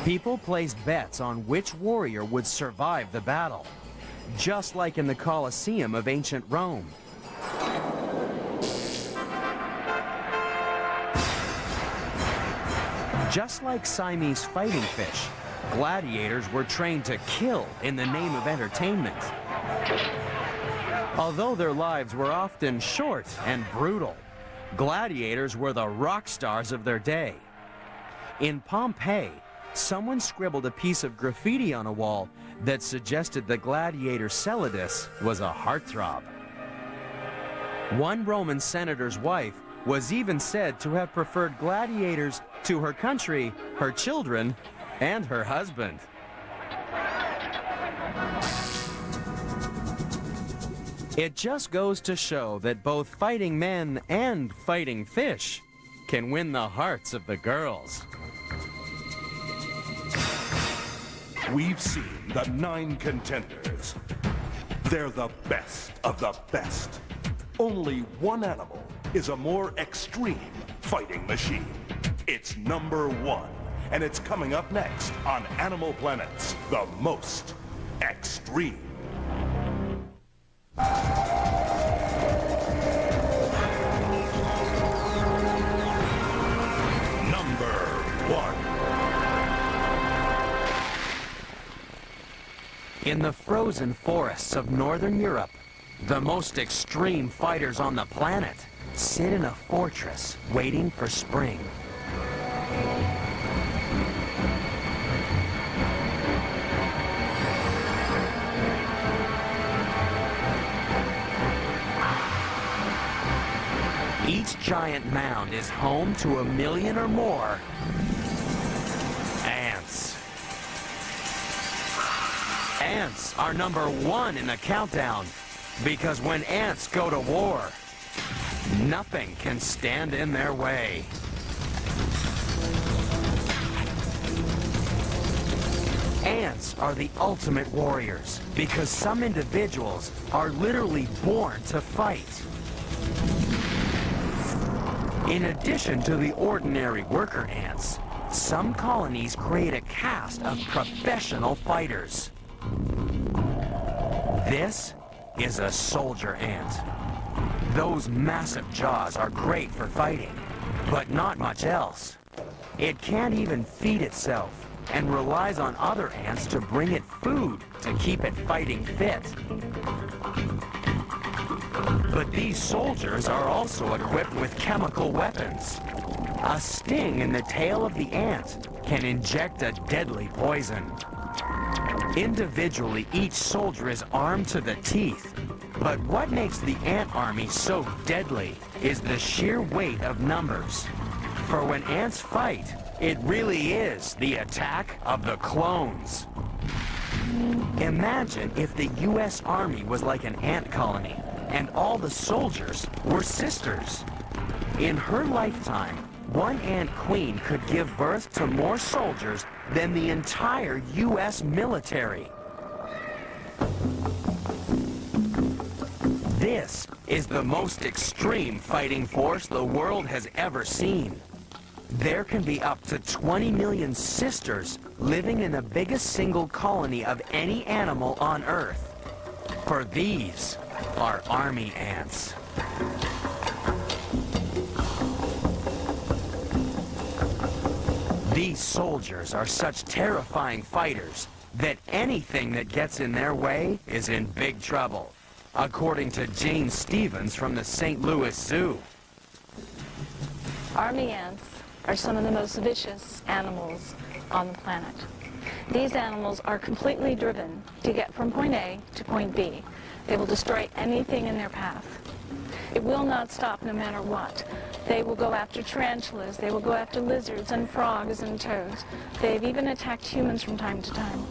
People placed bets on which warrior would survive the battle, just like in the Colosseum of ancient Rome. Just like Siamese fighting fish, gladiators were trained to kill in the name of entertainment. Although their lives were often short and brutal, gladiators were the rock stars of their day. In Pompeii, someone scribbled a piece of graffiti on a wall that suggested the gladiator Celadus was a heartthrob. One Roman senator's wife was even said to have preferred gladiators to her country, her children, and her husband. It just goes to show that both fighting men and fighting fish can win the hearts of the girls. We've seen the 9 contenders. They're the best of the best. Only one animal is a more extreme fighting machine. It's number 1, and it's coming up next on Animal Planet's The Most Extreme. Number 1. In the frozen forests of Northern Europe, the most extreme fighters on the planet sit in a fortress waiting for spring. Each giant mound is home to 1 million or more ants. Ants are number 1 in the countdown, because when ants go to war, nothing can stand in their way. Ants are the ultimate warriors, because some individuals are literally born to fight. In addition to the ordinary worker ants, some colonies create a caste of professional fighters. This is a soldier ant. Those massive jaws are great for fighting, but not much else. It can't even feed itself and relies on other ants to bring it food to keep it fighting fit. But these soldiers are also equipped with chemical weapons. A sting in the tail of the ant can inject a deadly poison. Individually, each soldier is armed to the teeth. But what makes the ant army so deadly is the sheer weight of numbers. For when ants fight, it really is the attack of the clones. Imagine if the U.S. Army was like an ant colony, and all the soldiers were sisters. In her lifetime, one ant queen could give birth to more soldiers than the entire U.S. military. This is the most extreme fighting force the world has ever seen. There can be up to 20 million sisters living in the biggest single colony of any animal on Earth. For these are army ants. These soldiers are such terrifying fighters that anything that gets in their way is in big trouble, according to Jane Stevens from the St. Louis Zoo. Army ants are some of the most vicious animals on the planet. These animals are completely driven to get from point A to point B. They will destroy anything in their path. It will not stop no matter what. They will go after tarantulas, they will go after lizards and frogs and toads. They've even attacked humans from time to time.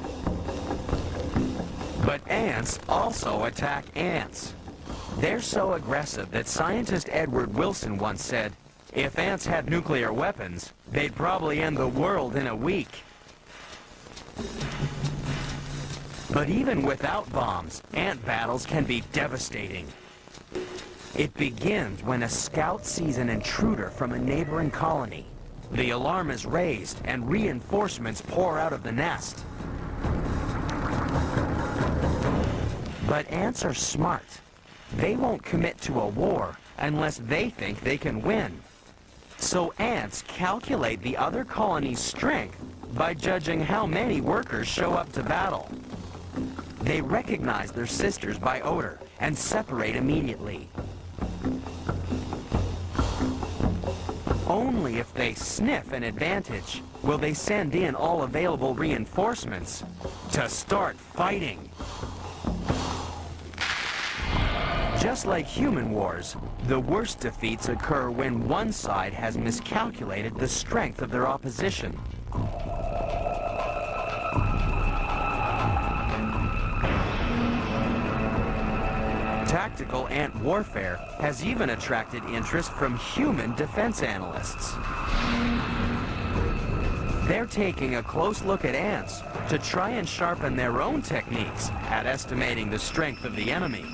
But ants also attack ants. They're so aggressive that scientist Edward Wilson once said, if ants had nuclear weapons, they'd probably end the world in a week. But even without bombs, ant battles can be devastating. It begins when a scout sees an intruder from a neighboring colony. The alarm is raised and reinforcements pour out of the nest. But ants are smart. They won't commit to a war unless they think they can win. So ants calculate the other colony's strength by judging how many workers show up to battle. They recognize their sisters by odor and separate immediately. Only if they sniff an advantage will they send in all available reinforcements to start fighting. Just like human wars, the worst defeats occur when one side has miscalculated the strength of their opposition. Tactical ant warfare has even attracted interest from human defense analysts. They're taking a close look at ants to try and sharpen their own techniques at estimating the strength of the enemy.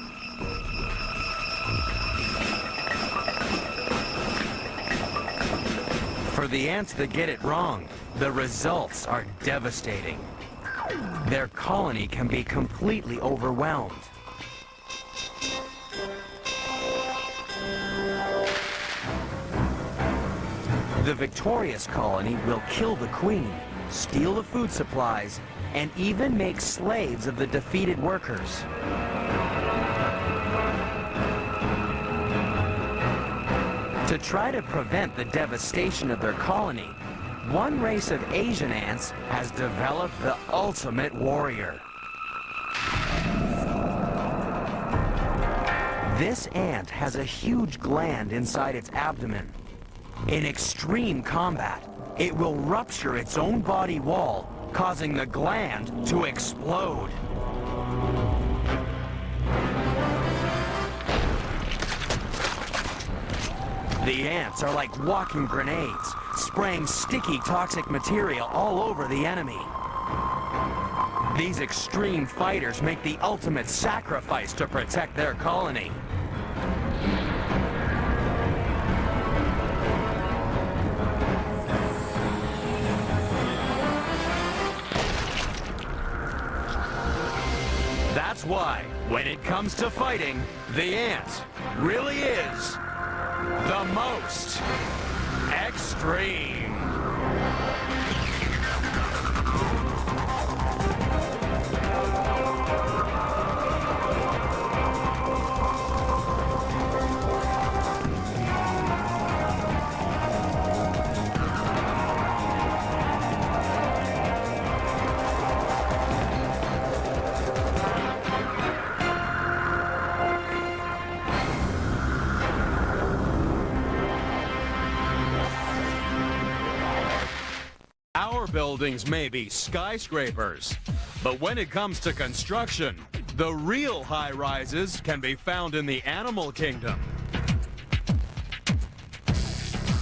For the ants that get it wrong, the results are devastating. Their colony can be completely overwhelmed. The victorious colony will kill the queen, steal the food supplies, and even make slaves of the defeated workers. To try to prevent the devastation of their colony, one race of Asian ants has developed the ultimate warrior. This ant has a huge gland inside its abdomen. In extreme combat, it will rupture its own body wall, causing the gland to explode. The ants are like walking grenades, spraying sticky toxic material all over the enemy. These extreme fighters make the ultimate sacrifice to protect their colony. That's why, when it comes to fighting, the ant really is the most extreme. Our buildings may be skyscrapers, but when it comes to construction, the real high-rises can be found in the animal kingdom.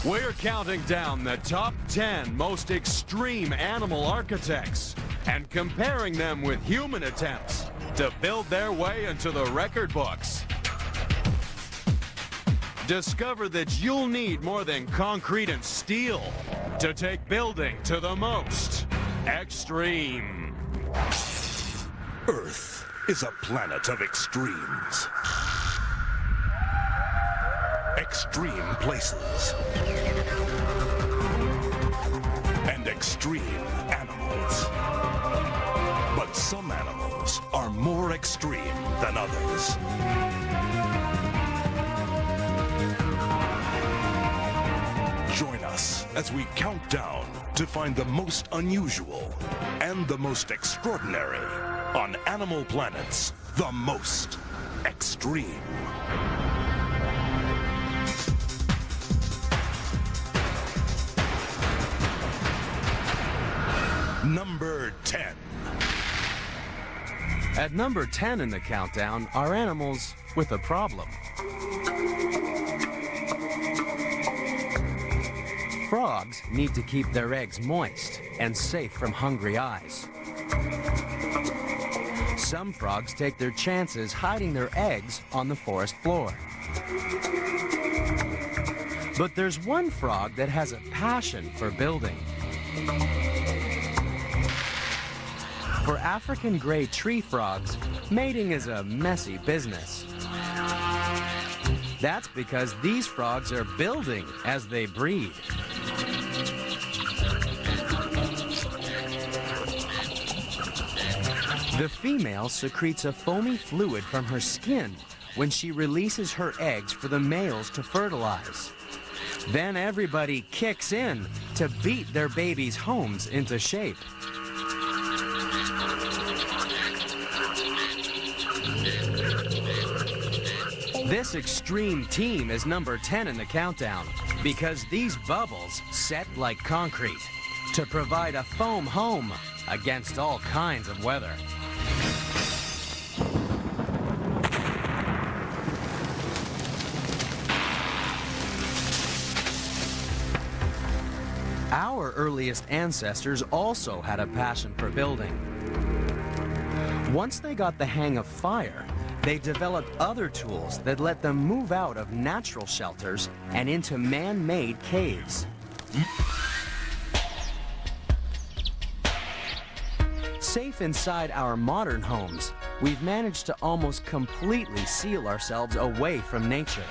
We're counting down the top 10 most extreme animal architects and comparing them with human attempts to build their way into the record books. Discover that you'll need more than concrete and steel to take building to the most extreme. Earth is a planet of extremes. Extreme places. And extreme animals. But some animals are more extreme than others. Join us as we count down to find the most unusual and the most extraordinary on Animal Planet's The Most Extreme. Number 10. At number 10 in the countdown are animals with a problem. Frogs need to keep their eggs moist and safe from hungry eyes. Some frogs take their chances hiding their eggs on the forest floor. But there's one frog that has a passion for building. For African gray tree frogs, mating is a messy business. That's because these frogs are building as they breed. The female secretes a foamy fluid from her skin when she releases her eggs for the males to fertilize. Then everybody kicks in to beat their babies' homes into shape. This extreme team is number 10 in the countdown because these bubbles set like concrete to provide a foam home against all kinds of weather. Our earliest ancestors also had a passion for building. Once they got the hang of fire, they developed other tools that let them move out of natural shelters and into man-made caves. Safe inside our modern homes, we've managed to almost completely seal ourselves away from nature.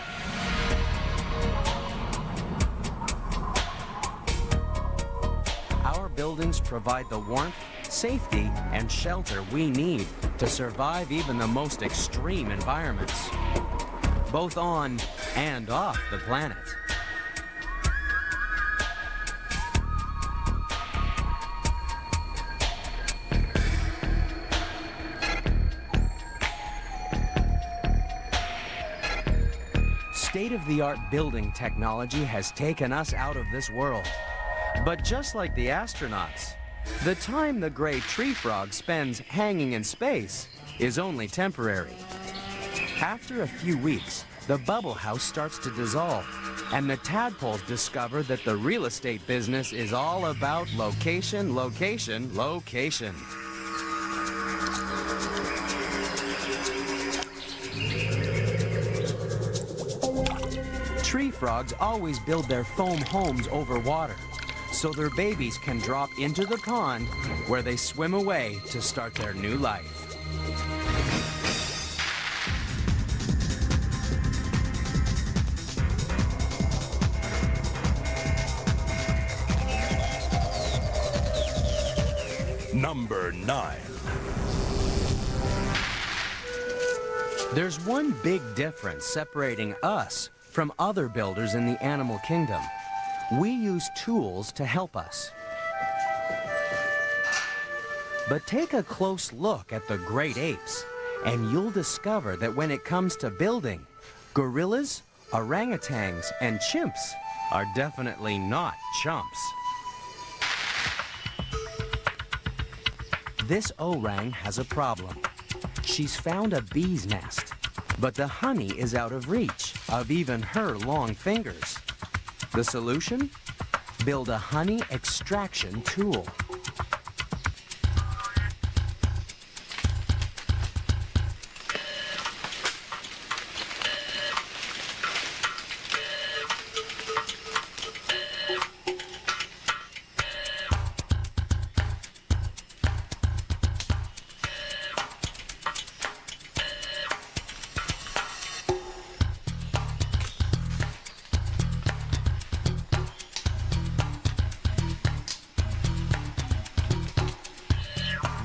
Our buildings provide the warmth, safety, and shelter we need to survive even the most extreme environments, both on and off the planet. State-of-the-art building technology has taken us out of this world. But just like the astronauts, the time the gray tree frog spends hanging in space is only temporary. After a few weeks, the bubble house starts to dissolve, and the tadpoles discover that the real estate business is all about location, location, location. Tree frogs always build their foam homes over water, so their babies can drop into the pond where they swim away to start their new life. Number 9. There's one big difference separating us from other builders in the animal kingdom. We use tools to help us. But take a close look at the great apes, and you'll discover that when it comes to building, gorillas, orangutans, and chimps are definitely not chumps. This orang has a problem. She's found a bee's nest, but the honey is out of reach of even her long fingers. The solution? Build a honey extraction tool.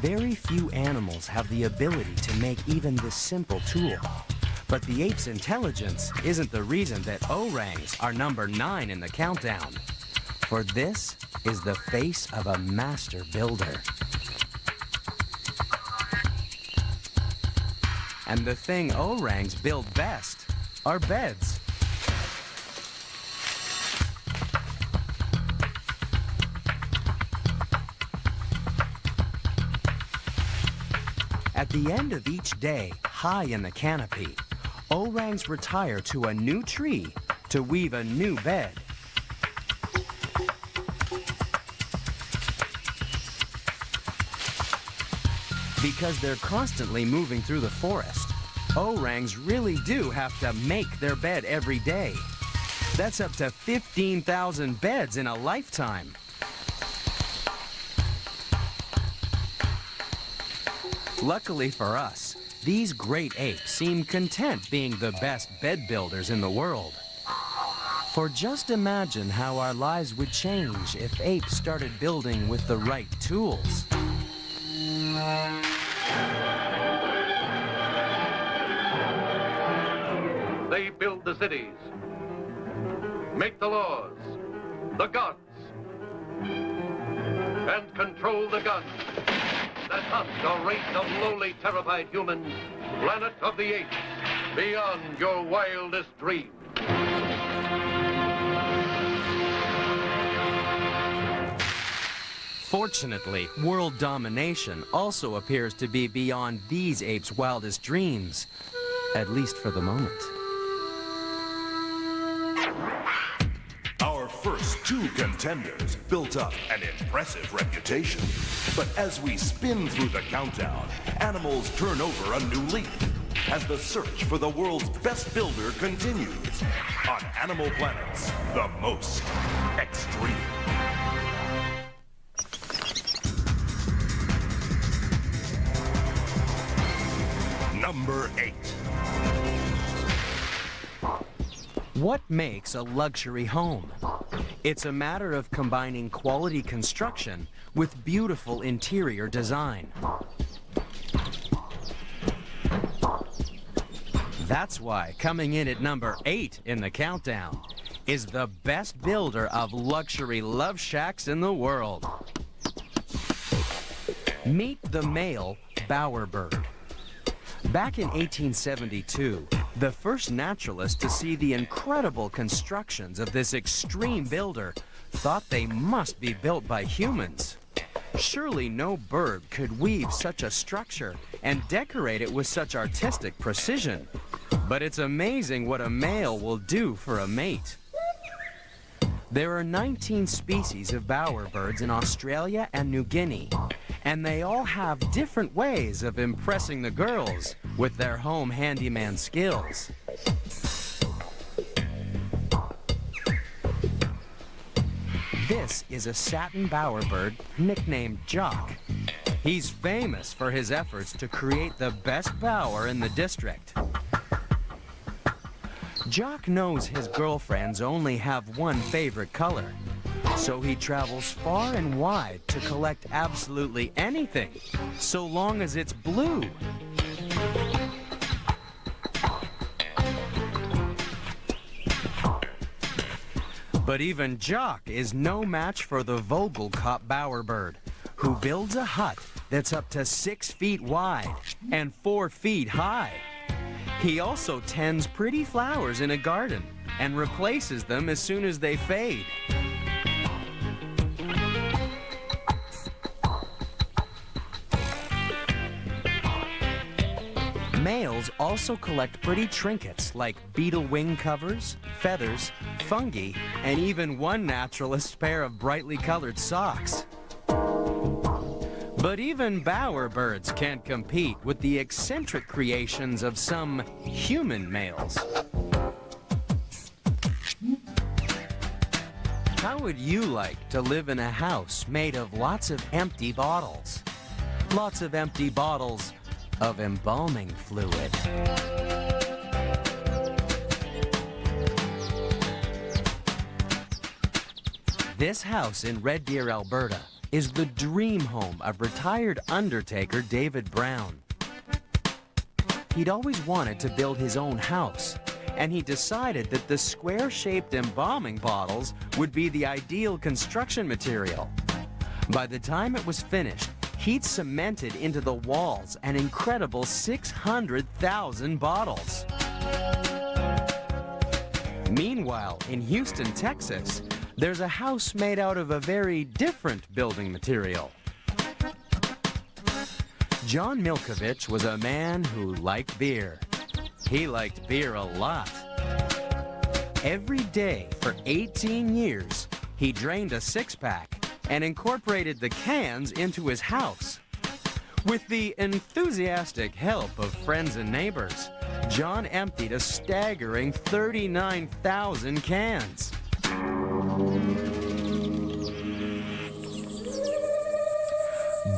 Very few animals have the ability to make even this simple tool. But the ape's intelligence isn't the reason that orangs are number 9 in the countdown. For this is the face of a master builder. And the thing orangs build best are beds. At the end of each day, high in the canopy, orangs retire to a new tree to weave a new bed. Because they're constantly moving through the forest, orangs really do have to make their bed every day. That's up to 15,000 beds in a lifetime. Luckily for us, these great apes seem content being the best bed builders in the world. For just imagine how our lives would change if apes started building with the right tools. They build the cities, make the laws, the gods, and control the guns that hunt a race of lowly, terrified humans, planet of the apes, beyond your wildest dreams. Fortunately, world domination also appears to be beyond these apes' wildest dreams, at least for the moment. Our first 2 contenders built up an impressive reputation. But as we spin through the countdown, animals turn over a new leaf as the search for the world's best builder continues on Animal Planet's The Most Extreme. Number 8. What makes a luxury home? It's a matter of combining quality construction with beautiful interior design. That's why coming in at number 8 in the countdown is the best builder of luxury love shacks in the world. Meet the male bowerbird. Back in 1872, the first naturalist to see the incredible constructions of this extreme builder thought they must be built by humans. Surely no bird could weave such a structure and decorate it with such artistic precision. But it's amazing what a male will do for a mate. There are 19 species of bowerbirds in Australia and New Guinea, and they all have different ways of impressing the girls with their home handyman skills. This is a satin bowerbird nicknamed Jock. He's famous for his efforts to create the best bower in the district. Jock knows his girlfriends only have one favorite color, so he travels far and wide to collect absolutely anything, so long as it's blue. But even Jock is no match for the Vogelkop bowerbird, who builds a hut that's up to 6 feet wide and 4 feet high. He also tends pretty flowers in a garden and replaces them as soon as they fade. Males also collect pretty trinkets like beetle wing covers, feathers, fungi, and even one naturalist's pair of brightly colored socks. But even bowerbirds can't compete with the eccentric creations of some human males. How would you like to live in a house made of lots of empty bottles? Lots of empty bottles of embalming fluid. This house in Red Deer, Alberta is the dream home of retired undertaker David Brown. He'd always wanted to build his own house, and he decided that the square-shaped embalming bottles would be the ideal construction material. By the time it was finished, he'd cemented into the walls an incredible 600,000 bottles. Meanwhile, in Houston, Texas, there's a house made out of a very different building material. John Milkovich was a man who liked beer. He liked beer a lot. Every day for 18 years, he drained a six-pack and incorporated the cans into his house. With the enthusiastic help of friends and neighbors, John emptied a staggering 39,000 cans.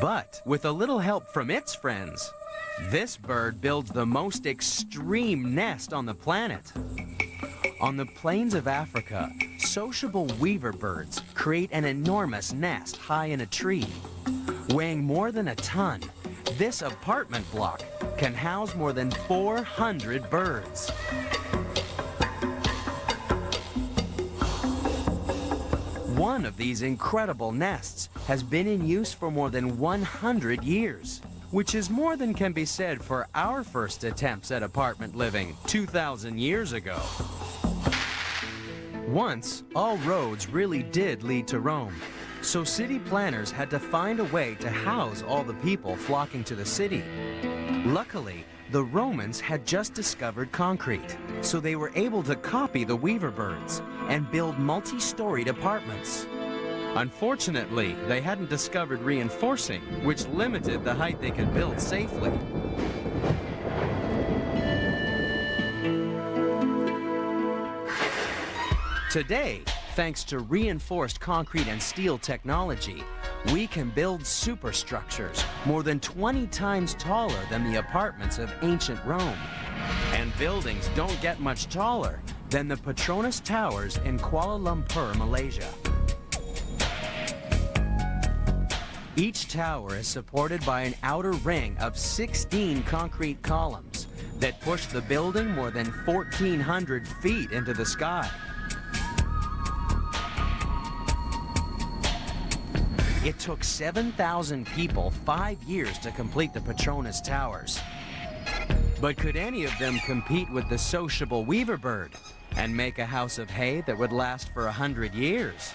But with a little help from its friends, this bird builds the most extreme nest on the planet. On the plains of Africa, sociable weaver birds create an enormous nest high in a tree. Weighing more than a ton, this apartment block can house more than 400 birds. One of these incredible nests has been in use for more than 100 years, which is more than can be said for our first attempts at apartment living 2,000 years ago. Once, all roads really did lead to Rome, so city planners had to find a way to house all the people flocking to the city. Luckily, the Romans had just discovered concrete, so they were able to copy the weaver birds and build multi-storied apartments. Unfortunately, they hadn't discovered reinforcing, which limited the height they could build safely. Today, thanks to reinforced concrete and steel technology, we can build superstructures more than 20 times taller than the apartments of ancient Rome. And buildings don't get much taller than the Petronas Towers in Kuala Lumpur, Malaysia. Each tower is supported by an outer ring of 16 concrete columns that push the building more than 1,400 feet into the sky. It took 7,000 people 5 years to complete the Petronas Towers. But could any of them compete with the sociable weaver bird and make a house of hay that would last for 100 years?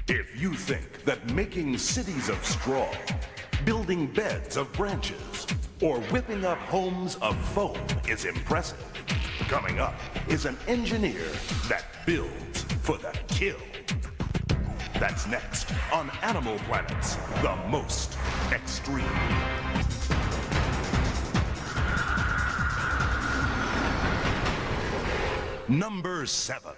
If you think that making cities of straw, building beds of branches, or whipping up homes of foam is impressive, coming up is an engineer that builds for the kill. That's next on Animal Planet's The Most Extreme. Number 7.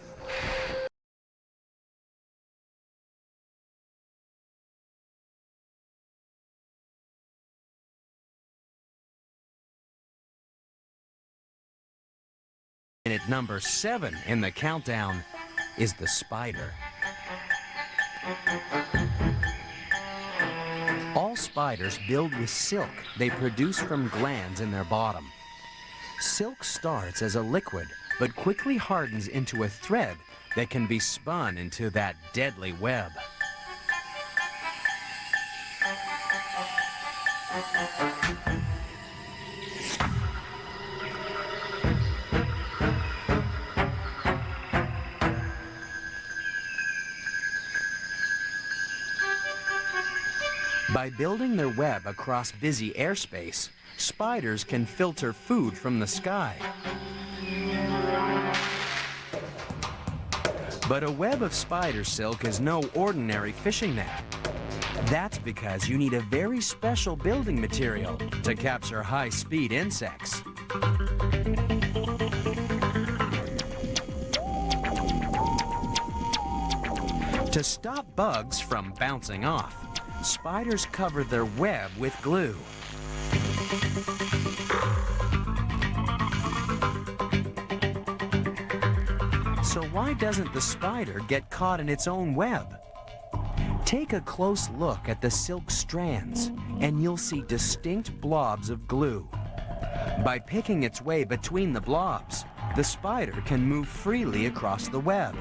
And at number 7 in the countdown is the spider. All spiders build with silk they produce from glands in their bottom. Silk starts as a liquid, but quickly hardens into a thread that can be spun into that deadly web. By building their web across busy airspace, spiders can filter food from the sky. But a web of spider silk is no ordinary fishing net. That's because you need a very special building material to capture high-speed insects. To stop bugs from bouncing off, spiders cover their web with glue. So why doesn't the spider get caught in its own web? Take a close look at the silk strands, and you'll see distinct blobs of glue. By picking its way between the blobs, the spider can move freely across the web.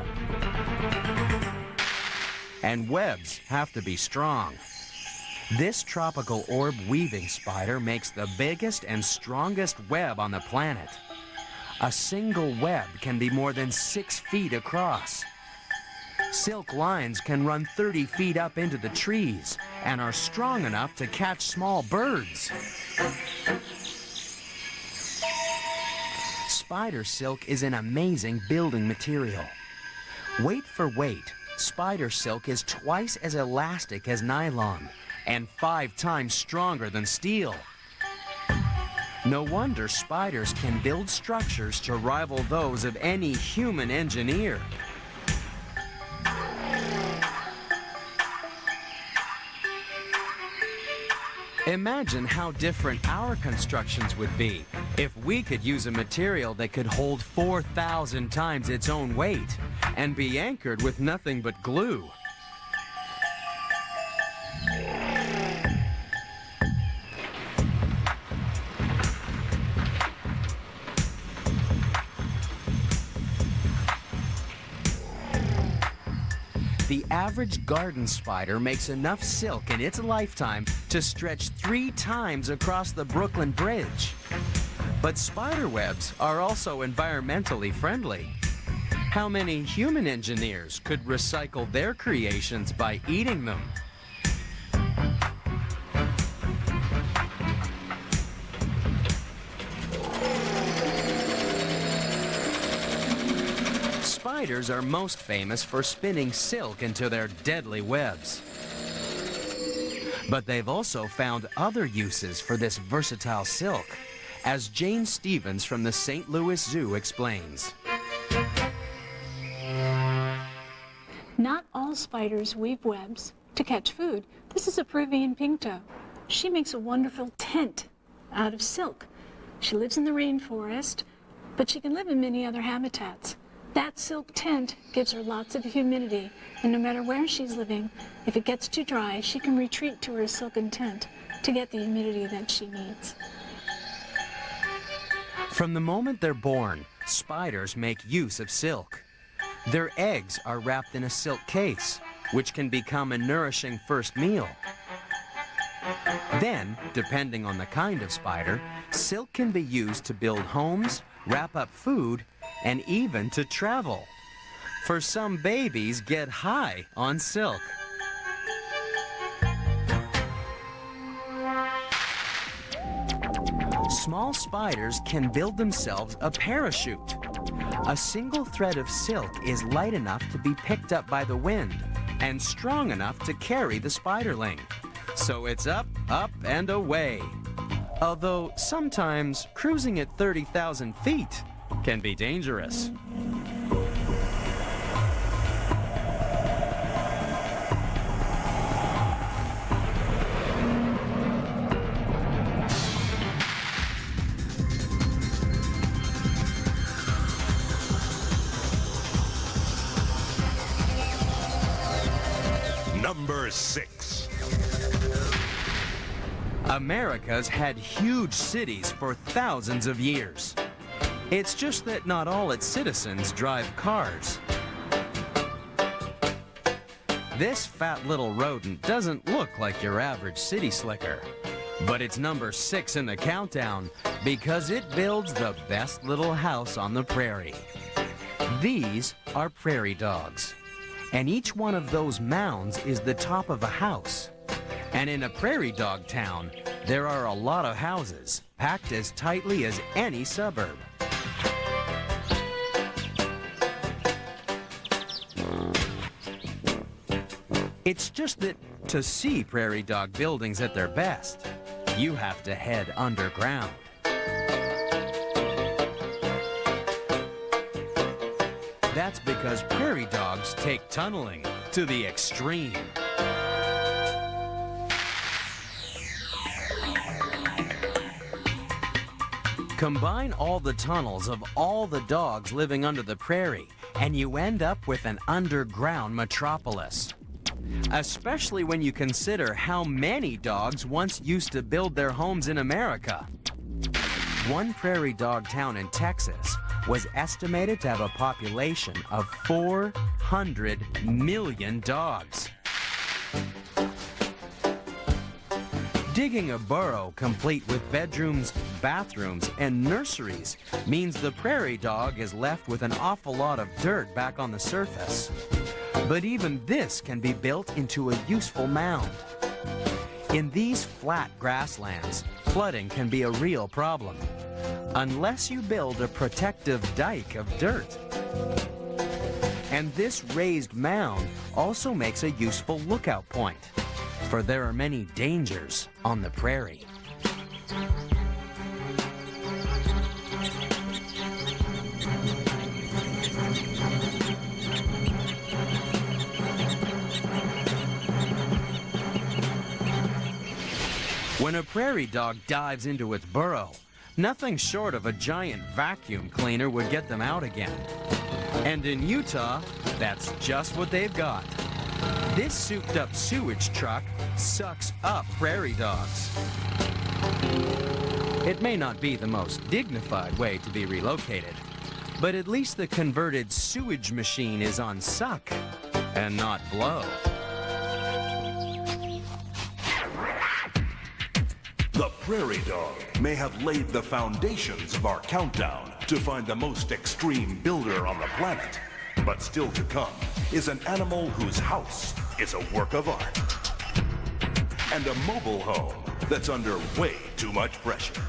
And webs have to be strong. This tropical orb weaving spider makes the biggest and strongest web on the planet. A single web can be more than 6 feet across. Silk lines can run 30 feet up into the trees and are strong enough to catch small birds. Spider silk is an amazing building material. Weight for weight, spider silk is twice as elastic as nylon and 5 times stronger than steel. No wonder spiders can build structures to rival those of any human engineer. Imagine how different our constructions would be if we could use a material that could hold 4,000 times its own weight and be anchored with nothing but glue. The average garden spider makes enough silk in its lifetime to stretch 3 times across the Brooklyn Bridge. But spider webs are also environmentally friendly. How many human engineers could recycle their creations by eating them? Spiders are most famous for spinning silk into their deadly webs. But they've also found other uses for this versatile silk, as Jane Stevens from the St. Louis Zoo explains. Not all spiders weave webs to catch food. This is a Peruvian pinkto. She makes a wonderful tent out of silk. She lives in the rainforest, but she can live in many other habitats. That silk tent gives her lots of humidity, and no matter where she's living, if it gets too dry, she can retreat to her silken tent to get the humidity that she needs. From the moment they're born, spiders make use of silk. Their eggs are wrapped in a silk case, which can become a nourishing first meal. Then, depending on the kind of spider, silk can be used to build homes, wrap up food, and even to travel. For some babies get high on silk. Small spiders can build themselves a parachute. A single thread of silk is light enough to be picked up by the wind and strong enough to carry the spiderling. So it's up, up, and away. Although sometimes cruising at 30,000 feet can be dangerous. Number 6. America's had huge cities for thousands of years. It's just that not all its citizens drive cars. This fat little rodent doesn't look like your average city slicker, but it's number 6 in the countdown because it builds the best little house on the prairie. These are prairie dogs, and each one of those mounds is the top of a house. And in a prairie dog town, there are a lot of houses, packed as tightly as any suburb. It's just that to see prairie dog buildings at their best, you have to head underground. That's because prairie dogs take tunneling to the extreme. Combine all the tunnels of all the dogs living under the prairie, and you end up with an underground metropolis. Especially when you consider how many dogs once used to build their homes in America. One prairie dog town in Texas was estimated to have a population of 400 million dogs. Digging a burrow complete with bedrooms, bathrooms, and nurseries means the prairie dog is left with an awful lot of dirt back on the surface. But even this can be built into a useful mound. In these flat grasslands, flooding can be a real problem, unless you build a protective dike of dirt. And this raised mound also makes a useful lookout point, for there are many dangers on the prairie. When a prairie dog dives into its burrow, nothing short of a giant vacuum cleaner would get them out again. And in Utah, that's just what they've got. This souped-up sewage truck sucks up prairie dogs. It may not be the most dignified way to be relocated, but at least the converted sewage machine is on suck and not blow. The prairie dog may have laid the foundations of our countdown to find the most extreme builder on the planet. But still to come is an animal whose house is a work of art. And a mobile home that's under way too much pressure.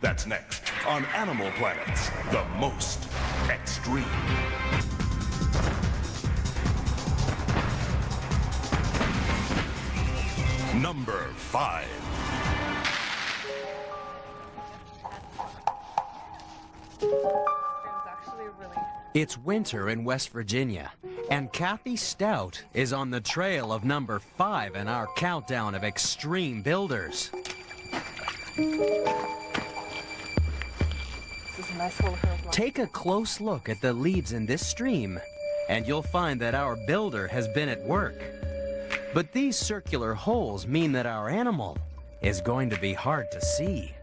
That's next on Animal Planet's The Most Extreme. Number 5. It's winter in West Virginia, and Kathy Stout is on the trail of number 5 in our countdown of extreme builders. Take a close look at the leaves in this stream, and you'll find that our builder has been at work. But these circular holes mean that our animal is going to be hard to see.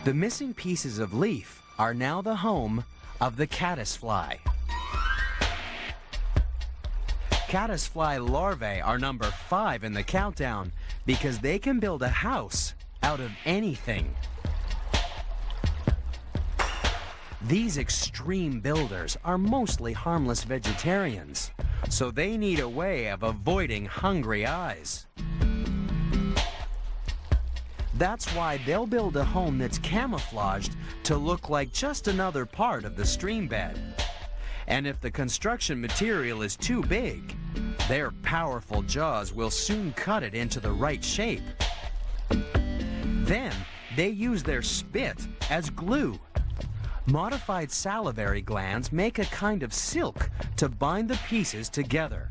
The missing pieces of leaf are now the home of the caddisfly. Caddisfly larvae are number 5 in the countdown because they can build a house out of anything. These extreme builders are mostly harmless vegetarians, so they need a way of avoiding hungry eyes. That's why they'll build a home that's camouflaged to look like just another part of the stream bed. And if the construction material is too big, their powerful jaws will soon cut it into the right shape. Then they use their spit as glue. Modified salivary glands make a kind of silk to bind the pieces together.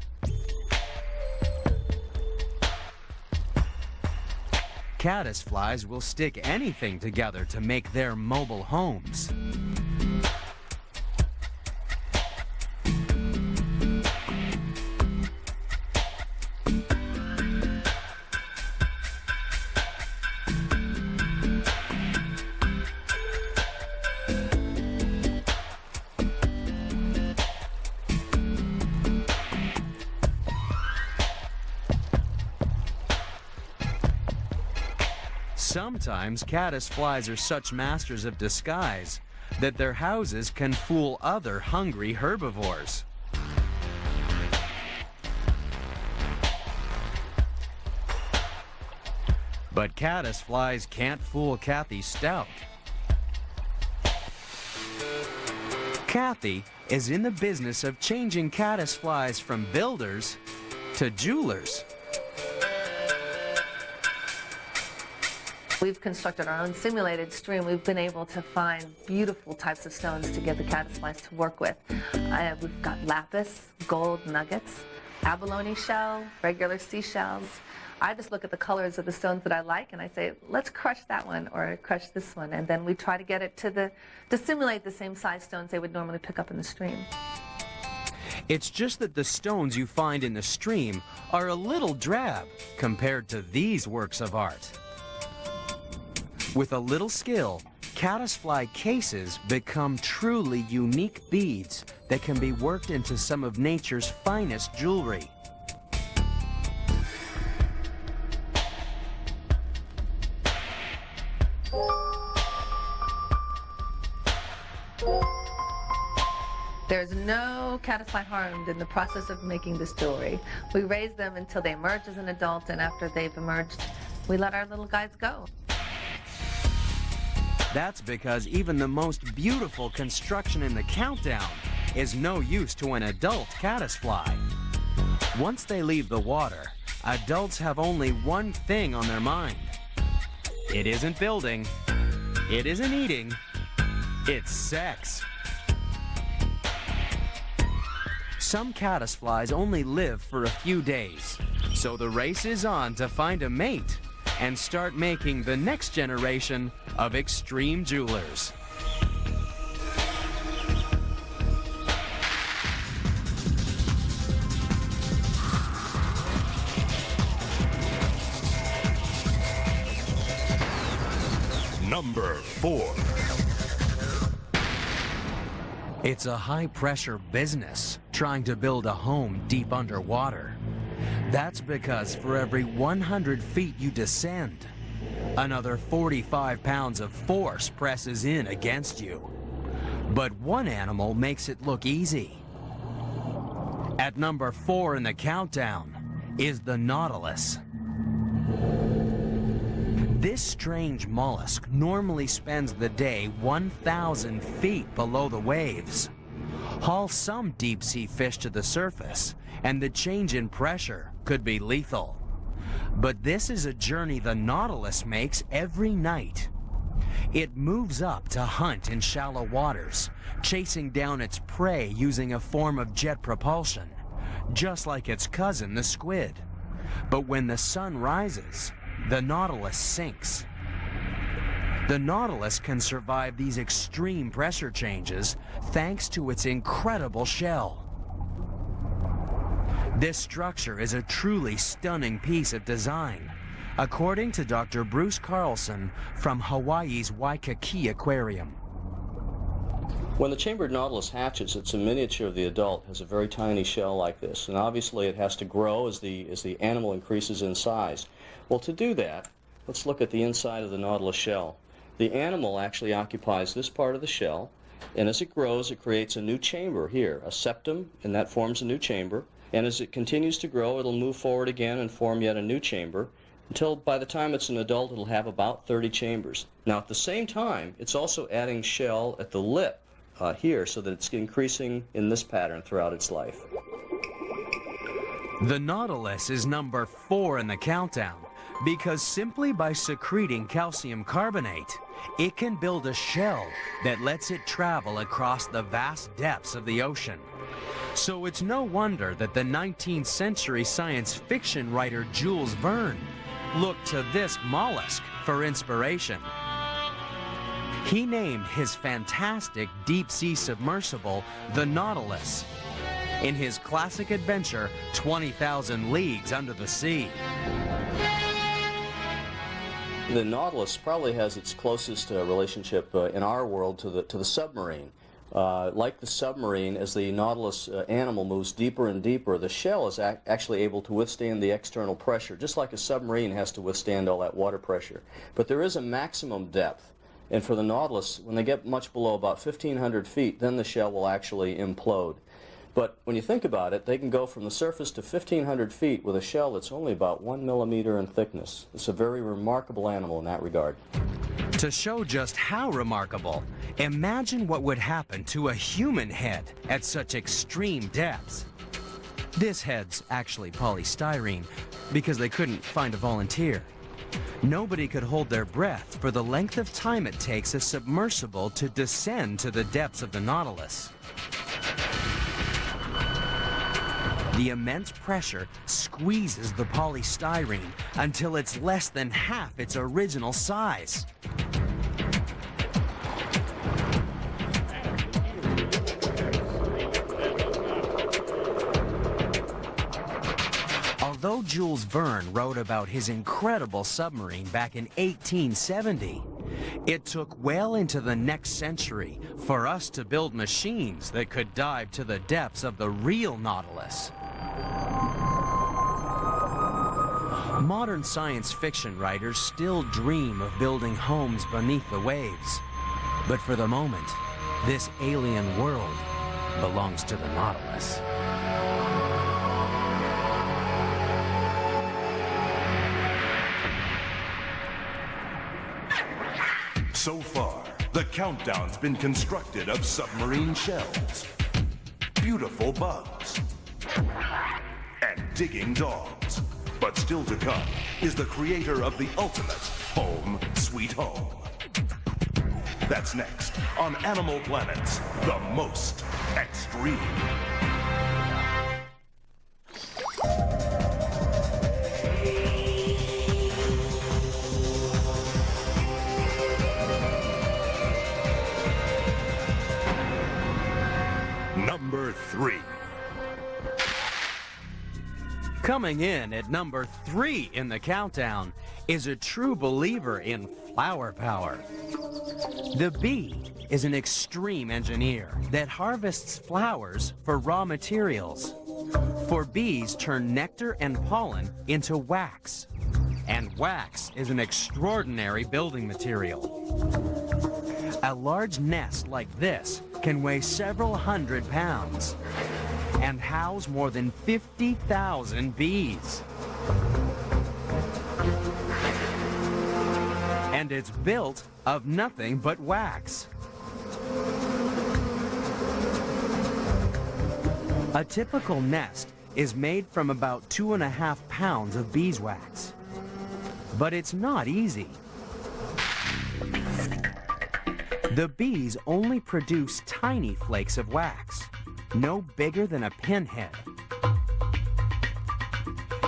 Caddisflies will stick anything together to make their mobile homes. Sometimes caddisflies are such masters of disguise that their houses can fool other hungry herbivores. But caddisflies can't fool Kathy Stout. Kathy is in the business of changing caddisflies from builders to jewelers. We've constructed our own simulated stream. We've been able to find beautiful types of stones to get the caddisflies to work with. We've got lapis, gold nuggets, abalone shell, regular seashells. I just look at the colors of the stones that I like and I say, let's crush that one or crush this one. And then we try to get it to simulate the same size stones they would normally pick up in the stream. It's just that the stones you find in the stream are a little drab compared to these works of art. With a little skill, caddisfly cases become truly unique beads that can be worked into some of nature's finest jewelry. There's no caddisfly harmed in the process of making this jewelry. We raise them until they emerge as an adult, and after they've emerged, we let our little guys go. That's because even the most beautiful construction in the countdown is no use to an adult caddisfly. Once they leave the water, adults have only one thing on their mind. It isn't building, it isn't eating, it's sex. Some caddisflies only live for a few days, so the race is on to find a mate and start making the next generation of extreme jewelers. Number 4. It's a high-pressure business trying to build a home deep underwater. That's because for every 100 feet you descend, another 45 pounds of force presses in against you. But one animal makes it look easy. At number 4 in the countdown is the nautilus. This strange mollusk normally spends the day 1,000 feet below the waves. Haul some deep-sea fish to the surface, and the change in pressure could be lethal. But this is a journey the nautilus makes every night. It moves up to hunt in shallow waters, chasing down its prey using a form of jet propulsion, just like its cousin, the squid. But when the sun rises, the nautilus sinks. The nautilus can survive these extreme pressure changes thanks to its incredible shell. This structure is a truly stunning piece of design, according to Dr. Bruce Carlson from Hawaii's Waikiki Aquarium. When the chambered nautilus hatches, it's a miniature of the adult, has a very tiny shell like this, and obviously it has to grow as the animal increases in size. Well, to do that, let's look at the inside of the nautilus shell. The animal actually occupies this part of the shell, and as it grows, it creates a new chamber here, a septum, and that forms a new chamber. And as it continues to grow, it'll move forward again and form yet a new chamber, until by the time it's an adult, it'll have about 30 chambers. Now, at the same time, it's also adding shell at the lip here, so that it's increasing in this pattern throughout its life. The nautilus is number 4 in the countdown because simply by secreting calcium carbonate, it can build a shell that lets it travel across the vast depths of the ocean. So it's no wonder that the 19th century science fiction writer Jules Verne looked to this mollusk for inspiration. He named his fantastic deep-sea submersible the Nautilus in his classic adventure 20,000 Leagues Under the Sea. The nautilus probably has its closest relationship in our world to the submarine. Like the submarine, as the nautilus animal moves deeper and deeper, the shell is actually able to withstand the external pressure, just like a submarine has to withstand all that water pressure. But there is a maximum depth, and for the nautilus, when they get much below about 1,500 feet, then the shell will actually implode. But when you think about it, they can go from the surface to 1,500 feet with a shell that's only about 1 millimeter in thickness. It's a very remarkable animal in that regard. To show just how remarkable, imagine what would happen to a human head at such extreme depths. This head's actually polystyrene because they couldn't find a volunteer. Nobody could hold their breath for the length of time it takes a submersible to descend to the depths of the Nautilus. The immense pressure squeezes the polystyrene until it's less than half its original size. Although Jules Verne wrote about his incredible submarine back in 1870, it took well into the next century for us to build machines that could dive to the depths of the real Nautilus. Modern science fiction writers still dream of building homes beneath the waves. But for the moment, this alien world belongs to the Nautilus. So far, the countdown's been constructed of submarine shells, beautiful bugs, and digging dogs. But still to come is the creator of the ultimate home sweet home. That's next on Animal Planet's The Most Extreme. Number 3. Coming in at number 3 in the countdown is a true believer in flower power. The bee is an extreme engineer that harvests flowers for raw materials. For bees turn nectar and pollen into wax. And wax is an extraordinary building material. A large nest like this can weigh several hundred pounds and house more than 50,000 bees. And it's built of nothing but wax. A typical nest is made from about 2.5 pounds of beeswax. But it's not easy. The bees only produce tiny flakes of wax, no bigger than a pinhead.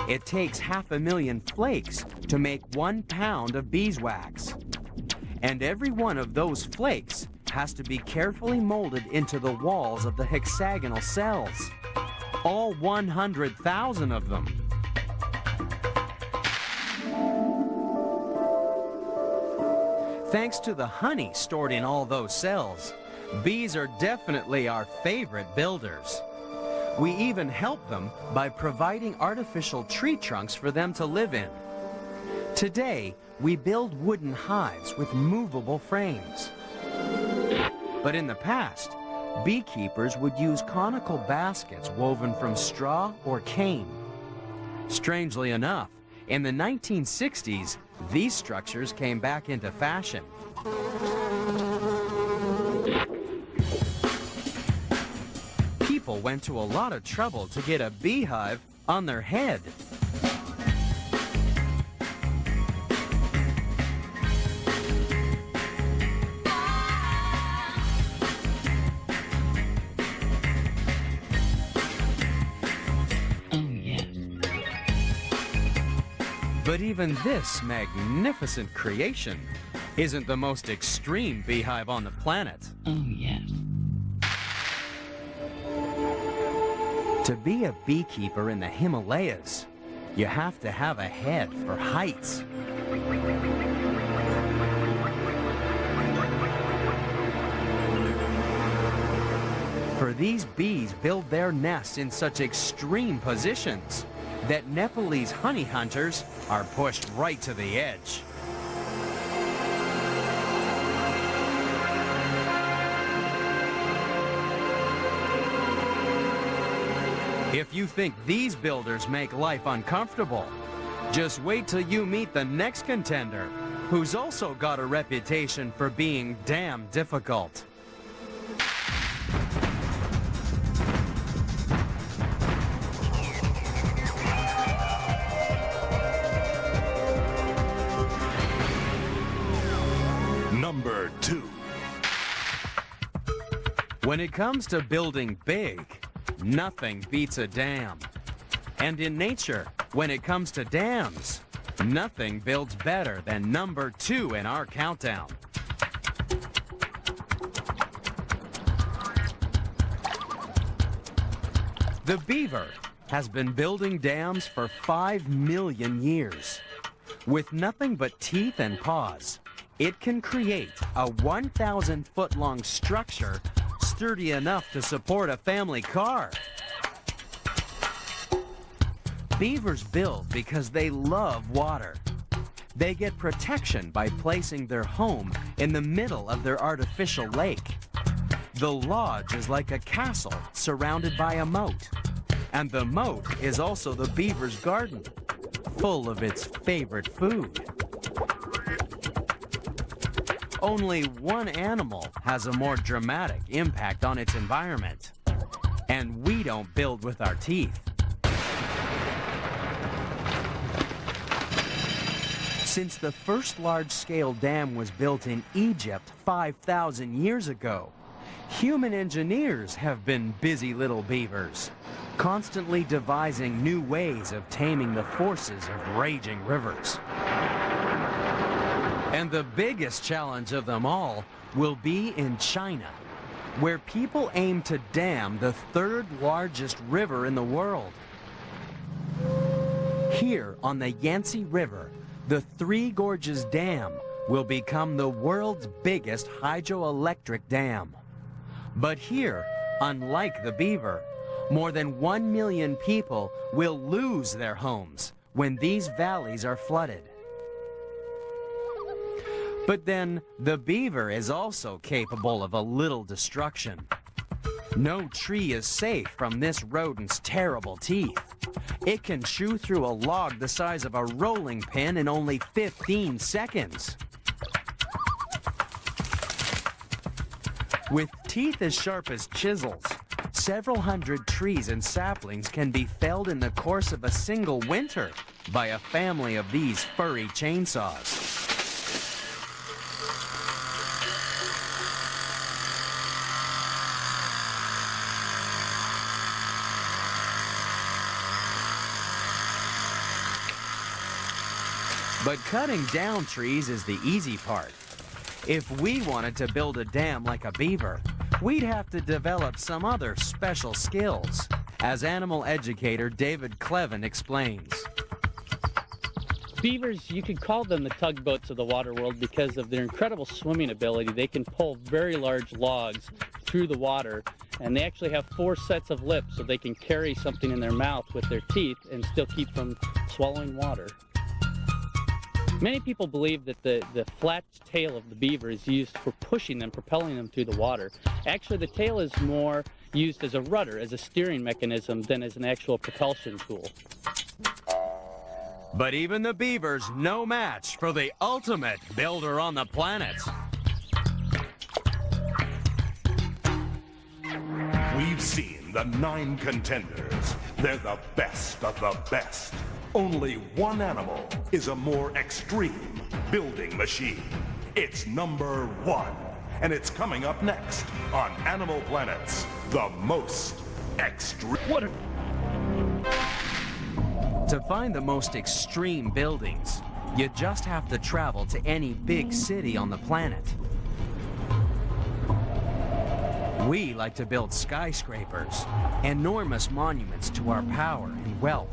It takes 500,000 flakes to make 1 pound of beeswax. And every one of those flakes has to be carefully molded into the walls of the hexagonal cells. All 100,000 of them. Thanks to the honey stored in all those cells, bees are definitely our favorite builders. We even help them by providing artificial tree trunks for them to live in. Today, we build wooden hives with movable frames. But in the past, beekeepers would use conical baskets woven from straw or cane. Strangely enough, in the 1960s, these structures came back into fashion. People went to a lot of trouble to get a beehive on their head. But even this magnificent creation isn't the most extreme beehive on the planet. Oh, yes. To be a beekeeper in the Himalayas, you have to have a head for heights. For these bees build their nests in such extreme positions that Nepalese honey hunters are pushed right to the edge. If you think these builders make life uncomfortable, just wait till you meet the next contender, who's also got a reputation for being damn difficult. Number 2. When it comes to building big, nothing beats a dam. And in nature, when it comes to dams, nothing builds better than number 2 in our countdown. The beaver has been building dams for 5 million years. With nothing but teeth and paws, it can create a 1,000-foot-long structure sturdy enough to support a family car. Beavers build because they love water. They get protection by placing their home in the middle of their artificial lake. The lodge is like a castle surrounded by a moat. And the moat is also the beaver's garden, full of its favorite food. Only one animal has a more dramatic impact on its environment. And we don't build with our teeth. Since the first large-scale dam was built in Egypt 5,000 years ago, human engineers have been busy little beavers, constantly devising new ways of taming the forces of raging rivers. And the biggest challenge of them all will be in China, where people aim to dam the 3rd largest river in the world. Here on the Yangtze River, the Three Gorges Dam will become the world's biggest hydroelectric dam. But here, unlike the beaver, more than 1 million people will lose their homes when these valleys are flooded. But then, the beaver is also capable of a little destruction. No tree is safe from this rodent's terrible teeth. It can chew through a log the size of a rolling pin in only 15 seconds. With teeth as sharp as chisels, several hundred trees and saplings can be felled in the course of a single winter by a family of these furry chainsaws. But cutting down trees is the easy part. If we wanted to build a dam like a beaver, we'd have to develop some other special skills, as animal educator David Clevin explains. Beavers, you could call them the tugboats of the water world because of their incredible swimming ability. They can pull very large logs through the water, and they actually have 4 sets of lips, so they can carry something in their mouth with their teeth and still keep from swallowing water. Many people believe that the flat tail of the beaver is used for pushing them, propelling them through the water. Actually, the tail is more used as a rudder, as a steering mechanism, than as an actual propulsion tool. But even the beaver's no match for the ultimate builder on the planet. We've seen the 9 contenders. They're the best of the best. Only one animal is a more extreme building machine. It's number 1, and it's coming up next on Animal Planet's The Most Extreme. To find the most extreme buildings, you just have to travel to any big city on the planet. We like to build skyscrapers, enormous monuments to our power and wealth.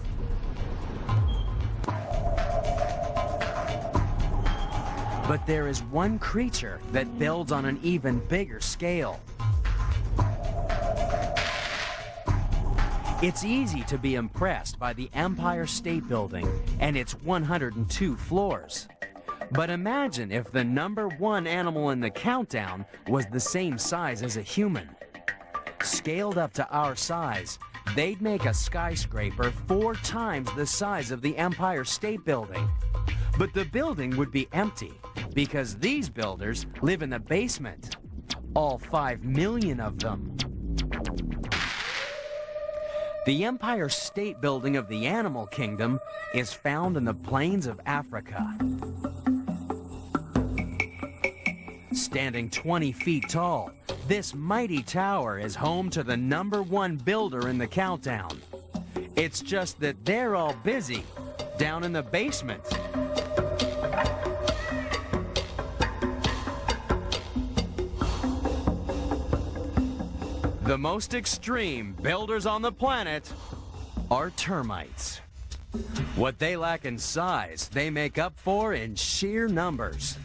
But there is one creature that builds on an even bigger scale. It's easy to be impressed by the Empire State Building and its 102 floors. But imagine if the number 1 animal in the countdown was the same size as a human. Scaled up to our size, they'd make a skyscraper 4 times the size of the Empire State Building. But the building would be empty because these builders live in the basement. All 5 million of them. The Empire State Building of the Animal Kingdom is found in the plains of Africa. Standing 20 feet tall, this mighty tower is home to the #1 builder in the countdown. It's just that they're all busy down in the basement. The most extreme builders on the planet are termites. What they lack in size, they make up for in sheer numbers.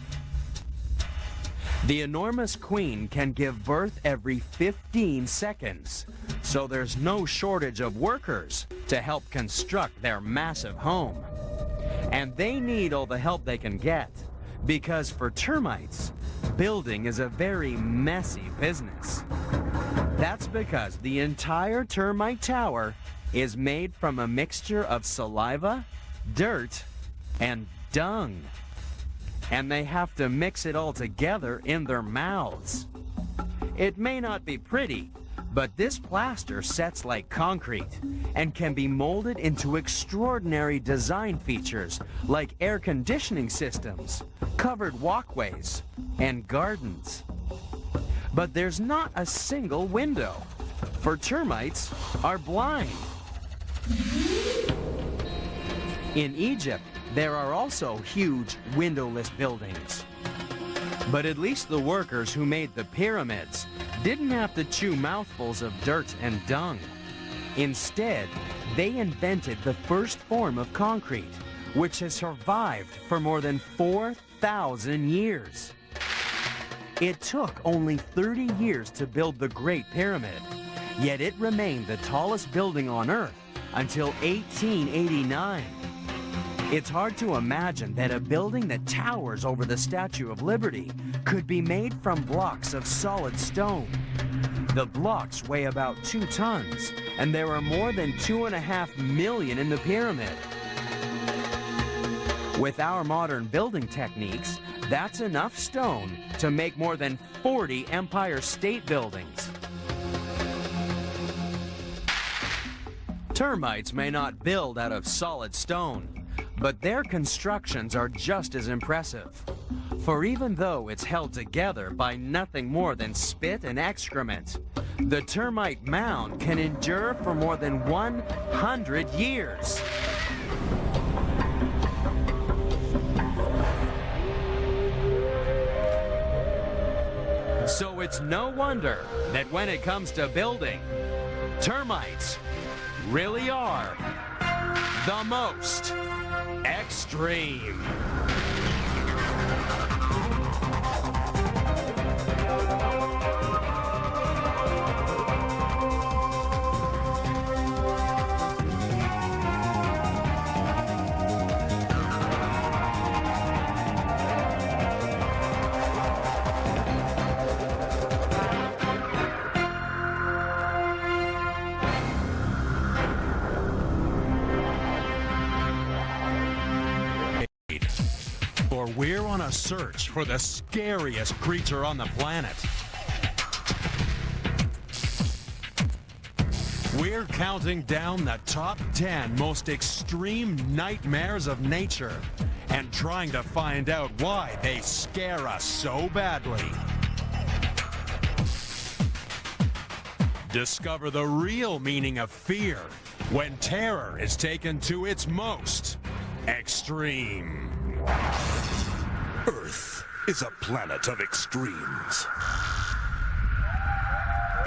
The enormous queen can give birth every 15 seconds, so there's no shortage of workers to help construct their massive home. And they need all the help they can get, because for termites, building is a very messy business. That's because the entire termite tower is made from a mixture of saliva, dirt, and dung. And they have to mix it all together in their mouths. It may not be pretty, but this plaster sets like concrete and can be molded into extraordinary design features like air conditioning systems, covered walkways, and gardens. But there's not a single window, for termites are blind. In Egypt, there are also huge windowless buildings. But at least the workers who made the pyramids didn't have to chew mouthfuls of dirt and dung. Instead, they invented the first form of concrete, which has survived for more than 4,000 years. It took only 30 years to build the Great Pyramid, yet it remained the tallest building on Earth until 1889. It's hard to imagine that a building that towers over the Statue of Liberty could be made from blocks of solid stone. The blocks weigh about 2 tons, and there are more than 2.5 million in the pyramid. With our modern building techniques, that's enough stone to make more than 40 Empire State Buildings. Termites may not build out of solid stone, but their constructions are just as impressive. For even though it's held together by nothing more than spit and excrement, the termite mound can endure for more than 100 years. So it's no wonder that when it comes to building, termites really are the most extreme. For we're on a search for the scariest creature on the planet. We're counting down the top 10 most extreme nightmares of nature and trying to find out why they scare us so badly. Discover the real meaning of fear when terror is taken to its most extreme. Earth is a planet of extremes.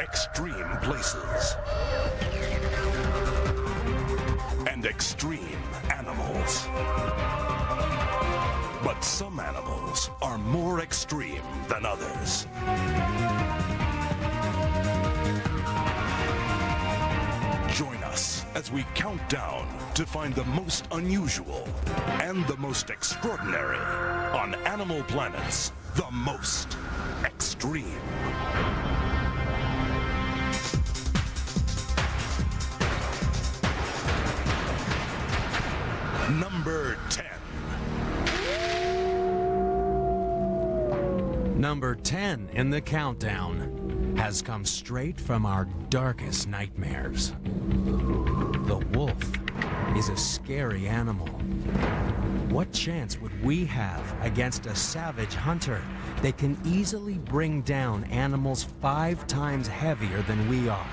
Extreme places. And extreme animals. But some animals are more extreme than others. Join us as we count down to find the most unusual and the most extraordinary on Animal Planet's The Most Extreme. Number 10. Number 10 in the countdown has come straight from our darkest nightmares. The wolf is a scary animal. What chance would we have against a savage hunter that can easily bring down animals 5 times heavier than we are?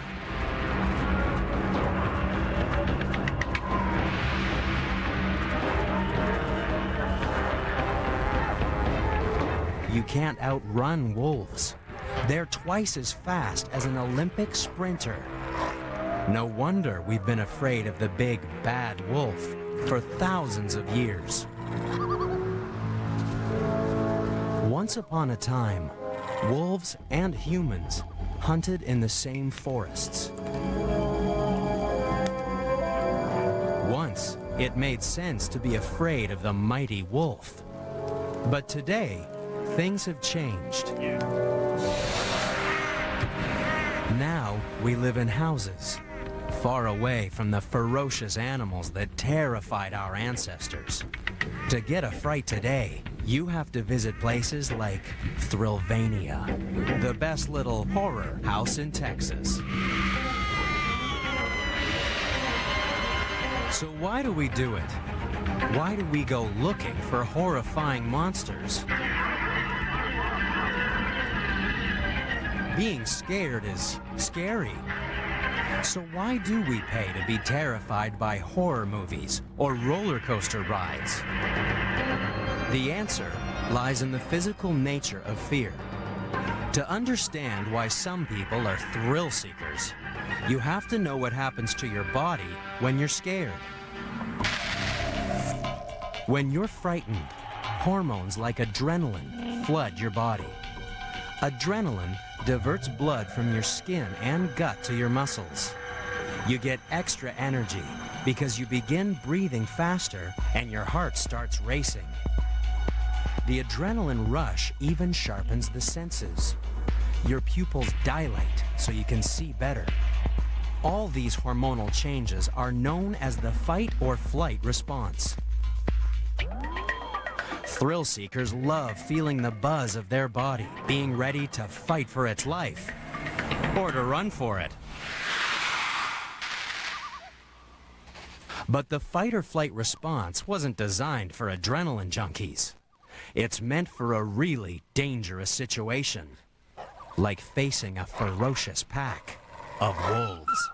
You can't outrun wolves. They're twice as fast as an Olympic sprinter. No wonder we've been afraid of the big, bad wolf for thousands of years. Once upon a time, wolves and humans hunted in the same forests. Once, it made sense to be afraid of the mighty wolf. But today, things have changed. Now, we live in houses, far away from the ferocious animals that terrified our ancestors. To get a fright today, you have to visit places like Thrillvania, the best little horror house in Texas. So why do we do it? Why do we go looking for horrifying monsters? Being scared is scary. So why do we pay to be terrified by horror movies or roller coaster rides? The answer lies in the physical nature of fear. To understand why some people are thrill seekers, you have to know what happens to your body when you're scared. When you're frightened, hormones like adrenaline flood your body. Adrenaline diverts blood from your skin and gut to your muscles. You get extra energy because you begin breathing faster and your heart starts racing. The adrenaline rush even sharpens the senses. Your pupils dilate so you can see better. All these hormonal changes are known as the fight or flight response. Thrill seekers love feeling the buzz of their body, being ready to fight for its life, or to run for it. But the fight or flight response wasn't designed for adrenaline junkies. It's meant for a really dangerous situation, like facing a ferocious pack of wolves.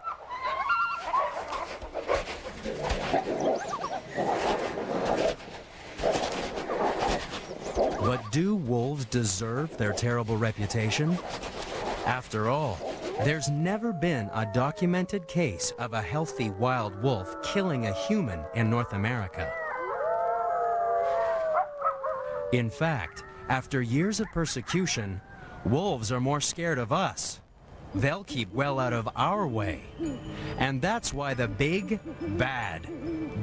But do wolves deserve their terrible reputation? After all, there's never been a documented case of a healthy wild wolf killing a human in North America. In fact, after years of persecution, wolves are more scared of us. They'll keep well out of our way. And that's why the big, bad,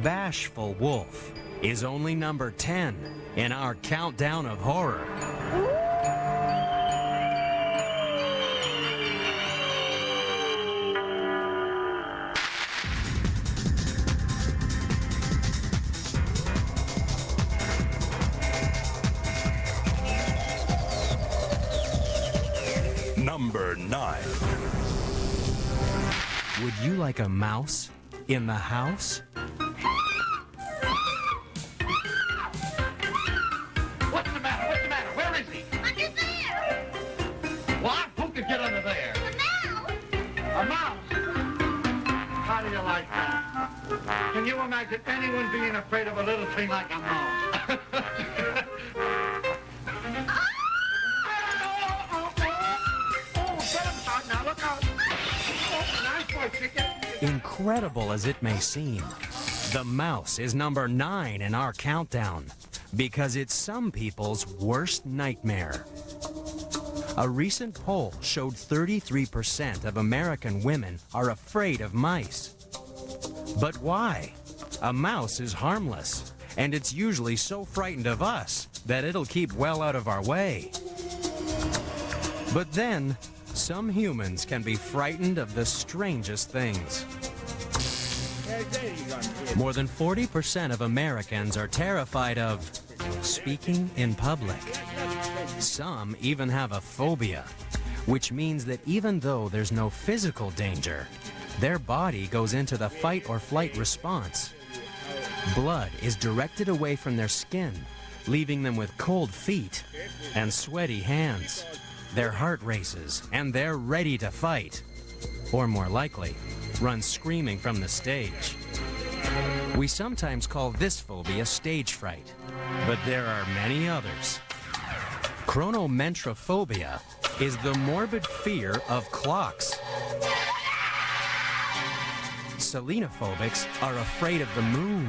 bashful wolf is only number 10 in our countdown of horror. Number 9. Would you like a mouse in the house? What's the matter? What's the matter? Where is he? Under there. What? Who could get under there? A mouse. How do you like that? Can you imagine anyone being afraid of a little thing like a mouse? Incredible as it may seem, the mouse is number 9 in our countdown because it's some people's worst nightmare. A recent poll showed 33% of American women are afraid of mice. But why? A mouse is harmless, and it's usually so frightened of us that it'll keep well out of our way. But then, some humans can be frightened of the strangest things. More than 40% of Americans are terrified of speaking in public. Some even have a phobia, which means that even though there's no physical danger, their body goes into the fight or flight response. Blood is directed away from their skin, leaving them with cold feet and sweaty hands. Their heart races, and they're ready to fight. Or more likely, run screaming from the stage. We sometimes call this phobia stage fright, but there are many others. Chronomentrophobia is the morbid fear of clocks. Selenophobics are afraid of the moon.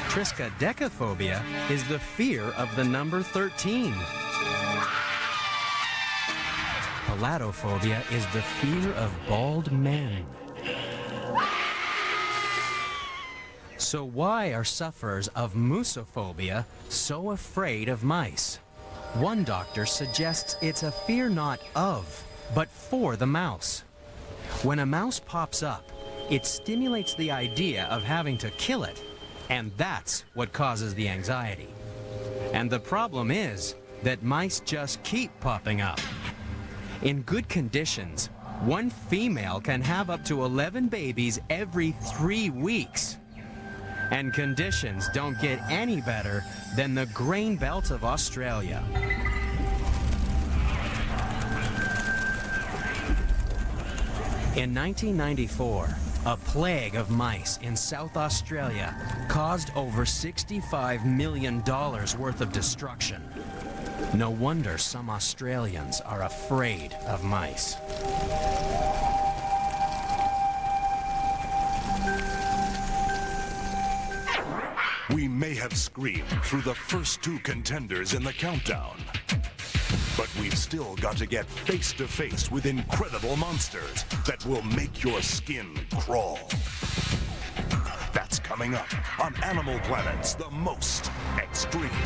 Triskaidekaphobia is the fear of the number 13. Palatophobia is the fear of bald men. So why are sufferers of musophobia so afraid of mice? One doctor suggests it's a fear not of, but for the mouse. When a mouse pops up, it stimulates the idea of having to kill it, and that's what causes the anxiety. And the problem is that mice just keep popping up. In good conditions, one female can have up to 11 babies every 3 weeks. And conditions don't get any better than the grain belt of Australia. In 1994, a plague of mice in South Australia caused over $65 million worth of destruction. No wonder some Australians are afraid of mice. We may have screamed through the first 2 contenders in the countdown, but we've still got to get face to face with incredible monsters that will make your skin crawl. That's coming up on Animal Planet's The Most Extreme.